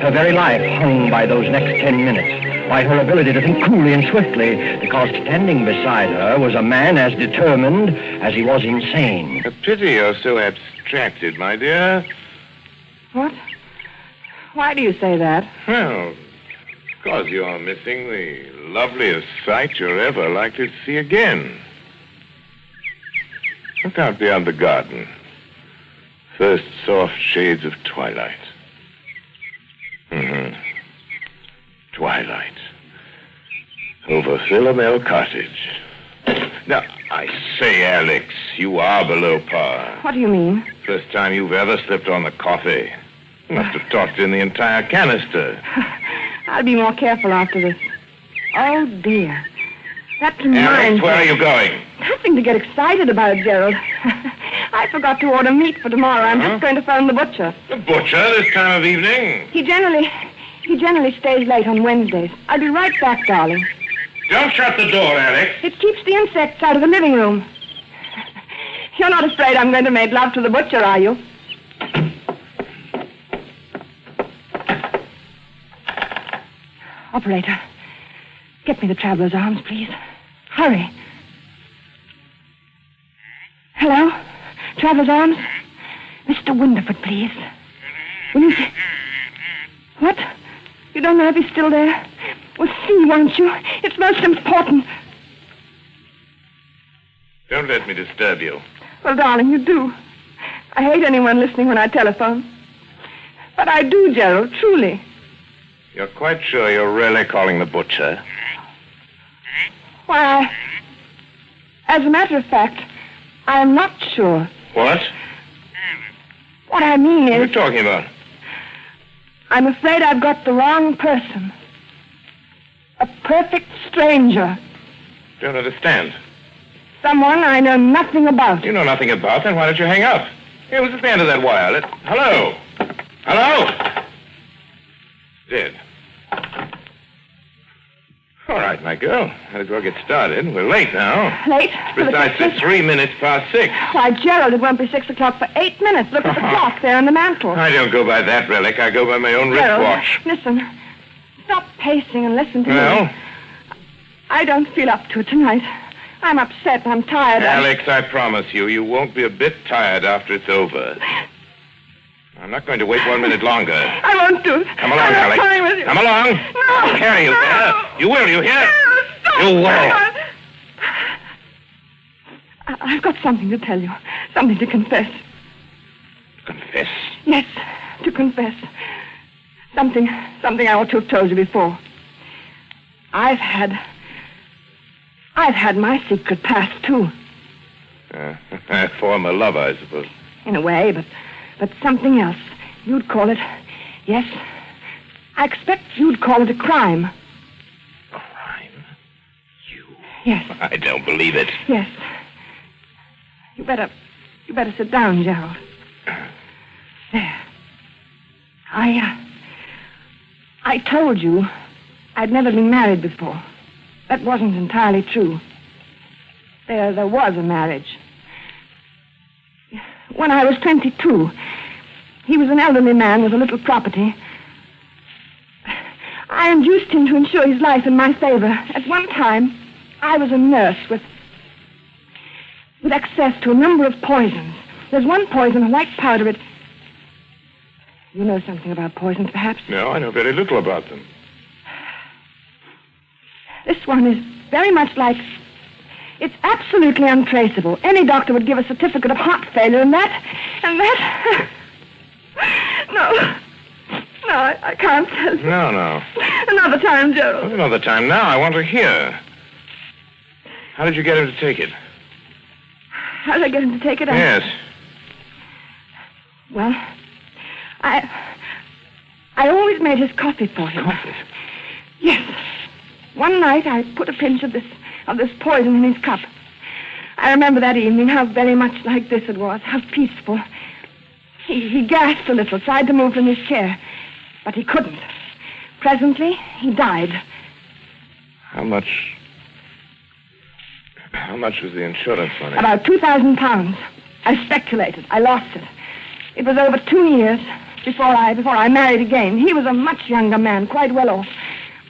Her very life hung by those next 10 minutes, by her ability to think coolly and swiftly, because standing beside her was a man as determined as he was insane.
A pity you're so abstracted, my dear.
What? Why do you say that?
Well, because you're missing the loveliest sight you're ever likely to see again. Look out beyond the garden. First soft shades of twilight. Twilight. Over Philomel Cottage. Now, I say, Alex, you are below par.
What do you mean?
First time you've ever slipped on the coffee. You must have talked in the entire canister.
I'll be more careful after this. Oh, dear. That reminds
Alex, where are you going?
Nothing to get excited about, Gerald. I forgot to order meat for tomorrow. I'm just going to phone the butcher.
The butcher this time of evening?
He generally stays late on Wednesdays. I'll be right back, darling.
Don't shut the door, Alex.
It keeps the insects out of the living room. You're not afraid I'm going to make love to the butcher, are you? Operator, get me the traveler's arms, please. Hurry. Hello? Traveler's arms? Mr. Winterford, please. Will you... What? You don't know if he's still there? Well, see, won't you? It's most important.
Don't let me disturb you.
Well, darling, you do. I hate anyone listening when I telephone. But I do, Gerald, truly.
You're quite sure you're really calling the butcher?
Why, as a matter of fact, I'm not sure.
What?
What I mean is...
What are you talking about?
I'm afraid I've got the wrong person. A perfect stranger.
Don't understand.
Someone I know nothing about.
You know nothing about, then why don't you hang up? Here, what's at the end of that wire? Hello? Hello? Dead. All right, my girl. Might as well get started. We're late now.
Late?
Precisely 3 minutes past 6.
Why, Gerald, it won't be 6 o'clock for 8 minutes. Look at the clock there on the mantel.
I don't go by that relic. I go by my own
Gerald,
wristwatch.
Listen. Stop pacing and listen to
Well?
me. I don't feel up to it tonight. I'm upset. I'm tired.
Alex, I promise you, you won't be a bit tired after it's over. I'm not going to wait 1 minute longer.
I won't do it.
Come along, Alex.
I'm coming with you.
Come along.
No.
I'll carry you there. You will, you hear?
No, stop.
You will.
I've got something to tell you. Something to confess.
Confess?
Yes, to confess. Something I ought to have told you before. I've had my secret past, too.
Former lover, I suppose.
In a way, but something else. You'd call it... Yes, I expect you'd call it a crime.
Crime? You?
Yes.
I don't believe it.
Yes. You better sit down, Gerald. There. I told you I'd never been married before. That wasn't entirely true. There was a marriage. When I was 22, he was an elderly man with a little property. I induced him to insure his life in my favor. At one time, I was a nurse with access to a number of poisons. There's one poison, a white powder. You know something about poisons, perhaps?
No, I know very little about them.
This one is very much like... It's absolutely untraceable. Any doctor would give a certificate of heart failure, and that... No, I can't tell you.
No.
Another time, Gerald.
Another time now. I want to hear.
How did you get him to take it?
How did I get him to take it?
Yes.
Well, I always made his coffee for him.
Coffee?
Yes. One night I put a pinch of this poison in his cup. I remember that evening how very much like this it was, how peaceful. He gasped a little, tried to move from his chair, but he couldn't. Presently, he died.
How much was the insurance money?
About £2,000. I speculated. I lost it. It was over 2 years before I married again. He was a much younger man, quite well off.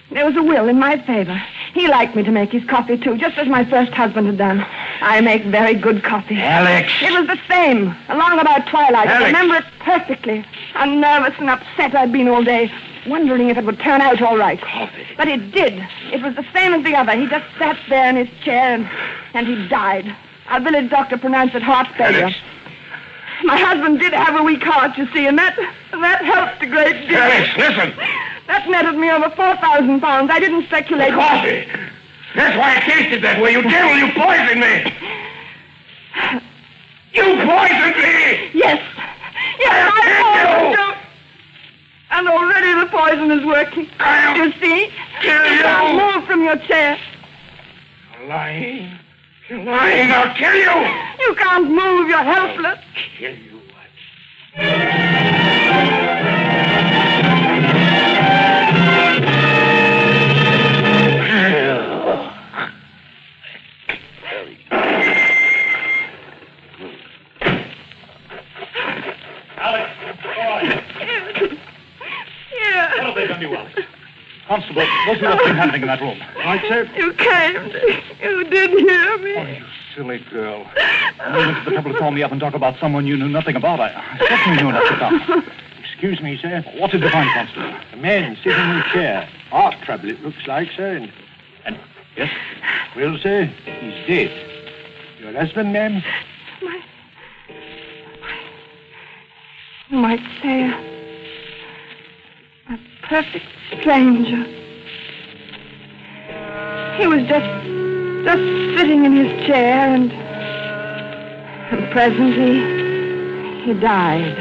There was a will in my favor. He liked me to make his coffee, too, just as my first husband had done. I make very good coffee.
Alex!
It was the same, along about twilight.
Alex!
I remember it perfectly. How nervous and upset I'd been all day, wondering if it would turn out all right.
Coffee.
But it did. It was the same as the other. He just sat there in his chair and he died. Our village doctor pronounced it heart failure.
Alex.
My husband did have a weak heart, you see, and that helped a great deal.
Alex, listen!
That netted me over £4,000. I didn't speculate.
The coffee! That's why it tasted that way. You devil, you poisoned me! You poisoned me!
Yes, I poisoned you! And already the poison is working. You see?
Kill you!
You can't move from your chair.
You're lying. You're lying. I'll kill you!
You can't move. You're helpless.
I'll kill you.
Alex, all right.
Yeah.
What have they done to you, Alex? Constable, go see what's been happening in that room.
Right, sir?
You came. You did hear me.
Oh, you silly girl. You went to the trouble to call me up and talk about someone you knew nothing about. I certainly knew enough to come.
Excuse me, sir.
What did you find, Constable?
A man sitting in a chair. Heart trouble, it looks like, sir. And
yes?
Well, sir, he's dead. Your husband, ma'am?
You might say a perfect stranger. He was just sitting in his chair, and presently he died.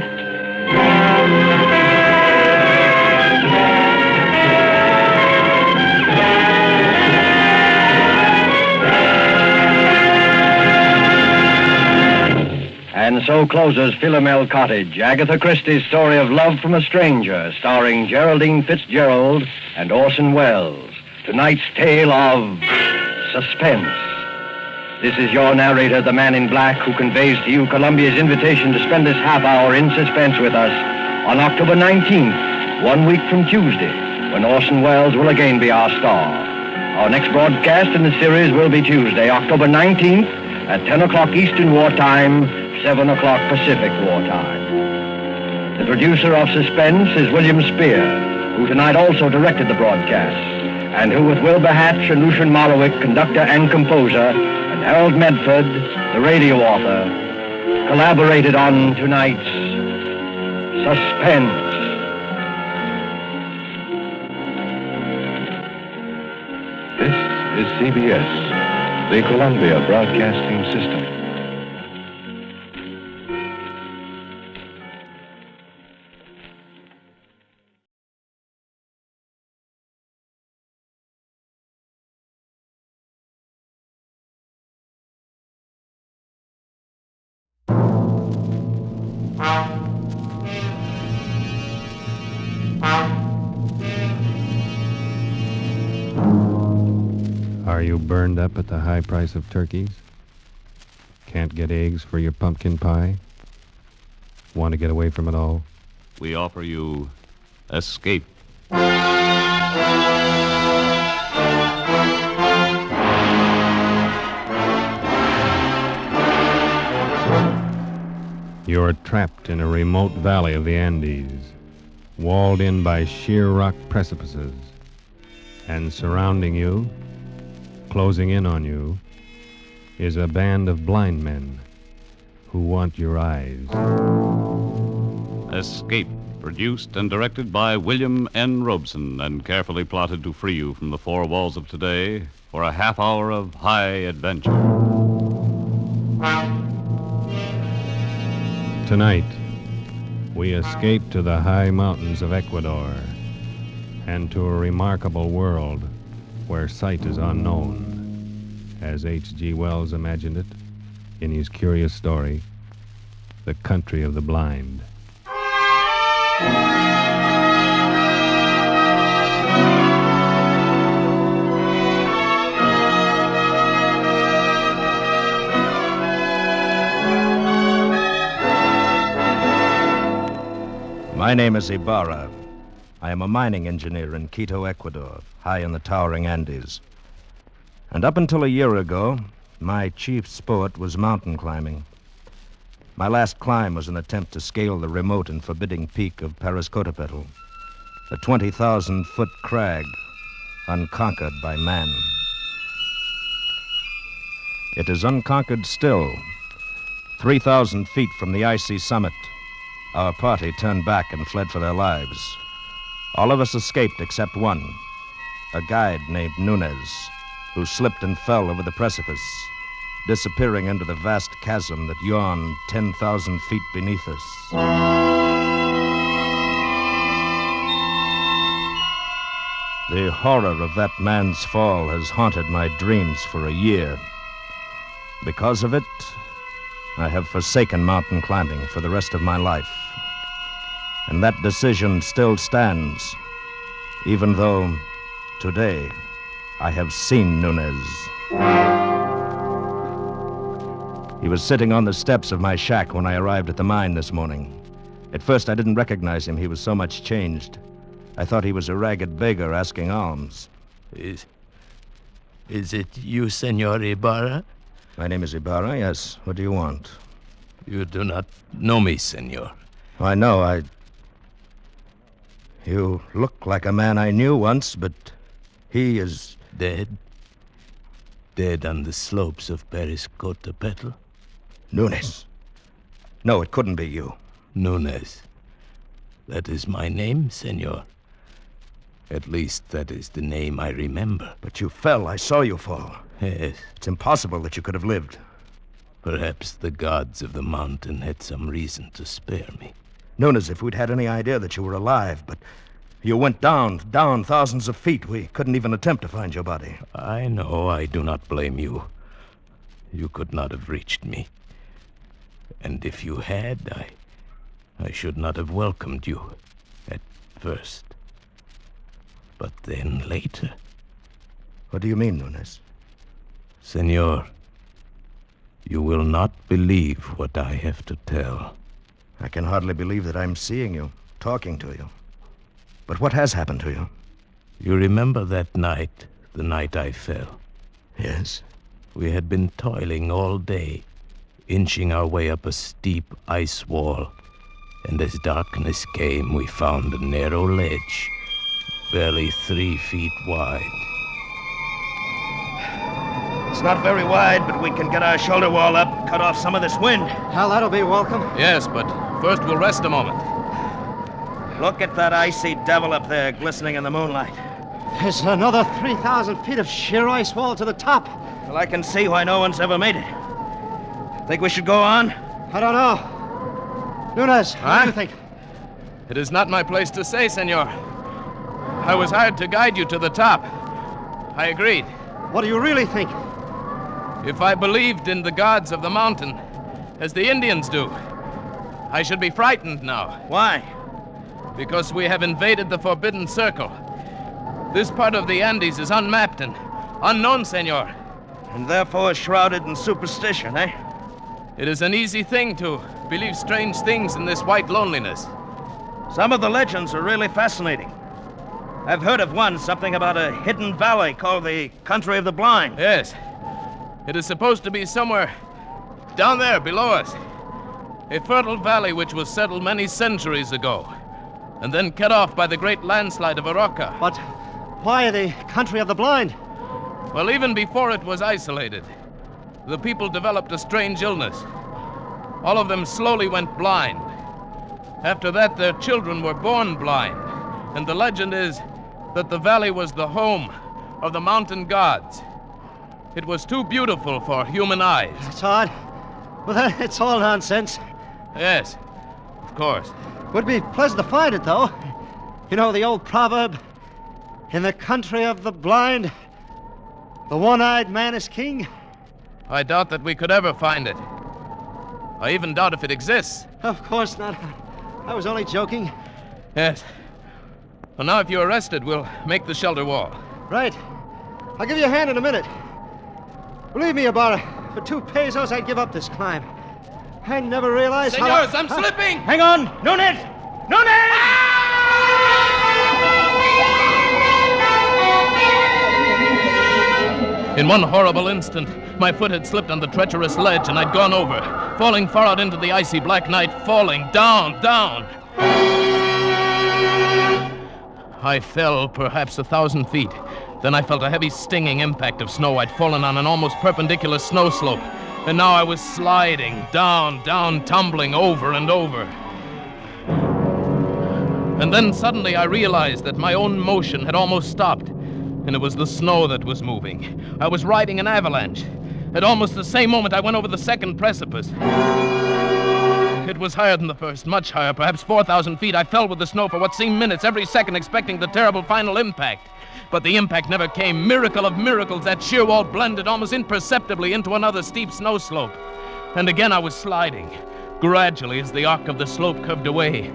And so closes Philomel Cottage, Agatha Christie's story of love from a stranger, starring Geraldine Fitzgerald and Orson Welles. Tonight's tale of suspense. This is your narrator, the man in black, who conveys to you Columbia's invitation to spend this half hour in suspense with us on October 19th, 1 week from Tuesday, when Orson Welles will again be our star. Our next broadcast in the series will be Tuesday, October 19th, at 10 o'clock Eastern Wartime, 7 o'clock Pacific Wartime. The producer of Suspense is William Spear, who tonight also directed the broadcast, and who, with Wilbur Hatch and Lucian Marlowick, conductor and composer, and Harold Medford, the radio author, collaborated on tonight's Suspense.
This is CBS, the Columbia Broadcasting System.
Are you burned up at the high price of turkeys? Can't get eggs for your pumpkin pie? Want to get away from it all?
We offer you Escape.
You're trapped in a remote valley of the Andes, walled in by sheer rock precipices, and surrounding you, closing in on you, is a band of blind men who want your eyes.
Escape, produced and directed by William N. Robeson and carefully plotted to free you from the four walls of today for a half hour of high adventure.
Tonight, we escape to the high mountains of Ecuador and to a remarkable world where sight is unknown, as H.G. Wells imagined it in his curious story, The Country of the Blind.
My name is Ibarra. I am a mining engineer in Quito, Ecuador, high in the towering Andes. And up until a year ago, my chief sport was mountain climbing. My last climb was an attempt to scale the remote and forbidding peak of Pariscotopetl, a 20,000-foot crag unconquered by man. It is unconquered still. 3,000 feet from the icy summit, our party turned back and fled for their lives. All of us escaped except one, a guide named Nunez, who slipped and fell over the precipice, disappearing into the vast chasm that yawned 10,000 feet beneath us. The horror of that man's fall has haunted my dreams for a year. Because of it, I have forsaken mountain climbing for the rest of my life. And that decision still stands, even though today I have seen Nunez. He was sitting on the steps of my shack when I arrived at the mine this morning. At first, I didn't recognize him. He was so much changed. I thought he was a ragged beggar asking alms.
Is it you, Senor Ibarra?
My name is Ibarra, yes. What do you want?
You do not know me, senor.
I know. You look like a man I knew once, but he is...
Dead? Dead on the slopes of Pariscotopetl?
Nunez. No, it couldn't be you.
Nunez. That is my name, senor. At least that is the name I remember.
But you fell. I saw you fall.
Yes.
It's impossible that you could have lived.
Perhaps the gods of the mountain had some reason to spare me.
Nunez, if we'd had any idea that you were alive, but you went down thousands of feet. We couldn't even attempt to find your body.
I know. I do not blame you. You could not have reached me. And if you had, I should not have welcomed you at first. But then later...
What do you mean, Nunez?
Senor, you will not believe what I have to tell.
I can hardly believe that I'm seeing you, talking to you. But what has happened to you?
You remember that night, the night I fell?
Yes.
We had been toiling all day, inching our way up a steep ice wall. And as darkness came, we found a narrow ledge, barely 3 feet wide.
It's not very wide, but we can get our shoulder wall up and cut off some of this wind.
Hal, that'll be welcome.
Yes, but first we'll rest a moment.
Look at that icy devil up there glistening in the moonlight.
There's another 3,000 feet of sheer ice wall to the top.
Well, I can see why no one's ever made it. Think we should go on?
I don't know. Nunez, what do you think?
It is not my place to say, senor. I was hired to guide you to the top. I agreed.
What do you really think?
If I believed in the gods of the mountain, as the Indians do, I should be frightened now.
Why?
Because we have invaded the Forbidden Circle. This part of the Andes is unmapped and unknown, senor.
And therefore shrouded in superstition, eh?
It is an easy thing to believe strange things in this white loneliness.
Some of the legends are really fascinating. I've heard of one, something about a hidden valley called the Country of the Blind.
Yes. It is supposed to be somewhere down there below us. A fertile valley which was settled many centuries ago, and then cut off by the great landslide of Oroca.
But why the Country of the Blind?
Well, even before it was isolated, the people developed a strange illness. All of them slowly went blind. After that, their children were born blind. And the legend is that the valley was the home of the mountain gods.
It was too beautiful for human eyes.
It's odd. Well, it's all nonsense.
Yes, of course.
Would be pleasant to find it, though. You know the old proverb, in the country of the blind, the one-eyed man is king?
I doubt that we could ever find it. I even doubt if it exists.
Of course not. I was only joking.
Yes. Well, now if you're arrested, we'll make the shelter wall.
Right. I'll give you a hand in a minute. Believe me, for 2 pesos, I'd give up this climb. I never realized
Senors, I'm slipping!
Hang on! No, Ned! No, Ned!
In one horrible instant, my foot had slipped on the treacherous ledge and I'd gone over, falling far out into the icy black night, falling down, down. I fell perhaps 1,000 feet. Then I felt a heavy stinging impact of snow. I'd fallen on an almost perpendicular snow slope. And now I was sliding, down, down, tumbling over and over. And then suddenly I realized that my own motion had almost stopped. And it was the snow that was moving. I was riding an avalanche. At almost the same moment, I went over the second precipice. It was higher than the first, much higher, perhaps 4,000 feet. I fell with the snow for what seemed minutes, every second expecting the terrible final impact. But the impact never came. Miracle of miracles, that sheer wall blended almost imperceptibly into another steep snow slope. And again I was sliding. Gradually, as the arc of the slope curved away,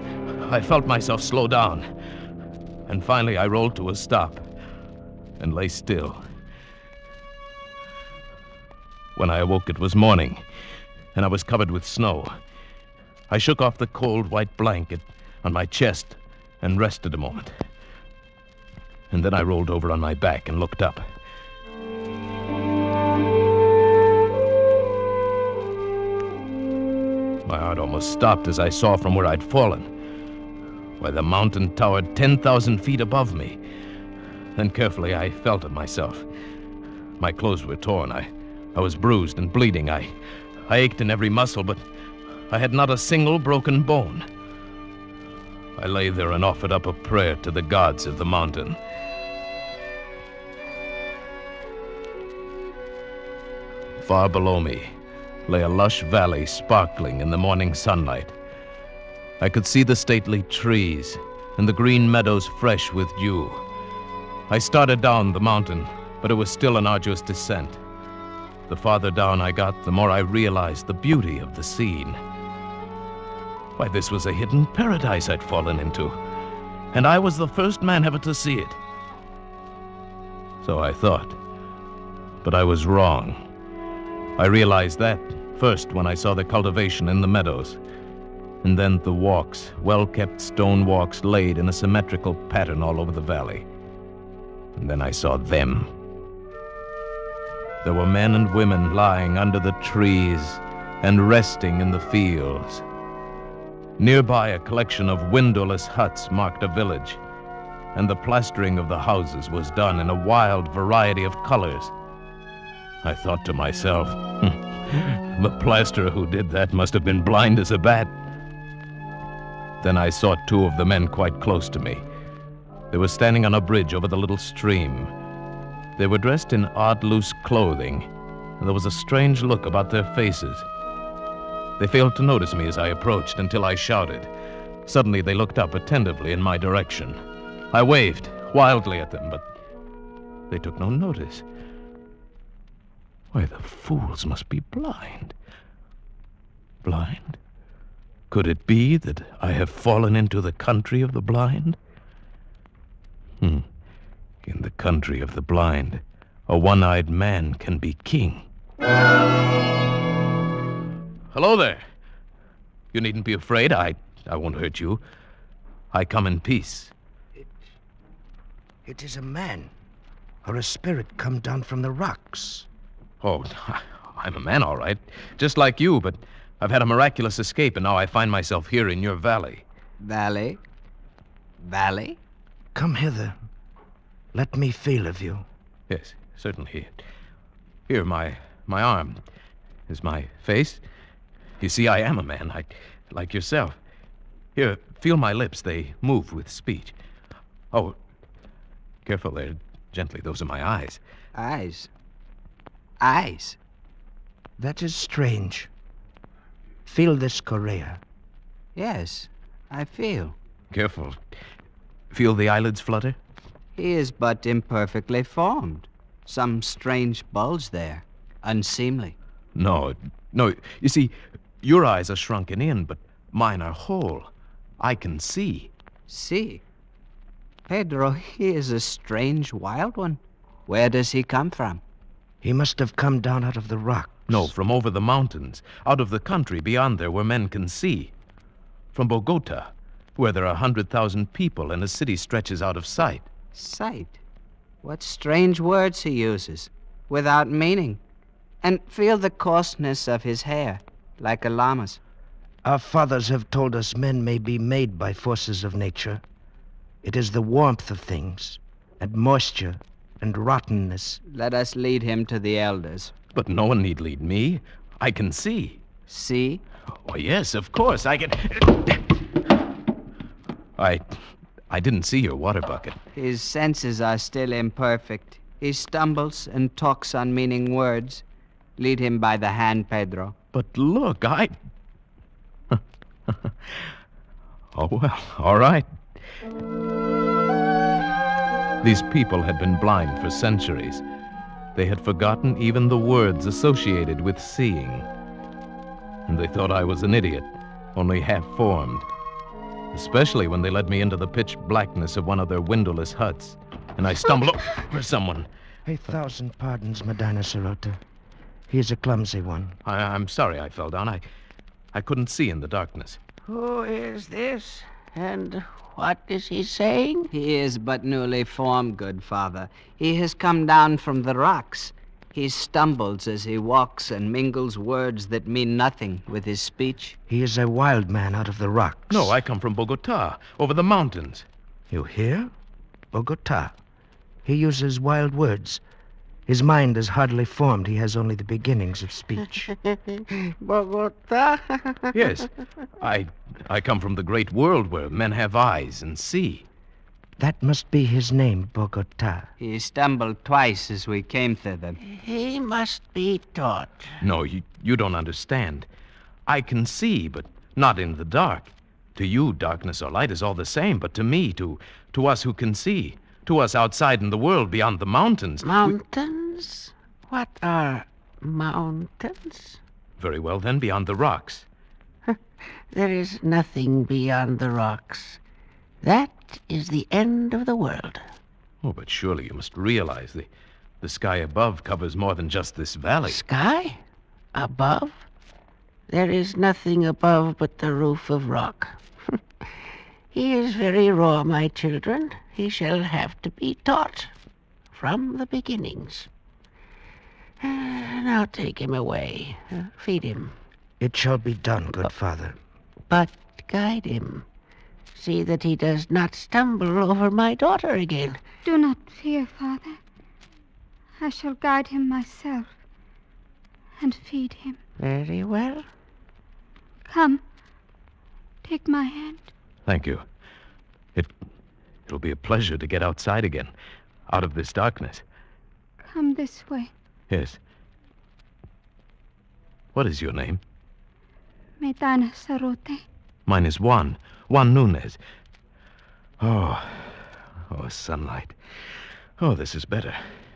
I felt myself slow down. And finally I rolled to a stop and lay still. When I awoke, it was morning, and I was covered with snow. I shook off the cold white blanket on my chest and rested a moment. And then I rolled over on my back and looked up. My heart almost stopped as I saw from where I'd fallen. Why, the mountain towered 10,000 feet above me. Then carefully I felt of myself. My clothes were torn. I was bruised and bleeding. I ached in every muscle, but I had not a single broken bone. I lay there and offered up a prayer to the gods of the mountain. Far below me lay a lush valley sparkling in the morning sunlight. I could see the stately trees and the green meadows fresh with dew. I started down the mountain, but it was still an arduous descent. The farther down I got, the more I realized the beauty of the scene. Why, this was a hidden paradise I'd fallen into, and I was the first man ever to see it. So I thought, but I was wrong. I realized that first when I saw the cultivation in the meadows, and then the walks, well-kept stone walks laid in a symmetrical pattern all over the valley. And then I saw them. There were men and women lying under the trees and resting in the fields. Nearby, a collection of windowless huts marked a village, and the plastering of the houses was done in a wild variety of colors. I thought to myself, the plasterer who did that must have been blind as a bat. Then I saw 2 of the men quite close to me. They were standing on a bridge over the little stream. They were dressed in odd, loose clothing, and there was a strange look about their faces. They failed to notice me as I approached until I shouted. Suddenly they looked up attentively in my direction. I waved wildly at them, but they took no notice. Why, the fools must be blind. Blind? Could it be that I have fallen into the country of the blind? In the country of the blind, a one-eyed man can be king. Hello there. You needn't be afraid. I won't hurt you. I come in peace.
It is a man, or a spirit come down from the rocks.
Oh, I'm a man, all right. Just like you, but I've had a miraculous escape, and now I find myself here in your valley.
Valley? Valley? Come hither. Let me feel of you.
Yes, certainly. Here, my arm. Is my face? You see, I am a man, like yourself. Here, feel my lips. They move with speech. Oh, careful there. Gently, those are my eyes.
Eyes? Eyes.
That is strange. Feel this Correa.
Yes, I feel.
Careful. Feel the eyelids flutter?
He is but imperfectly formed. Some strange bulge there. Unseemly.
No. You see, your eyes are shrunken in, but mine are whole. I can see.
See? Pedro, he is a strange wild one. Where does he come from?
He must have come down out of the rock.
No, from over the mountains, out of the country beyond there where men can see. From Bogota, where there are 100,000 people and a city stretches out of sight.
Sight? What strange words he uses, without meaning. And feel the coarseness of his hair, like a llama's.
Our fathers have told us men may be made by forces of nature. It is the warmth of things, and moisture, and rottenness.
Let us lead him to the elders.
But no one need lead me. I can see.
See?
Oh, yes, of course, I can... I didn't see your water bucket.
His senses are still imperfect. He stumbles and talks unmeaning words. Lead him by the hand, Pedro.
But look, Oh, well, all right. These people had been blind for centuries. They had forgotten even the words associated with seeing. And they thought I was an idiot, only half-formed. Especially when they led me into the pitch blackness of one of their windowless huts, and I stumbled over someone.
1,000 pardons, Medina Sarota. He is a clumsy one.
I'm sorry I fell down. I couldn't see in the darkness.
Who is this? And what is he saying?
He is but newly formed, good father. He has come down from the rocks. He stumbles as he walks and mingles words that mean nothing with his speech.
He is a wild man out of the rocks.
No, I come from Bogota, over the mountains.
You hear? Bogota. He uses wild words. His mind is hardly formed. He has only the beginnings of speech.
Bogota?
Yes. I come from the great world where men have eyes and see.
That must be his name, Bogota.
He stumbled twice as we came thither.
He must be taught.
No, you don't understand. I can see, but not in the dark. To you, darkness or light is all the same, but to me, to us who can see, to us outside in the world beyond the mountains...
Mountains? What are mountains?
Very well, then, beyond the rocks.
There is nothing beyond the rocks. That is the end of the world.
Oh, but surely you must realize the sky above covers more than just this valley.
Sky? Above? There is nothing above but the roof of rock. He is very raw, my children. He shall have to be taught from the beginnings. Now take him away. Feed him.
It shall be done, good father.
But guide him. See that he does not stumble over my daughter again.
Do not fear, Father. I shall guide him myself and feed him.
Very well.
Come. Take my hand.
Thank you. It'll be a pleasure to get outside again, out of this darkness.
Come this way.
Yes. What is your name?
Medina Sarote.
Mine is Juan Nunez. Oh, sunlight. Oh, this is better.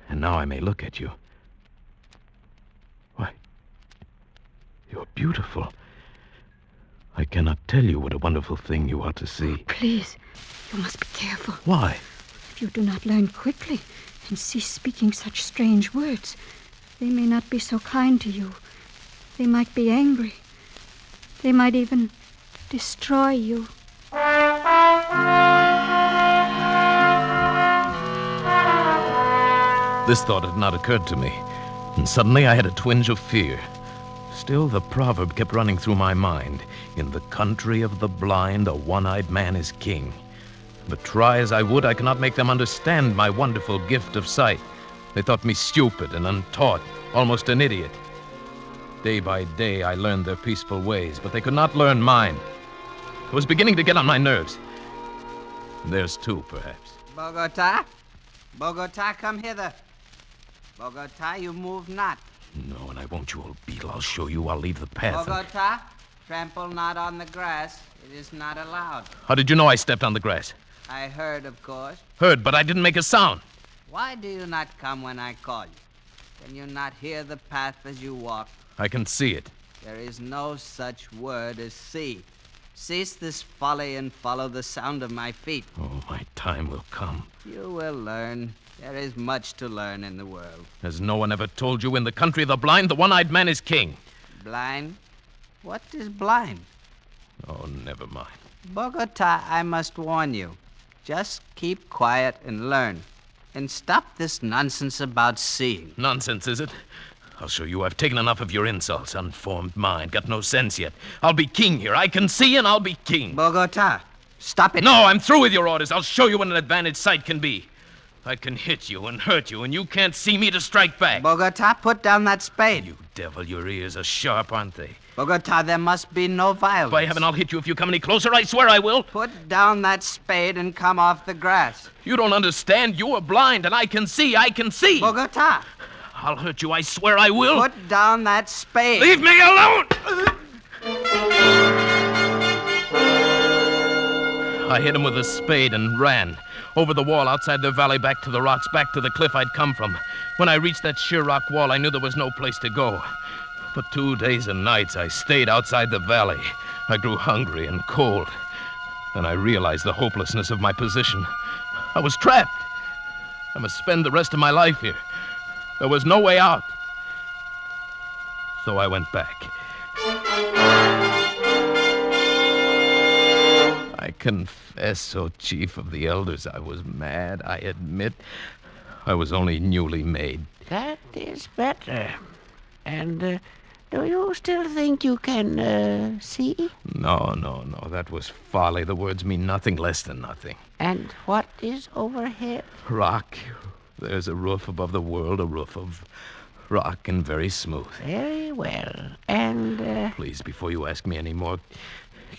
And now I may look at you. Why, you're beautiful. I cannot tell you what a wonderful thing you are to see.
Please, you must be careful.
Why?
If you do not learn quickly and cease speaking such strange words, they may not be so kind to you. They might be angry. They might even destroy you.
This thought had not occurred to me, and suddenly I had a twinge of fear. Still, the proverb kept running through my mind. In the country of the blind, a one-eyed man is king. But try as I would, I could not make them understand my wonderful gift of sight. They thought me stupid and untaught, almost an idiot. Day by day, I learned their peaceful ways, but they could not learn mine. It was beginning to get on my nerves. Theirs too, perhaps.
Bogota? Bogota, come hither. Bogota, you move not.
No, and I won't, you old beetle. I'll show you. I'll leave the path.
Bogota, trample not on the grass. It is not allowed.
How did you know I stepped on the grass?
I heard, of course.
Heard, but I didn't make a sound.
Why do you not come when I call you? Can you not hear the path as you walk?
I can see it.
There is no such word as see. Cease this folly and follow the sound of my feet.
Oh, my time will come.
You will learn. There is much to learn in the world.
Has no one ever told you in the country of the blind, the one-eyed man is king?
Blind? What is blind?
Oh, never mind.
Bogota, I must warn you. Just keep quiet and learn. And stop this nonsense about seeing.
Nonsense, is it? I'll show you I've taken enough of your insults. Unformed mind, got no sense yet. I'll be king here. I can see and I'll be king.
Bogota, stop it.
No, I'm through with your orders. I'll show you what an advantage sight can be. I can hit you and hurt you, and you can't see me to strike back.
Bogota, put down that spade.
You devil, your ears are sharp, aren't they?
Bogota, there must be no violence.
By heaven, I'll hit you if you come any closer. I swear I will.
Put down that spade and come off the grass.
You don't understand. You are blind, and I can see. I can see.
Bogota.
I'll hurt you. I swear I will.
Put down that spade.
Leave me alone! I hit him with a spade and ran. Over the wall, outside the valley, back to the rocks, back to the cliff I'd come from. When I reached that sheer rock wall, I knew there was no place to go. For 2 days and nights, I stayed outside the valley. I grew hungry and cold. Then I realized the hopelessness of my position. I was trapped. I must spend the rest of my life here. There was no way out. So I went back. I confess, O chief of the elders, I was mad. I admit I was only newly made.
That is better. And do you still think you can see?
No. That was folly. The words mean nothing less than nothing.
And what is overhead?
Rock. There's a roof above the world, a roof of rock and very smooth.
Very well. And...
Please, before you ask me any more,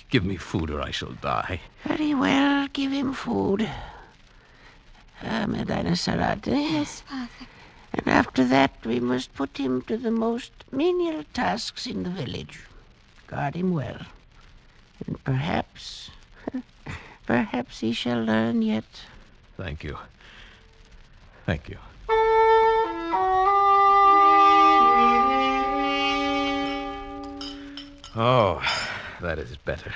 give me food or I shall die.
Very well, give him food. Medina Sarate.
Yes, Father.
And after that, we must put him to the most menial tasks in the village. Guard him well. And perhaps he shall learn yet.
Thank you. Thank you. Oh, that is better.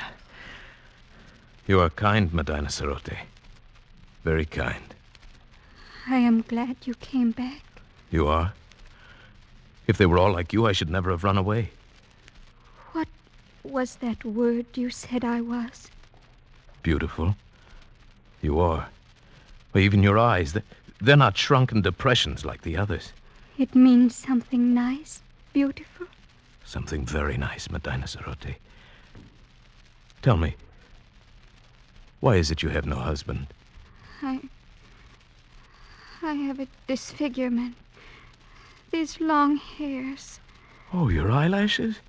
You are kind, Medina Sarote. Very kind.
I am glad you came back.
You are? If they were all like you, I should never have run away.
What was that word you said I was?
Beautiful. You are. Well, even your eyes, they're not shrunken depressions like the others.
It means something nice, beautiful?
Something very nice, Medina Sarote. Tell me, why is it you have no husband?
I have a disfigurement. These long hairs.
Oh, your eyelashes?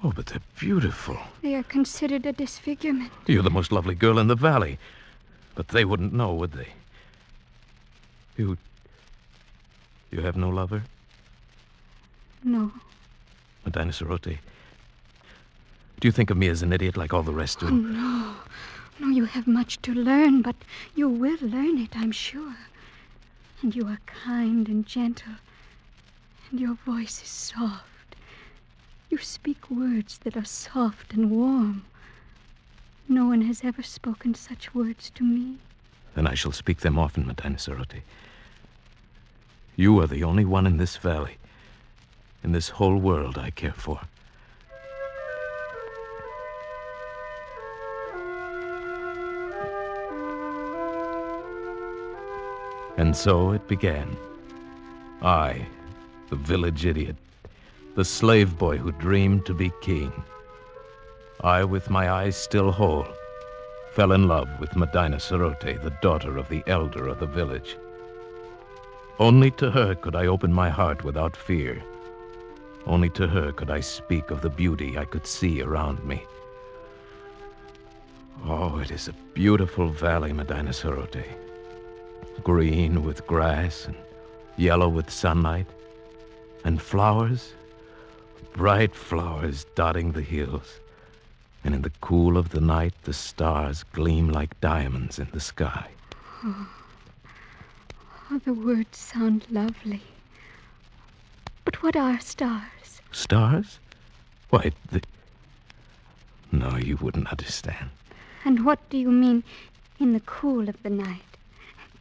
Oh, but they're beautiful.
They are considered a disfigurement.
You're the most lovely girl in the valley. But they wouldn't know, would they? You have no lover?
No.
Medina Sarote, do you think of me as an idiot like all the rest do?
Oh, no. No, you have much to learn, but you will learn it, I'm sure. And you are kind and gentle. And your voice is soft. You speak words that are soft and warm. No one has ever spoken such words to me.
Then I shall speak them often, Medina Sarote. You are the only one in this valley, in this whole world I care for. And so it began. I, the village idiot, the slave boy who dreamed to be king. I, with my eyes still whole, fell in love with Medina Sarote, the daughter of the elder of the village. Only to her could I open my heart without fear. Only to her could I speak of the beauty I could see around me. Oh, it is a beautiful valley, Medina Sarote. Green with grass and yellow with sunlight. And flowers, bright flowers dotting the hills. And in the cool of the night, the stars gleam like diamonds in the sky.
Oh, the words sound lovely. But what are stars?
Stars? Why, No, you wouldn't understand.
And what do you mean in the cool of the night?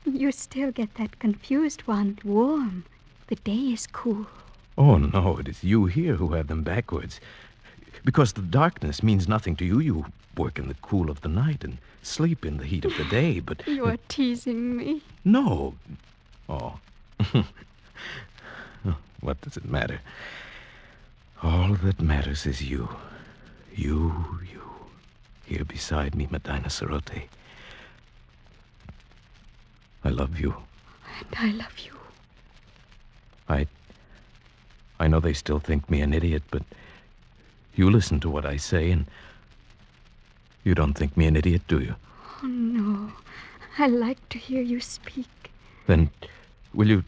You still get that confused one. Warm. The day is cool.
Oh, no, it is you here who have them backwards. Because the darkness means nothing to you. You work in the cool of the night and sleep in the heat of the day, but...
You are teasing me.
No. Oh. What does it matter? All that matters is you. You. Here beside me, Medina Sarote. I love you.
And I love you.
I know they still think me an idiot, but you listen to what I say, and you don't think me an idiot, do you?
Oh, no. I like to hear you speak.
Then, would you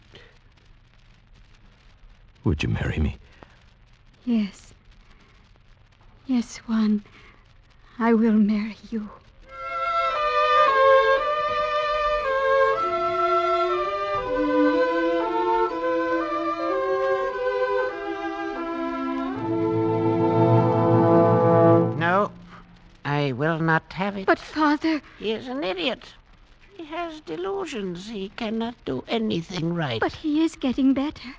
marry me?
Yes. Yes, Juan. I will marry you.
No, I will not have it.
But, Father...
He is an idiot. He has delusions. He cannot do anything right.
But he is getting better.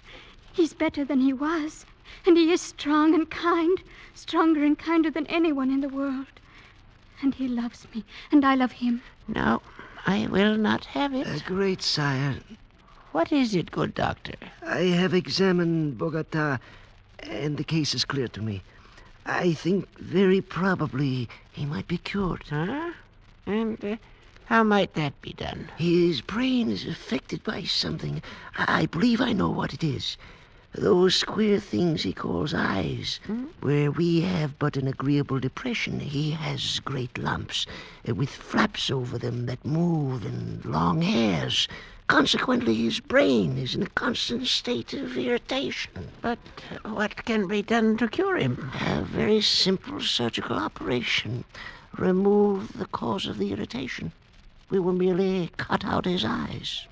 He's better than he was. And he is strong and kind. Stronger and kinder than anyone in the world. And he loves me. And I love him.
No, I will not have it.
Great sire.
What is it, good doctor?
I have examined Bogota, and the case is clear to me. I think very probably he might be cured.
Huh? And how might that be done?
His brain is affected by something. I believe I know what it is. Those queer things he calls eyes. Where we have but an agreeable depression, he has great lumps, with flaps over them that move and long hairs. Consequently, his brain is in a constant state of irritation.
But what can be done to cure him?
A very simple surgical operation. Remove the cause of the irritation. We will merely cut out his eyes.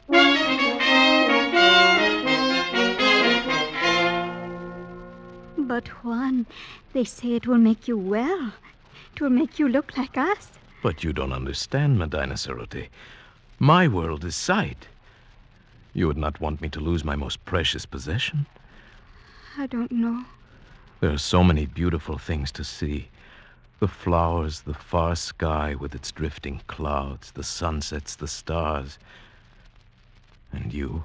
But, Juan, they say it will make you well. It will make you look like us.
But you don't understand, Medina Sarote. My world is sight. You would not want me to lose my most precious possession?
I don't know.
There are so many beautiful things to see. The flowers, the far sky with its drifting clouds, the sunsets, the stars. And you.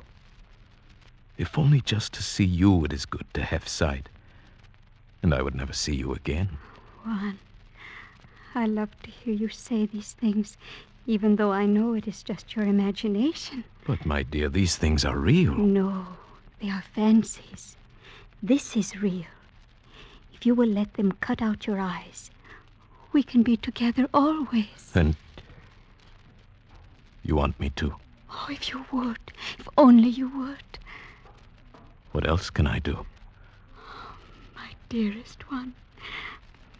If only just to see you it is good to have sight. And I would never see you again.
Juan, I love to hear you say these things, even though I know it is just your imagination.
But, my dear, these things are real.
No, they are fancies. This is real. If you will let them cut out your eyes, we can be together always.
Then you want me to?
Oh, if you would. If only you would.
What else can I do?
My dearest one.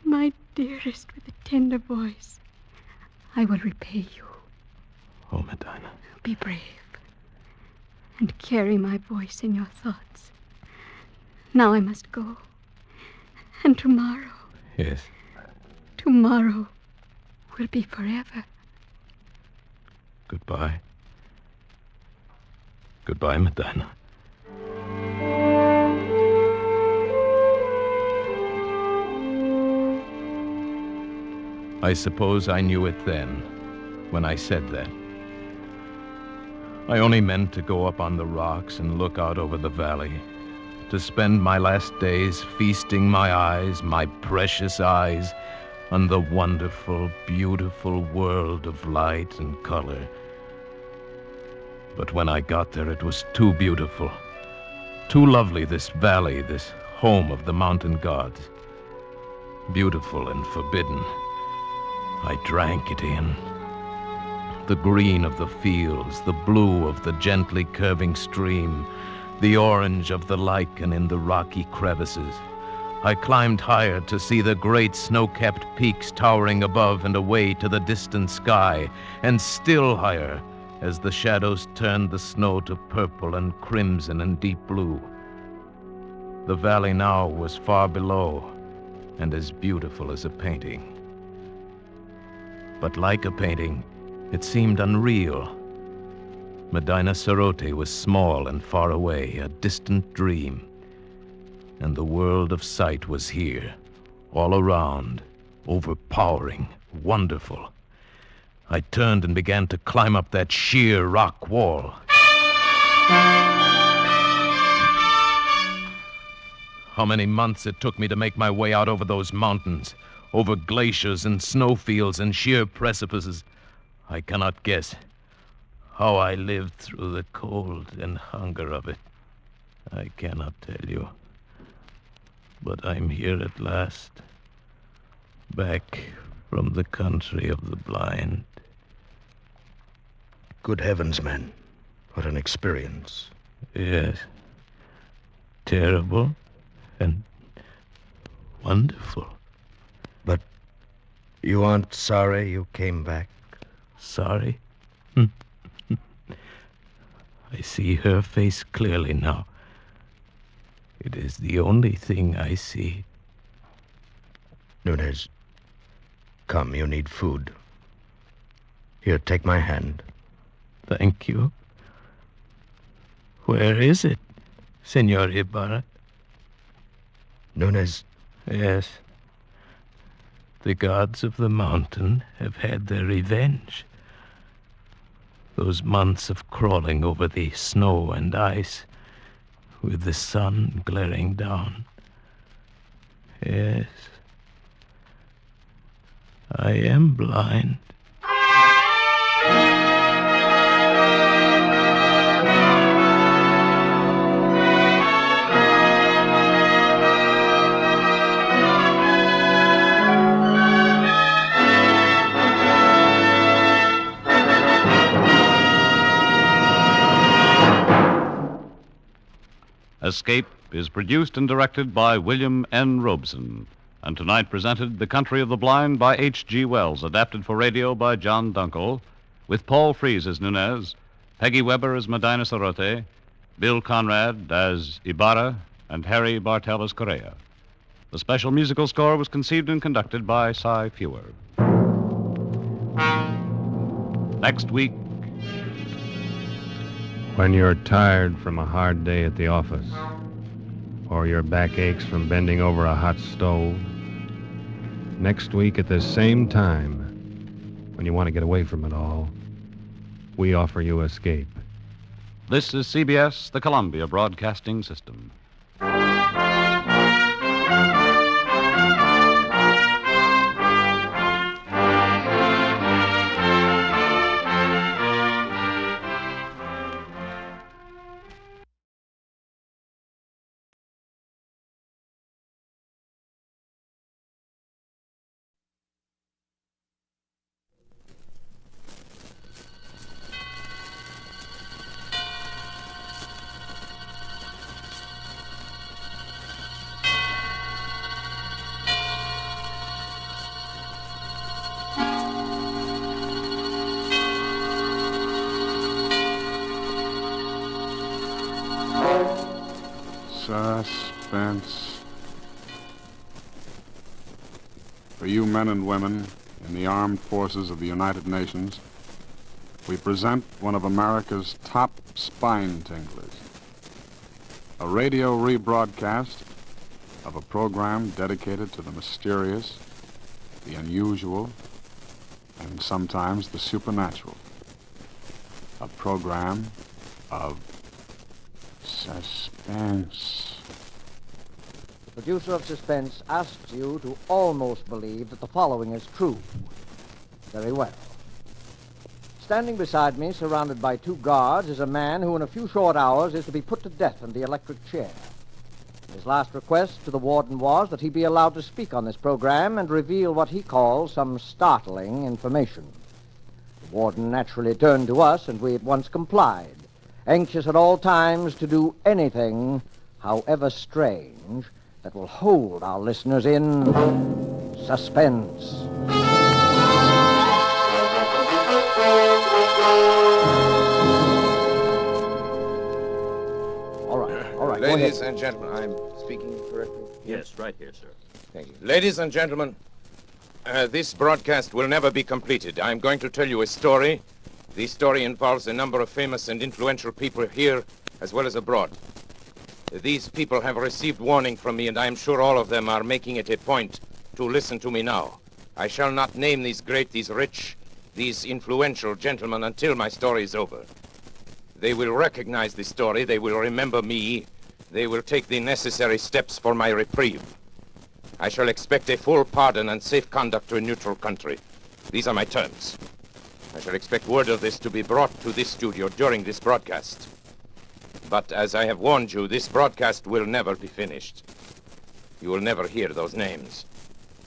My dearest with a tender voice. I will repay you.
Oh, Medina.
Be brave. And carry my voice in your thoughts. Now I must go. And tomorrow...
Yes?
Tomorrow will be forever.
Goodbye. Goodbye, Medina. I suppose I knew it then, when I said that. I only meant to go up on the rocks and look out over the valley, to spend my last days feasting my eyes, my precious eyes, on the wonderful, beautiful world of light and color. But when I got there, it was too beautiful, too lovely, this valley, this home of the mountain gods. Beautiful and forbidden. I drank it in. The green of the fields, the blue of the gently curving stream, the orange of the lichen in the rocky crevices. I climbed higher to see the great snow-capped peaks towering above and away to the distant sky, and still higher as the shadows turned the snow to purple and crimson and deep blue. The valley now was far below and as beautiful as a painting. But like a painting, it seemed unreal. Medina Sarote was small and far away, a distant dream. And the world of sight was here, all around, overpowering, wonderful. I turned and began to climb up that sheer rock wall. How many months it took me to make my way out over those mountains, over glaciers and snowfields and sheer precipices, I cannot guess. How I lived through the cold and hunger of it, I cannot tell you. But I'm here at last, back from the country of the blind.
Good heavens, man. What an experience.
Yes. Terrible and wonderful.
But you aren't sorry you came back?
Sorry? I see her face clearly now. It is the only thing I see.
Nunez, come, you need food. Here, take my hand.
Thank you. Where is it, Senor Ibarra?
Nunez.
Yes. The gods of the mountain have had their revenge. Those months of crawling over the snow and ice, with the sun glaring down. Yes. I am blind.
Escape is produced and directed by William N. Robeson, and tonight presented The Country of the Blind by H.G. Wells, adapted for radio by John Dunkel, with Paul Frees as Nunez, Peggy Weber as Medina Sarote, Bill Conrad as Ibarra, and Harry Bartell as Correa. The special musical score was conceived and conducted by Cy Fewer. Next week,
when you're tired from a hard day at the office, or your back aches from bending over a hot stove, next week at the same time, when you want to get away from it all, we offer you escape.
This is CBS, the Columbia Broadcasting System.
Suspense. For you men and women in the armed forces of the United Nations, we present one of America's top spine tinglers. A radio rebroadcast of a program dedicated to the mysterious, the unusual, and sometimes the supernatural. A program of suspense.
The producer of Suspense asks you to almost believe that the following is true. Very well. Standing beside me, surrounded by two guards, is a man who in a few short hours is to be put to death in the electric chair. His last request to the warden was that he be allowed to speak on this program and reveal what he calls some startling information. The warden naturally turned to us, and we at once complied.
anxious at all times to do anything, however strange, that will hold our listeners in suspense. All right,
Ladies and gentlemen, I'm speaking correctly?
Yes, right here, sir.
Thank you. Ladies and gentlemen, this broadcast will never be completed. I'm going to tell you a story. The story involves a number of famous and influential people here as well as abroad. These people have received warning from me, and I am sure all of them are making it a point to listen to me now. I shall not name these great, these rich, these influential gentlemen until my story is over. They will recognize the story, they will remember me, they will take the necessary steps for my reprieve. I shall expect a full pardon and safe conduct to a neutral country. These are my terms. I shall expect word of this to be brought to this studio during this broadcast. But as I have warned you, this broadcast will never be finished. You will never hear those names.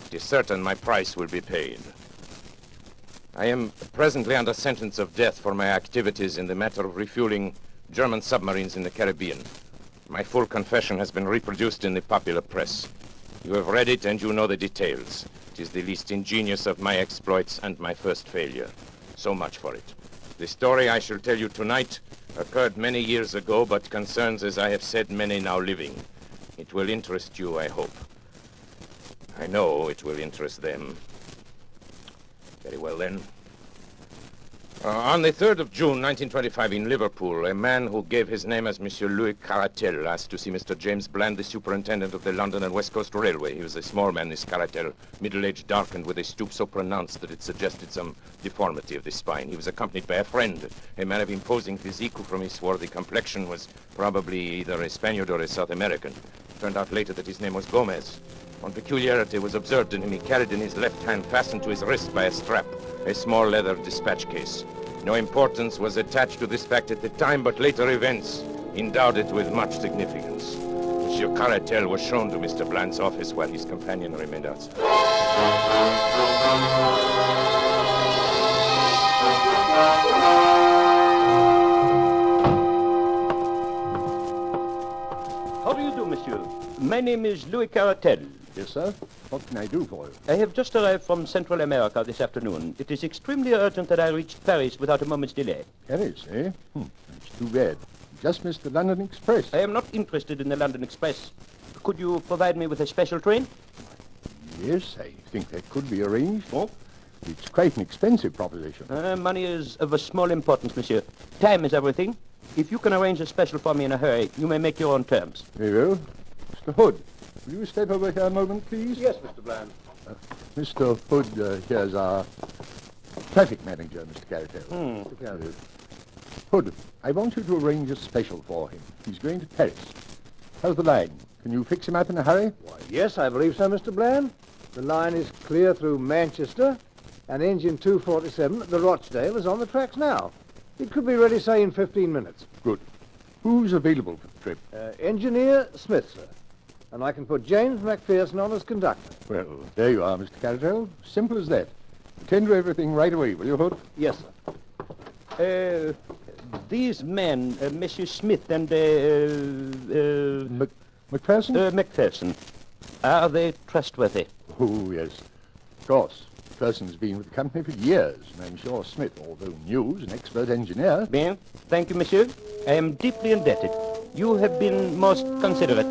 It is certain my price will be paid. I am presently under sentence of death for my activities in the matter of refueling German submarines in the Caribbean. My full confession has been reproduced in the popular press. You have read it and you know the details. It is the least ingenious of my exploits and my first failure. So much for it. The story I shall tell you tonight occurred many years ago, but concerns, as I have said, many now living. It will interest you, I hope. I know it will interest them. Very well, then. On the 3rd of June, 1925, in Liverpool, a man who gave his name as Monsieur Louis Caratel asked to see Mr. James Bland, the superintendent of the London and West Coast Railway. He was a small man, this Caratel, middle-aged, darkened, with a stoop so pronounced that it suggested some deformity of the spine. He was accompanied by a friend, a man of imposing physique, who from his swarthy complexion was probably either a Spaniard or a South American. It turned out later that his name was Gomez. One peculiarity was observed in him. He carried in his left hand, fastened to his wrist by a strap, a small leather dispatch case. No importance was attached to this fact at the time, but later events endowed it with much significance. Monsieur Caratel was shown to Mr. Bland's office while his companion remained outside.
How do you do, monsieur? My name is Louis Caratel.
Yes, sir. What can I do for you?
I have just arrived from Central America this afternoon. It is extremely urgent that I reach Paris without a moment's delay.
Paris, eh? That's too bad. Just missed the London Express.
I am not interested in the London Express. Could you provide me with a special train?
Yes, I think that could be arranged. Oh? It's quite an expensive proposition.
Money is of a small importance, monsieur. Time is everything. If you can arrange a special for me in a hurry, you may make your own terms.
Very well. Mr. Hood, will you step over here a moment, please?
Yes, Mr. Bland.
Mr. Hood, here's our traffic manager, Mr. Caratel. Hood, I want you to arrange a special for him. He's going to Paris. How's the line? Can you fix him up in a hurry?
Why, yes, I believe so, Mr. Bland. The line is clear through Manchester, and engine 247 at the Rochdale is on the tracks now. It could be ready, say, in 15 minutes.
Good. Who's available for the trip?
Engineer Smith, sir. And I can put James McPherson on as conductor.
Well, there you are, Mr. Caratel. Simple as that. Attend to everything right away, will you, Hood?
Yes,
sir. These men, Monsieur Smith and,
McPherson?
McPherson. Are they trustworthy?
Oh, yes. Of course. McPherson's been with the company for years, and I'm sure Smith, although new, is an expert engineer.
Bien. Thank you, monsieur. I am deeply indebted. You have been most considerate.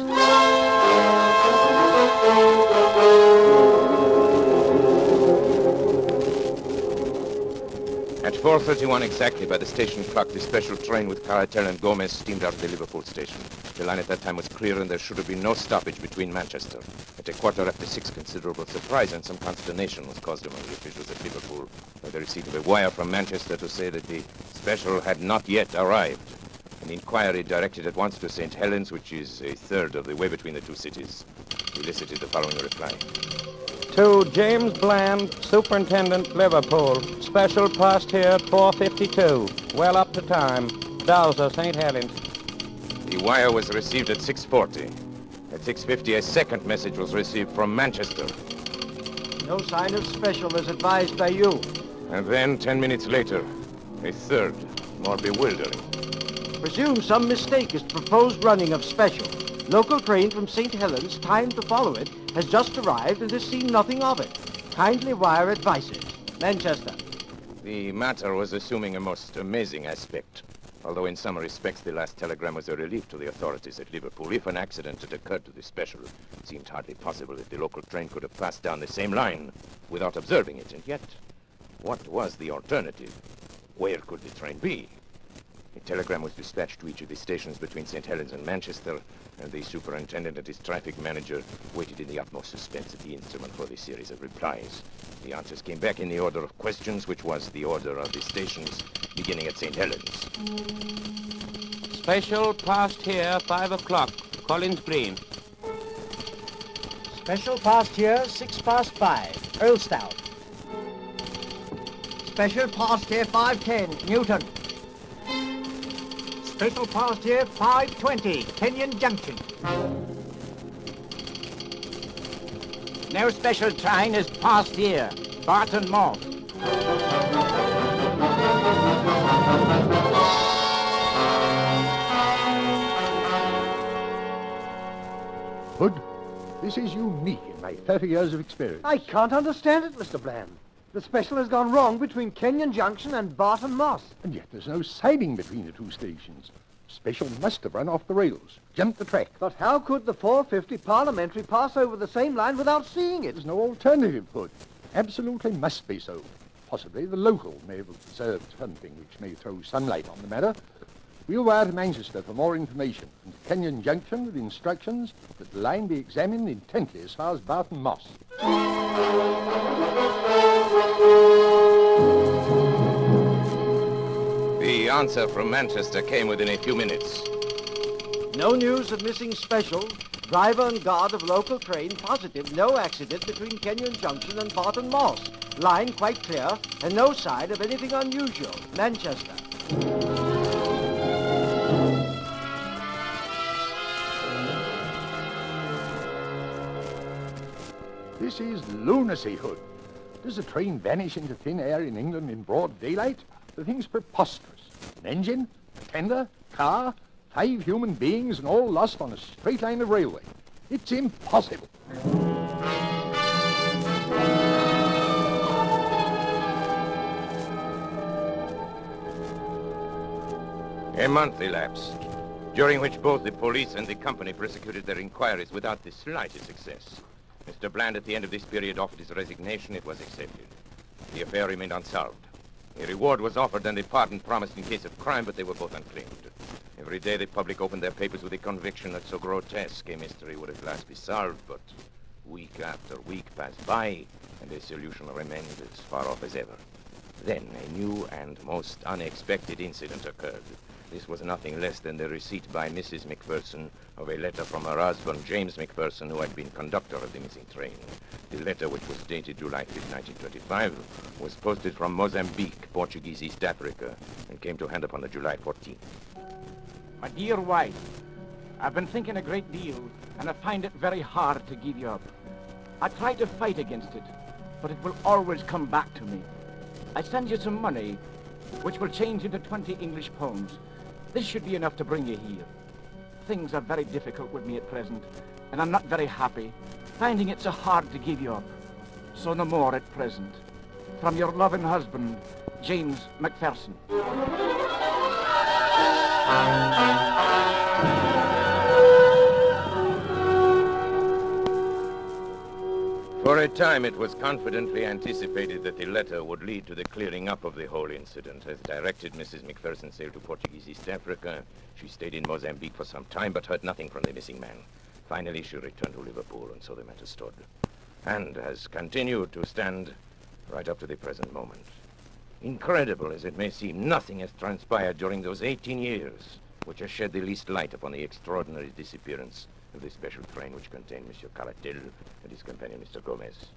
At 4:31 exactly, by the station clock, the special train with Caratel and Gomez steamed out of the Liverpool station. The line at that time was clear, and there should have been no stoppage between Manchester. At 6:15, considerable surprise and some consternation was caused among the officials at Liverpool by the receipt of a wire from Manchester to say that the special had not yet arrived. An inquiry directed at once to St. Helens, which is a third of the way between the two cities, elicited the following reply.
To James Bland, Superintendent, Liverpool. Special passed here at 4:52. Well up to time. Dowser, St. Helens.
The wire was received at 6:40. At 6:50, a second message was received from Manchester.
No sign of special as advised by you.
And then, 10 minutes later, a third, more bewildering.
Presume some mistake is the proposed running of special. Local train from St. Helens, timed to follow it, has just arrived and has seen nothing of it. Kindly wire advices. Manchester.
The matter was assuming a most amazing aspect. Although in some respects the last telegram was a relief to the authorities at Liverpool. If an accident had occurred to the special, it seemed hardly possible that the local train could have passed down the same line without observing it. And yet, what was the alternative? Where could the train be? A telegram was dispatched to each of the stations between St. Helens and Manchester, and the superintendent and his traffic manager waited in the utmost suspense of the instrument for the series of replies. The answers came back in the order of questions, which was the order of the stations, beginning at St. Helens.
Special passed here, 5 o'clock. Collins Green.
Special passed here, 5 past, Earlstown. Special passed here, 5:10, Newton. Special passed here, 5:20, Kenyon Junction. No special train is passed here, Barton Moss.
Hood, this is unique in my 30 years of experience.
I can't understand it, Mr. Bland. The special has gone wrong between Kenyon Junction and Barton Moss.
And yet there's no siding between the two stations. Special must have run off the rails, jumped the track.
But how could the 450 Parliamentary pass over the same line without seeing it?
There's no alternative, Hood. Absolutely must be so. Possibly the local may have observed something which may throw sunlight on the matter. We'll wire to Manchester for more information, and to Kenyon Junction with instructions that the line be examined intently as far as Barton Moss.
The answer from Manchester came within a few minutes.
No news of missing special. Driver and guard of local train positive no accident between Kenyon Junction and Barton Moss. Line quite clear and no sign of anything unusual. Manchester.
This is lunacy, Hood. Does a train vanish into thin air in England in broad daylight? The thing's preposterous. An engine, a tender, car, 5 human beings, and all lost on a straight line of railway. It's impossible.
A month elapsed, during which both the police and the company prosecuted their inquiries without the slightest success. Mr. Bland, at the end of this period, offered his resignation. It was accepted. The affair remained unsolved. A reward was offered and a pardon promised in case of crime, but they were both unclaimed. Every day the public opened their papers with the conviction that so grotesque a mystery would at last be solved, but week after week passed by, and a solution remained as far off as ever. Then a new and most unexpected incident occurred. This was nothing less than the receipt by Mrs. McPherson of a letter from her husband, James McPherson, who had been conductor of the missing train. The letter, which was dated July 5, 1925, was posted from Mozambique, Portuguese East Africa, and came to hand upon the July 14th.
My dear wife, I've been thinking a great deal, and I find it very hard to give you up. I try to fight against it, but it will always come back to me. I send you some money, which will change into 20 English pounds. This should be enough to bring you here. Things are very difficult with me at present, and I'm not very happy, finding it so hard to give you up. So no more at present. From your loving husband, James McPherson.
For a time, it was confidently anticipated that the letter would lead to the clearing up of the whole incident. As directed, Mrs. McPherson sailed to Portuguese East Africa. She stayed in Mozambique for some time, but heard nothing from the missing man. Finally, she returned to Liverpool, and so the matter stood. And has continued to stand right up to the present moment. Incredible as it may seem, nothing has transpired during those 18 years which has shed the least light upon the extraordinary disappearance of the special train which contained Monsieur Caratel and his companion, Mr. Gomez,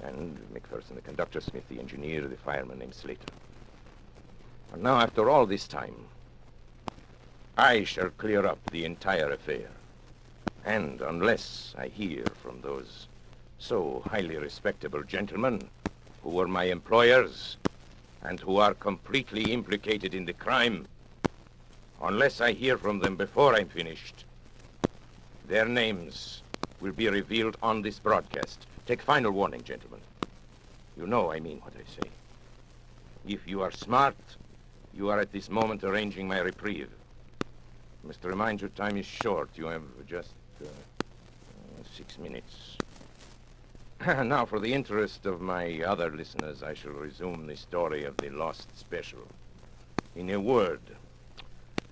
and McPherson, the conductor, Smith, the engineer, the fireman named Slater. And now, after all this time, I shall clear up the entire affair. And unless I hear from those so highly respectable gentlemen who were my employers and who are completely implicated in the crime,
unless I hear from them before I'm finished. Their names will be revealed on this broadcast. Take final warning, gentlemen. You know I mean what I say. If you are smart, you are at this moment arranging my reprieve. I must remind you, time is short. You have just 6 minutes. Now, for the interest of my other listeners, I shall resume the story of the Lost Special. In a word,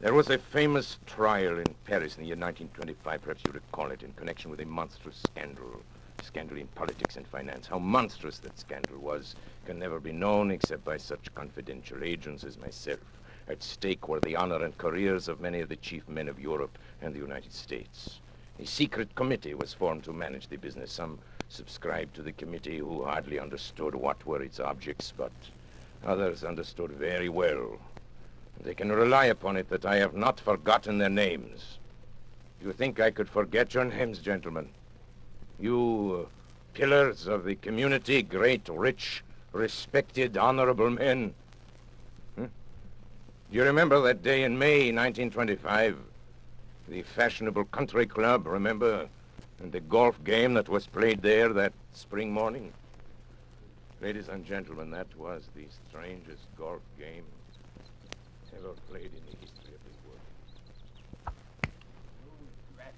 there was a famous trial in Paris in the year 1925, perhaps you recall it, in connection with a monstrous scandal. Scandal in politics and finance. How monstrous that scandal was can never be known except by such confidential agents as myself. At stake were the honor and careers of many of the chief men of Europe and the United States. A secret committee was formed to manage the business. Some subscribed to the committee who hardly understood what were its objects, but others understood very well. They can rely upon it that I have not forgotten their names. Do you think I could forget your names, gentlemen? You pillars of the community, great, rich, respected, honorable men. Do you remember that day in May 1925? The fashionable country club, remember? And the golf game that was played there that spring morning? Ladies and gentlemen, that was the strangest golf game ever played in the history of this world.
Rat,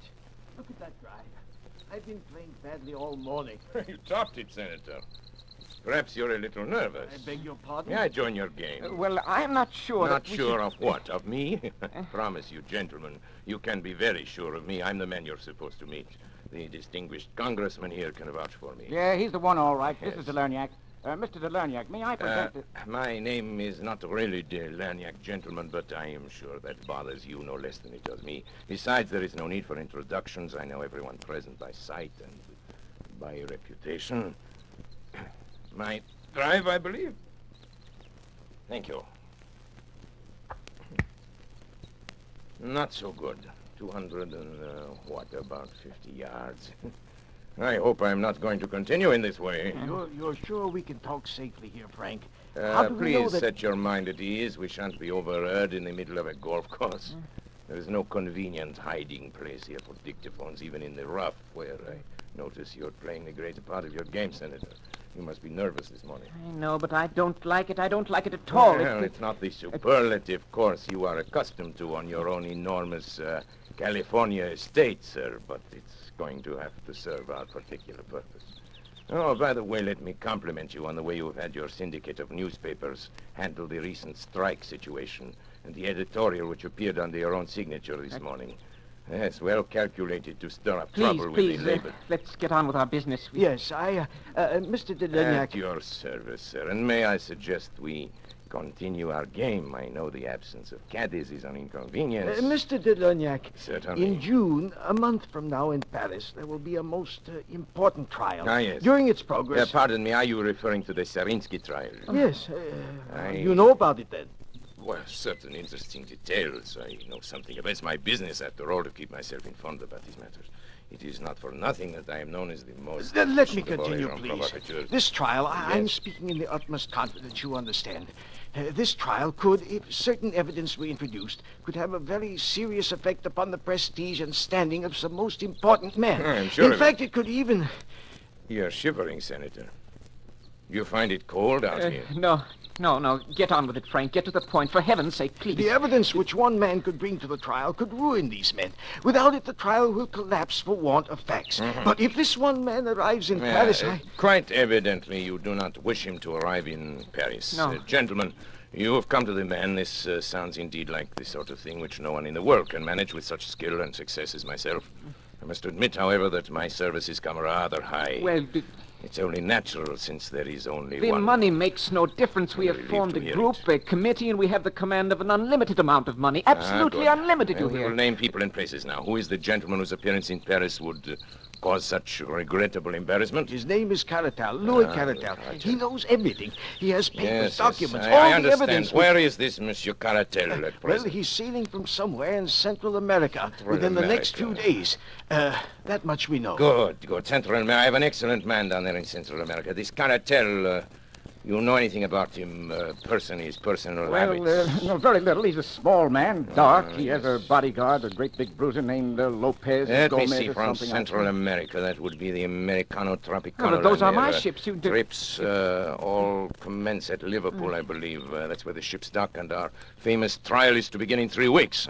look at that drive. I've been playing badly all morning.
You topped it, Senator. Perhaps you're a little nervous.
I beg your pardon?
May I join your game?
Well, I'm not sure
Not
that we
sure
should...
of what? Of me? I promise you, gentlemen, you can be very sure of me. I'm the man you're supposed to meet. The distinguished congressman here can vouch for me.
Yeah, he's the one, all right.
Yes.
This is Delerniak. Mr. Delerniak, may I present...
My name is not really Delerniak, gentlemen, but I am sure that bothers you no less than it does me. Besides, there is no need for introductions. I know everyone present by sight and by reputation. My drive, I believe. Thank you. Not so good. 200 and, about 50 yards. I hope I'm not going to continue in this way.
You're sure we can talk safely here, Frank? How do we know
Please
that...
set your mind at ease. We shan't be overheard in the middle of a golf course. There is no convenient hiding place here for dictaphones, even in the rough, where I notice you're playing the greater part of your game, Senator. You must be nervous this morning.
I know, but I don't like it. I don't like it at all.
Well, it's not the superlative course you are accustomed to on your own enormous California estate, sir, but it's going to have to serve our particular purpose. Oh, by the way, let me compliment you on the way you've had your syndicate of newspapers handle the recent strike situation and the editorial which appeared under your own signature this morning. Yes, well calculated to stir up trouble with the labor.
Let's get on with our business.
Yes, Mr. Delerniak...
At your service, sir. And may I suggest we continue our game? I know the absence of caddies is an inconvenience.
Mr. Delerniak,
certainly.
In June, a month from now in Paris, there will be a most important trial.
Ah, yes.
During its progress...
pardon me, are you referring to the Serinsky trial?
Yes. You know about it, then?
Well, certain interesting details. I know something about it. It's my business, after all, to keep myself informed about these matters. It is not for nothing that I am known as the most...
Let me continue, please.
Provocateur.
This trial,
Yes.
I'm speaking in the utmost confidence, you understand. This trial could, if certain evidence were introduced, could have a very serious effect upon the prestige and standing of some most important men.
I'm sure
In fact, it could even...
You're shivering, Senator. You find it cold out here?
No. Get on with it, Frank. Get to the point. For heaven's sake, please.
The evidence which one man could bring to the trial could ruin these men. Without it, the trial will collapse for want of facts. But if this one man arrives in Paris,
Quite evidently, you do not wish him to arrive in Paris.
No.
Gentlemen, you have come to the man. This sounds indeed like the sort of thing which no one in the world can manage with such skill and success as myself. I must admit, however, that my services come rather high.
Well,
it's only natural, since there is only
the
one.
money makes no difference. We have formed a group, a committee, and we have the command of an unlimited amount of money. Absolutely
good.
unlimited, you
We
hear.
will name people and places now. Who is the gentleman whose appearance in Paris would cause such regrettable embarrassment?
His name is Caratal, Louis Caratal. He knows everything. He has papers, documents,
I
all the
understand.
evidence.
Where is this Monsieur Caratal at
Well,
present?
he's sailing from somewhere in Central America within the next few days. That much we know.
Good. Central America. I have an excellent man down there in Central America. This Caratal, You know anything about him, his personal
Well,
habits?
no, very little. He's a small man, dark. He has a bodyguard, a great big bruiser named Lopez
Let
Gomez
me see,
or
from
something.
Central America, that would be the Americano Tropicano.
Well, those are
line
my
there.
ships.
Trips all commence at Liverpool, I believe. That's where the ships dock, and our famous trial is to begin in 3 weeks.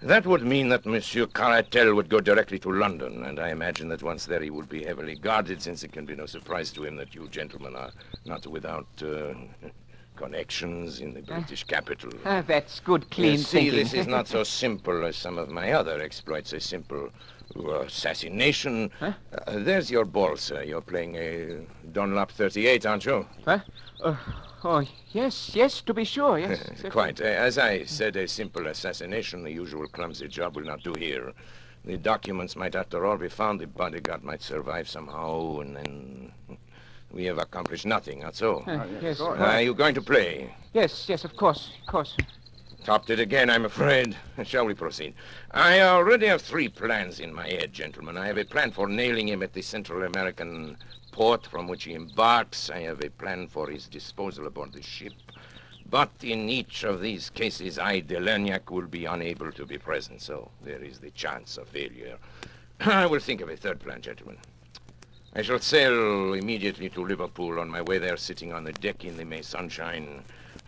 That would mean that Monsieur Caratel would go directly to London, and I imagine that once there he would be heavily guarded, since it can be no surprise to him that you gentlemen are not without connections in the British capital.
That's good, clean
See,
thinking.
this is not so simple as some of my other exploits. A simple assassination. There's your ball, sir. You're playing a Dunlop 38, aren't you?
Huh? Oh, yes, to be sure, yes.
Quite. As I said, a simple assassination, the usual clumsy job, will not do here. The documents might, after all, be found. The bodyguard might survive somehow, and then we have accomplished nothing, not so?
Yes.
Are you going to play?
Yes, of course.
Topped it again, I'm afraid. Shall we proceed? I already have 3 plans in my head, gentlemen. I have a plan for nailing him at the Central American port from which he embarks. I have a plan for his disposal aboard the ship. But in each of these cases, I, Delerniak, will be unable to be present, so there is the chance of failure. I will think of a 3rd plan, gentlemen. I shall sail immediately to Liverpool. On my way there, sitting on the deck in the May sunshine,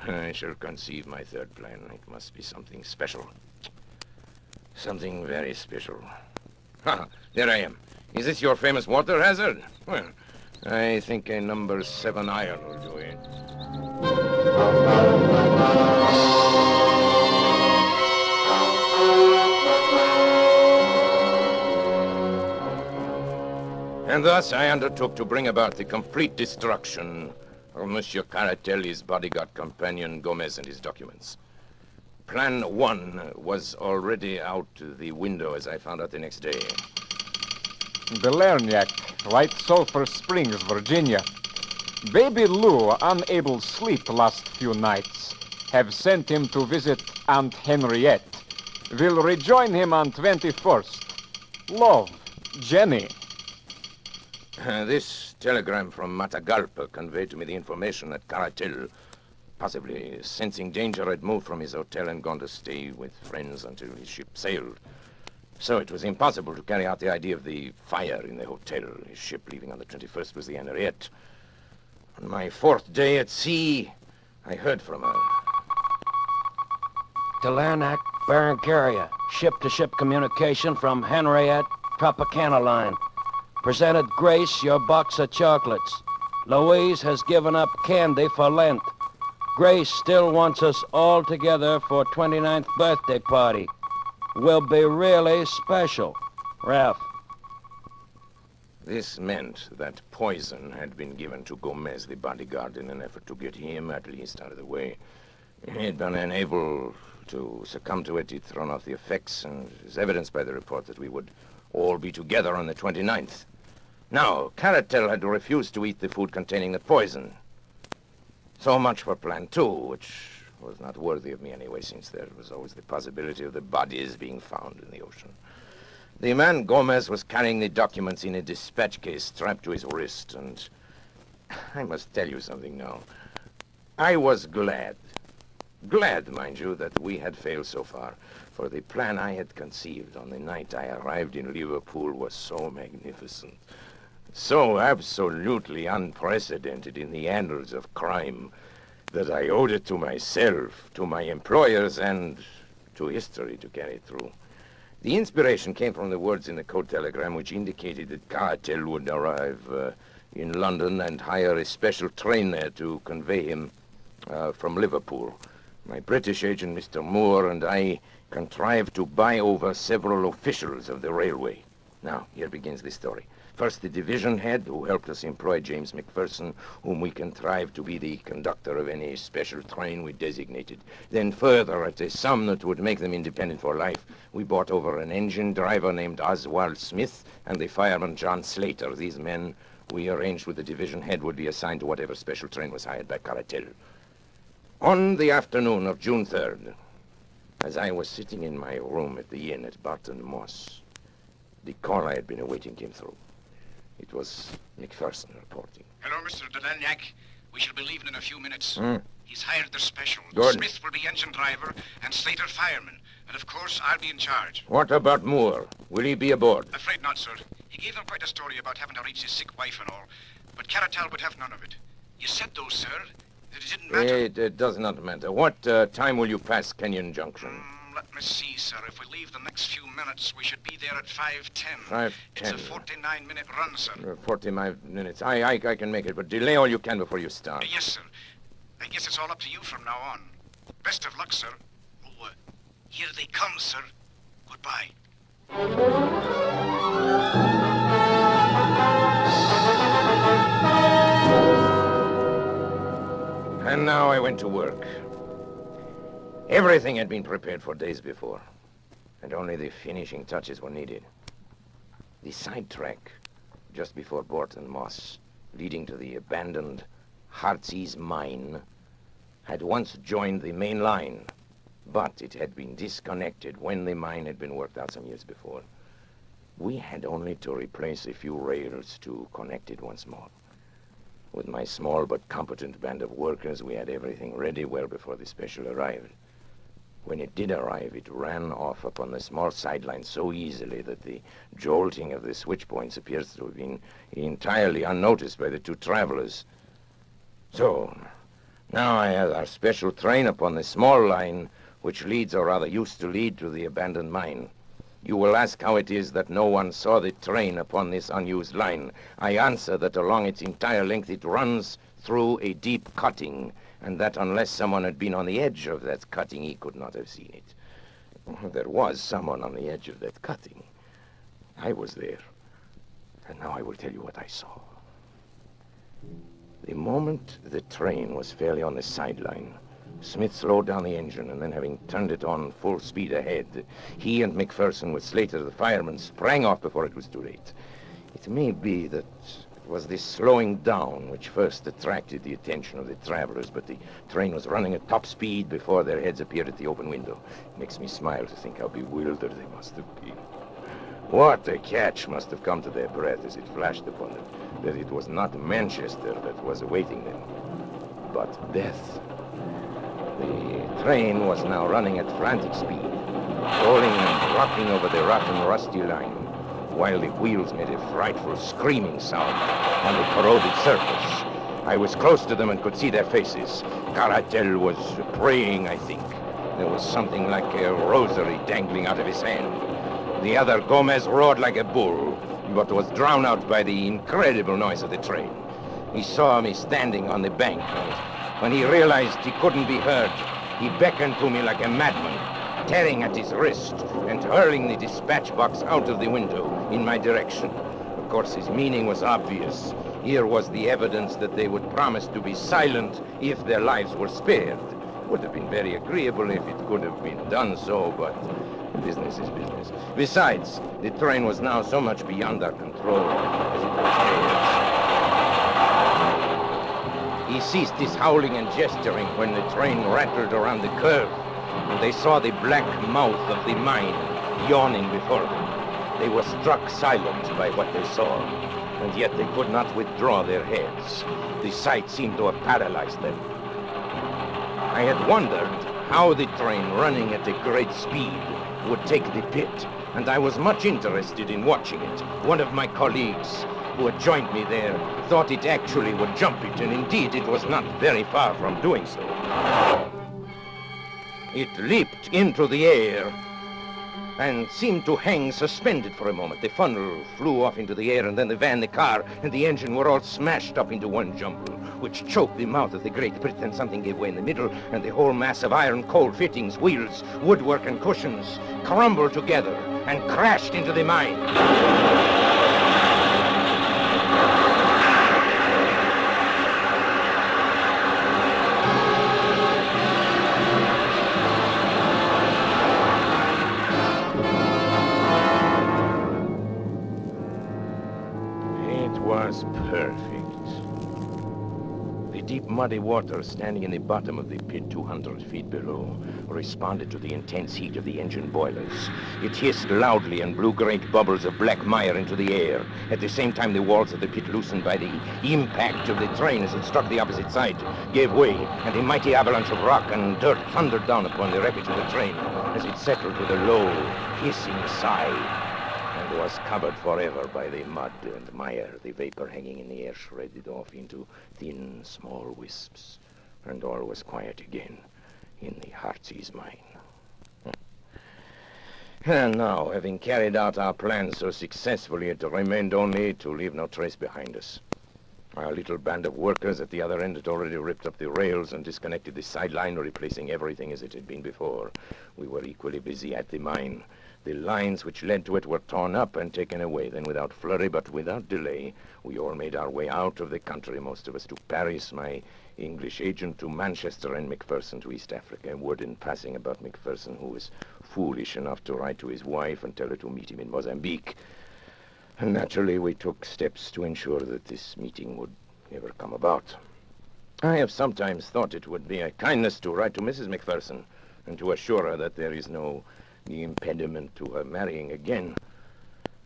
I shall conceive my 3rd plan. It must be something special. Something very special. There I am. Is this your famous water hazard? Well, I think a number 7 iron will do it. And thus I undertook to bring about the complete destruction of Monsieur Caratel, his bodyguard companion, Gomez, and his documents. Plan 1 was already out the window, as I found out the next day.
Delerniak, White Sulphur Springs, Virginia. Baby Lou, unable to sleep last few nights, have sent him to visit Aunt Henriette. Will rejoin him on 21st. Love, Jenny.
This telegram from Matagalpa conveyed to me the information that Caratel, possibly sensing danger, had moved from his hotel and gone to stay with friends until his ship sailed. So it was impossible to carry out the idea of the fire in the hotel. His ship leaving on the 21st was the Henriette. On my 4th day at sea, I heard from her.
Delernac, Baron Carrier. Ship-to-ship communication from Henriette, Tropicana line. Presented Grace your box of chocolates. Louise has given up candy for Lent. Grace still wants us all together for 29th birthday party. Will be really special. Ralph.
This meant that poison had been given to Gomez, the bodyguard, in an effort to get him at least out of the way. He had been unable to succumb to it. He'd thrown off the effects, and it is evidenced by the report that we would all be together on the 29th. Now, Caratel had refused to eat the food containing the poison. So much for Plan 2, which was not worthy of me anyway, since there was always the possibility of the bodies being found in the ocean. The man Gomez was carrying the documents in a dispatch case strapped to his wrist, and I must tell you something now. I was glad, mind you, that we had failed so far, for the plan I had conceived on the night I arrived in Liverpool was so magnificent, so absolutely unprecedented in the annals of crime, that I owed it to myself, to my employers, and to history to carry it through. The inspiration came from the words in the code telegram which indicated that Caratel would arrive in London and hire a special train there to convey him from Liverpool. My British agent, Mr. Moore, and I contrived to buy over several officials of the railway. Now, here begins the story. First, the division head, who helped us employ James McPherson, whom we contrived to be the conductor of any special train we designated. Then further, at a sum that would make them independent for life, we bought over an engine driver named Oswald Smith and the fireman John Slater. These men, we arranged with the division head, would be assigned to whatever special train was hired by Caratel. On the afternoon of June 3rd, as I was sitting in my room at the inn at Barton Moss, the call I had been awaiting came through. It was McPherson reporting.
Hello, Mr. Delerniak. We shall be leaving in a few minutes.
Hmm.
He's hired the special.
Good.
Smith will be engine driver and Slater fireman. And of course, I'll be in charge.
What about Moore? Will he be aboard?
Afraid not, sir. He gave them quite a story about having to reach his sick wife and all. But Caratal would have none of it. You said, though, sir, that it didn't matter.
It does not matter. What time will you pass Kenyon Junction?
Let me see, sir. If we leave the next few minutes, we should be there at 5:10.
5:10.
It's a 49-minute run, sir.
45 minutes. I can make it, but delay all you can before you start.
Yes, sir. I guess it's all up to you from now on. Best of luck, sir. Oh, here they come, sir. Goodbye.
And now I went to work. Everything had been prepared for days before, and only the finishing touches were needed. The side track, just before Borton Moss, leading to the abandoned Heartsease mine, had once joined the main line, but it had been disconnected when the mine had been worked out some years before. We had only to replace a few rails to connect it once more. With my small but competent band of workers, we had everything ready well before the special arrived. When it did arrive, it ran off upon the small sideline so easily that the jolting of the switch points appears to have been entirely unnoticed by the two travelers. So, now I have our special train upon the small line which leads, or rather used to lead, to the abandoned mine. You will ask how it is that no one saw the train upon this unused line. I answer that along its entire length it runs through a deep cutting, and that unless someone had been on the edge of that cutting, he could not have seen it. There was someone on the edge of that cutting. I was there. And now I will tell you what I saw. The moment the train was fairly on the sideline, Smith slowed down the engine, and then having turned it on full speed ahead, he and McPherson with Slater, the fireman, sprang off before it was too late. It may be that it was this slowing down which first attracted the attention of the travelers, but the train was running at top speed before their heads appeared at the open window. It makes me smile to think how bewildered they must have been. What a catch must have come to their breath as it flashed upon them, that it was not Manchester that was awaiting them, but death. The train was now running at frantic speed, rolling and rocking over the rough and rusty line, while the wheels made a frightful screaming sound on the corroded surface. I was close to them and could see their faces. Caratal was praying, I think. There was something like a rosary dangling out of his hand. The other, Gomez, roared like a bull, but was drowned out by the incredible noise of the train. He saw me standing on the bank, and when he realized he couldn't be heard, he beckoned to me like a madman, tearing at his wrist and hurling the dispatch box out of the window in my direction. Of course, his meaning was obvious. Here was the evidence that they would promise to be silent if their lives were spared. It would have been very agreeable if it could have been done so, but business is business. Besides, the train was now so much beyond our control as it was theirs. He ceased his howling and gesturing when the train rattled around the curve, and they saw the black mouth of the mine yawning before them. They were struck silent by what they saw, and yet they could not withdraw their heads. The sight seemed to have paralyzed them. I had wondered how the train running at a great speed would take the pit, and I was much interested in watching it. One of my colleagues who had joined me there thought it actually would jump it, and indeed it was not very far from doing so. It leaped into the air and seemed to hang suspended for a moment. The funnel flew off into the air, and then the van, the car, and the engine were all smashed up into one jumble, which choked the mouth of the Great Pit, and something gave way in the middle, and the whole mass of iron, coal fittings, wheels, woodwork, and cushions crumbled together and crashed into the mine. Perfect. The deep muddy water standing in the bottom of the pit 200 feet below responded to the intense heat of the engine boilers. It hissed loudly and blew great bubbles of black mire into the air. At the same time, the walls of the pit loosened by the impact of the train as it struck the opposite side, gave way, and a mighty avalanche of rock and dirt thundered down upon the wreckage of the train as it settled with a low, hissing sigh and was covered forever by the mud and mire, the vapor hanging in the air shredded off into thin, small wisps, and all was quiet again in the Heartsease mine. And now, having carried out our plan so successfully, it remained only to leave no trace behind us. Our little band of workers at the other end had already ripped up the rails and disconnected the sideline, replacing everything as it had been before. We were equally busy at the mine. The lines which led to it were torn up and taken away. Then, without flurry but without delay, we all made our way out of the country, most of us to Paris, my English agent to Manchester, and Macpherson to East Africa. Word in passing about Macpherson, who was foolish enough to write to his wife and tell her to meet him in Mozambique. And naturally, we took steps to ensure that this meeting would never come about. I have sometimes thought it would be a kindness to write to Mrs. Macpherson and to assure her that there is no impediment to her marrying again.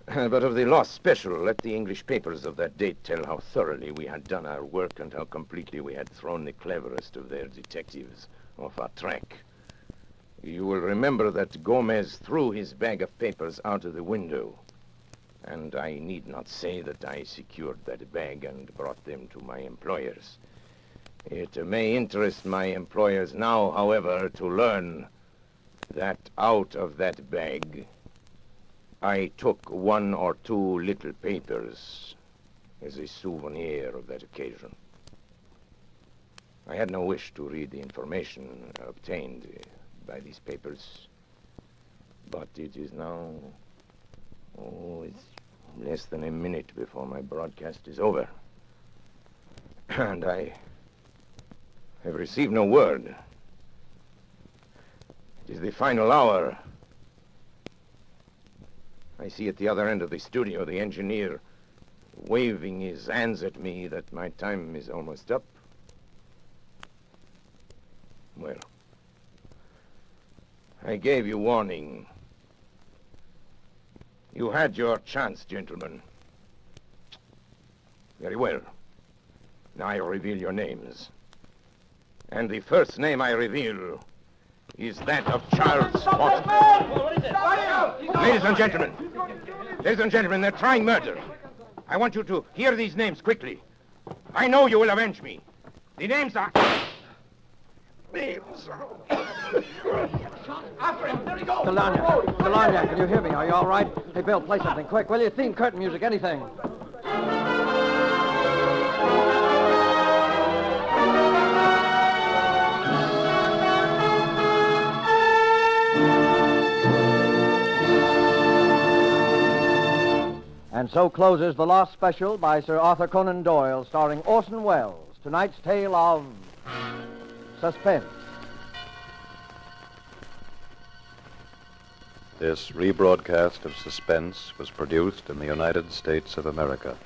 But of the lost special, let the English papers of that date tell how thoroughly we had done our work and how completely we had thrown the cleverest of their detectives off our track. You will remember that Gomez threw his bag of papers out of the window, and I need not say that I secured that bag and brought them to my employers. It may interest my employers now, however, to learn that out of that bag, I took 1 or 2 little papers as a souvenir of that occasion. I had no wish to read the information obtained by these papers, but it is now, it's less than a minute before my broadcast is over. And I have received no word. It is the final hour. I see at the other end of the studio the engineer waving his hands at me that my time is almost up. Well, I gave you warning. You had your chance, gentlemen. Very well. Now I reveal your names. And the first name I reveal is that of Charles Orson. Ladies and gentlemen, they're trying murder. I want you to hear these names quickly. I know you will avenge me. The names are...
After him, there he goes! Delania, can you hear me? Are you all right? Hey, Bill, play something quick, will you? Theme, curtain music, anything. And so closes the Lost Special by Sir Arthur Conan Doyle, starring Orson Welles. Tonight's tale of suspense.
This rebroadcast of Suspense was produced in the United States of America.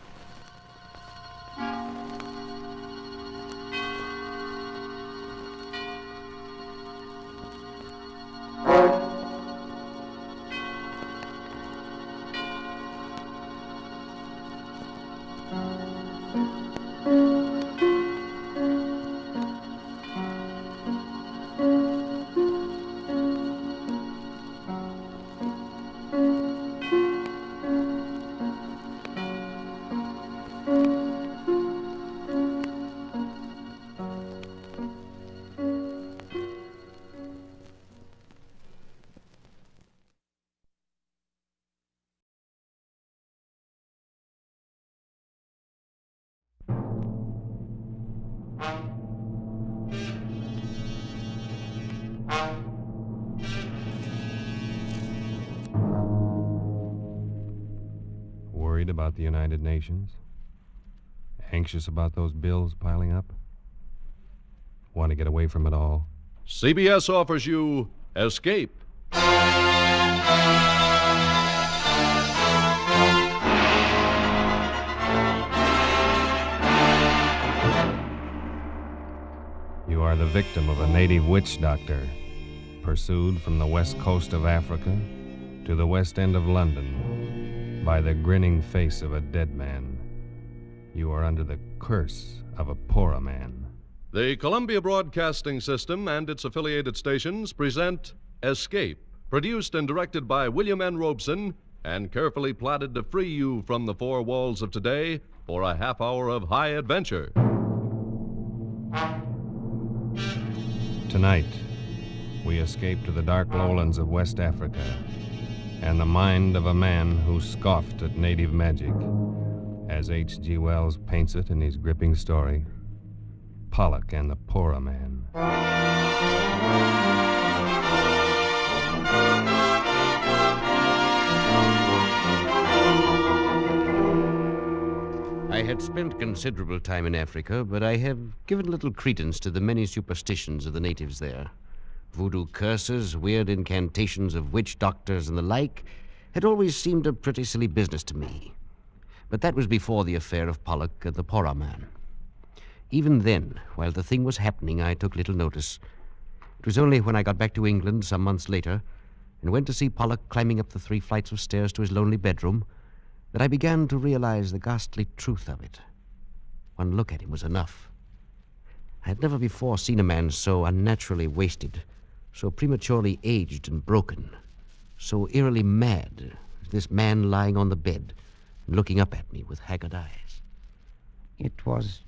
Worried about the United Nations? Anxious about those bills piling up? Want to get away from it all?
CBS offers you Escape.
You are the victim of a native witch doctor, pursued from the west coast of Africa to the west end of London by the grinning face of a dead man. You are under the curse of a poorer man.
The Columbia Broadcasting System and its affiliated stations present Escape, produced and directed by William N. Robeson and carefully plotted to free you from the four walls of today for a half hour of high adventure.
Tonight, we escape to the dark lowlands of West Africa and the mind of a man who scoffed at native magic, as H.G. Wells paints it in his gripping story, Pollock and the Poorer Man.
I had spent considerable time in Africa, but I have given little credence to the many superstitions of the natives there. Voodoo curses, weird incantations of witch doctors, and the like had always seemed a pretty silly business to me. But that was before the affair of Pollock and the Poorer Man. Even then, while the thing was happening, I took little notice. It was only when I got back to England some months later and went to see Pollock climbing up the 3 flights of stairs to his lonely bedroom that I began to realize the ghastly truth of it. One look at him was enough. I had never before seen a man so unnaturally wasted, so prematurely aged and broken, so eerily mad as this man lying on the bed and looking up at me with haggard eyes.
It was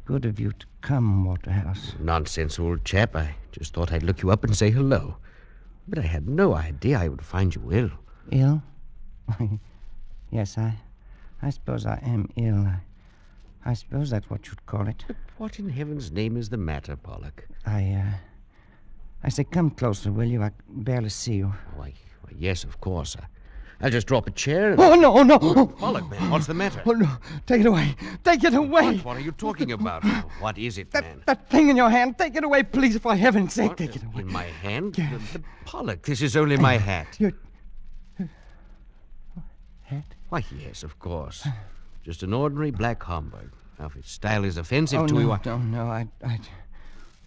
good of you to come, Waterhouse.
Nonsense, old chap. I just thought I'd look you up and say hello. But I had no idea I would find you ill.
Ill? Yes, I suppose I am ill. I suppose that's what you'd call it.
But what in heaven's name is the matter, Pollock?
I say, come closer, will you? I can barely see you.
Why, yes, of course. I'll just drop a chair and...
Oh, no!
Pollock, man, what's the matter?
Oh, no. Take it away. Take it away.
What are you talking about now? What is it, man?
That thing in your hand. Take it away, please, for heaven's sake.
What?
Take it away.
In my hand? The Pollock, this is only my hat.
Your... hat?
Why, yes, of course. Just an ordinary black Homburg. Now, if its style is offensive to you...
No, I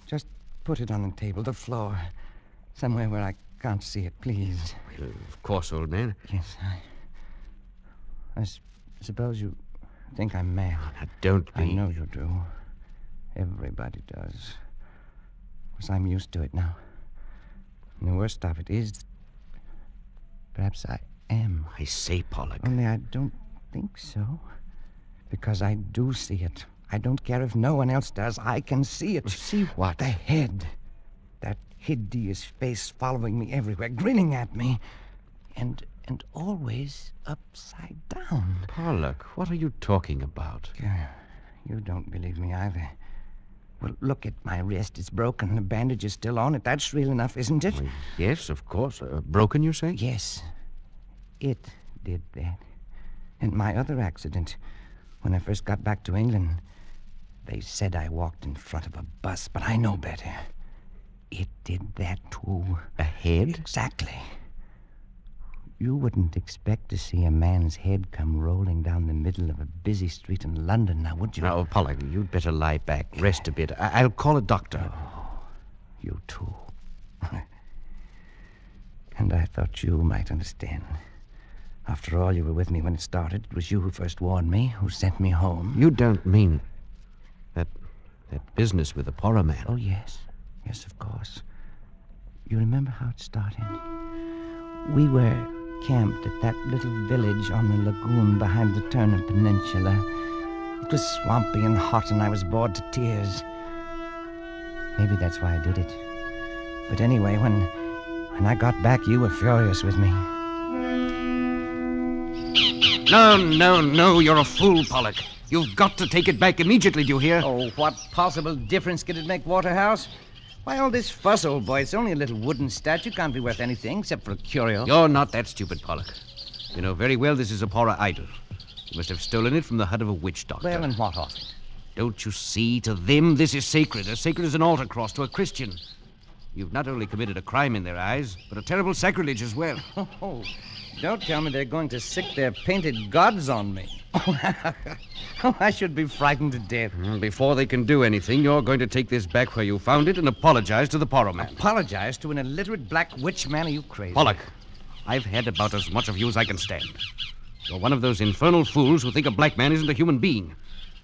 just put it on the table, the floor. Somewhere where I can't see it, please.
Well, of course, old man.
Yes, I suppose you think I'm mad.
Now, don't be.
I know you do. Everybody does. Of course, I'm used to it now. And the worst of it is that perhaps I am.
I say, Pollock.
Only I don't think so. Because I do see it. I don't care if no one else does. I can see it.
See what?
The head. That hideous face following me everywhere, grinning at me. And always upside down.
Pollock, what are you talking about?
You don't believe me either. Well, look at my wrist. It's broken. The bandage is still on it. That's real enough, isn't it?
Well, yes, of course. Broken, you say?
Yes. It did that. And my other accident, when I first got back to England, they said I walked in front of a bus, but I know better. It did that, too.
A head?
Exactly. You wouldn't expect to see a man's head come rolling down the middle of a busy street in London, now, would you?
Now, Pollock, you'd better lie back, rest a bit. I'll call a doctor.
Oh, you too. And I thought you might understand. After all, you were with me when it started. It was you who first warned me, who sent me home.
You don't mean that business with the Poorer Man?
Oh, yes. Yes, of course. You remember how it started? We were camped at that little village on the lagoon behind the Turner Peninsula. It was swampy and hot, and I was bored to tears. Maybe that's why I did it. But anyway, when I got back, you were furious with me.
No, you're a fool, Pollock. You've got to take it back immediately, do you hear?
Oh, what possible difference could it make, Waterhouse? Why all this fuss, old boy? It's only a little wooden statue. Can't be worth anything except for a curio.
You're not that stupid, Pollock. You know very well this is a Poorer idol. You must have stolen it from the hut of a witch doctor.
Well, and what of it?
Don't you see? To them, this is sacred. As sacred as an altar cross to a Christian. You've not only committed a crime in their eyes, but a terrible sacrilege as well.
Oh, don't tell me they're going to sick their painted gods on me. Oh, I should be frightened to death.
Before they can do anything, you're going to take this back where you found it and apologize to the Porro man.
Apologize to an illiterate black witch man? Are you crazy?
Pollock, I've had about as much of you as I can stand. You're one of those infernal fools who think a black man isn't a human being.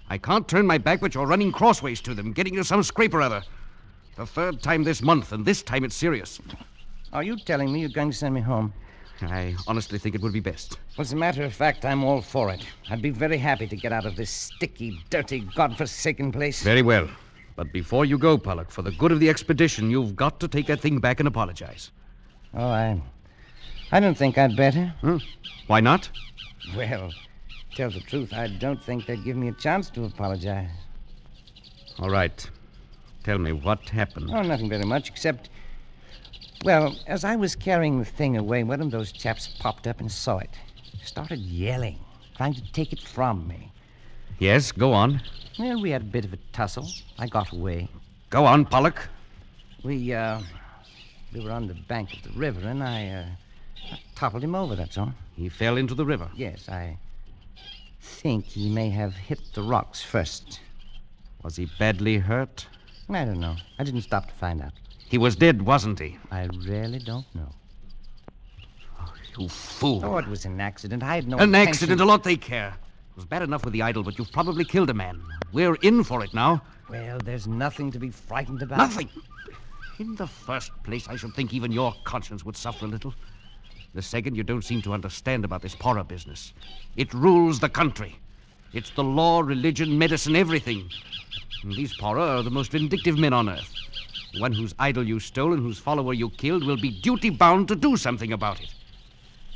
I can't turn my back, but you're running crossways to them, getting into some scrape or other. The third time this month, and this time it's serious.
Are you telling me you're going to send me home?
I honestly think it would be best.
Well, as a matter of fact, I'm all for it. I'd be very happy to get out of this sticky, dirty, godforsaken place.
Very well. But before you go, Pollock, for the good of the expedition, you've got to take that thing back and apologize.
Oh, I don't think I'd better.
Why not?
Well, tell the truth, I don't think they'd give me a chance to apologize.
All right. Tell me, what happened?
Oh, nothing very much, except... Well, as I was carrying the thing away, one of those chaps popped up and saw it. Started yelling, trying to take it from me.
Yes, go on.
Well, we had a bit of a tussle. I got away.
Go on, Pollock.
We were on the bank of the river, and I toppled him over, that's all.
He fell into the river?
Yes, I think he may have hit the rocks first.
Was he badly hurt?
I don't know. I didn't stop to find out.
He was dead, wasn't he?
I really don't know.
Oh, you fool.
Oh, it was an accident. I had no
An
intention.
accident, a lot they care. It was bad enough with the idol, but you've probably killed a man. We're in for it now.
Well, there's nothing to be frightened about.
Nothing. In the first place, I should think even your conscience would suffer a little. The second, you don't seem to understand about this Porro business. It rules the country. It's the law, religion, medicine, everything. And these Porro are the most vindictive men on earth. The one whose idol you stole and whose follower you killed will be duty-bound to do something about it.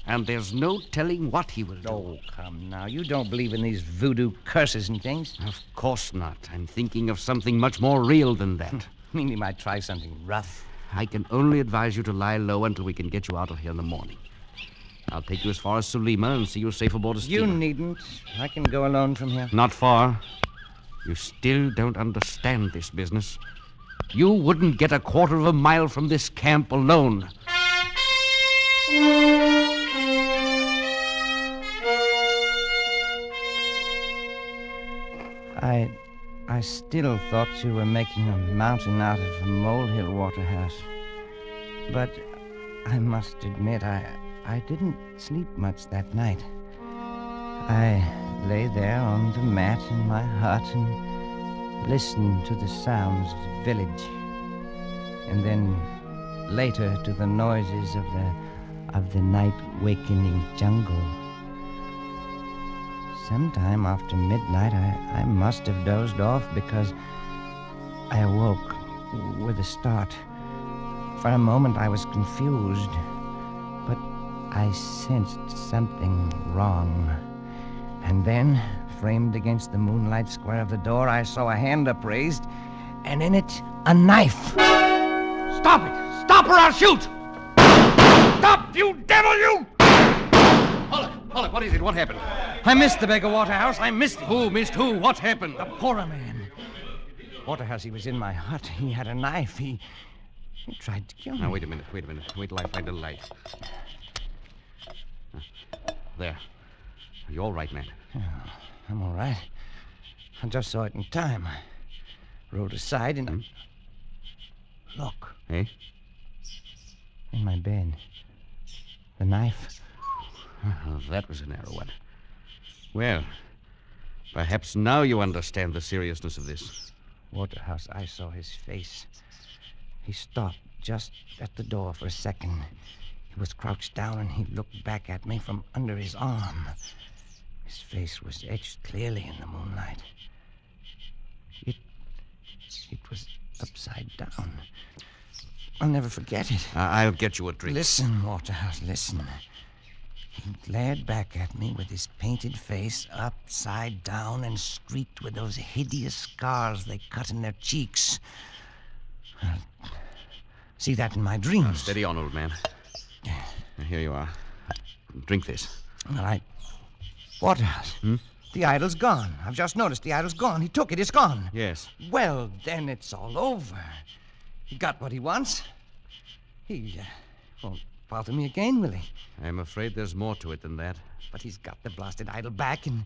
And there's no telling what he will do.
Oh, come now. You don't believe in these voodoo curses and things?
Of course not. I'm thinking of something much more real than that.
I mean, he might try something rough.
I can only advise you to lie low until we can get you out of here in the morning. I'll take you as far as Sulima and see you safe aboard a steamer.
You needn't. I can go alone from here.
Not far. You still don't understand this business. You wouldn't get a quarter of a mile from this camp alone.
I still thought you were making a mountain out of a molehill, Waterhouse. But I must admit, I didn't sleep much that night. I lay there on the mat in my hut and listened to the sounds of the village. And then later to the noises of the night-wakening jungle. Sometime after midnight, I must have dozed off because I awoke with a start. For a moment, I was confused, but I sensed something wrong. And then, framed against the moonlight square of the door, I saw a hand upraised, and in it, a knife.
Stop it! Stop or I'll shoot! Stop, you devil, you! Pollock, what is it? What happened?
I missed the beggar, Waterhouse. I missed him.
Who missed who? What happened?
The Porro man. Waterhouse, he was in my hut. He had a knife. He tried to kill me.
Now, wait a minute. Wait till I find a light. There. Are you all right, man?
Oh, I'm all right. I just saw it in time. I rolled aside and... Look.
Eh?
In my bed. The knife.
Oh, that was a narrow one. Well, perhaps now you understand the seriousness of this.
Waterhouse, I saw his face. He stopped just at the door for a second. He was crouched down and he looked back at me from under his arm. His face was etched clearly in the moonlight. It was upside down. I'll never forget it.
I'll get you a drink.
Listen, Waterhouse, listen. He glared back at me with his painted face upside down and streaked with those hideous scars they cut in their cheeks. See that in my dreams.
Now, steady on, old man. Now, here you are. Drink this.
Well, Waterhouse. The idol's gone. I've just noticed the idol's gone. He took it. It's gone.
Yes.
Well, then it's all over. He got what he wants. He won't bother me again, will he?
I'm afraid there's more to it than that.
But he's got the blasted idol back, and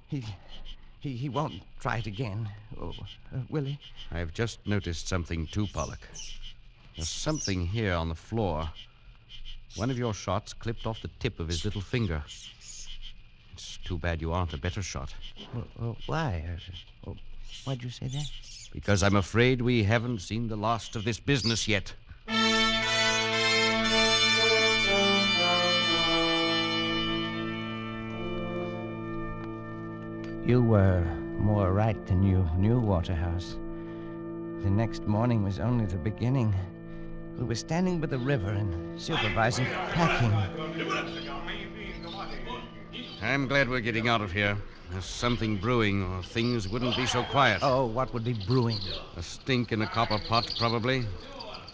he won't try it again. Oh, will he?
I've just noticed something too, Pollock. There's something here on the floor. One of your shots clipped off the tip of his little finger. It's too bad you aren't a better shot.
Why? Why'd you say that?
Because I'm afraid we haven't seen the last of this business yet.
You were more right than you knew, Waterhouse. The next morning was only the beginning. We were standing by the river and supervising packing.
I'm glad we're getting out of here. There's something brewing, or things wouldn't be so quiet.
Oh, what would be brewing?
A stink in a copper pot, probably.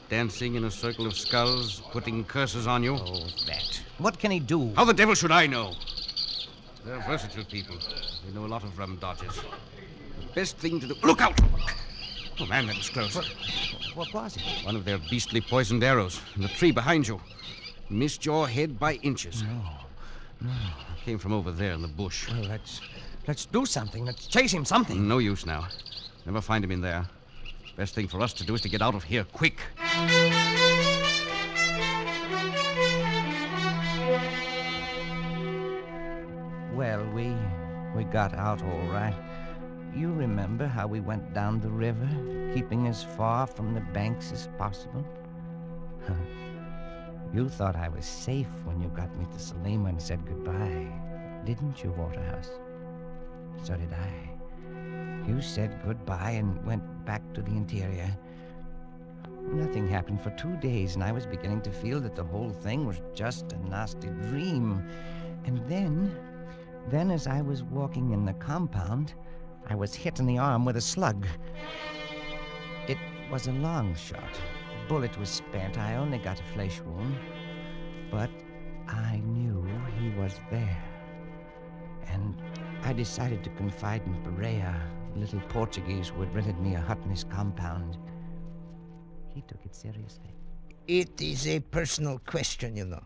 Dancing in a circle of skulls, putting curses on you.
Oh, that. What can he do?
How the devil should I know? They're versatile people. They know a lot of rum dodges. The best thing to do... Look out! Oh, man, that was close.
What was it?
One of their beastly poisoned arrows in the tree behind you. Missed your head by inches.
No.
It came from over there in the bush.
Well, let's do something. Let's chase him something.
No use now. Never find him in there. Best thing for us to do is to get out of here quick.
Well, we got out all right. You remember how we went down the river, keeping as far from the banks as possible? You thought I was safe when you got me to Salima and said goodbye, didn't you, Waterhouse? So did I. You said goodbye and went back to the interior. Nothing happened for 2 days, and I was beginning to feel that the whole thing was just a nasty dream. And then as I was walking in the compound, I was hit in the arm with a slug. It was a long shot. The bullet was spent. I only got a flesh wound. But I knew he was there. And I decided to confide in Pereira, the little Portuguese who had rented me a hut in his compound. He took it seriously.
It is a personal question, you know.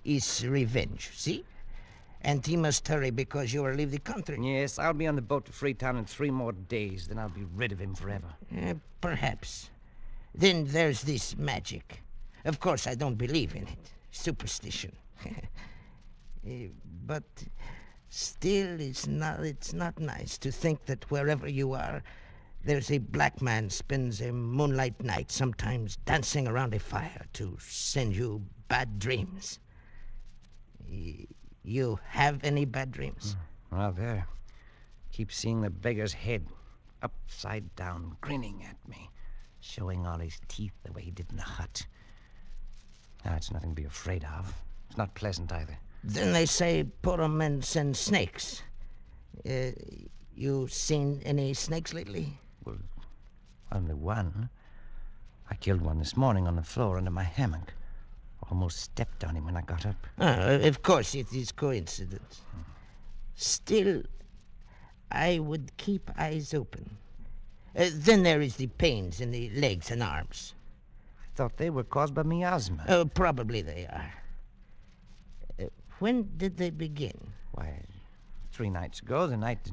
It's revenge, see? And he must hurry because you will leave the country.
Yes, I'll be on the boat to Freetown in 3 more days. Then I'll be rid of him forever.
Perhaps. Then there's this magic. Of course, I don't believe in it. Superstition. But still, it's not nice to think that wherever you are, there's a black man spends a moonlight night, sometimes dancing around a fire to send you bad dreams. You have any bad dreams?
Well, there. Keep seeing the beggar's head upside down, grinning at me, showing all his teeth the way he did in the hut. Now, it's nothing to be afraid of. It's not pleasant either.
Then they say poor men send snakes. You seen any snakes lately?
Well, only one. I killed one this morning on the floor under my hammock. Almost stepped on him when I got up.
Of course, it is coincidence. Still, I would keep eyes open. Then there is the pains in the legs and arms.
I thought they were caused by miasma.
Oh, probably they are. When did they begin?
Why, 3 nights ago, the night...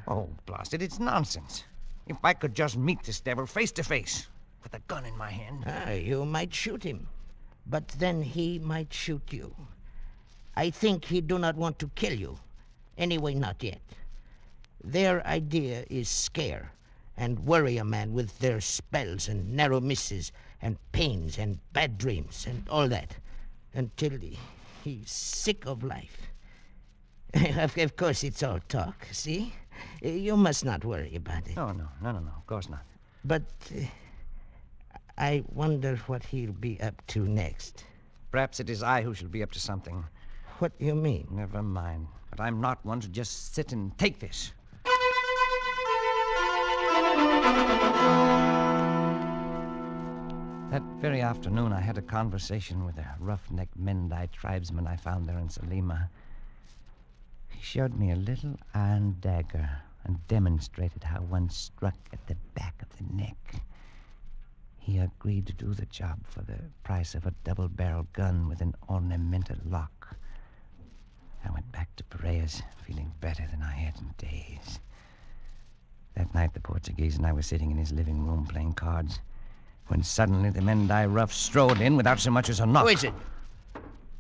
Oh, blast it, it's nonsense. If I could just meet this devil face to face, with a gun in my hand...
You might shoot him. But then he might shoot you. I think he do not want to kill you. Anyway, not yet. Their idea is scare and worry a man with their spells and narrow misses and pains and bad dreams and all that until he's sick of life. Of course, it's all talk, see? You must not worry about it.
Oh, no, of course not.
But I wonder what he'll be up to next.
Perhaps it is I who shall be up to something.
What do you mean?
Never mind. But I'm not one to just sit and take this. That very afternoon, I had a conversation with a roughneck Mendai tribesman I found there in Salima. He showed me a little iron dagger and demonstrated how one struck at the back of the neck. He agreed to do the job for the price of a double-barreled gun with an ornamental lock. I went back to Parea's, feeling better than I had in days. That night, the Portuguese and I were sitting in his living room playing cards, when suddenly the Mendai rough strode in without so much as a knock.
Who is it?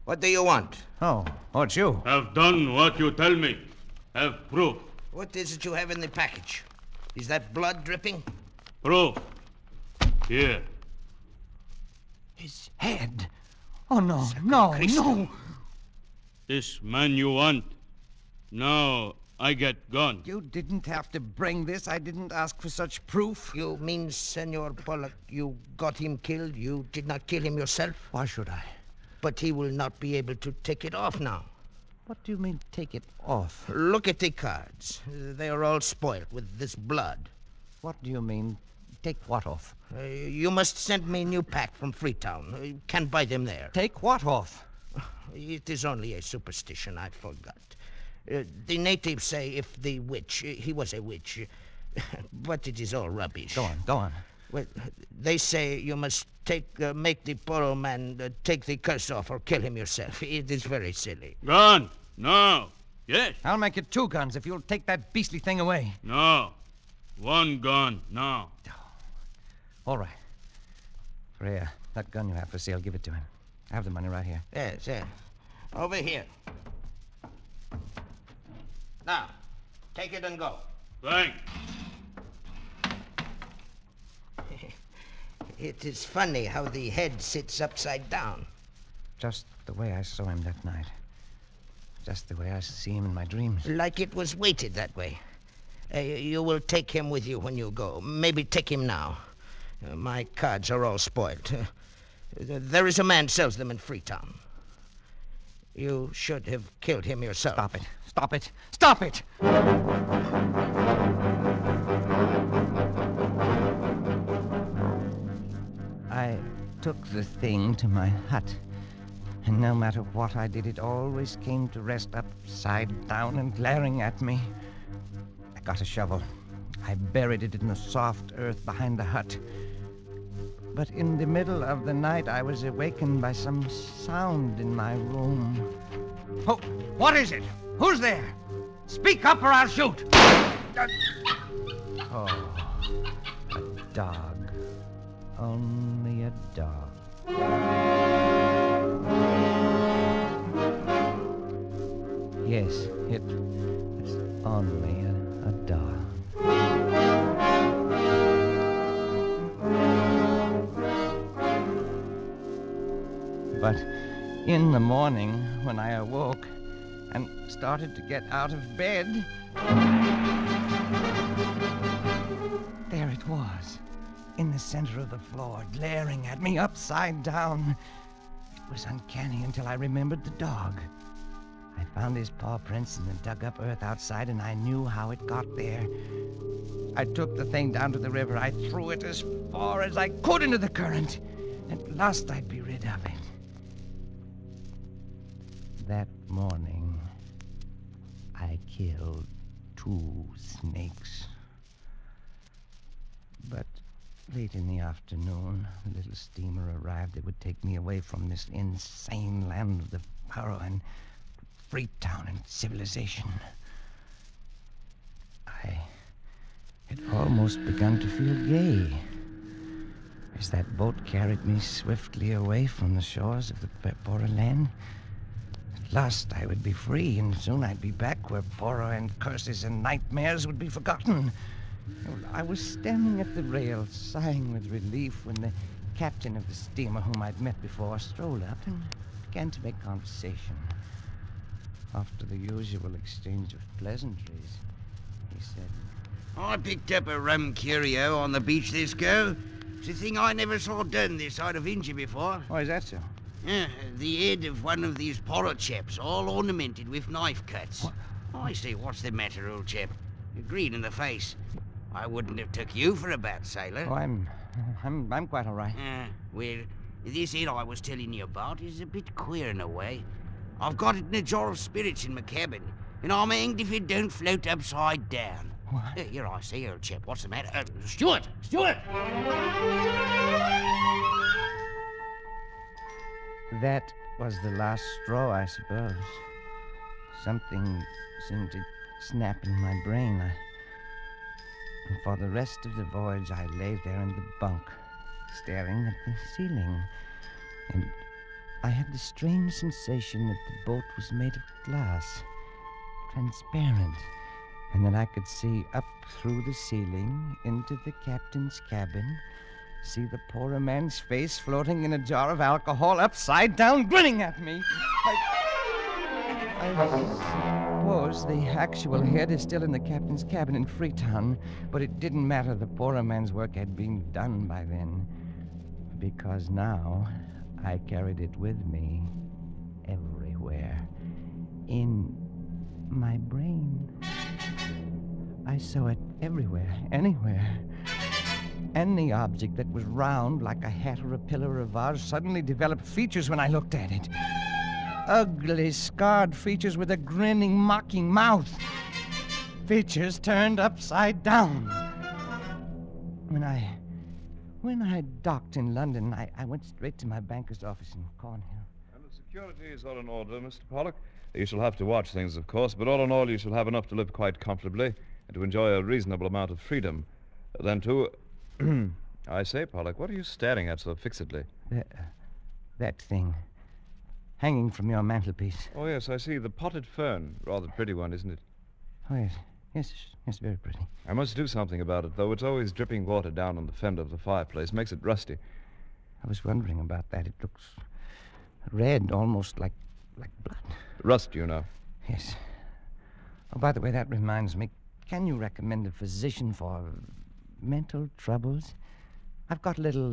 What do you want?
Oh, it's you.
Have done what you tell me. Have proof.
What is it you have in the package? Is that blood dripping?
Proof. Here.
His head. Oh, no, no, no.
This man you want. Now I get gone.
You didn't have to bring this. I didn't ask for such proof.
You mean, Senor Pollock, you got him killed? You did not kill him yourself?
Why should I?
But he will not be able to take it off now.
What do you mean, take it off?
Look at the cards. They are all spoiled with this blood.
What do you mean, take what off?
You must send me a new pack from Freetown. You can't buy them there.
Take what off?
It is only a superstition, I forgot. The natives say if the witch, he was a witch, but it is all rubbish.
Go on.
Well, they say you must make the Poro man take the curse off or kill him yourself. It is very silly.
Gun. No. Yes.
I'll make it 2 guns if you'll take that beastly thing away.
No. 1 gun. No.
All right. Freya, that gun you have for sale, give it to him. I have the money right here.
Yes. Over here. Now, take it and go.
Thanks.
It is funny how the head sits upside down.
Just the way I saw him that night. Just the way I see him in my dreams.
Like it was weighted that way. You will take him with you when you go. Maybe take him now. My cards are all spoiled. There is a man sells them in Freetown. You should have killed him yourself.
Stop it. Stop it. Stop it! I took the thing to my hut, and no matter what I did, it always came to rest upside down and glaring at me. I got a shovel. I buried it in the soft earth behind the hut. But in the middle of the night, I was awakened by some sound in my room.
Oh, what is it? Who's there? Speak up or I'll shoot.
Oh, a dog. Only a dog. Yes, it's only a dog. But in the morning, when I awoke and started to get out of bed, there it was, in the center of the floor, glaring at me upside down. It was uncanny until I remembered the dog. I found his paw prints in the dug-up earth outside, and I knew how it got there. I took the thing down to the river. I threw it as far as I could into the current. At last I'd be rid of it. That morning, I killed 2 snakes. But late in the afternoon, a little steamer arrived that would take me away from this insane land of the Paro and Freetown and civilization. I had almost begun to feel gay as that boat carried me swiftly away from the shores of the Poro land. At last I would be free, and soon I'd be back where Poro and curses and nightmares would be forgotten. I was standing at the rail, sighing with relief, when the captain of the steamer, whom I'd met before, strolled up and began to make conversation. After the usual exchange of pleasantries, he said,
I picked up a rum curio on the beach this go. It's a thing I never saw done this side of India before.
Why is that so?
Yeah, the head of one of these Poro chaps, all ornamented with knife cuts.
What?
I say, what's the matter, old chap? You're green in the face. I wouldn't have took you for a bad sailor.
Oh, I'm quite all right.
Well, this head I was telling you about is a bit queer in a way. I've got it in a jar of spirits in my cabin, and I'm hanged if it don't float upside down. Here, I say, old chap, what's the matter? Stuart! Stuart!
That was the last straw, I suppose. Something seemed to snap in my brain. And for the rest of the voyage, I lay there in the bunk, staring at the ceiling. And I had the strange sensation that the boat was made of glass, transparent, and that I could see up through the ceiling into the captain's cabin, see the poorer man's face floating in a jar of alcohol upside down, grinning at me. I suppose the actual head is still in the captain's cabin in Freetown, but it didn't matter. The poorer man's work had been done by then, because now I carried it with me everywhere, in my brain. I saw it everywhere, anywhere. Any object that was round, like a hat or a pillar or a vase, suddenly developed features when I looked at it. Ugly, scarred features with a grinning, mocking mouth. Features turned upside down. When I docked in London, I went straight to my banker's office in Cornhill.
And the security is all in order, Mr. Pollock. You shall have to watch things, of course, but all in all, you shall have enough to live quite comfortably and to enjoy a reasonable amount of freedom. Then, too... I say, Pollock, what are you staring at so fixedly?
That thing. Hanging from your mantelpiece.
Oh, yes, I see. The potted fern. Rather pretty one, isn't it?
Oh, yes. Yes, very pretty.
I must do something about it, though. It's always dripping water down on the fender of the fireplace. Makes it rusty.
I was wondering about that. It looks red, almost like blood.
Rust, you know.
Yes. Oh, by the way, that reminds me. Can you recommend a physician for mental troubles? I've got a little,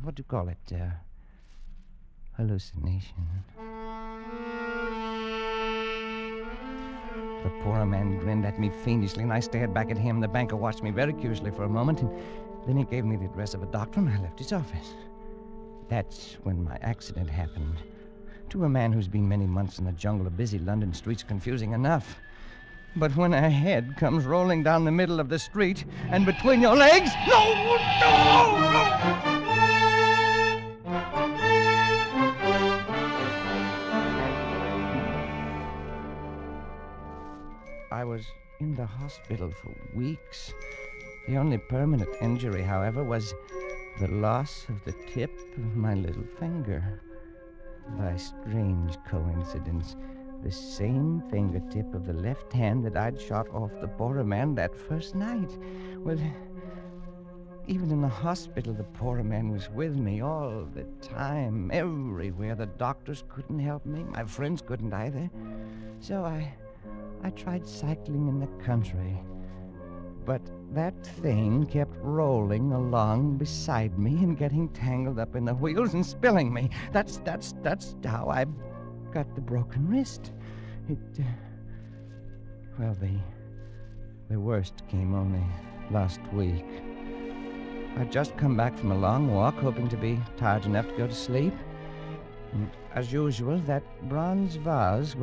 what do you call it? Hallucination. The poor man grinned at me fiendishly, and I stared back at him. The banker watched me very curiously for a moment, and then he gave me the address of a doctor, and I left his office. That's when my accident happened. To a man who's been many months in the jungle, a busy London street's confusing enough. But when a head comes rolling down the middle of the street, and between your legs... No! I was in the hospital for weeks. The only permanent injury, however, was the loss of the tip of my little finger. By strange coincidence, the same fingertip of the left hand that I'd shot off the poorer man that first night. Well, even in the hospital, the poorer man was with me all the time, everywhere. The doctors couldn't help me. My friends couldn't either. So I tried cycling in the country. But that thing kept rolling along beside me and getting tangled up in the wheels and spilling me. That's how I got the broken wrist. Well, the worst came only last week. I'd just come back from a long walk, hoping to be tired enough to go to sleep. And as usual, that bronze vase